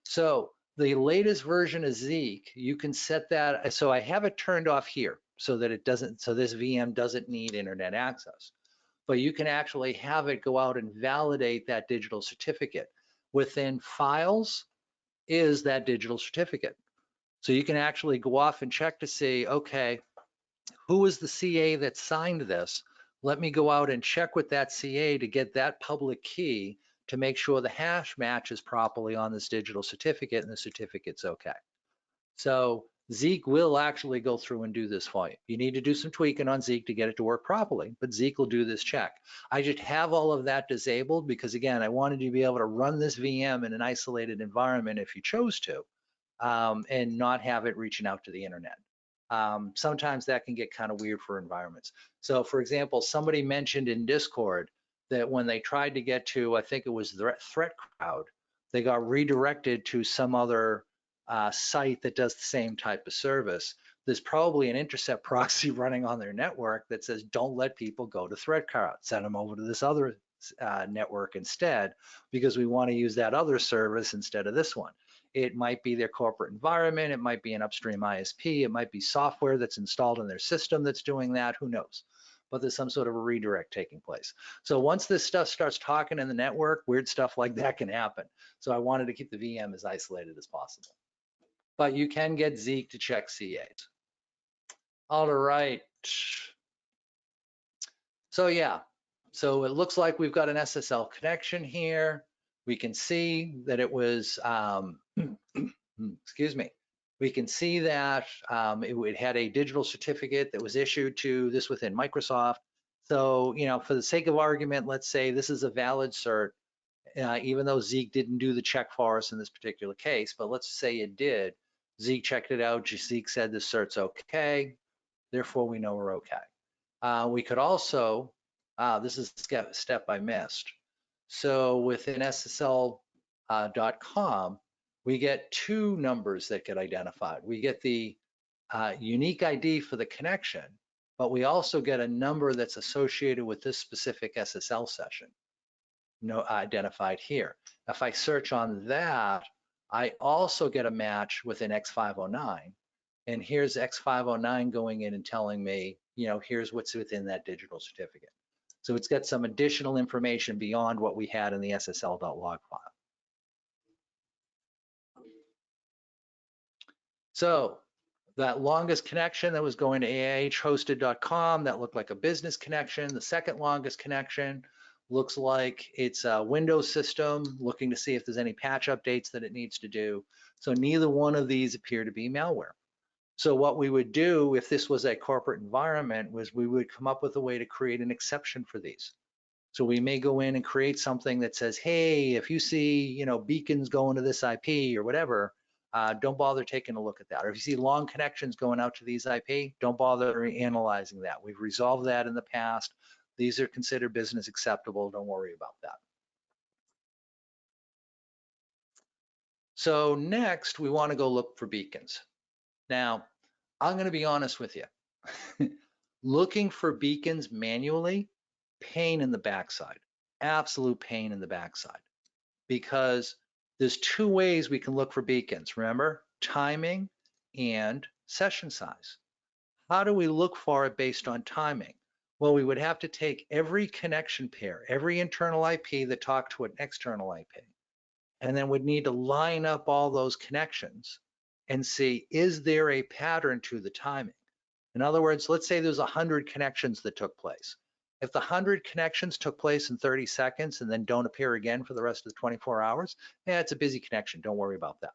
So the latest version of Zeek, you can set that. So I have it turned off here so that it doesn't, so this VM doesn't need internet access. But you can actually have it go out and validate that digital certificate. Within files is that digital certificate. So you can actually go off and check to see, okay, who is the CA that signed this? Let me go out and check with that CA to get that public key to make sure the hash matches properly on this digital certificate and the certificate's okay. So Zeek will actually go through and do this for you. You need to do some tweaking on Zeek to get it to work properly, but Zeek will do this check. I just have all of that disabled because, again, I wanted you to be able to run this VM in an isolated environment if you chose to, and not have it reaching out to the internet. Sometimes that can get kind of weird for environments. So for example, somebody mentioned in Discord that when they tried to get to, I think it was Threat Crowd, they got redirected to some other site that does the same type of service. There's probably an intercept proxy running on their network that says, don't let people go to Threat Crowd, send them over to this other network instead, because we want to use that other service instead of this one. It might be their corporate environment, it might be an upstream ISP, it might be software that's installed in their system that's doing that, who knows? But there's some sort of a redirect taking place. So once this stuff starts talking in the network, weird stuff like that can happen. So I wanted to keep the VM as isolated as possible. But you can get Zeek to check CAs. All right. So yeah, so it looks like we've got an SSL connection here. We can see that it was, excuse me, we can see that it had a digital certificate that was issued to this within Microsoft. So, for the sake of argument, let's say this is a valid cert, even though Zeek didn't do the check for us in this particular case, but let's say it did. Zeek checked it out, Zeek said the cert's okay, therefore we know we're okay. We could also, this is a step I missed. So within SSL.com, we get two numbers that get identified. We get the unique ID for the connection, but we also get a number that's associated with this specific SSL session, identified here. If I search on that, I also get a match with an X509. And here's X509 going in and telling me, here's what's within that digital certificate. So it's got some additional information beyond what we had in the SSL.log file. So that longest connection that was going to ahhosted.com, that looked like a business connection. The second longest connection looks like it's a Windows system looking to see if there's any patch updates that it needs to do. So neither one of these appear to be malware. So what we would do if this was a corporate environment was we would come up with a way to create an exception for these. So we may go in and create something that says, hey, if you see, beacons going to this IP or whatever, don't bother taking a look at that. Or if you see long connections going out to these IP, don't bother analyzing that. We've resolved that in the past. These are considered business acceptable. Don't worry about that. So next, we want to go look for beacons. Now, I'm going to be honest with you. Looking for beacons manually, pain in the backside, absolute pain in the backside, because there's two ways we can look for beacons. Remember, timing and session size. How do we look for it based on timing? Well, we would have to take every connection pair, every internal IP that talked to an external IP, and then would need to line up all those connections and see, is there a pattern to the timing? In other words, let's say there's 100 connections that took place. If the 100 connections took place in 30 seconds and then don't appear again for the rest of the 24 hours, it's a busy connection, don't worry about that.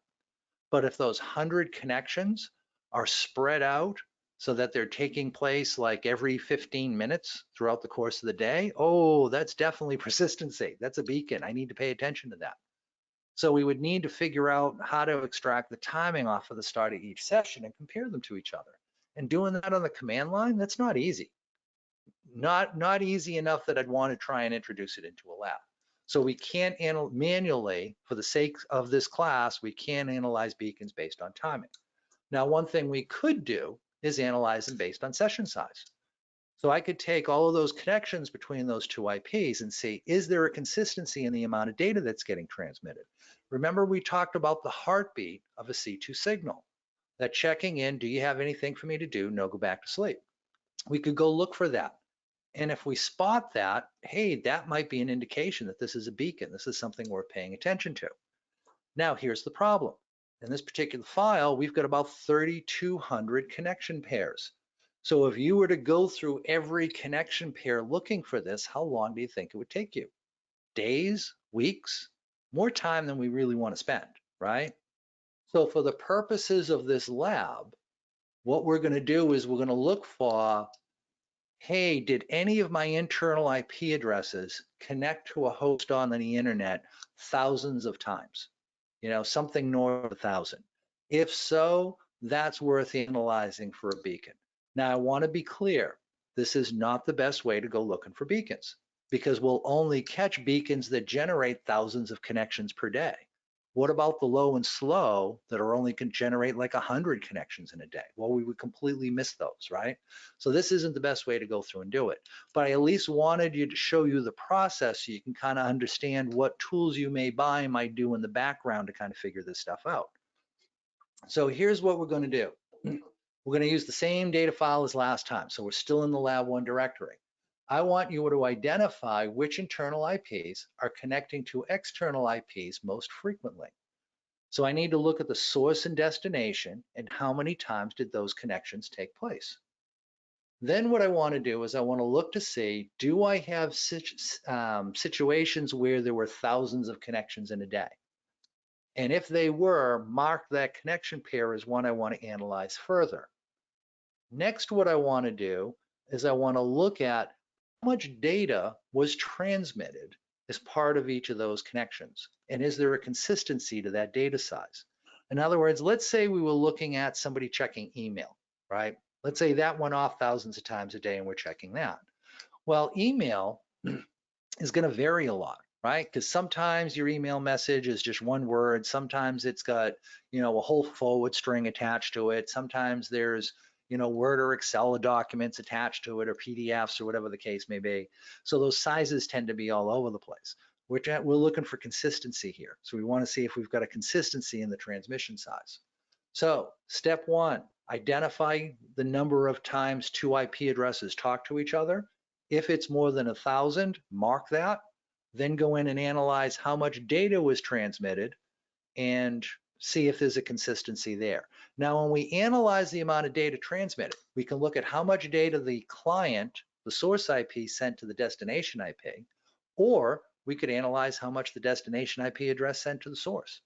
But if those 100 connections are spread out so that they're taking place like every 15 minutes throughout the course of the day, oh, that's definitely persistency. That's a beacon. I need to pay attention to that. So we would need to figure out how to extract the timing off of the start of each session and compare them to each other. And doing that on the command line, that's not easy. Not easy enough that I'd want to try and introduce it into a lab. So we can't manually, for the sake of this class, we can't analyze beacons based on timing. Now, one thing we could do is analyze them based on session size. So I could take all of those connections between those two IPs and see, is there a consistency in the amount of data that's getting transmitted? Remember, we talked about the heartbeat of a C2 signal, that checking in, do you have anything for me to do? No, go back to sleep. We could go look for that. And if we spot that, hey, that might be an indication that this is a beacon. This is something worth paying attention to. Now, here's the problem. In this particular file, we've got about 3,200 connection pairs. So if you were to go through every connection pair looking for this, how long do you think it would take you? Days, weeks, more time than we really want to spend, right? So for the purposes of this lab, what we're going to do is we're going to look for, hey, did any of my internal IP addresses connect to a host on the internet thousands of times? You know, something north of 1,000. If so, that's worth analyzing for a beacon. Now, I want to be clear, this is not the best way to go looking for beacons, because we'll only catch beacons that generate thousands of connections per day. What about the low and slow that are only can generate like 100 connections in a day? Well, we would completely miss those, right? So this isn't the best way to go through and do it. But I at least wanted you to show you the process so you can kind of understand what tools you may buy might do in the background to kind of figure this stuff out. So here's what we're going to do. We're going to use the same data file as last time. So we're still in the Lab 1 directory. I want you to identify which internal IPs are connecting to external IPs most frequently. So I need to look at the source and destination and how many times did those connections take place. Then what I want to do is I want to look to see, do I have situations where there were thousands of connections in a day? And if they were, mark that connection pair as one I want to analyze further. Next, what I want to do is I want to look at how much data was transmitted as part of each of those connections. And is there a consistency to that data size? In other words, let's say we were looking at somebody checking email, right? Let's say that went off thousands of times a day and we're checking that. Well, email is going to vary a lot, right? Because sometimes your email message is just one word. Sometimes it's got, you know, a whole forward string attached to it. Sometimes there's, you know, Word or Excel documents attached to it, or PDFs, or whatever the case may be. So those sizes tend to be all over the place. We're looking for consistency here. So we want to see if we've got a consistency in the transmission size. So step one, identify the number of times two IP addresses talk to each other. If it's more than 1,000, mark that. Then go in and analyze how much data was transmitted and see if there's a consistency there. Now, when we analyze the amount of data transmitted, we can look at how much data the client, the source IP, sent to the destination IP, or we could analyze how much the destination IP address sent to the source.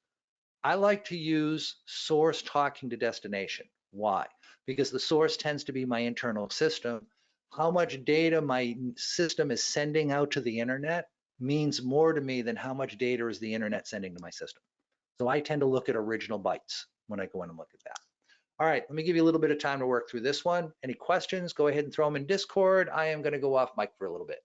I like to use source talking to destination. Why? Because the source tends to be my internal system. How much data my system is sending out to the internet means more to me than how much data is the internet sending to my system. So I tend to look at original bytes when I go in and look at that. All right, let me give you a little bit of time to work through this one. Any questions? Go ahead and throw them in Discord. I am going to go off mic for a little bit.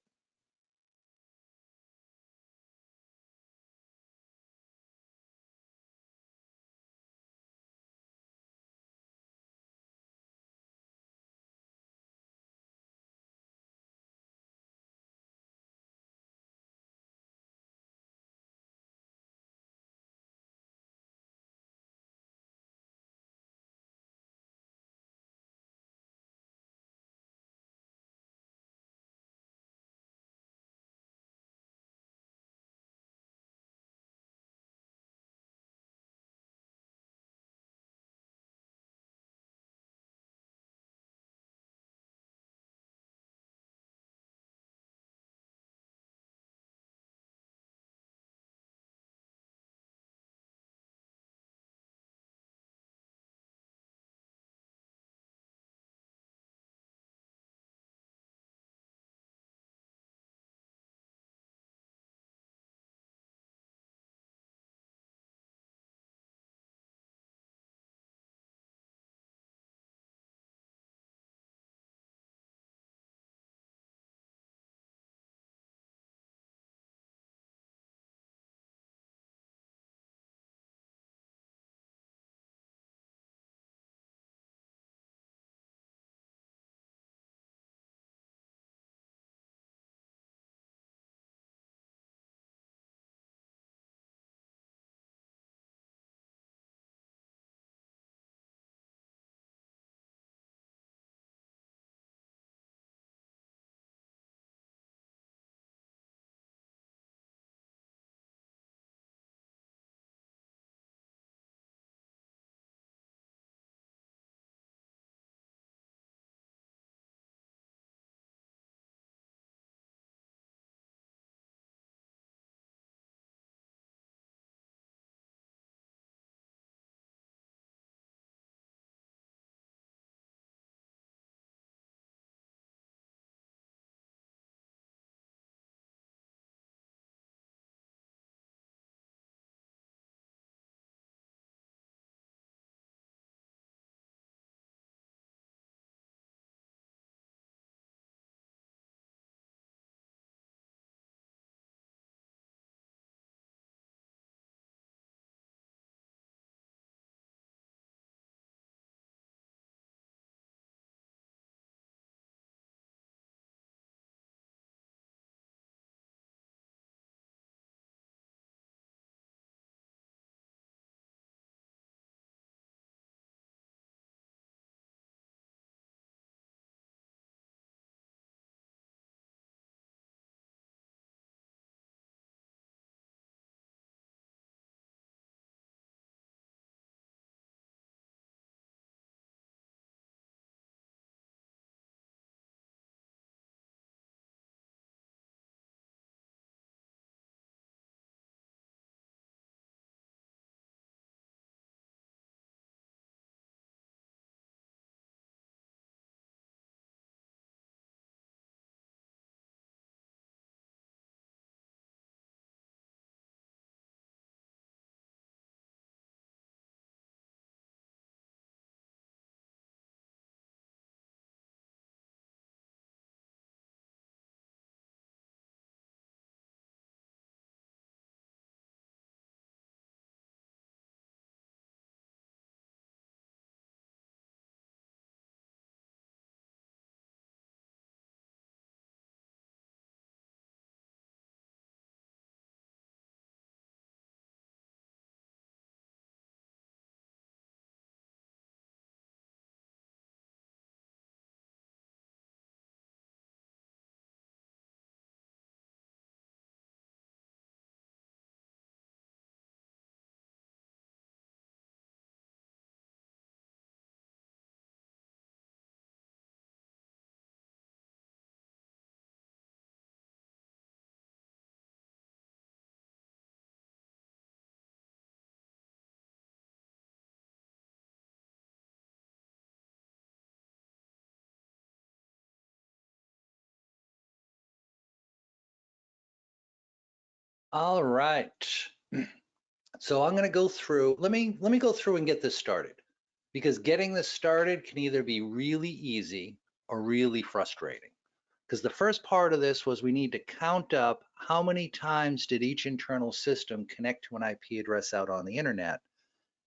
All right. So I'm going to go through, let me go through and get this started, because getting this started can either be really easy or really frustrating. Because the first part of this was we need to count up how many times did each internal system connect to an IP address out on the internet.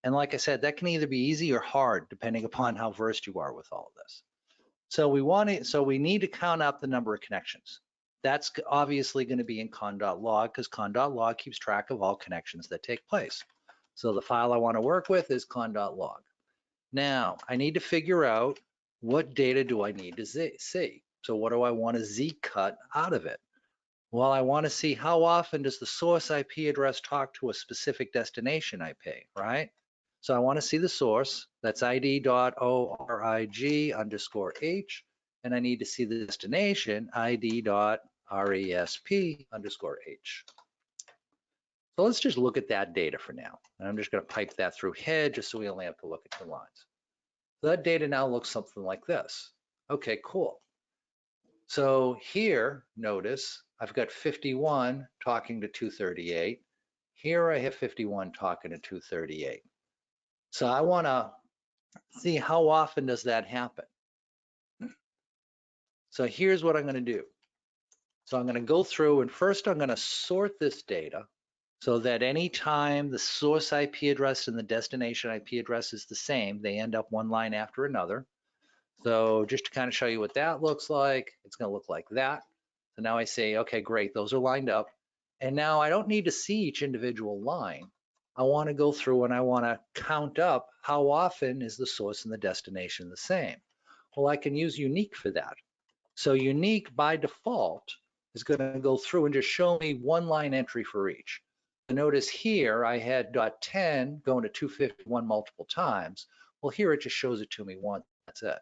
And like I said, that can either be easy or hard depending upon how versed you are with all of this. So we need to count up the number of connections. That's obviously going to be in con.log, because con.log keeps track of all connections that take place. So the file I want to work with is con.log. Now I need to figure out what data do I need to see. So what do I want to Z cut out of it? Well, I want to see how often does the source IP address talk to a specific destination IP, right? So I want to see the source, that's id.orig_h, and I need to see the destination, id.resp_h. So let's just look at that data for now. And I'm just going to pipe that through head just so we only have to look at the lines. So that data now looks something like this. Okay, cool. So here, notice I've got 51 talking to 238. Here I have 51 talking to 238. So I want to see how often does that happen. So here's what I'm going to do. So I'm going to go through, and first I'm going to sort this data so that anytime the source IP address and the destination IP address is the same, they end up one line after another. So just to kind of show you what that looks like, it's going to look like that. So now I say, okay, great, those are lined up. And now I don't need to see each individual line. I want to go through and I want to count up how often is the source and the destination the same. Well, I can use unique for that. So unique by default is going to go through and just show me one line entry for each. Notice here I had .10 going to 251 multiple times. Well, here it just shows it to me once. That's it.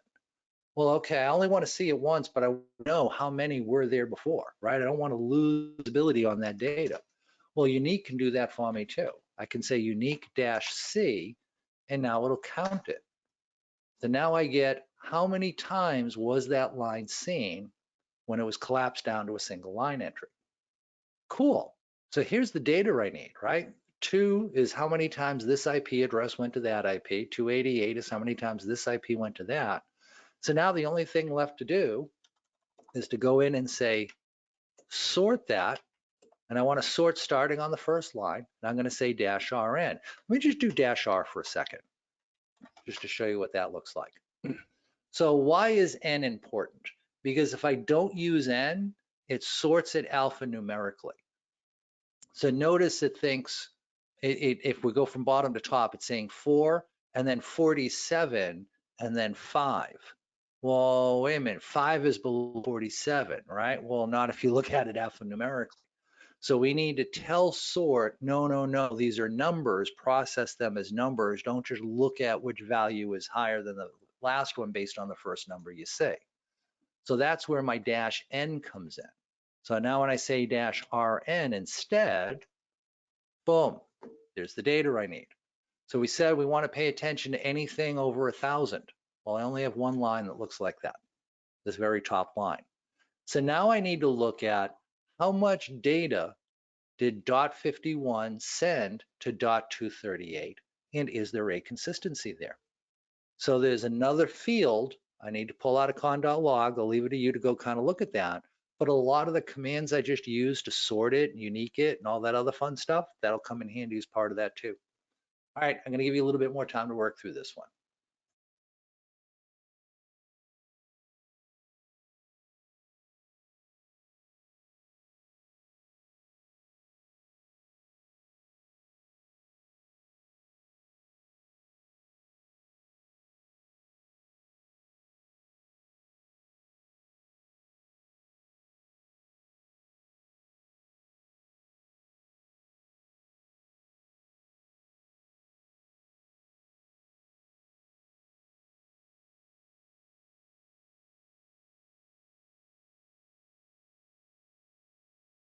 Well, okay, I only want to see it once, but I know how many were there before, right? I don't want to lose visibility on that data. Well, unique can do that for me too. I can say unique-c, and now it'll count it. So now I get how many times was that line seen when it was collapsed down to a single line entry. Cool. So here's the data I need, right? 2 is how many times this IP address went to that IP. 288 is how many times this IP went to that. So now the only thing left to do is to go in and say, sort that. And I want to sort starting on the first line. And I'm going to say -rn. Let me just do -r for a second, just to show you what that looks like. So why is n important? Because if I don't use n, it sorts it alphanumerically. So notice it thinks, if we go from bottom to top, it's saying 4, and then 47, and then 5. Well, wait a minute, 5 is below 47, right? Well, not if you look at it alphanumerically. So we need to tell sort, no, these are numbers, process them as numbers. Don't just look at which value is higher than the last one based on the first number you say. So that's where my -n comes in. So now when I say -rn instead, boom, there's the data I need. So we said we want to pay attention to anything over 1,000. Well, I only have one line that looks like that, this very top line. So now I need to look at how much data did .51 send to .238, and is there a consistency there? So there's another field I need to pull out of con.log. I'll leave it to you to go kind of look at that. But a lot of the commands I just used to sort it, unique it, and all that other fun stuff, that'll come in handy as part of that too. All right, I'm going to give you a little bit more time to work through this one.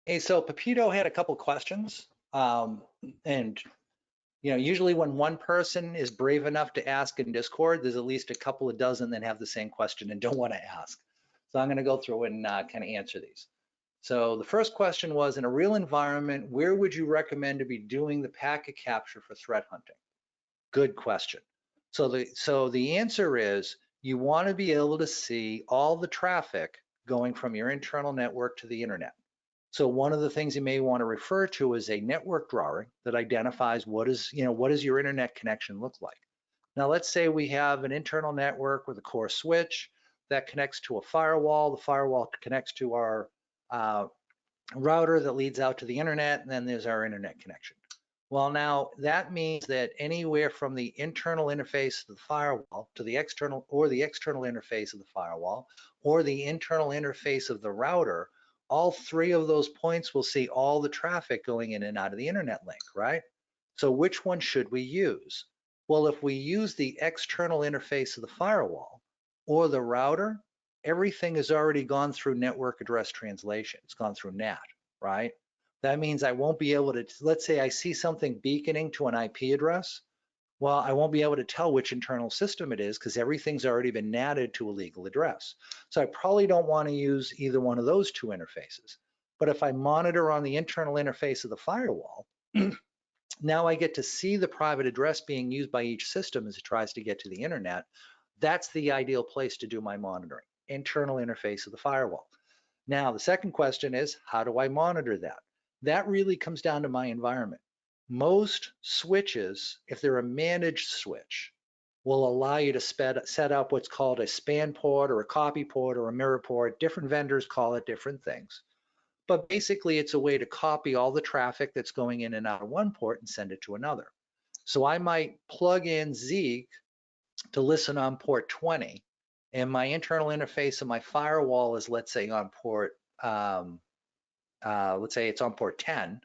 Hey, so Pepito had a couple questions, and usually when one person is brave enough to ask in Discord, there's at least a couple of dozen that have the same question and don't want to ask. So I'm going to go through and kind of answer these. So the first question was, in a real environment, where would you recommend to be doing the packet capture for threat hunting? Good question. So the answer is, you want to be able to see all the traffic going from your internal network to the internet. So one of the things you may want to refer to is a network drawing that identifies what does your internet connection look like. Now let's say we have an internal network with a core switch that connects to a firewall. The firewall connects to our router that leads out to the internet, and then there's our internet connection. Well, now that means that anywhere from the internal interface of the firewall to the external, or the external interface of the firewall, or the internal interface of the router, all three of those points will see all the traffic going in and out of the internet link, right? So which one should we use? Well, if we use the external interface of the firewall or the router, everything has already gone through network address translation. It's gone through NAT, right? That means I won't be able to, let's say I see something beaconing to an IP address. Well, I won't be able to tell which internal system it is because everything's already been natted to a legal address. So I probably don't want to use either one of those two interfaces. But if I monitor on the internal interface of the firewall, now I get to see the private address being used by each system as it tries to get to the internet. That's the ideal place to do my monitoring, internal interface of the firewall. Now, the second question is, how do I monitor that? That really comes down to my environment. Most switches, if they're a managed switch, will allow you to set up what's called a span port or a copy port or a mirror port. Different vendors call it different things. But basically, it's a way to copy all the traffic that's going in and out of one port and send it to another. So I might plug in Zeek to listen on port 20, and my internal interface of my firewall is, let's say, on port, let's say it's on port 10,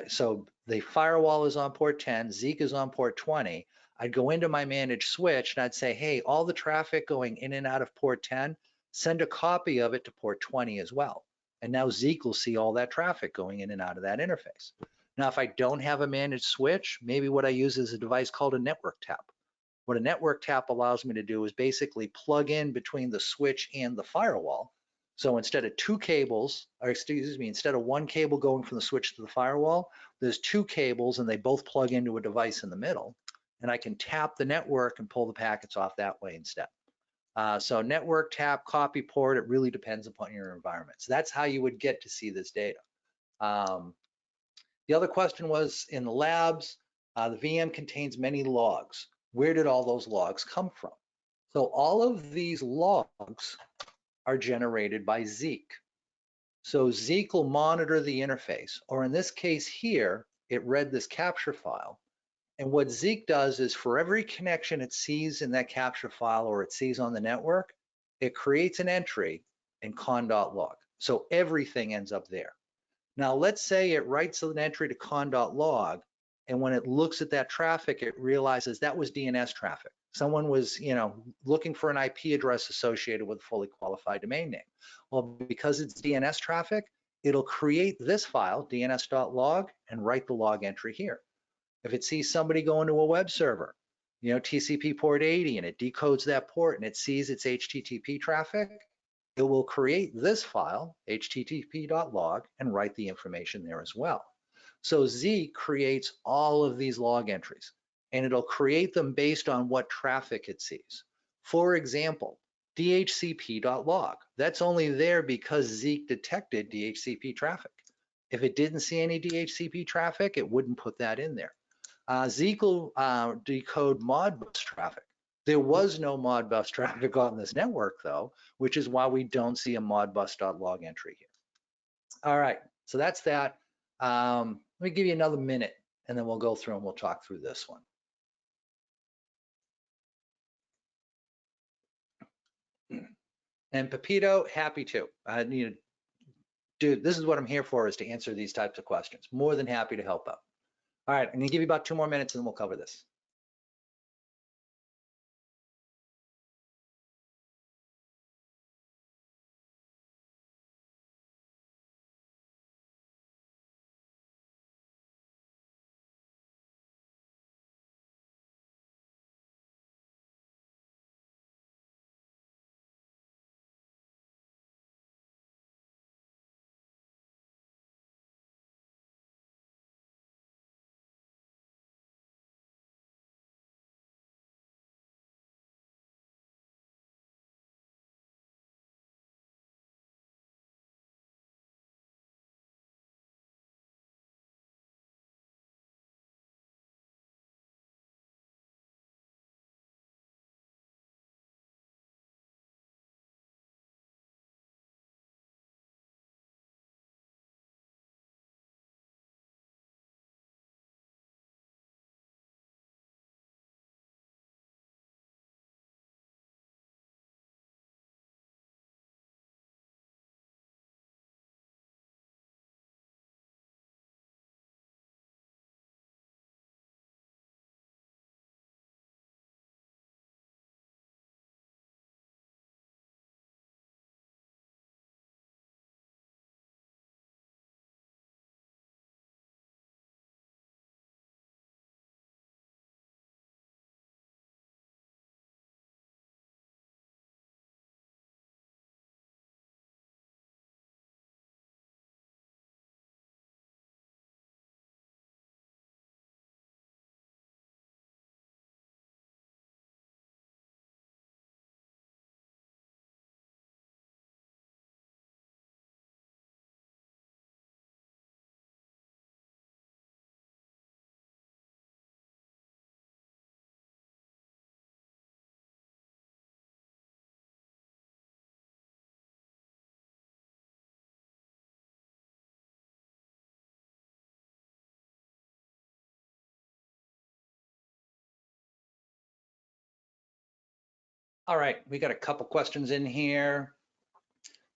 so the firewall is on port 10, Zeek is on port 20. I'd go into my managed switch and I'd say, hey, all the traffic going in and out of port 10, send a copy of it to port 20 as well. And now Zeek will see all that traffic going in and out of that interface. Now, if I don't have a managed switch, maybe what I use is a device called a network tap. What a network tap allows me to do is basically plug in between the switch and the firewall. So instead of two cables, or excuse me, instead of one cable going from the switch to the firewall, there's two cables and they both plug into a device in the middle. And I can tap the network and pull the packets off that way instead. So network tap, copy port, it really depends upon your environment. So that's how you would get to see this data. The other question was, in the labs, the VM contains many logs. Where did all those logs come from? So all of these logs are generated by Zeek. So Zeek will monitor the interface, or in this case here, it read this capture file. And what Zeek does is, for every connection it sees in that capture file or it sees on the network, it creates an entry in con.log. So everything ends up there. Now, let's say it writes an entry to con.log, and when it looks at that traffic, it realizes that was DNS traffic. Someone was, looking for an IP address associated with a fully qualified domain name. Well, because it's DNS traffic, it'll create this file, dns.log, and write the log entry here. If it sees somebody going to a web server, TCP port 80, and it decodes that port and it sees its HTTP traffic, it will create this file, http.log, and write the information there as well. So Zeek creates all of these log entries, and it'll create them based on what traffic it sees. For example, dhcp.log. That's only there because Zeek detected DHCP traffic. If it didn't see any DHCP traffic, it wouldn't put that in there. Zeek will decode Modbus traffic. There was no Modbus traffic on this network, though, which is why we don't see a Modbus.log entry here. All right, so that's that. Let me give you another minute, and then we'll go through and we'll talk through this one. And Pepito, happy to. Dude, this is what I'm here for, is to answer these types of questions. More than happy to help out. All right, I'm gonna give you about 2 more minutes and then we'll cover this. All right, we got a couple questions in here.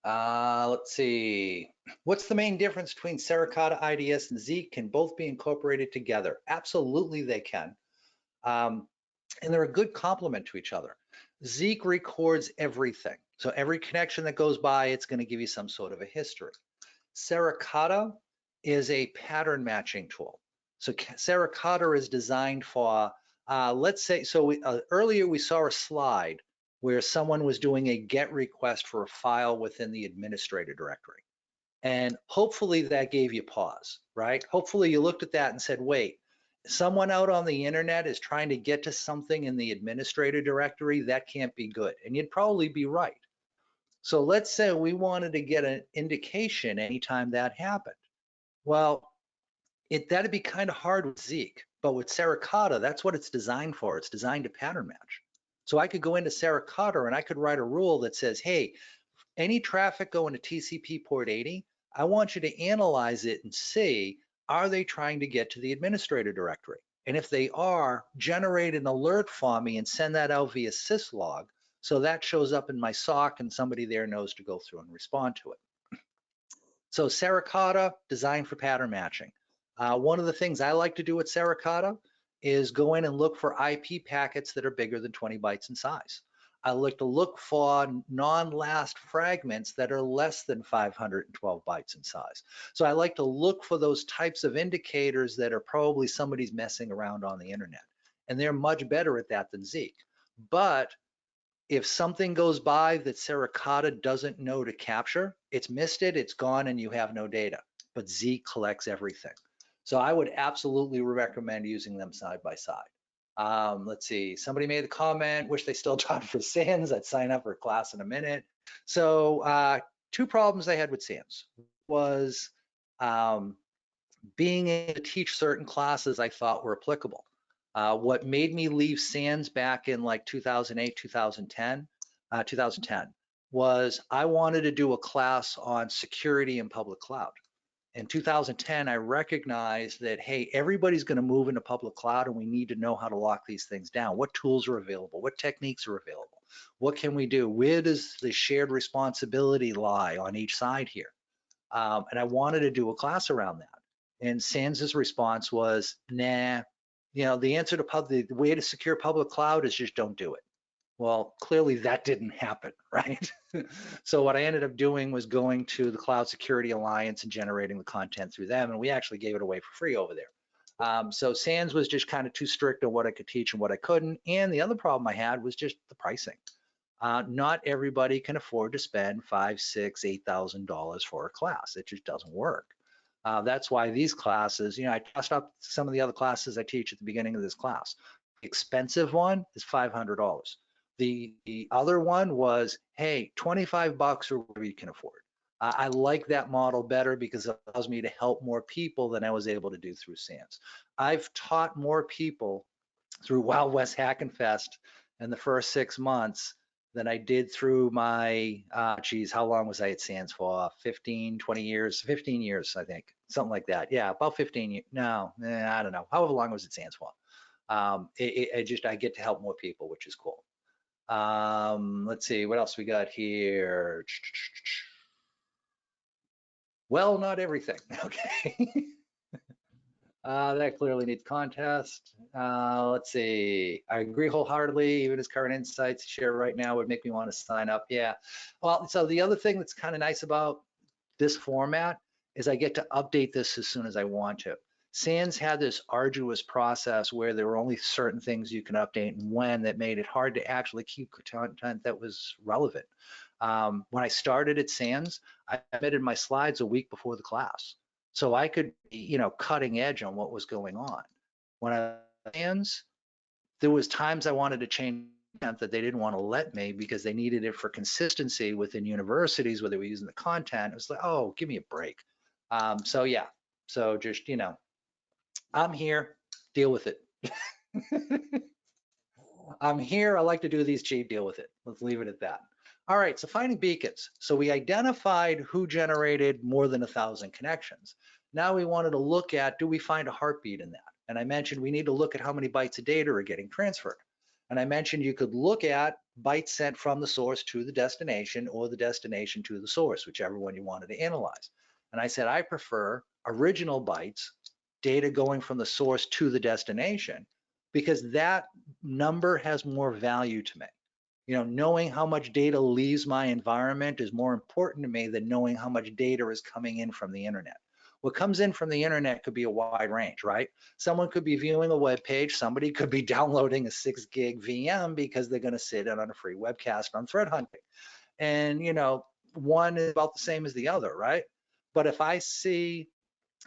Let's see. What's the main difference between Suricata IDS and Zeek? Can both be incorporated together? Absolutely, they can. And they're a good complement to each other. Zeek records everything. So every connection that goes by, it's going to give you some sort of a history. Suricata is a pattern matching tool. So Suricata is designed for, let's say, so earlier we saw a slide where someone was doing a GET request for a file within the administrator directory. And hopefully that gave you pause, right? Hopefully you looked at that and said, wait, someone out on the internet is trying to get to something in the administrator directory, that can't be good. And you'd probably be right. So let's say we wanted to get an indication anytime that happened. Well, that'd be kind of hard with Zeek, but with Suricata, that's what it's designed for. It's designed to pattern match. So I could go into Suricata and I could write a rule that says, hey, any traffic going to TCP port 80, I want you to analyze it and see, are they trying to get to the administrator directory? And if they are, generate an alert for me and send that out via syslog. So that shows up in my SOC and somebody there knows to go through and respond to it. So Suricata, designed for pattern matching. One of the things I like to do with Suricata is go in and look for IP packets that are bigger than 20 bytes in size. I like to look for non-last fragments that are less than 512 bytes in size. So I like to look for those types of indicators that are probably somebody's messing around on the internet. And they're much better at that than Zeek. But if something goes by that Suricata doesn't know to capture, it's missed it, it's gone, and you have no data. But Zeek collects everything. So I would absolutely recommend using them side by side. Let's see, somebody made a comment, wish they still taught for SANS. I'd sign up for a class in a minute. So two problems I had with SANS was being able to teach certain classes I thought were applicable. What made me leave SANS back in like 2008, 2010 was I wanted to do a class on security in public cloud. In 2010, I recognized that, hey, everybody's going to move into public cloud and we need to know how to lock these things down. What tools are available? What techniques are available? What can we do? Where does the shared responsibility lie on each side here? And I wanted to do a class around that. And SANS's response was, nah, you know, the answer to the way to secure public cloud is just don't do it. Well, clearly that didn't happen, right? So what I ended up doing was going to the Cloud Security Alliance and generating the content through them, and we actually gave it away for free over there. So SANS was just kind of too strict on what I could teach and what I couldn't, and the other problem I had was just the pricing. Not everybody can afford to spend $5,000, $6,000, $8,000 for a class. It just doesn't work. That's why these classes, you know, I tossed up some of the other classes I teach at the beginning of this class. The expensive one is $500. The other one was, hey, 25 bucks or whatever you can afford. I like that model better because it allows me to help more people than I was able to do through SANS. I've taught more people through Wild West Hack and Fest in the first 6 months than I did through my, geez, how long was I at SANS for? 15, 20 years, 15 years, I think, something like that. Yeah, about 15 years. No, I don't know. However long I was at SANS for. I get to help more people, which is cool. Let's see, what else we got here? Well, not everything. Okay. That clearly needs contest. Let's see. I agree wholeheartedly. Even his current insights share right now would make me want to sign up. Yeah. Well, so the other thing that's kind of nice about this format is I get to update this as soon as I want to. SANS had this arduous process where there were only certain things you can update and when that made it hard to actually keep content that was relevant. When I started at SANS, I submitted my slides a week before the class. So I could be, you know, cutting edge on what was going on. When I was at SANS, there was times I wanted to change that they didn't want to let me because they needed it for consistency within universities where they were using the content. It was like, oh, give me a break. So yeah, so just, you know, I'm here, deal with it. I'm here, I like to do these cheap, deal with it. Let's leave it at that. All right, so finding beacons. So we identified who generated more than 1,000 connections. Now we wanted to look at, do we find a heartbeat in that? And I mentioned we need to look at how many bytes of data are getting transferred. And I mentioned you could look at bytes sent from the source to the destination or the destination to the source, whichever one you wanted to analyze. And I said, I prefer original bytes, data going from the source to the destination, because that number has more value to me. You know, knowing how much data leaves my environment is more important to me than knowing how much data is coming in from the internet. What comes in from the internet could be a wide range, right? Someone could be viewing a web page, somebody could be downloading a 6 gig VM because they're going to sit in on a free webcast on threat hunting. And, you know, one is about the same as the other, right? But if I see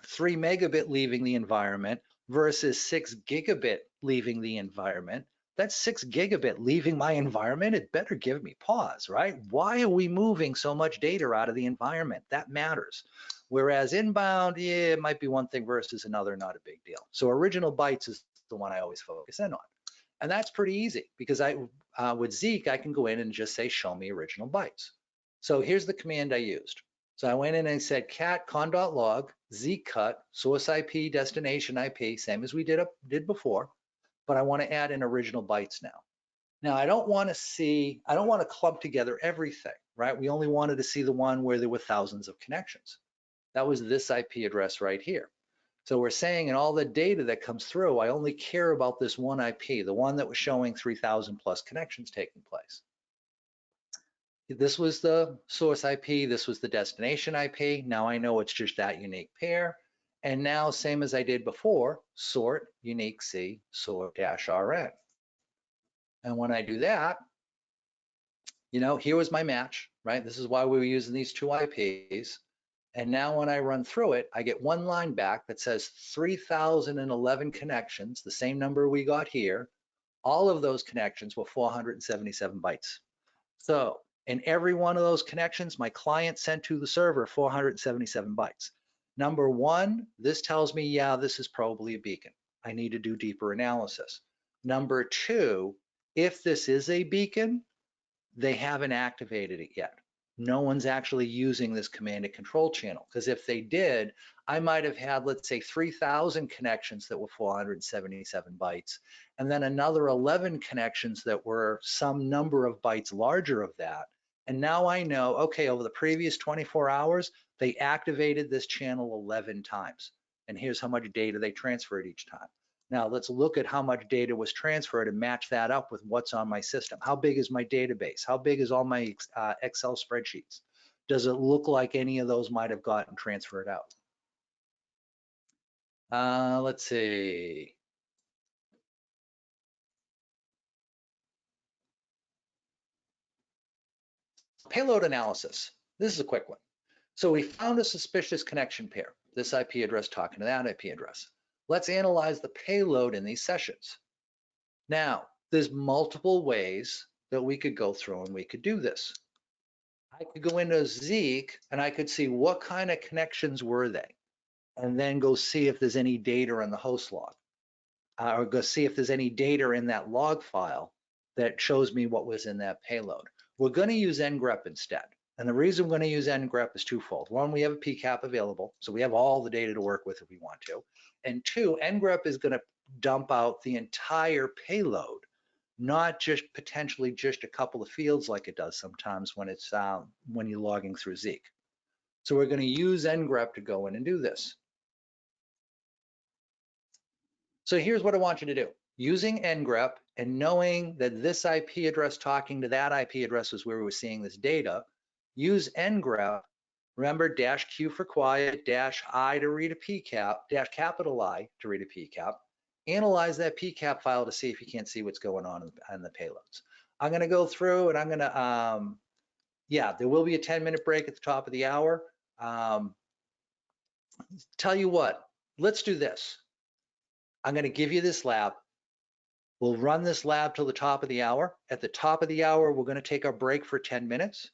3 megabit leaving the environment versus 6 gigabit leaving the environment, that 6 gigabit leaving my environment, it better give me pause, right? Why are we moving so much data out of the environment? That matters. Whereas inbound, yeah, it might be one thing versus another, not a big deal. So original bytes is the one I always focus in on. And that's pretty easy because with Zeek, I can go in and just say, show me original bytes. So here's the command I used. So I went in and said cat con.log, Zeek cut, source IP, destination IP, same as we did before, but I want to add in original bytes now. Now I don't want to clump together everything, right? We only wanted to see the one where there were thousands of connections. That was this IP address right here. So we're saying in all the data that comes through, I only care about this one IP, the one that was showing 3,000 plus connections taking place. This was the source IP, this was the destination IP. Now I know it's just that unique pair. And now, same as I did before, sort unique C, sort -RN. And when I do that, you know, here was my match, right? This is why we were using these two IPs. And now when I run through it, I get one line back that says 3,011 connections, the same number we got here. All of those connections were 477 bytes. So in every one of those connections, my client sent to the server 477 bytes. Number one, this tells me, yeah, this is probably a beacon. I need to do deeper analysis. Number two, if this is a beacon, they haven't activated it yet. No one's actually using this command and control channel, because if they did, I might have had, let's say, 3,000 connections that were 477 bytes, and then another 11 connections that were some number of bytes larger of that. And now I know, okay, over the previous 24 hours, they activated this channel 11 times. And here's how much data they transferred each time. Now let's look at how much data was transferred and match that up with what's on my system. How big is my database? How big is all my Excel spreadsheets? Does it look like any of those might have gotten transferred out? Let's see. Payload analysis. This is a quick one. So we found a suspicious connection pair, this IP address talking to that IP address. Let's analyze the payload in these sessions. Now, there's multiple ways that we could go through and we could do this. I could go into Zeek and I could see what kind of connections were they, and then go see if there's any data in the host log, or go see if there's any data in that log file that shows me what was in that payload. We're going to use ngrep instead. And the reason we're going to use ngrep is twofold. One, we have a PCAP available, so we have all the data to work with if we want to. And two, ngrep is going to dump out the entire payload, not just potentially just a couple of fields like it does sometimes when it's when you're logging through Zeek. So we're going to use ngrep to go in and do this. So here's what I want you to do. Using ngrep and knowing that this IP address talking to that IP address is where we were seeing this data, use ngrep. Remember, -Q for quiet, -I to read a PCAP, capital I to read a PCAP. Analyze that PCAP file to see if you can't see what's going on in the payloads. I'm going to go through and I'm going to, yeah, there will be a 10-minute break at the top of the hour. Tell you what, let's do this. I'm going to give you this lab. We'll run this lab till the top of the hour. At the top of the hour, we're going to take our break for 10 minutes.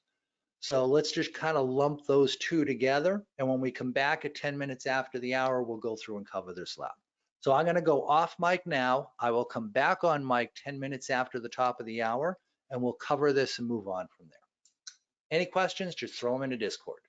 So let's just kind of lump those two together. And when we come back at 10 minutes after the hour, we'll go through and cover this lab. So I'm going to go off mic now. I will come back on mic 10 minutes after the top of the hour, and we'll cover this and move on from there. Any questions? Just throw them into Discord.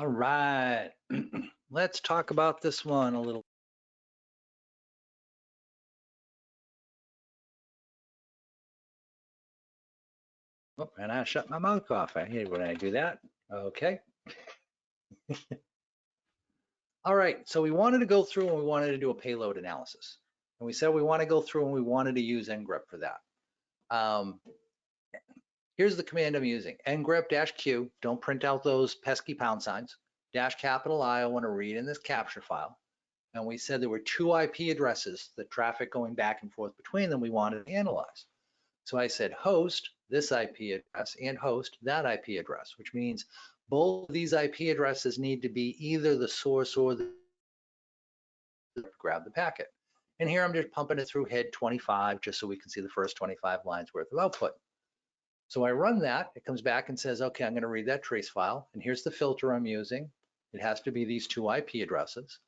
All right, let's talk about this one a little. Oh, and I shut my mouth off. I hate when I do that. Okay. All right, so we wanted to go through and we wanted to do a payload analysis. And we said we want to go through and we wanted to use ngrep for that. Here's the command I'm using, ngrep-q, don't print out those pesky pound signs, -I want to read in this capture file. And we said there were 2 IP addresses, the traffic going back and forth between them we wanted to analyze. So I said host this IP address and host that IP address, which means both of these IP addresses need to be either the source or the grab the packet. And here I'm just pumping it through head 25 just so we can see the first 25 lines worth of output. So I run that, it comes back and says, okay, I'm going to read that trace file. And here's the filter I'm using. It has to be these 2 IP addresses.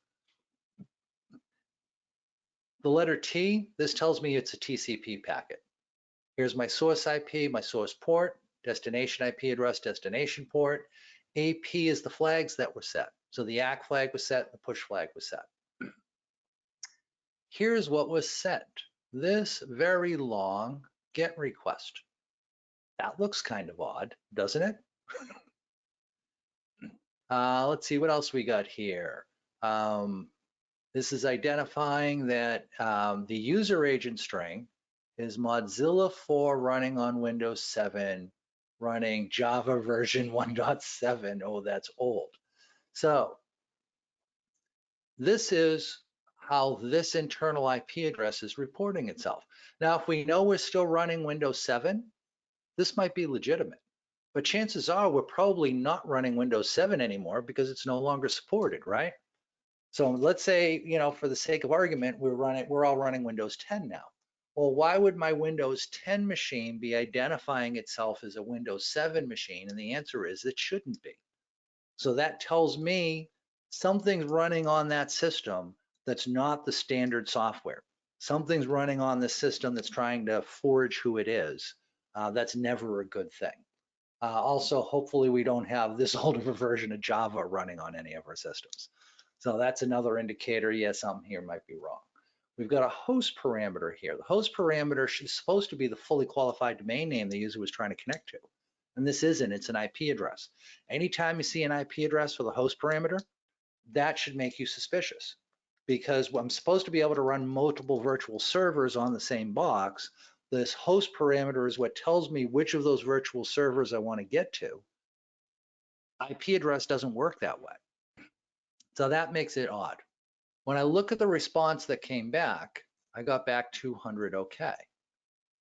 The letter T, this tells me it's a TCP packet. Here's my source IP, my source port, destination IP address, destination port. AP is the flags that were set. So the ACK flag was set, the push flag was set. Here's what was set. This very long GET request. That looks kind of odd, doesn't it? Let's see what else we got here. This is identifying that the user agent string is Mozilla 4 running on Windows 7, running Java version 1.7. Oh, that's old. So this is how this internal IP address is reporting itself. Now, if we know we're still running Windows 7, this might be legitimate. But chances are we're probably not running Windows 7 anymore because it's no longer supported, right? So let's say, you know, for the sake of argument, we're all running Windows 10 now. Well, why would my Windows 10 machine be identifying itself as a Windows 7 machine? And the answer is it shouldn't be. So that tells me something's running on that system that's not the standard software. Something's running on the system that's trying to forge who it is. That's never a good thing. Also, hopefully we don't have this old of a version of Java running on any of our systems. So that's another indicator, yes, something here might be wrong. We've got a host parameter here. The host parameter is supposed to be the fully qualified domain name the user was trying to connect to. And this isn't, it's an IP address. Anytime you see an IP address for the host parameter, that should make you suspicious because I'm supposed to be able to run multiple virtual servers on the same box. This host parameter is what tells me which of those virtual servers I want to get to. IP address doesn't work that way. So that makes it odd. When I look at the response that came back, I got back 200 okay.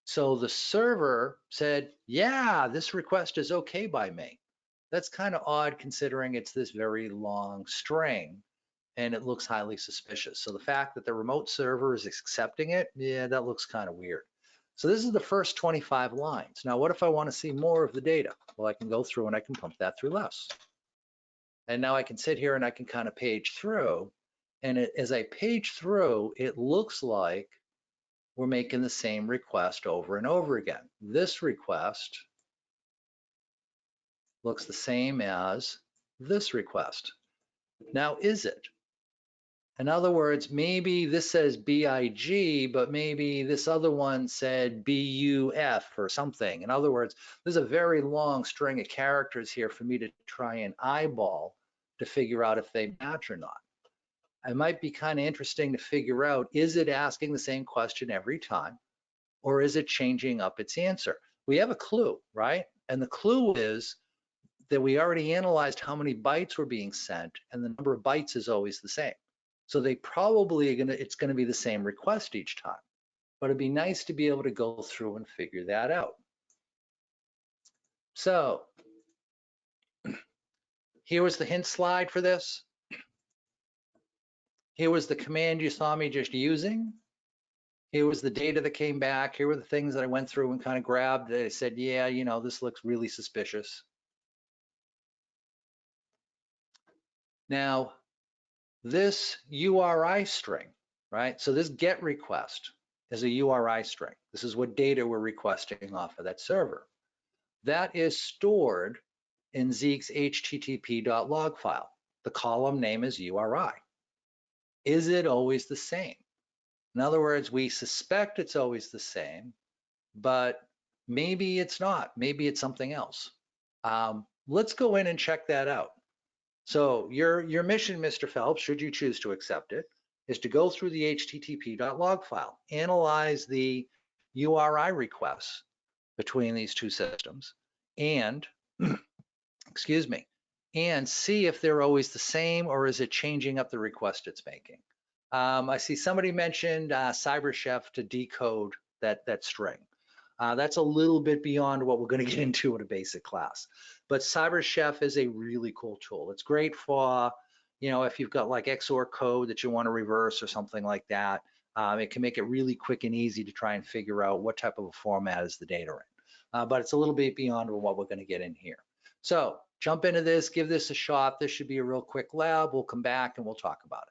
So the server said, yeah, this request is okay by me. That's kind of odd considering it's this very long string and it looks highly suspicious. So the fact that the remote server is accepting it, yeah, that looks kind of weird. So this is the first 25 lines. Now, what if I want to see more of the data? Well, I can go through and I can pump that through less. And now I can sit here and I can kind of page through. And as I page through, it looks like we're making the same request over and over again. This request looks the same as this request. Now, is it? In other words, maybe this says BIG, but maybe this other one said BUF or something. In other words, there's a very long string of characters here for me to try and eyeball to figure out if they match or not. It might be kind of interesting to figure out, is it asking the same question every time, or is it changing up its answer? We have a clue, right? And the clue is that we already analyzed how many bytes were being sent, and the number of bytes is always the same. So they probably it's gonna be the same request each time. But it'd be nice to be able to go through and figure that out. So here was the hint slide for this. Here was the command you saw me just using. Here was the data that came back. Here were the things that I went through and kind of grabbed that I said, yeah, you know, this looks really suspicious. Now, this URI string, right? So this GET request is a URI string. This is what data we're requesting off of that server. That is stored in Zeke's http.log file. The column name is URI. Is it always the same? In other words, we suspect it's always the same, but maybe it's not. Maybe it's something else. Let's go in and check that out. So your mission, Mr. Phelps, should you choose to accept it, is to go through the http.log file, analyze the URI requests between these two systems, and excuse me, and see if they're always the same or is it changing up the request it's making. I see somebody mentioned CyberChef to decode that string. That's a little bit beyond what we're going to get into in a basic class. But CyberChef is a really cool tool. It's great for, if you've got like XOR code that you want to reverse or something like that. It can make it really quick and easy to try and figure out what type of a format is the data in. But it's a little bit beyond what we're going to get in here. So jump into this, give this a shot. This should be a real quick lab. We'll come back and we'll talk about it.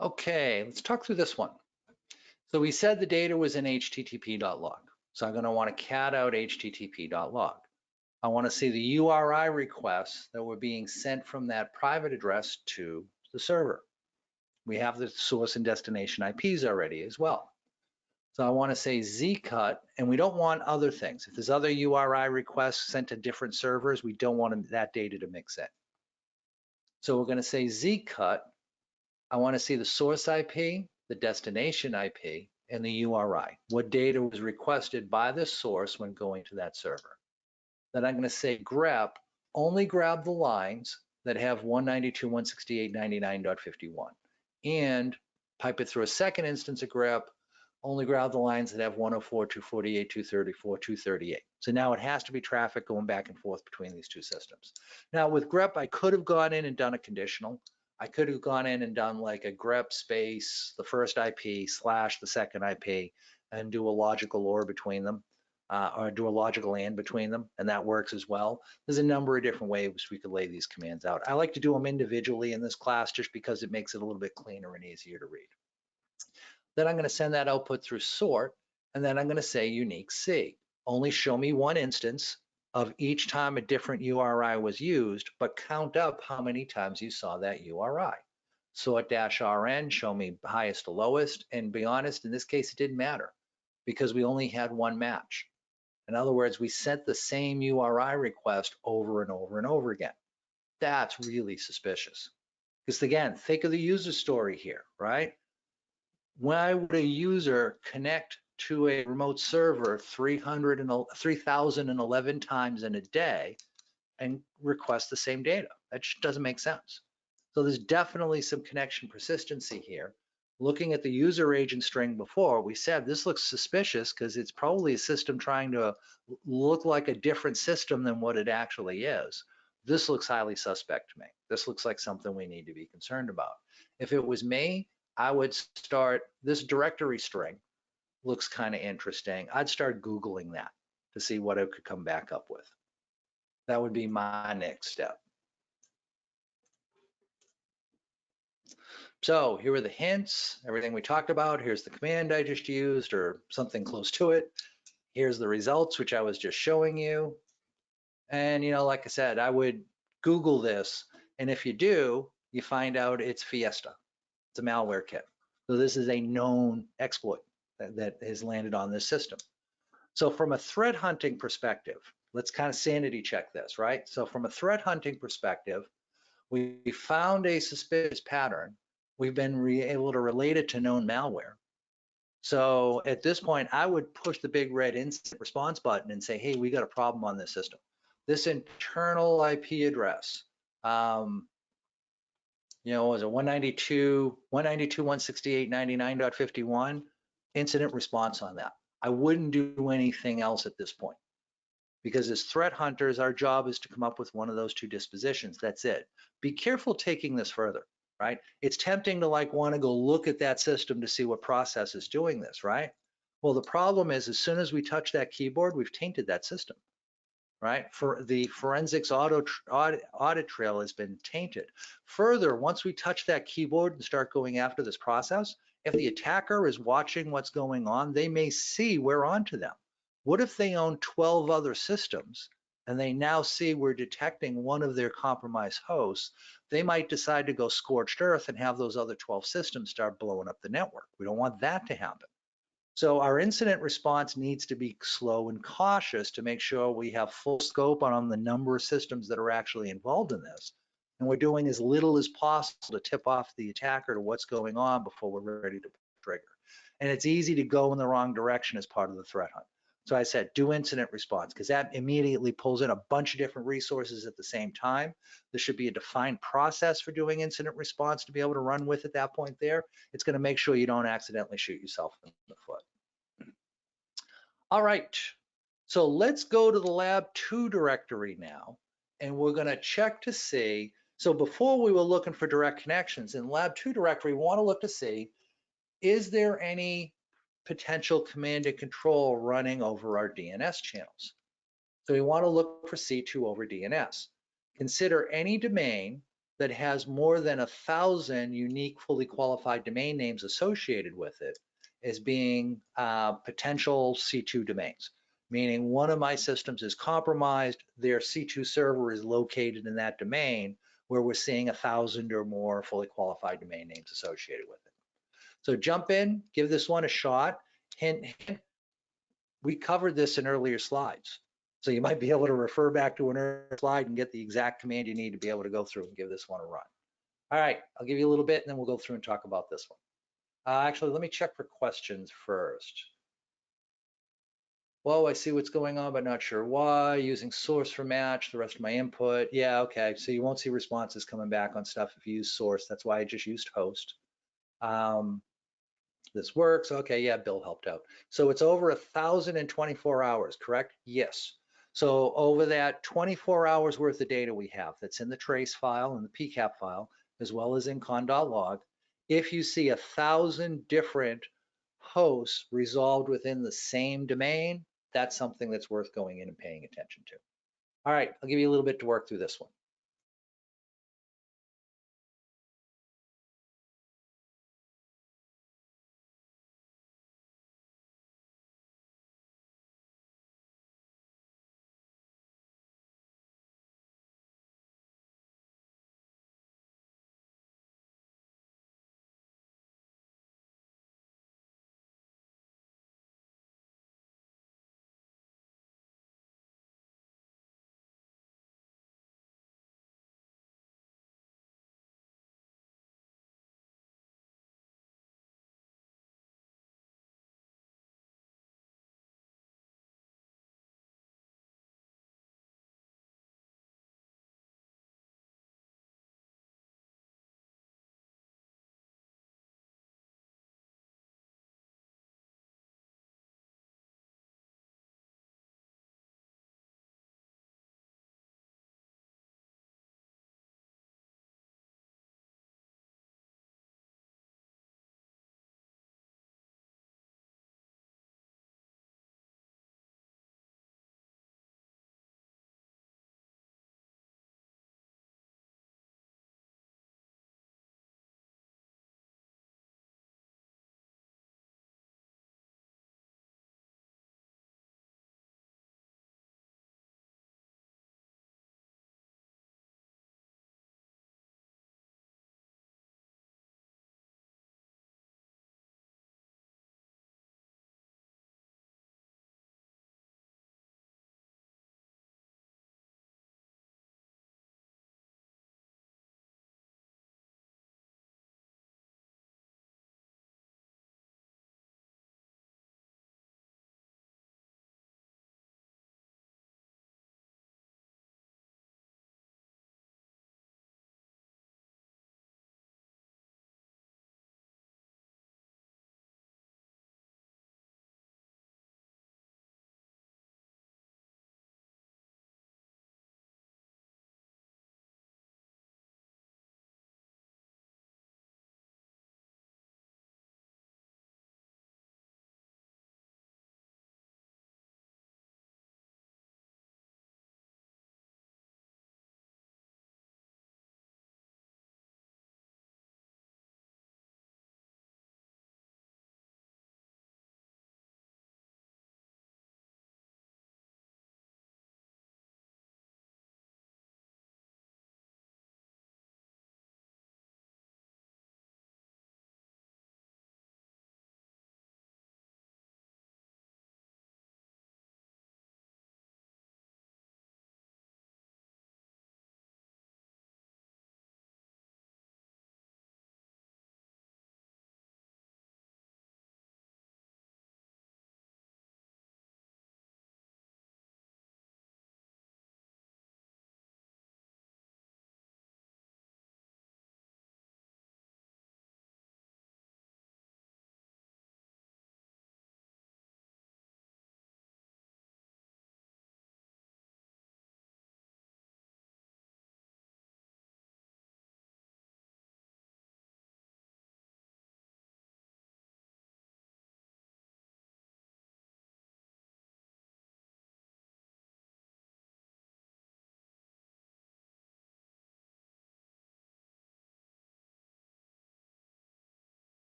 Okay, let's talk through this one. So we said the data was in http.log. So I'm going to want to cat out http.log. I want to see the URI requests that were being sent from that private address to the server. We have the source and destination IPs already as well. So I want to say zcut, and we don't want other things. If there's other URI requests sent to different servers, we don't want that data to mix in. So we're going to say zcut. I want to see the source IP, the destination IP, and the URI. What data was requested by the source when going to that server. Then I'm going to say grep, only grab the lines that have 192.168.99.51, and pipe it through a second instance of grep, only grab the lines that have 104.248, 234, 238. So now it has to be traffic going back and forth between these two systems. Now with grep, I could have gone in and done a conditional. I could have gone in and done like a grep space, the first IP slash the second IP, and do a logical OR between them, or do a logical AND between them, and that works as well. There's a number of different ways we could lay these commands out. I like to do them individually in this class just because it makes it a little bit cleaner and easier to read. Then I'm going to send that output through sort, and then I'm going to say unique C. Only show me one instance of each time a different URI was used, but count up how many times you saw that URI. Sort-RN, show me highest to lowest, and be honest, in this case, it didn't matter because we only had one match. In other words, we sent the same URI request over and over and over again. That's really suspicious. Because again, think of the user story here, right? Why would a user connect to a remote server 3,011 times in a day and request the same data? That just doesn't make sense. So there's definitely some connection persistency here. Looking at the user agent string before, we said this looks suspicious because it's probably a system trying to look like a different system than what it actually is. This looks highly suspect to me. This looks like something we need to be concerned about. If it was me, I would start, this directory string looks kind of interesting. I'd start Googling that to see what it could come back up with. That would be my next step. So here are the hints, everything we talked about. Here's the command I just used or something close to it. Here's the results, which I was just showing you. And, you know, like I said, I would Google this. And if you do, you find out it's Fiesta. It's a malware kit. So this is a known exploit that has landed on this system. So from a threat hunting perspective, let's kind of sanity check this, right? So from a threat hunting perspective, we found a suspicious pattern. We've been able to relate it to known malware. So at this point, I would push the big red incident response button and say, hey, we got a problem on this system. This internal IP address, you know, was a 192.168.99.51 incident response on that. I wouldn't do anything else at this point. Because as threat hunters, our job is to come up with one of those two dispositions. That's it. Be careful taking this further, right? It's tempting to like want to go look at that system to see what process is doing this, right? Well, the problem is as soon as we touch that keyboard, we've tainted that system, right? For the forensics audit trail has been tainted. Further, once we touch that keyboard and start going after this process, if the attacker is watching what's going on, they may see we're onto them. What if they own 12 other systems and they now see we're detecting one of their compromised hosts? They might decide to go scorched earth and have those other 12 systems start blowing up the network. We don't want that to happen. So our incident response needs to be slow and cautious to make sure we have full scope on the number of systems that are actually involved in this. And we're doing as little as possible to tip off the attacker to what's going on before we're ready to trigger. And it's easy to go in the wrong direction as part of the threat hunt. So I said, do incident response, because that immediately pulls in a bunch of different resources at the same time. There should be a defined process for doing incident response to be able to run with at that point there. It's going to make sure you don't accidentally shoot yourself in the foot. All right, so let's go to the lab 2 directory now, and we're going to check to see. So before we were looking for direct connections, in lab 2 directory, we want to look to see, is there any potential command and control running over our DNS channels? So we want to look for C2 over DNS. Consider any domain that has more than 1,000 unique fully qualified domain names associated with it as being potential C2 domains, meaning one of my systems is compromised, their C2 server is located in that domain where we're seeing 1,000 or more fully qualified domain names associated with it. So jump in, give this one a shot. Hint, we covered this in earlier slides. So you might be able to refer back to an earlier slide and get the exact command you need to be able to go through and give this one a run. All right, I'll give you a little bit and then we'll go through and talk about this one. Actually, let me check for questions first. Whoa, I see what's going on, but not sure why. Using source for match, the rest of my input. Yeah, okay, so you won't see responses coming back on stuff if you use source. That's why I just used host. This works. Okay, yeah, Bill helped out. So it's over 1,024 hours, correct? Yes. So over that 24 hours worth of data we have that's in the trace file and the PCAP file, as well as in con.log, if you see 1,000 different hosts resolved within the same domain, that's something that's worth going in and paying attention to. All right, I'll give you a little bit to work through this one.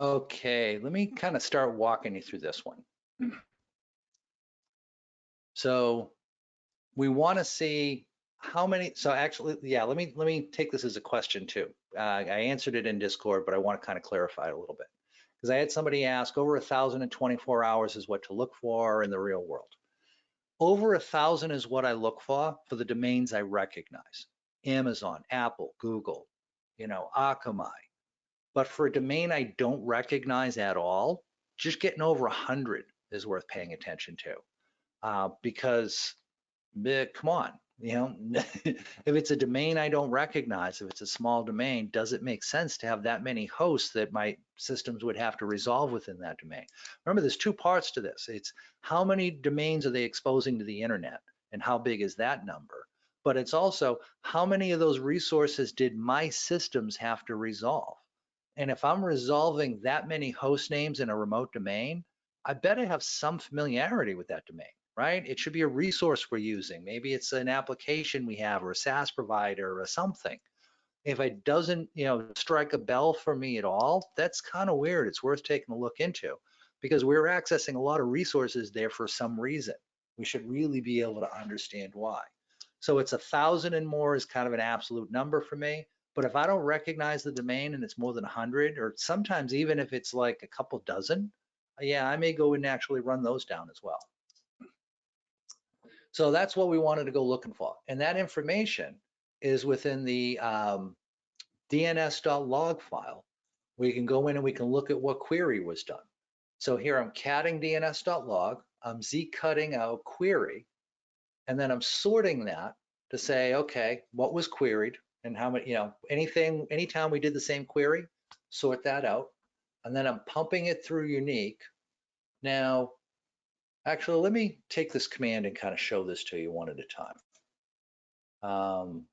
Okay, let me kind of start walking you through this one. So we want to see how many, so actually, yeah, let me take this as a question too. I answered it in Discord, but I want to kind of clarify it a little bit. Because I had somebody ask, over 1,024 hours is what to look for in the real world. Over 1,000 is what I look for the domains I recognize. Amazon, Apple, Google, Akamai. But for a domain I don't recognize at all, just getting over 100 is worth paying attention to. Because, come on, if it's a domain I don't recognize, if it's a small domain, does it make sense to have that many hosts that my systems would have to resolve within that domain? Remember, there's two parts to this. It's how many domains are they exposing to the internet and how big is that number? But it's also how many of those resources did my systems have to resolve? And if I'm resolving that many host names in a remote domain, I better have some familiarity with that domain, right? It should be a resource we're using. Maybe it's an application we have or a SaaS provider or something. If it doesn't, strike a bell for me at all, that's kind of weird. It's worth taking a look into because we're accessing a lot of resources there for some reason. We should really be able to understand why. So it's 1,000 and more is kind of an absolute number for me. But if I don't recognize the domain and it's more than 100, or sometimes even if it's like a couple dozen, yeah, I may go and actually run those down as well. So that's what we wanted to go looking for. And that information is within the DNS.log file. We can go in and we can look at what query was done. So here I'm catting DNS.log, I'm z-cutting out query, and then I'm sorting that to say, okay, what was queried and how many, anytime we did the same query, sort that out. And then I'm pumping it through unique. Now, actually, let me take this command and kind of show this to you one at a time.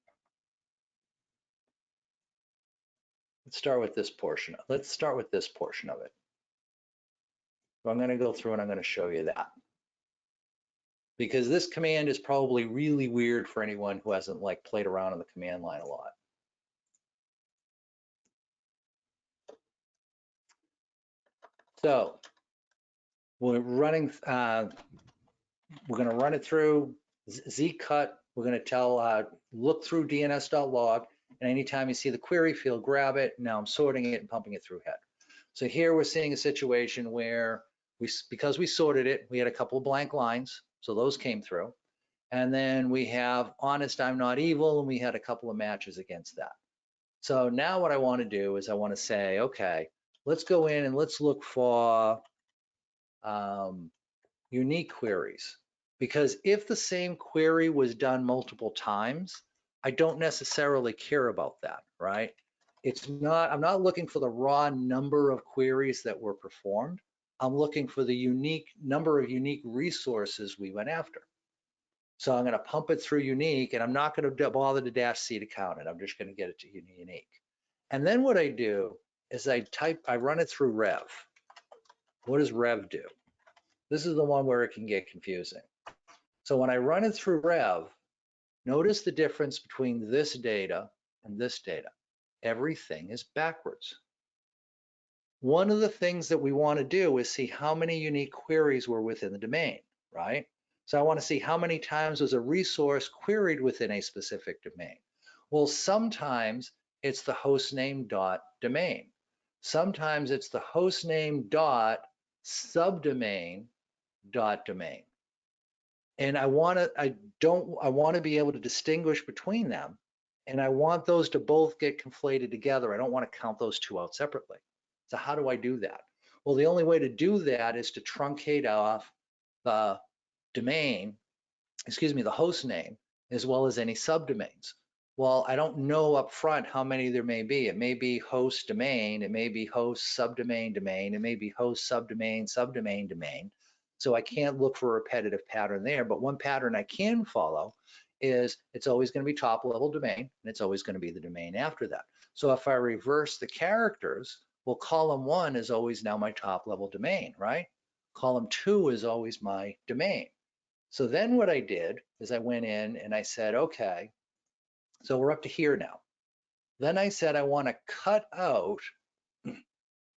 Let's start with this portion. Let's start with this portion of it. So I'm going to go through and I'm going to show you that. Because this command is probably really weird for anyone who hasn't played around in the command line a lot. So we're running, we're going to run it through z-cut. We're going to tell, look through DNS.log, and anytime you see the query field, grab it. Now I'm sorting it and pumping it through head. So here we're seeing a situation where because we sorted it, we had a couple of blank lines, so those came through. And then we have honest, I'm not evil, and we had a couple of matches against that. So now what I want to do is I want to say, okay, let's go in and let's look for unique queries. Because if the same query was done multiple times, I don't necessarily care about that, right? I'm not looking for the raw number of queries that were performed. I'm looking for the unique number of unique resources we went after. So I'm going to pump it through unique, and I'm not going to bother to dash C to count it. I'm just going to get it to unique. And then what I do is I run it through rev. What does rev do? This is the one where it can get confusing. So when I run it through rev, notice the difference between this data and this data. Everything is backwards. One of the things that we want to do is see how many unique queries were within the domain, right? So I want to see how many times was a resource queried within a specific domain. Well, sometimes it's the hostname dot domain. Sometimes it's the hostname dot subdomain dot domain. And I want to be able to distinguish between them. And I want those to both get conflated together. I don't want to count those two out separately. So how do I do that? Well, the only way to do that is to truncate off the domain, the host name, as well as any subdomains. Well, I don't know up front how many there may be. It may be host domain, it may be host subdomain domain, it may be host subdomain subdomain domain. So I can't look for a repetitive pattern there, but one pattern I can follow is it's always going to be top level domain, and it's always going to be the domain after that. So if I reverse the characters, well, column 1 is always now my top level domain, right? Column 2 is always my domain. So then what I did is I went in and I said, okay, so we're up to here now. Then I said I want to cut out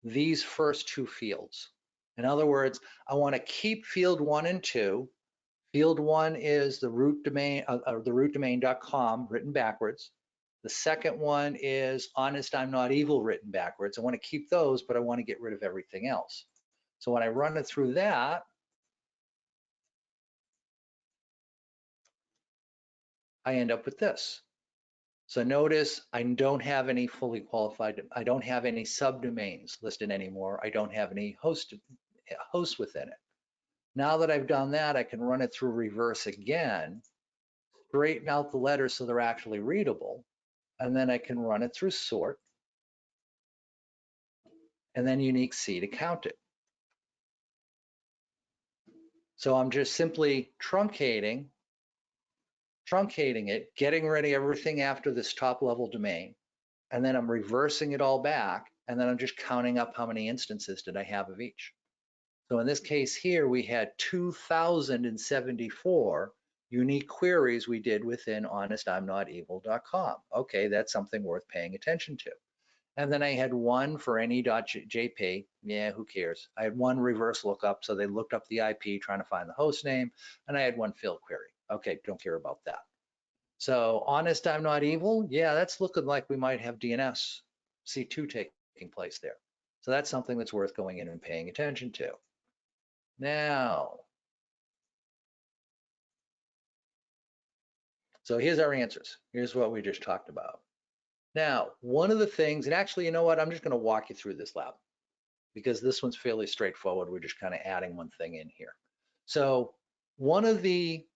these first two fields. In other words, I want to keep field 1 and 2. Field 1 is the root domain, the rootdomain.com written backwards. The second one is honest I'm not evil written backwards. I want to keep those, but I want to get rid of everything else. So when I run it through that, I end up with this. So notice I don't have any fully qualified, I don't have any subdomains listed anymore. I don't have any hosts within it. Now that I've done that, I can run it through reverse again, straighten out the letters so they're actually readable, and then I can run it through sort, and then unique C to count it. So I'm just simply truncating it, getting rid of everything after this top level domain, and then I'm reversing it all back, and then I'm just counting up how many instances did I have of each. So in this case here, we had 2,074 unique queries we did within honestimnotevil.com. Okay, that's something worth paying attention to. And then I had one for any.jp. Yeah, who cares? I had one reverse lookup, so they looked up the IP trying to find the host name, and I had one field query. Okay, don't care about that. So honest I'm not evil, yeah, that's looking like we might have DNS C2 taking place there. So that's something that's worth going in and paying attention to. Now, so here's our answers. Here's what we just talked about. Now, one of the things, and actually, you know what? I'm just going to walk you through this lab because this one's fairly straightforward. We're just kind of adding one thing in here. So one of the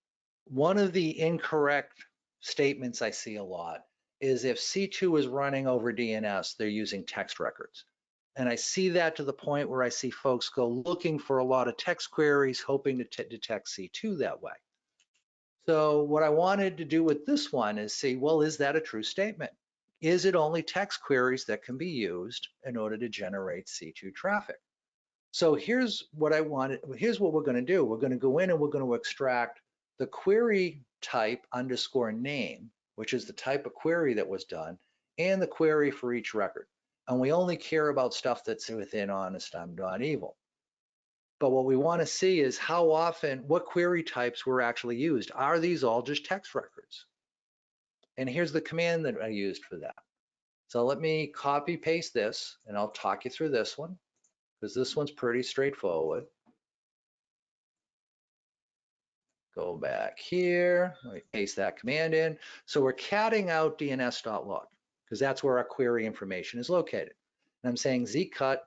incorrect statements I see a lot is if C2 is running over DNS, they're using text records. And I see that to the point where I see folks go looking for a lot of text queries, hoping to detect C2 that way. So what I wanted to do with this one is see, well, is that a true statement? Is it only text queries that can be used in order to generate C2 traffic? So here's what we're going to do. We're going to go in and we're going to extract the query type underscore name, which is the type of query that was done, and the query for each record. And we only care about stuff that's within honest I'm not evil. But what we want to see is how often, what query types were actually used. Are these all just text records? And here's the command that I used for that. So let me copy paste this and I'll talk you through this one because this one's pretty straightforward. Go back here, let me paste that command in. So we're catting out dns.log because that's where our query information is located. And I'm saying zcut,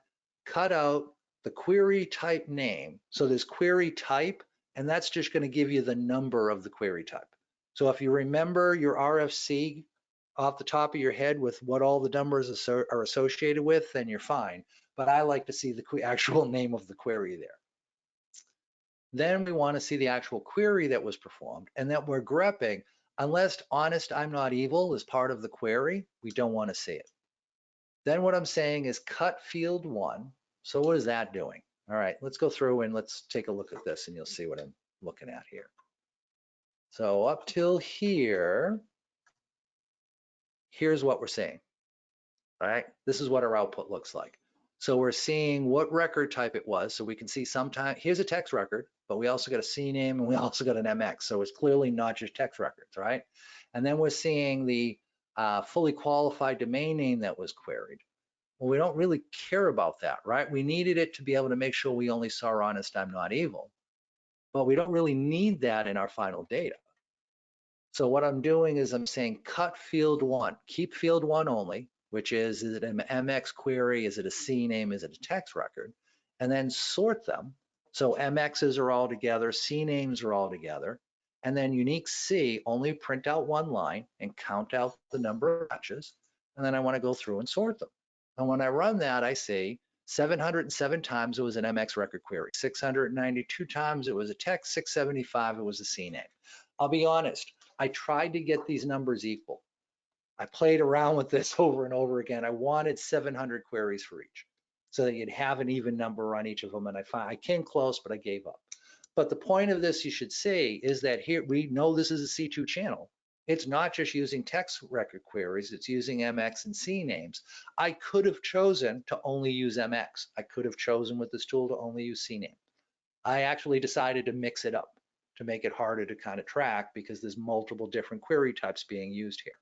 cut out the query type name. So there's query type, and that's just going to give you the number of the query type. So if you remember your RFC off the top of your head with what all the numbers are associated with, then you're fine. But I like to see the actual name of the query there. Then we want to see the actual query that was performed and that we're grepping. Unless honest I'm not evil is part of the query, we don't want to see it. Then what I'm saying is cut field 1. So what is that doing? All right, let's go through and let's take a look at this and you'll see what I'm looking at here. So up till here, here's what we're seeing. All right, this is what our output looks like. So we're seeing what record type it was. So we can see sometime, here's a text record, but we also got a CNAME and we also got an MX. So it's clearly not just text records, right? And then we're seeing the fully qualified domain name that was queried. Well, we don't really care about that, right? We needed it to be able to make sure we only saw honest I'm not evil, but we don't really need that in our final data. So what I'm doing is I'm saying cut field 1, keep field 1 only, which is it an MX query? Is it a CNAME? Is it a text record? And then sort them. So MXs are all together, CNAMEs are all together. And then unique C, only print out one line and count out the number of matches. And then I want to go through and sort them. And when I run that, I see 707 times it was an MX record query, 692 times it was a text, 675 it was a CNAME. I'll be honest, I tried to get these numbers equal. I played around with this over and over again. I wanted 700 queries for each so that you'd have an even number on each of them. And I came close, but I gave up. But the point of this you should see is that here we know this is a C2 channel. It's not just using text record queries, it's using MX and C names. I could have chosen to only use MX. I could have chosen with this tool to only use C name. I actually decided to mix it up to make it harder to kind of track because there's multiple different query types being used here.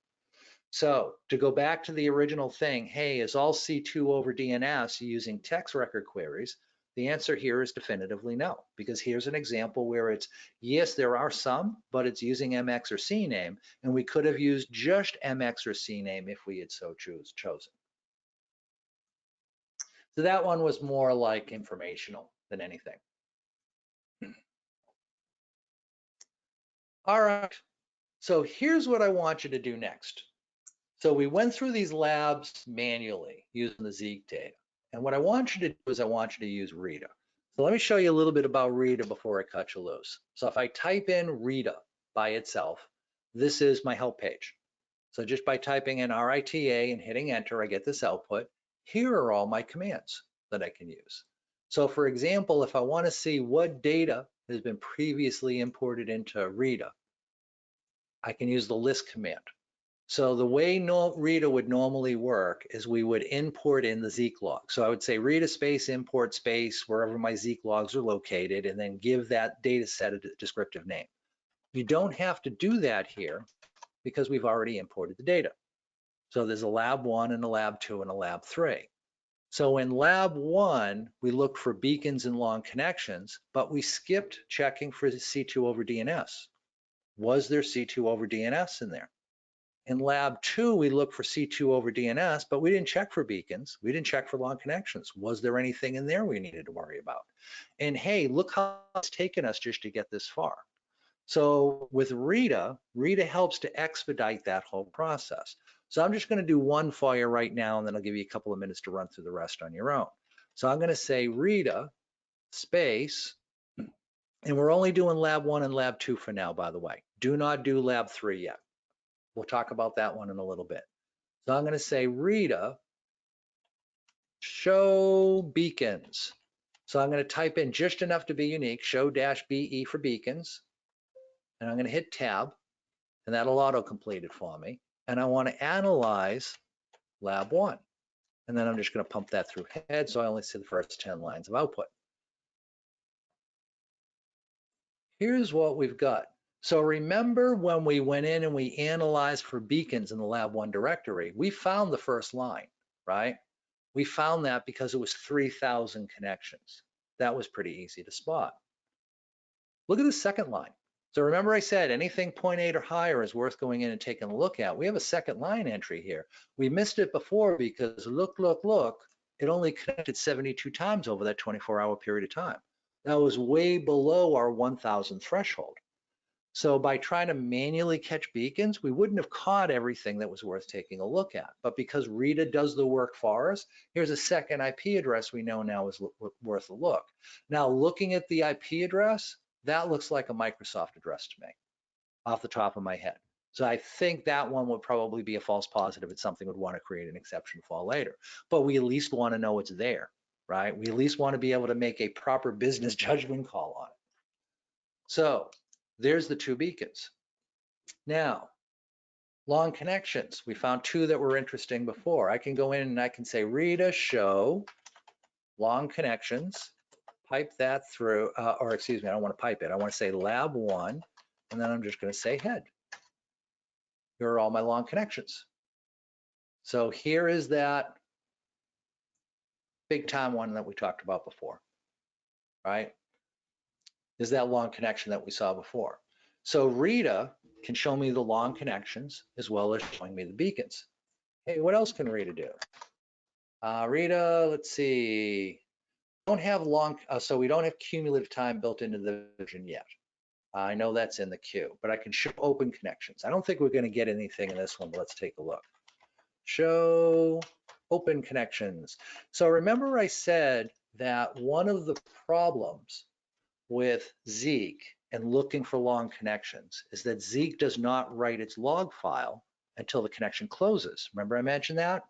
So to go back to the original thing, hey, is all C2 over DNS using text record queries? The answer here is definitively no, because here's an example where it's, yes, there are some, but it's using MX or C name, and we could have used just MX or C name if we had so chosen. So that one was more like informational than anything. All right, so here's what I want you to do next. So we went through these labs manually using the Zeek data. And what I want you to do is I want you to use Rita. So let me show you a little bit about Rita before I cut you loose. So if I type in Rita by itself, this is my help page. So just by typing in RITA and hitting enter, I get this output. Here are all my commands that I can use. So for example, if I want to see what data has been previously imported into Rita, I can use the list command. So the way Rita would normally work is we would import in the Zeek log. So I would say Rita space import space wherever my Zeek logs are located, and then give that data set a descriptive name. You don't have to do that here because we've already imported the data. So there's a lab 1 and a lab 2 and a lab 3. So in lab 1, we look for beacons and long connections, but we skipped checking for C2 over DNS. Was there C2 over DNS in there? In lab 2, we looked for C2 over DNS, but we didn't check for beacons. We didn't check for long connections. Was there anything in there we needed to worry about? And hey, look how it's taken us just to get this far. So with Rita, Rita helps to expedite that whole process. So I'm just going to do one for you right now, and then I'll give you a couple of minutes to run through the rest on your own. So I'm going to say Rita space, and we're only doing lab 1 and lab 2 for now, by the way. Do not do lab 3 yet. We'll talk about that one in a little bit. So I'm going to say Rita show beacons. So I'm going to type in just enough to be unique, show -BE for beacons. And I'm going to hit tab, and that'll auto-complete it for me. And I want to analyze lab 1. And then I'm just going to pump that through head, so I only see the first 10 lines of output. Here's what we've got. So remember when we went in and we analyzed for beacons in the lab 1 directory, we found the first line, right? We found that because it was 3,000 connections. That was pretty easy to spot. Look at the second line. So remember I said anything 0.8 or higher is worth going in and taking a look at. We have a second line entry here. We missed it before because look, it only connected 72 times over that 24-hour period of time. That was way below our 1,000 threshold. So by trying to manually catch beacons, we wouldn't have caught everything that was worth taking a look at. But because Rita does the work for us, here's a second IP address we know now is worth a look. Now, looking at the IP address, that looks like a Microsoft address to me, off the top of my head. So I think that one would probably be a false positive. It's something we'd want to create an exception for later. But we at least want to know it's there, right? We at least want to be able to make a proper business judgment call on it. So there's the 2 beacons. Now, long connections. We found 2 that were interesting before. I can go in and I can say Rita show long connections, pipe that through, or excuse me, I don't want to pipe it. I want to say lab 1, and then I'm just going to say head. Here are all my long connections. So here is that big time one that we talked about before, right? Is that long connection that we saw before. So Rita can show me the long connections as well as showing me the beacons. Hey, what else can Rita do? Rita, let's see. Don't have long, so we don't have cumulative time built into the version yet. I know that's in the queue, but I can show open connections. I don't think we're going to get anything in this one, but let's take a look. Show open connections. So remember I said that one of the problems with Zeek and looking for long connections is that Zeek does not write its log file until the connection closes. Remember I mentioned that?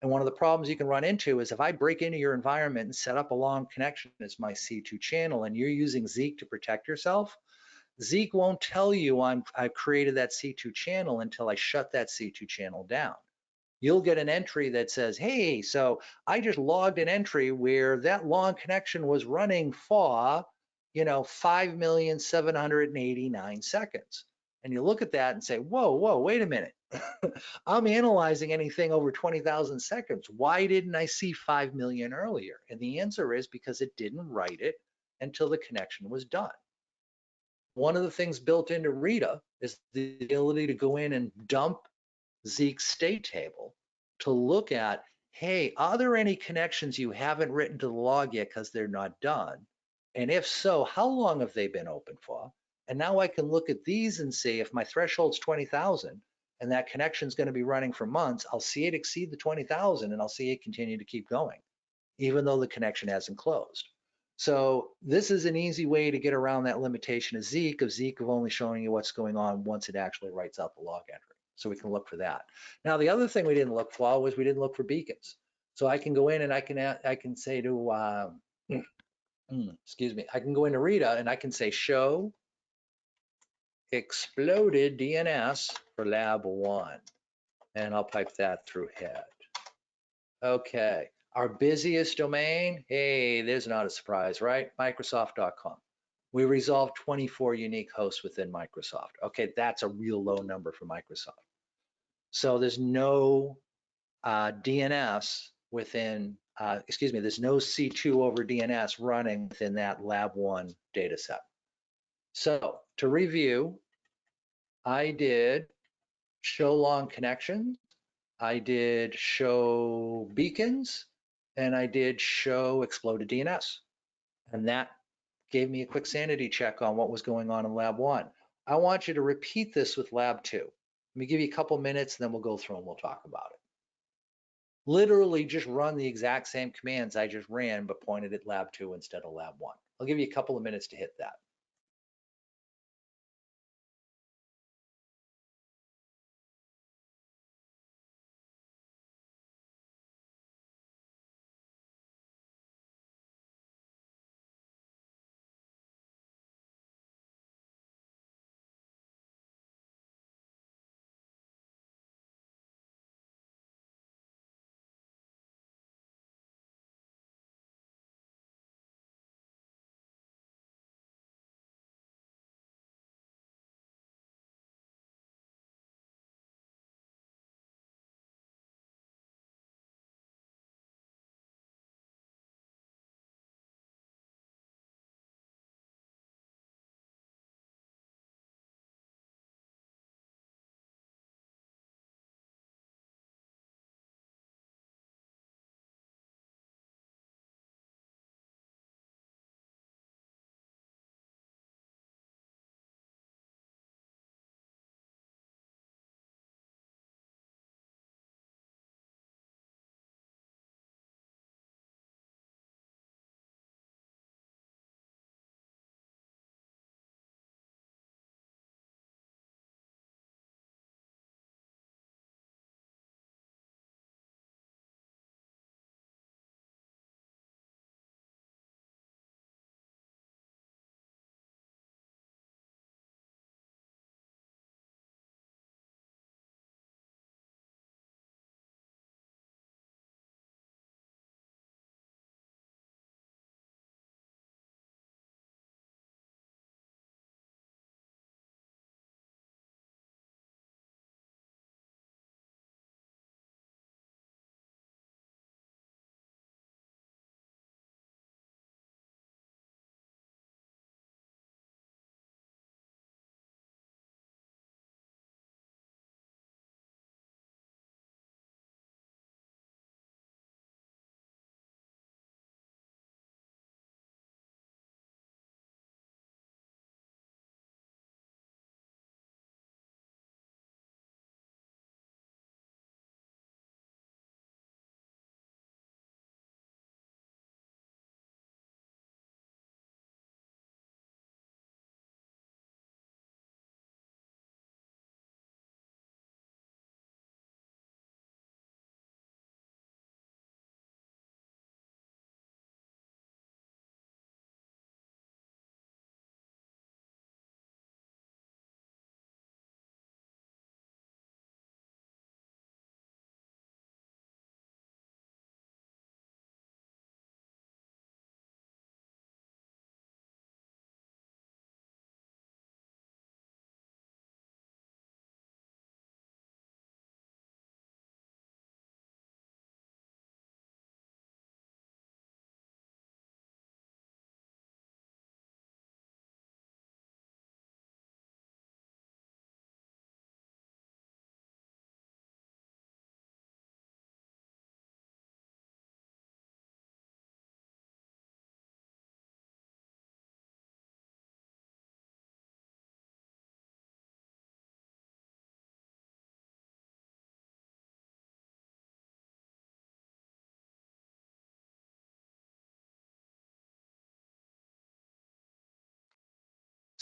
And one of the problems you can run into is if I break into your environment and set up a long connection as my C2 channel and you're using Zeek to protect yourself, Zeek won't tell you I've created that C2 channel until I shut that C2 channel down. You'll get an entry that says, hey, so I just logged an entry where that long connection was running for, 5,789 seconds. And you look at that and say, whoa, wait a minute. I'm analyzing anything over 20,000 seconds. Why didn't I see 5 million earlier? And the answer is because it didn't write it until the connection was done. One of the things built into Rita is the ability to go in and dump Zeek's state table to look at, hey, are there any connections you haven't written to the log yet because they're not done? And if so, how long have they been open for? And now I can look at these and see if my threshold's 20,000 and that connection's going to be running for months, I'll see it exceed the 20,000 and I'll see it continue to keep going, even though the connection hasn't closed. So this is an easy way to get around that limitation of Zeek of only showing you what's going on once it actually writes out the log entry. So we can look for that. Now, the other thing we didn't look for was we didn't look for beacons. So I can go in and I can say to, excuse me, I can go into Rita and I can say show exploded DNS for lab 1. And I'll pipe that through head. Okay, our busiest domain, hey, there's not a surprise, right? Microsoft.com. We resolved 24 unique hosts within Microsoft. Okay, that's a real low number for Microsoft. So there's no DNS within, there's no C2 over DNS running within that lab 1 data set. So to review, I did show long connections, I did show beacons, and I did show exploded DNS. And that gave me a quick sanity check on what was going on in lab 1. I want you to repeat this with lab 2. Let me give you a couple minutes and then we'll go through and we'll talk about it. Literally just run the exact same commands I just ran, but pointed at lab 2 instead of lab 1. I'll give you a couple of minutes to hit that.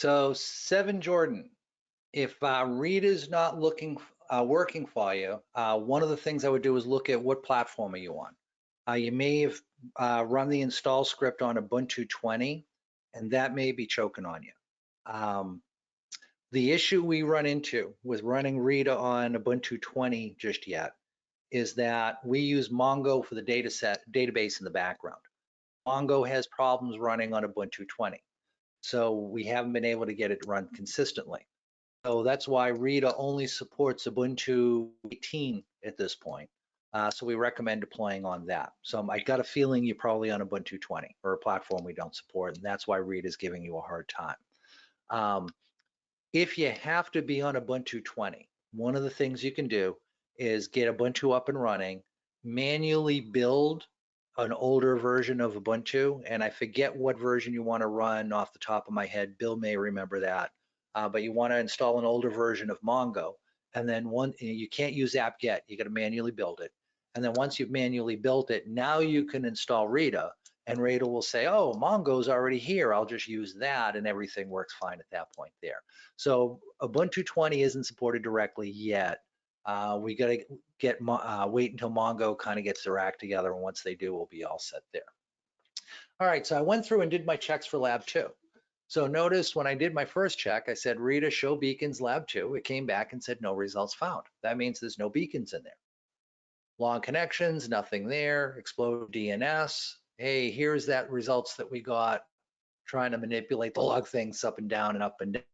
So 7 Jordan, if Read is not working for you, one of the things I would do is look at what platform are you on. You may have run the install script on Ubuntu 20, and that may be choking on you. The issue we run into with running Rita on Ubuntu 20 just yet is that we use Mongo for the database in the background. Mongo has problems running on Ubuntu 20. So we haven't been able to get it to run consistently. So that's why Rita only supports Ubuntu 18 at this point. So we recommend deploying on that. So I got a feeling you're probably on Ubuntu 20 or a platform we don't support, and that's why Rita is giving you a hard time. If you have to be on Ubuntu 20, one of the things you can do is get Ubuntu up and running, manually build an older version of Ubuntu, and I forget what version you want to run off the top of my head. Bill may remember that, but you want to install an older version of Mongo, and then you can't use apt-get, you got to manually build it. And then once you've manually built it, now you can install Rita, and Rita will say, oh, Mongo's already here, I'll just use that, and everything works fine at that point there. So Ubuntu 20 isn't supported directly yet. We got to wait until Mongo kind of gets their act together, and once they do, we'll be all set there. All right, so I went through and did my checks for lab 2. So notice when I did my first check, I said, Rita, show beacons lab 2. It came back and said no results found. That means there's no beacons in there. Long connections, nothing there. Explode DNS. Hey, here's that results that we got trying to manipulate the log things up and down,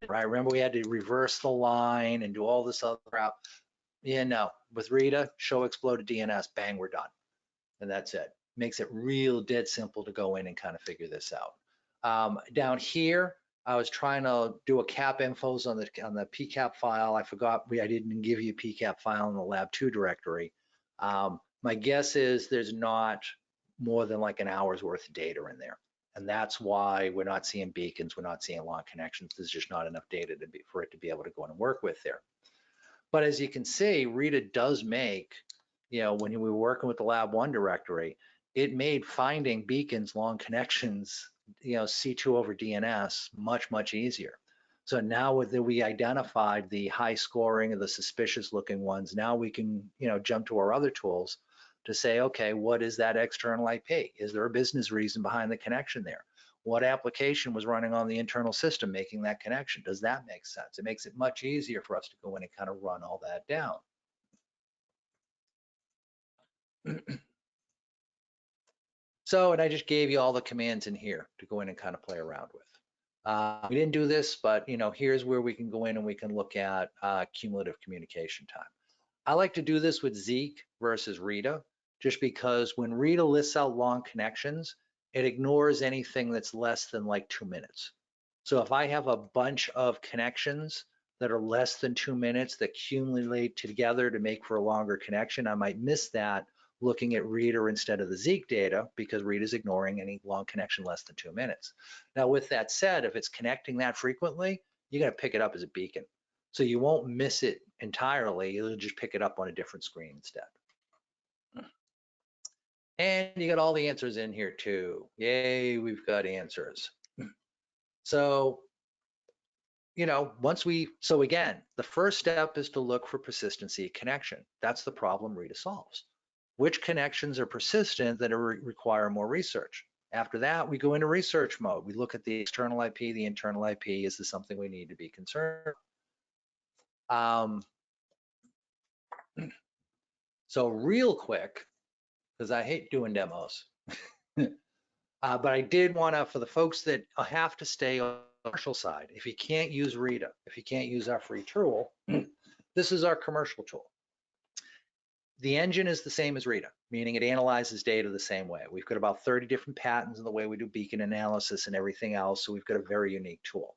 right? Remember we had to reverse the line and do all this other crap. Yeah, no, with Rita, show exploded DNS, bang, we're done. And that's it. Makes it real dead simple to go in and kind of figure this out. Down here, I was trying to do a cap infos on the PCAP file. I forgot I didn't give you a PCAP file in the lab 2 directory. My guess is there's not more than like an hour's worth of data in there. And that's why we're not seeing beacons, we're not seeing long connections. There's just not enough data for it to be able to go in and work with there. But as you can see, Rita does make, when we were working with the Lab 1 directory, it made finding beacons, long connections, C2 over DNS much, much easier. So now that we identified the high scoring of the suspicious looking ones, now we can, jump to our other tools to say, okay, what is that external IP? Is there a business reason behind the connection there? What application was running on the internal system making that connection? Does that make sense? It makes it much easier for us to go in and kind of run all that down. So, and I just gave you all the commands in here to go in and kind of play around with. We didn't do this, but here's where we can go in and we can look at cumulative communication time. I like to do this with Zeek versus Rita, just because when Rita lists out long connections, it ignores anything that's less than like 2 minutes. So if I have a bunch of connections that are less than 2 minutes that accumulate together to make for a longer connection, I might miss that looking at Rita instead of the Zeek data, because Rita's ignoring any long connection less than 2 minutes. Now with that said, if it's connecting that frequently, you're gonna pick it up as a beacon. So you won't miss it entirely, you'll just pick it up on a different screen instead. And you got all the answers in here too. Yay, we've got answers. So, so again, the first step is to look for persistency connection. That's the problem Rita solves. Which connections are persistent that require more research? After that, we go into research mode. We look at the external IP, the internal IP. Is this something we need to be concerned? So real quick, because I hate doing demos, but I did want to, for the folks that have to stay on the commercial side, if you can't use Rita, if you can't use our free tool, this is our commercial tool. The engine is the same as Rita, meaning it analyzes data the same way. We've got about 30 different patterns in the way we do beacon analysis and everything else, so we've got a very unique tool.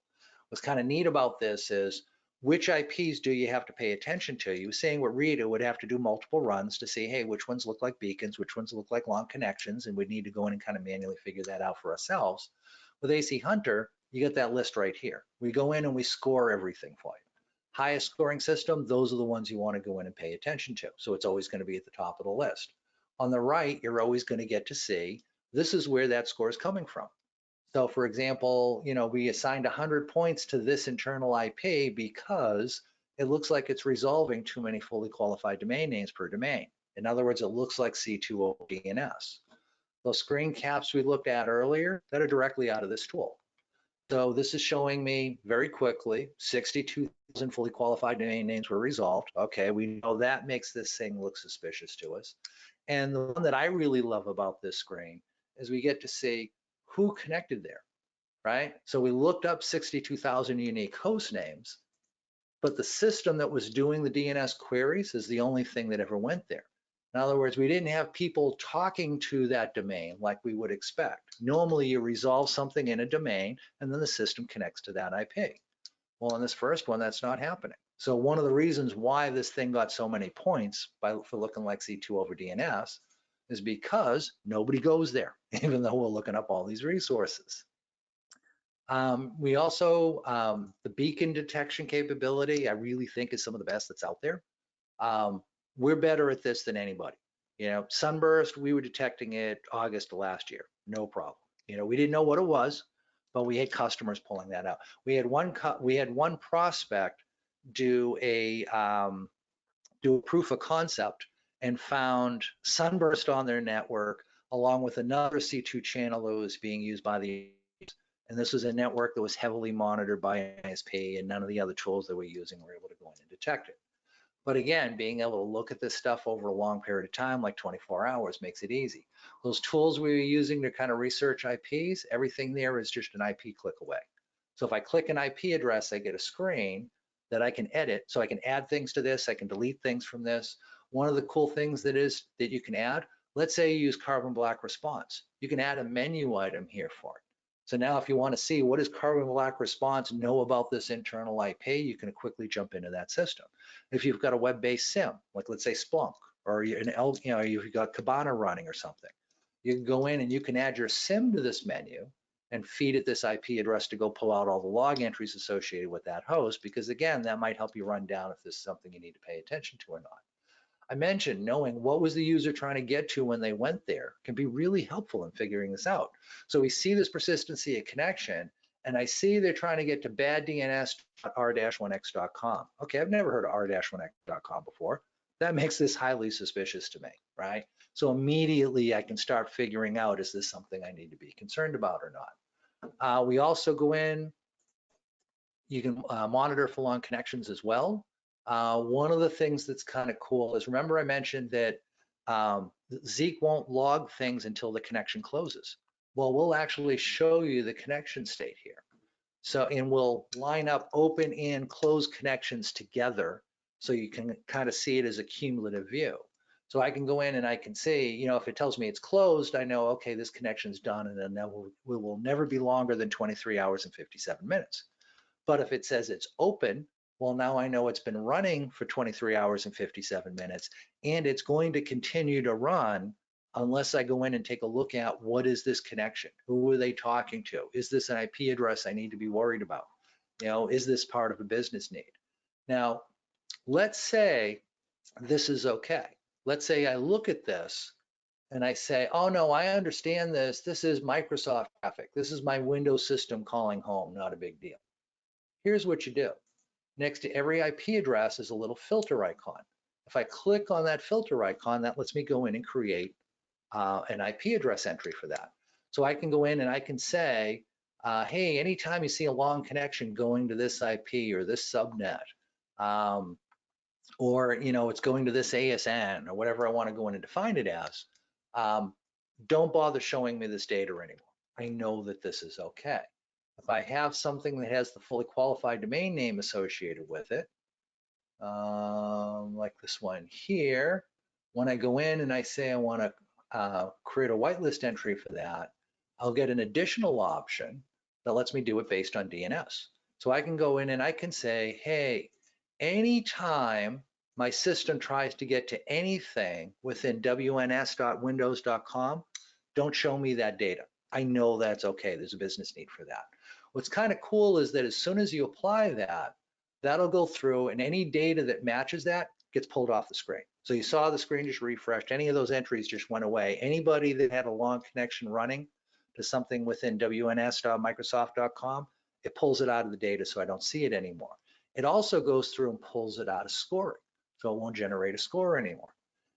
What's kind of neat about this is, which IPs do you have to pay attention to? You were saying what Rita would have to do multiple runs to see, hey, which ones look like beacons, which ones look like long connections, and we'd need to go in and kind of manually figure that out for ourselves. With AC Hunter, you get that list right here. We go in and we score everything for you. Highest scoring system, those are the ones you want to go in and pay attention to. So it's always going to be at the top of the list. On the right, you're always going to get to see, this is where that score is coming from. So for example, we assigned 100 points to this internal IP because it looks like it's resolving too many fully qualified domain names per domain. In other words, it looks like C2 over DNS. Those screen caps we looked at earlier, that are directly out of this tool. So this is showing me very quickly 62,000 fully qualified domain names were resolved. Okay, we know that makes this thing look suspicious to us. And the one that I really love about this screen is we get to see who connected there, right? So we looked up 62,000 unique host names, but the system that was doing the DNS queries is the only thing that ever went there. In other words, we didn't have people talking to that domain like we would expect. Normally you resolve something in a domain and then the system connects to that IP. Well, in this first one, that's not happening. So one of the reasons why this thing got so many points for looking like C2 over DNS is because nobody goes there, even though we're looking up all these resources. We also, the beacon detection capability, I really think is some of the best that's out there. We're better at this than anybody. Sunburst, we were detecting it August of last year, no problem. We didn't know what it was, but we had customers pulling that out. We had one prospect do a proof of concept and found Sunburst on their network along with another C2 channel that was being used by the, and this was a network that was heavily monitored by ISP, and none of the other tools that we're using were able to go in and detect it. But again, being able to look at this stuff over a long period of time, like 24 hours, makes it easy. Those tools we were using to kind of research IPs, everything there is just an IP click away. So if I click an IP address, I get a screen that I can edit. So I can add things to this, I can delete things from this. One of the cool things that you can add, let's say you use Carbon Black Response. You can add a menu item here for it. So now if you want to see what does Carbon Black Response know about this internal IP, you can quickly jump into that system. If you've got a web-based SIM, like let's say Splunk, or you've got Kibana running or something, you can go in and you can add your SIM to this menu and feed it this IP address to go pull out all the log entries associated with that host, because again, that might help you run down if this is something you need to pay attention to or not. I mentioned knowing what was the user trying to get to when they went there can be really helpful in figuring this out. So we see this persistency of connection, and I see they're trying to get to baddns.r-1x.com. Okay, I've never heard of r-1x.com before. That makes this highly suspicious to me, right? So immediately I can start figuring out, is this something I need to be concerned about or not? We also go in, you can monitor for long connections as well. One of the things that's kind of cool is, remember I mentioned that Zeek won't log things until the connection closes. Well, we'll actually show you the connection state here. So, and we'll line up open and close connections together so you can kind of see it as a cumulative view. So I can go in and I can see, if it tells me it's closed, I know, okay, this connection's done, and then we will never be longer than 23 hours and 57 minutes. But if it says it's open, well, now I know it's been running for 23 hours and 57 minutes, and it's going to continue to run unless I go in and take a look at what is this connection? Who are they talking to? Is this an IP address I need to be worried about? Is this part of a business need? Now, let's say this is okay. Let's say I look at this and I say, oh no, I understand this. This is Microsoft traffic. This is my Windows system calling home, not a big deal. Here's what you do. Next to every IP address is a little filter icon. If I click on that filter icon, that lets me go in and create an IP address entry for that. So I can go in and I can say, hey, anytime you see a long connection going to this IP or this subnet, or it's going to this ASN or whatever I want to go in and define it as, don't bother showing me this data anymore. I know that this is okay. If I have something that has the fully qualified domain name associated with it, like this one here, when I go in and I say I want to create a whitelist entry for that, I'll get an additional option that lets me do it based on DNS. So I can go in and I can say, hey, anytime my system tries to get to anything within wns.windows.com, don't show me that data. I know that's okay. There's a business need for that. What's kind of cool is that as soon as you apply that, that'll go through, and any data that matches that gets pulled off the screen. So you saw the screen just refreshed. Any of those entries just went away. Anybody that had a long connection running, to something within wns.microsoft.com, it pulls it out of the data so I don't see it anymore. It also goes through and pulls it out of scoring, so it won't generate a score anymore.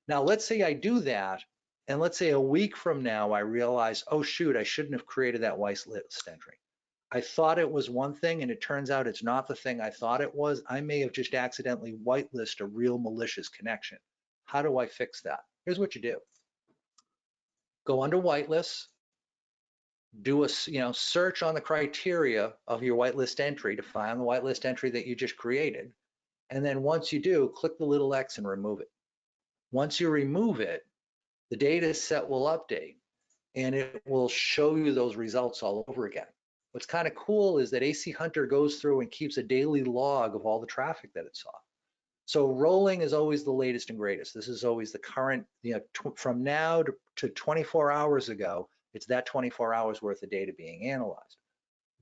Now, let's say I do that, and let's say a week from now, I realize, oh shoot, I shouldn't have created that whitelist entry. I thought it was one thing, and it turns out it's not the thing I thought it was. I may have just accidentally whitelisted a real malicious connection. How do I fix that? Here's what you do. Go under whitelists, do a search on the criteria of your whitelist entry to find the whitelist entry that you just created. And then once you do, click the little X and remove it. Once you remove it, the data set will update and it will show you those results all over again. What's kind of cool is that AC Hunter goes through and keeps a daily log of all the traffic that it saw. So rolling is always the latest and greatest. This is always the current, from now to 24 hours ago, it's that 24 hours worth of data being analyzed.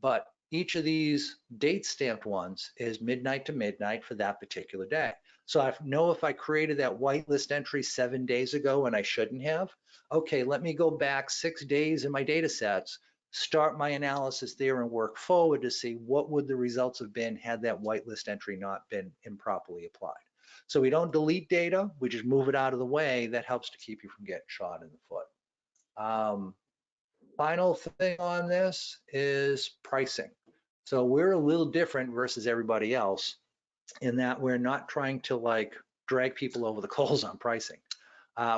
But each of these date stamped ones is midnight to midnight for that particular day. So I know if I created that whitelist entry 7 days ago and I shouldn't have, okay, let me go back 6 days in my data sets, start my analysis there and work forward to see what would the results have been had that whitelist entry not been improperly applied. So we don't delete data, we just move it out of the way. That helps to keep you from getting shot in the foot. Final thing on this is pricing. So we're a little different versus everybody else in that we're not trying to like drag people over the coals on pricing.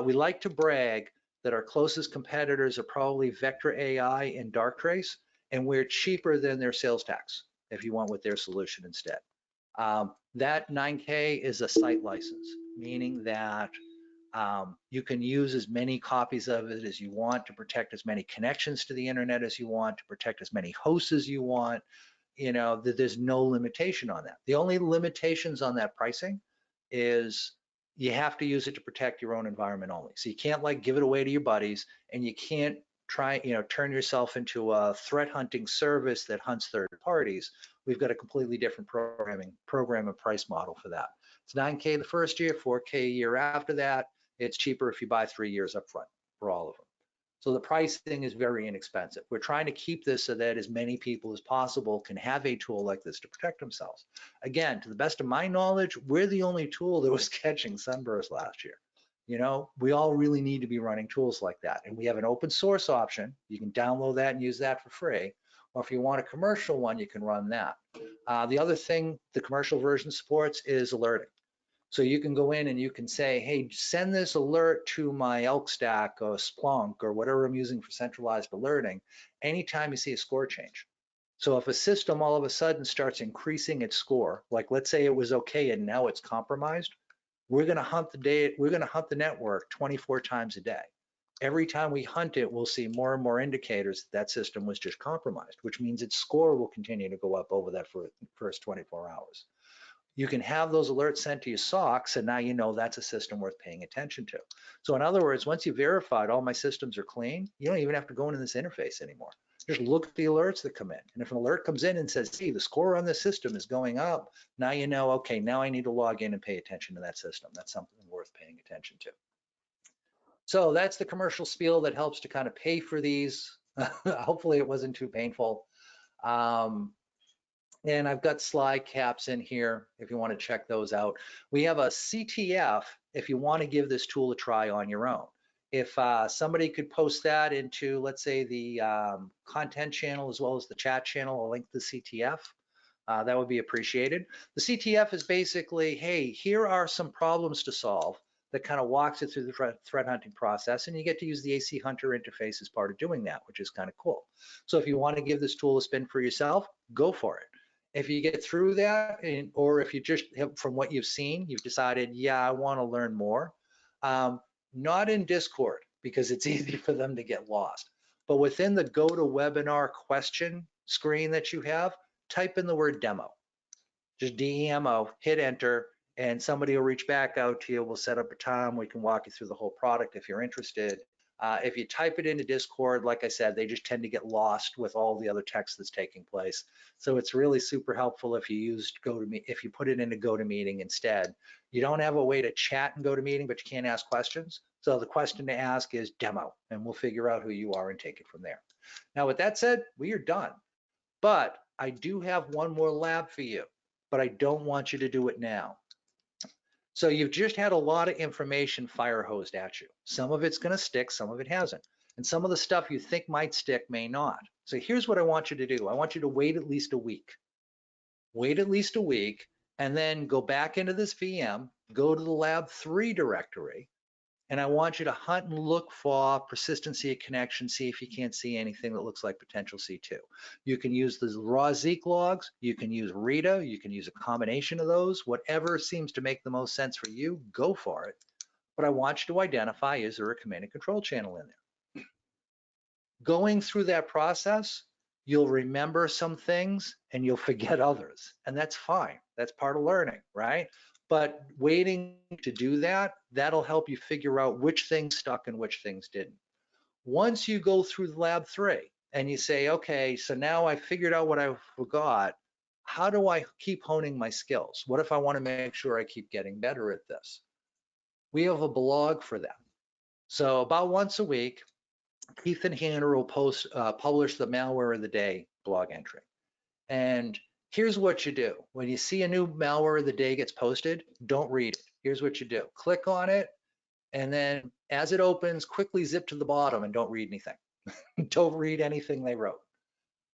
We like to brag that our closest competitors are probably Vector AI and Darktrace, and we're cheaper than their sales tax if you want with their solution instead. That 9K is a site license, meaning that you can use as many copies of it as you want to protect as many connections to the internet as you want, to protect as many hosts as you want. That there's no limitation on that. The only limitations on that pricing is you have to use it to protect your own environment only. So you can't like give it away to your buddies, and you can't try, turn yourself into a threat hunting service that hunts third parties. We've got a completely different program and price model for that. It's 9K the first year, 4K a year after that. It's cheaper if you buy 3 years up front for all of them. So the pricing is very inexpensive. We're trying to keep this so that as many people as possible can have a tool like this to protect themselves. Again, to the best of my knowledge, we're the only tool that was catching sunburst last year. We all really need to be running tools like that. And we have an open source option. You can download that and use that for free. Or if you want a commercial one, you can run that. The other thing the commercial version supports is alerting. So you can go in and you can say, hey, send this alert to my Elk Stack or Splunk or whatever I'm using for centralized alerting anytime you see a score change. So if a system all of a sudden starts increasing its score, like let's say it was okay and now it's compromised, we're going to hunt the network 24 times a day. Every time we hunt it, we'll see more and more indicators that system was just compromised, which means its score will continue to go up over that first 24 hours. You can have those alerts sent to your SOCs, and now you know that's a system worth paying attention to. So in other words, once you've verified all my systems are clean, you don't even have to go into this interface anymore. Just look at the alerts that come in. And if an alert comes in and says, see, the score on this system is going up, now you know, okay, now I need to log in and pay attention to that system. That's something worth paying attention to. So that's the commercial spiel that helps to kind of pay for these. Hopefully it wasn't too painful. And I've got slide caps in here if you want to check those out. We have a CTF if you want to give this tool a try on your own. If somebody could post that into, let's say, the content channel as well as the chat channel, I'll link the CTF. That would be appreciated. The CTF is basically, hey, here are some problems to solve that kind of walks it through the threat hunting process, and you get to use the AC Hunter interface as part of doing that, which is kind of cool. So if you want to give this tool a spin for yourself, go for it. If you get through that, or if you just, from what you've seen, you've decided, yeah, I want to learn more, not in Discord, because it's easy for them to get lost, but within the GoToWebinar question screen that you have, type in the word demo. Just DEMO, hit enter, and somebody will reach back out to you. We'll set up a time. We can walk you through the whole product if you're interested. If you type it into Discord, like I said, they just tend to get lost with all the other text that's taking place. So it's really super helpful if you used if you put it into GoToMeeting instead. You don't have a way to chat in GoToMeeting, but you can't ask questions. So the question to ask is demo, and we'll figure out who you are and take it from there. Now, with that said, we are done. But I do have one more lab for you, but I don't want you to do it now. So you've just had a lot of information fire hosed at you. Some of it's going to stick, some of it hasn't. And some of the stuff you think might stick may not. So here's what I want you to do. I want you to wait at least a week. Wait at least a week, and then go back into this VM, go to the lab 3 directory, and I want you to hunt and look for persistency of connection, see if you can't see anything that looks like potential C2. You can use the raw Zeek logs, you can use Rita, you can use a combination of those, whatever seems to make the most sense for you, go for it. But I want you to identify, is there a command and control channel in there? Going through that process, you'll remember some things and you'll forget others, and that's fine. That's part of learning, right? But waiting to do that, that'll help you figure out which things stuck and which things didn't. Once you go through the lab 3 and you say, okay, so now I figured out what I forgot, how do I keep honing my skills? What if I want to make sure I keep getting better at this? We have a blog for that. So about once a week, Keith and Hannah will publish the Malware of the Day blog entry. And here's what you do. When you see a new Malware of the Day gets posted, don't read it. Here's what you do. Click on it, and then as it opens, quickly zip to the bottom and don't read anything. Don't read anything they wrote.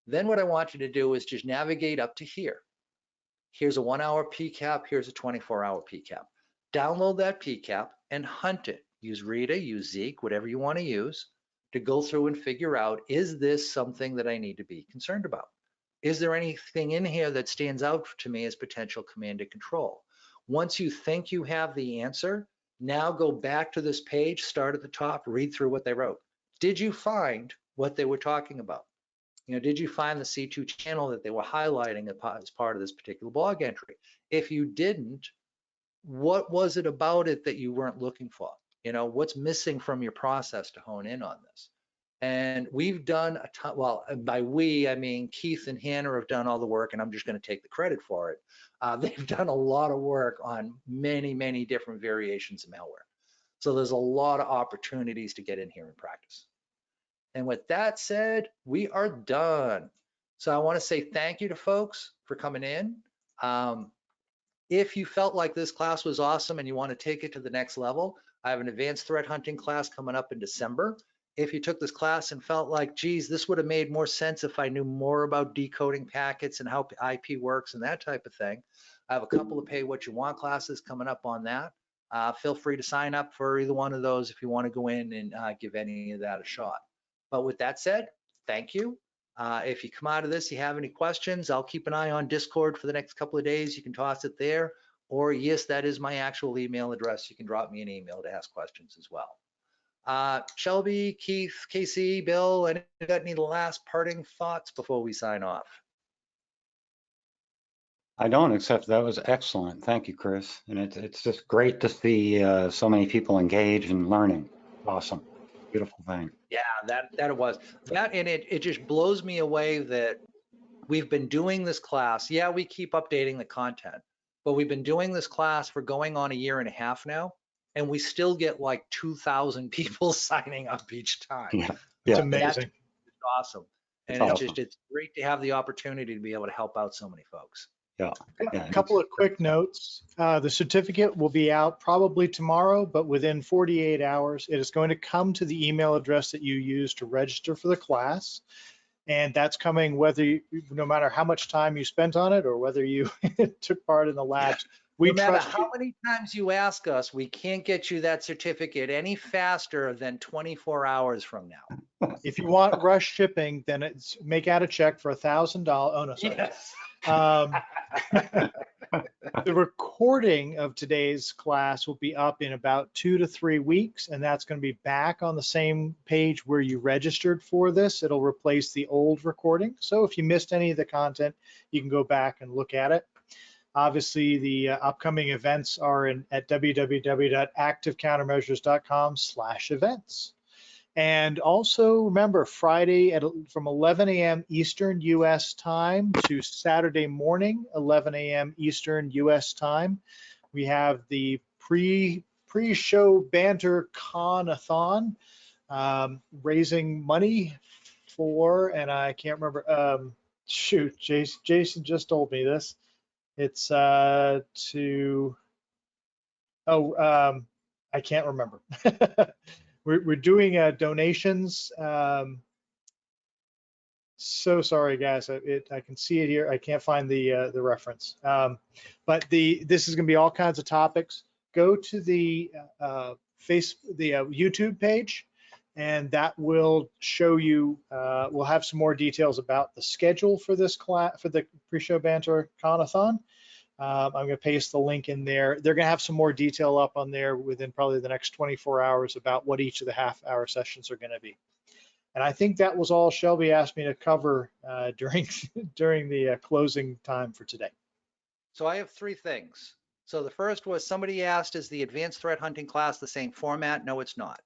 Then what I want you to do is just navigate up to here. Here's a 1-hour PCAP, here's a 24-hour PCAP. Download that PCAP and hunt it. Use Rita, use Zeek, whatever you want to use, to go through and figure out, is this something that I need to be concerned about? Is there anything in here that stands out to me as potential command and control? Once you think you have the answer, now go back to this page, start at the top, read through what they wrote. Did you find what they were talking about? You know, did you find the C2 channel that they were highlighting as part of this particular blog entry? If you didn't, what was it about it that you weren't looking for? You know, what's missing from your process to hone in on this? And we've done a ton, well, by we, I mean Keith and Hannah have done all the work, and I'm just going to take the credit for it. They've done a lot of work on many, many different variations of malware. So there's a lot of opportunities to get in here and practice. And with that said, we are done. So I want to say thank you to folks for coming in. If you felt like this class was awesome and you want to take it to the next level, I have an advanced threat hunting class coming up in December. If you took this class and felt like, geez, this would have made more sense if I knew more about decoding packets and how IP works and that type of thing, I have a couple of pay what you want classes coming up on that. Feel free to sign up for either one of those if you want to go in and give any of that a shot. But with that said, thank you. If you come out of this, you have any questions, I'll keep an eye on Discord for the next couple of days. You can toss it there. Or yes, that is my actual email address. You can drop me an email to ask questions as well. Shelby, Keith, Casey, Bill, any last parting thoughts before we sign off? I don't, except that was excellent. Thank you, Chris. And it's just great to see so many people engaged and learning. Awesome. Beautiful thing. Yeah, that it was. That, and it just blows me away that we've been doing this class. Yeah, we keep updating the content, but we've been doing this class for going on 1.5 years now, and we still get like 2,000 people signing up each time. Yeah, It's amazing. That's awesome. And It's it's awesome. just, it's great to have the opportunity to be able to help out so many folks. Yeah. A couple of quick notes. The certificate will be out probably tomorrow, but within 48 hours, it is going to come to the email address that you use to register for the class. And that's coming whether you, no matter how much time you spent on it or whether you took part in the labs. We No matter trust how you. many times you ask us, we can't get you that certificate any faster than 24 hours from now. If you want rush shipping, then it's make out a check for $1,000. Oh no, sorry. Yes. The recording of today's class will be up in about 2 to 3 weeks, and that's going to be back on the same page where you registered for this. It'll replace the old recording. So if you missed any of the content, you can go back and look at it. Obviously, the upcoming events are at www.activecountermeasures.com/events. And also remember, Friday from 11 a.m. Eastern U.S. time to Saturday morning, 11 a.m. Eastern U.S. time, we have the pre-show Banter Con-a-thon, raising money for, and I can't remember. Shoot, Jason just told me this. It's I can't remember. We're doing donations. So sorry, guys. I can see it here. I can't find the reference. But this is going to be all kinds of topics. Go to the YouTube page, and that will show you. We'll have some more details about the schedule for this class, for the pre-show banter Conathon. I'm going to paste the link in there. They're going to have some more detail up on there within probably the next 24 hours about what each of the half-hour sessions are going to be. And I think that was all Shelby asked me to cover during the closing time for today. So I have 3 things. So the first was somebody asked, is the advanced threat hunting class the same format? No, it's not.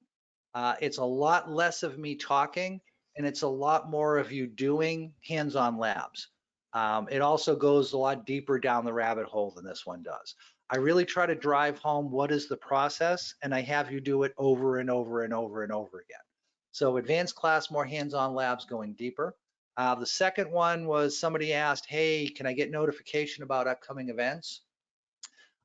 It's a lot less of me talking, and it's a lot more of you doing hands-on labs. It also goes a lot deeper down the rabbit hole than this one does. I really try to drive home what is the process, and I have you do it over and over and over and over again. So advanced class, more hands-on labs going deeper. The second one was somebody asked, hey, can I get notification about upcoming events?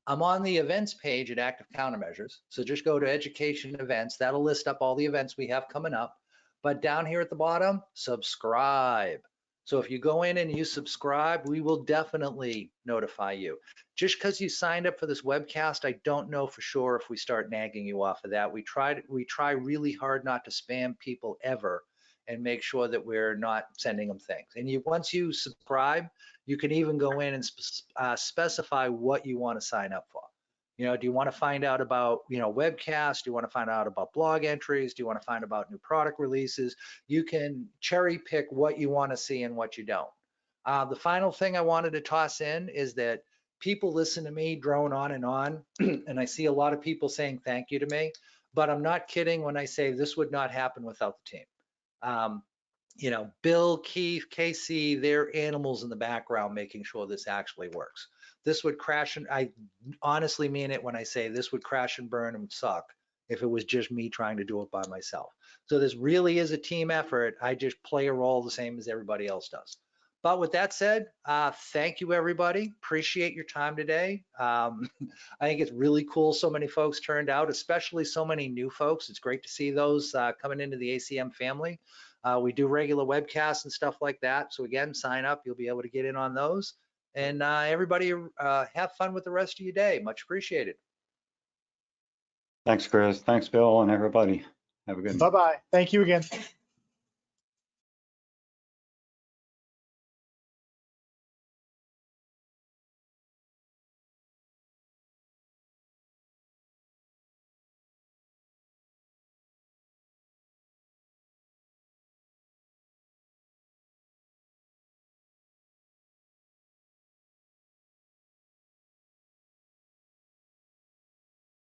I'm on the events page at Active Countermeasures. So just go to education events. That'll list up all the events we have coming up. But down here at the bottom, subscribe. So if you go in and you subscribe, we will definitely notify you. Just because you signed up for this webcast, I don't know for sure if we start nagging you off of that. We try really hard not to spam people ever and make sure that we're not sending them things. And once you subscribe, you can even go in and specify what you want to sign up for. You know, do you want to find out about, webcasts? Do you want to find out about blog entries? Do you want to find about new product releases? You can cherry pick what you want to see and what you don't. The final thing I wanted to toss in is that people listen to me drone on, and I see a lot of people saying thank you to me, but I'm not kidding when I say this would not happen without the team. Bill, Keith, Casey, they're animals in the background making sure this actually works. This would crash, and I honestly mean it when I say this would crash and burn and suck if it was just me trying to do it by myself. So this really is a team effort. I just play a role the same as everybody else does. But with that said, thank you, everybody. Appreciate your time today. I think it's really cool so many folks turned out, especially so many new folks. It's great to see those coming into the ACM family. We do regular webcasts and stuff like that. So again, sign up. You'll be able to get in on those. And everybody have fun with the rest of your day. Much appreciated. Thanks, Chris. Thanks, Bill, and everybody. Have a good one. Bye-bye. Thank you again.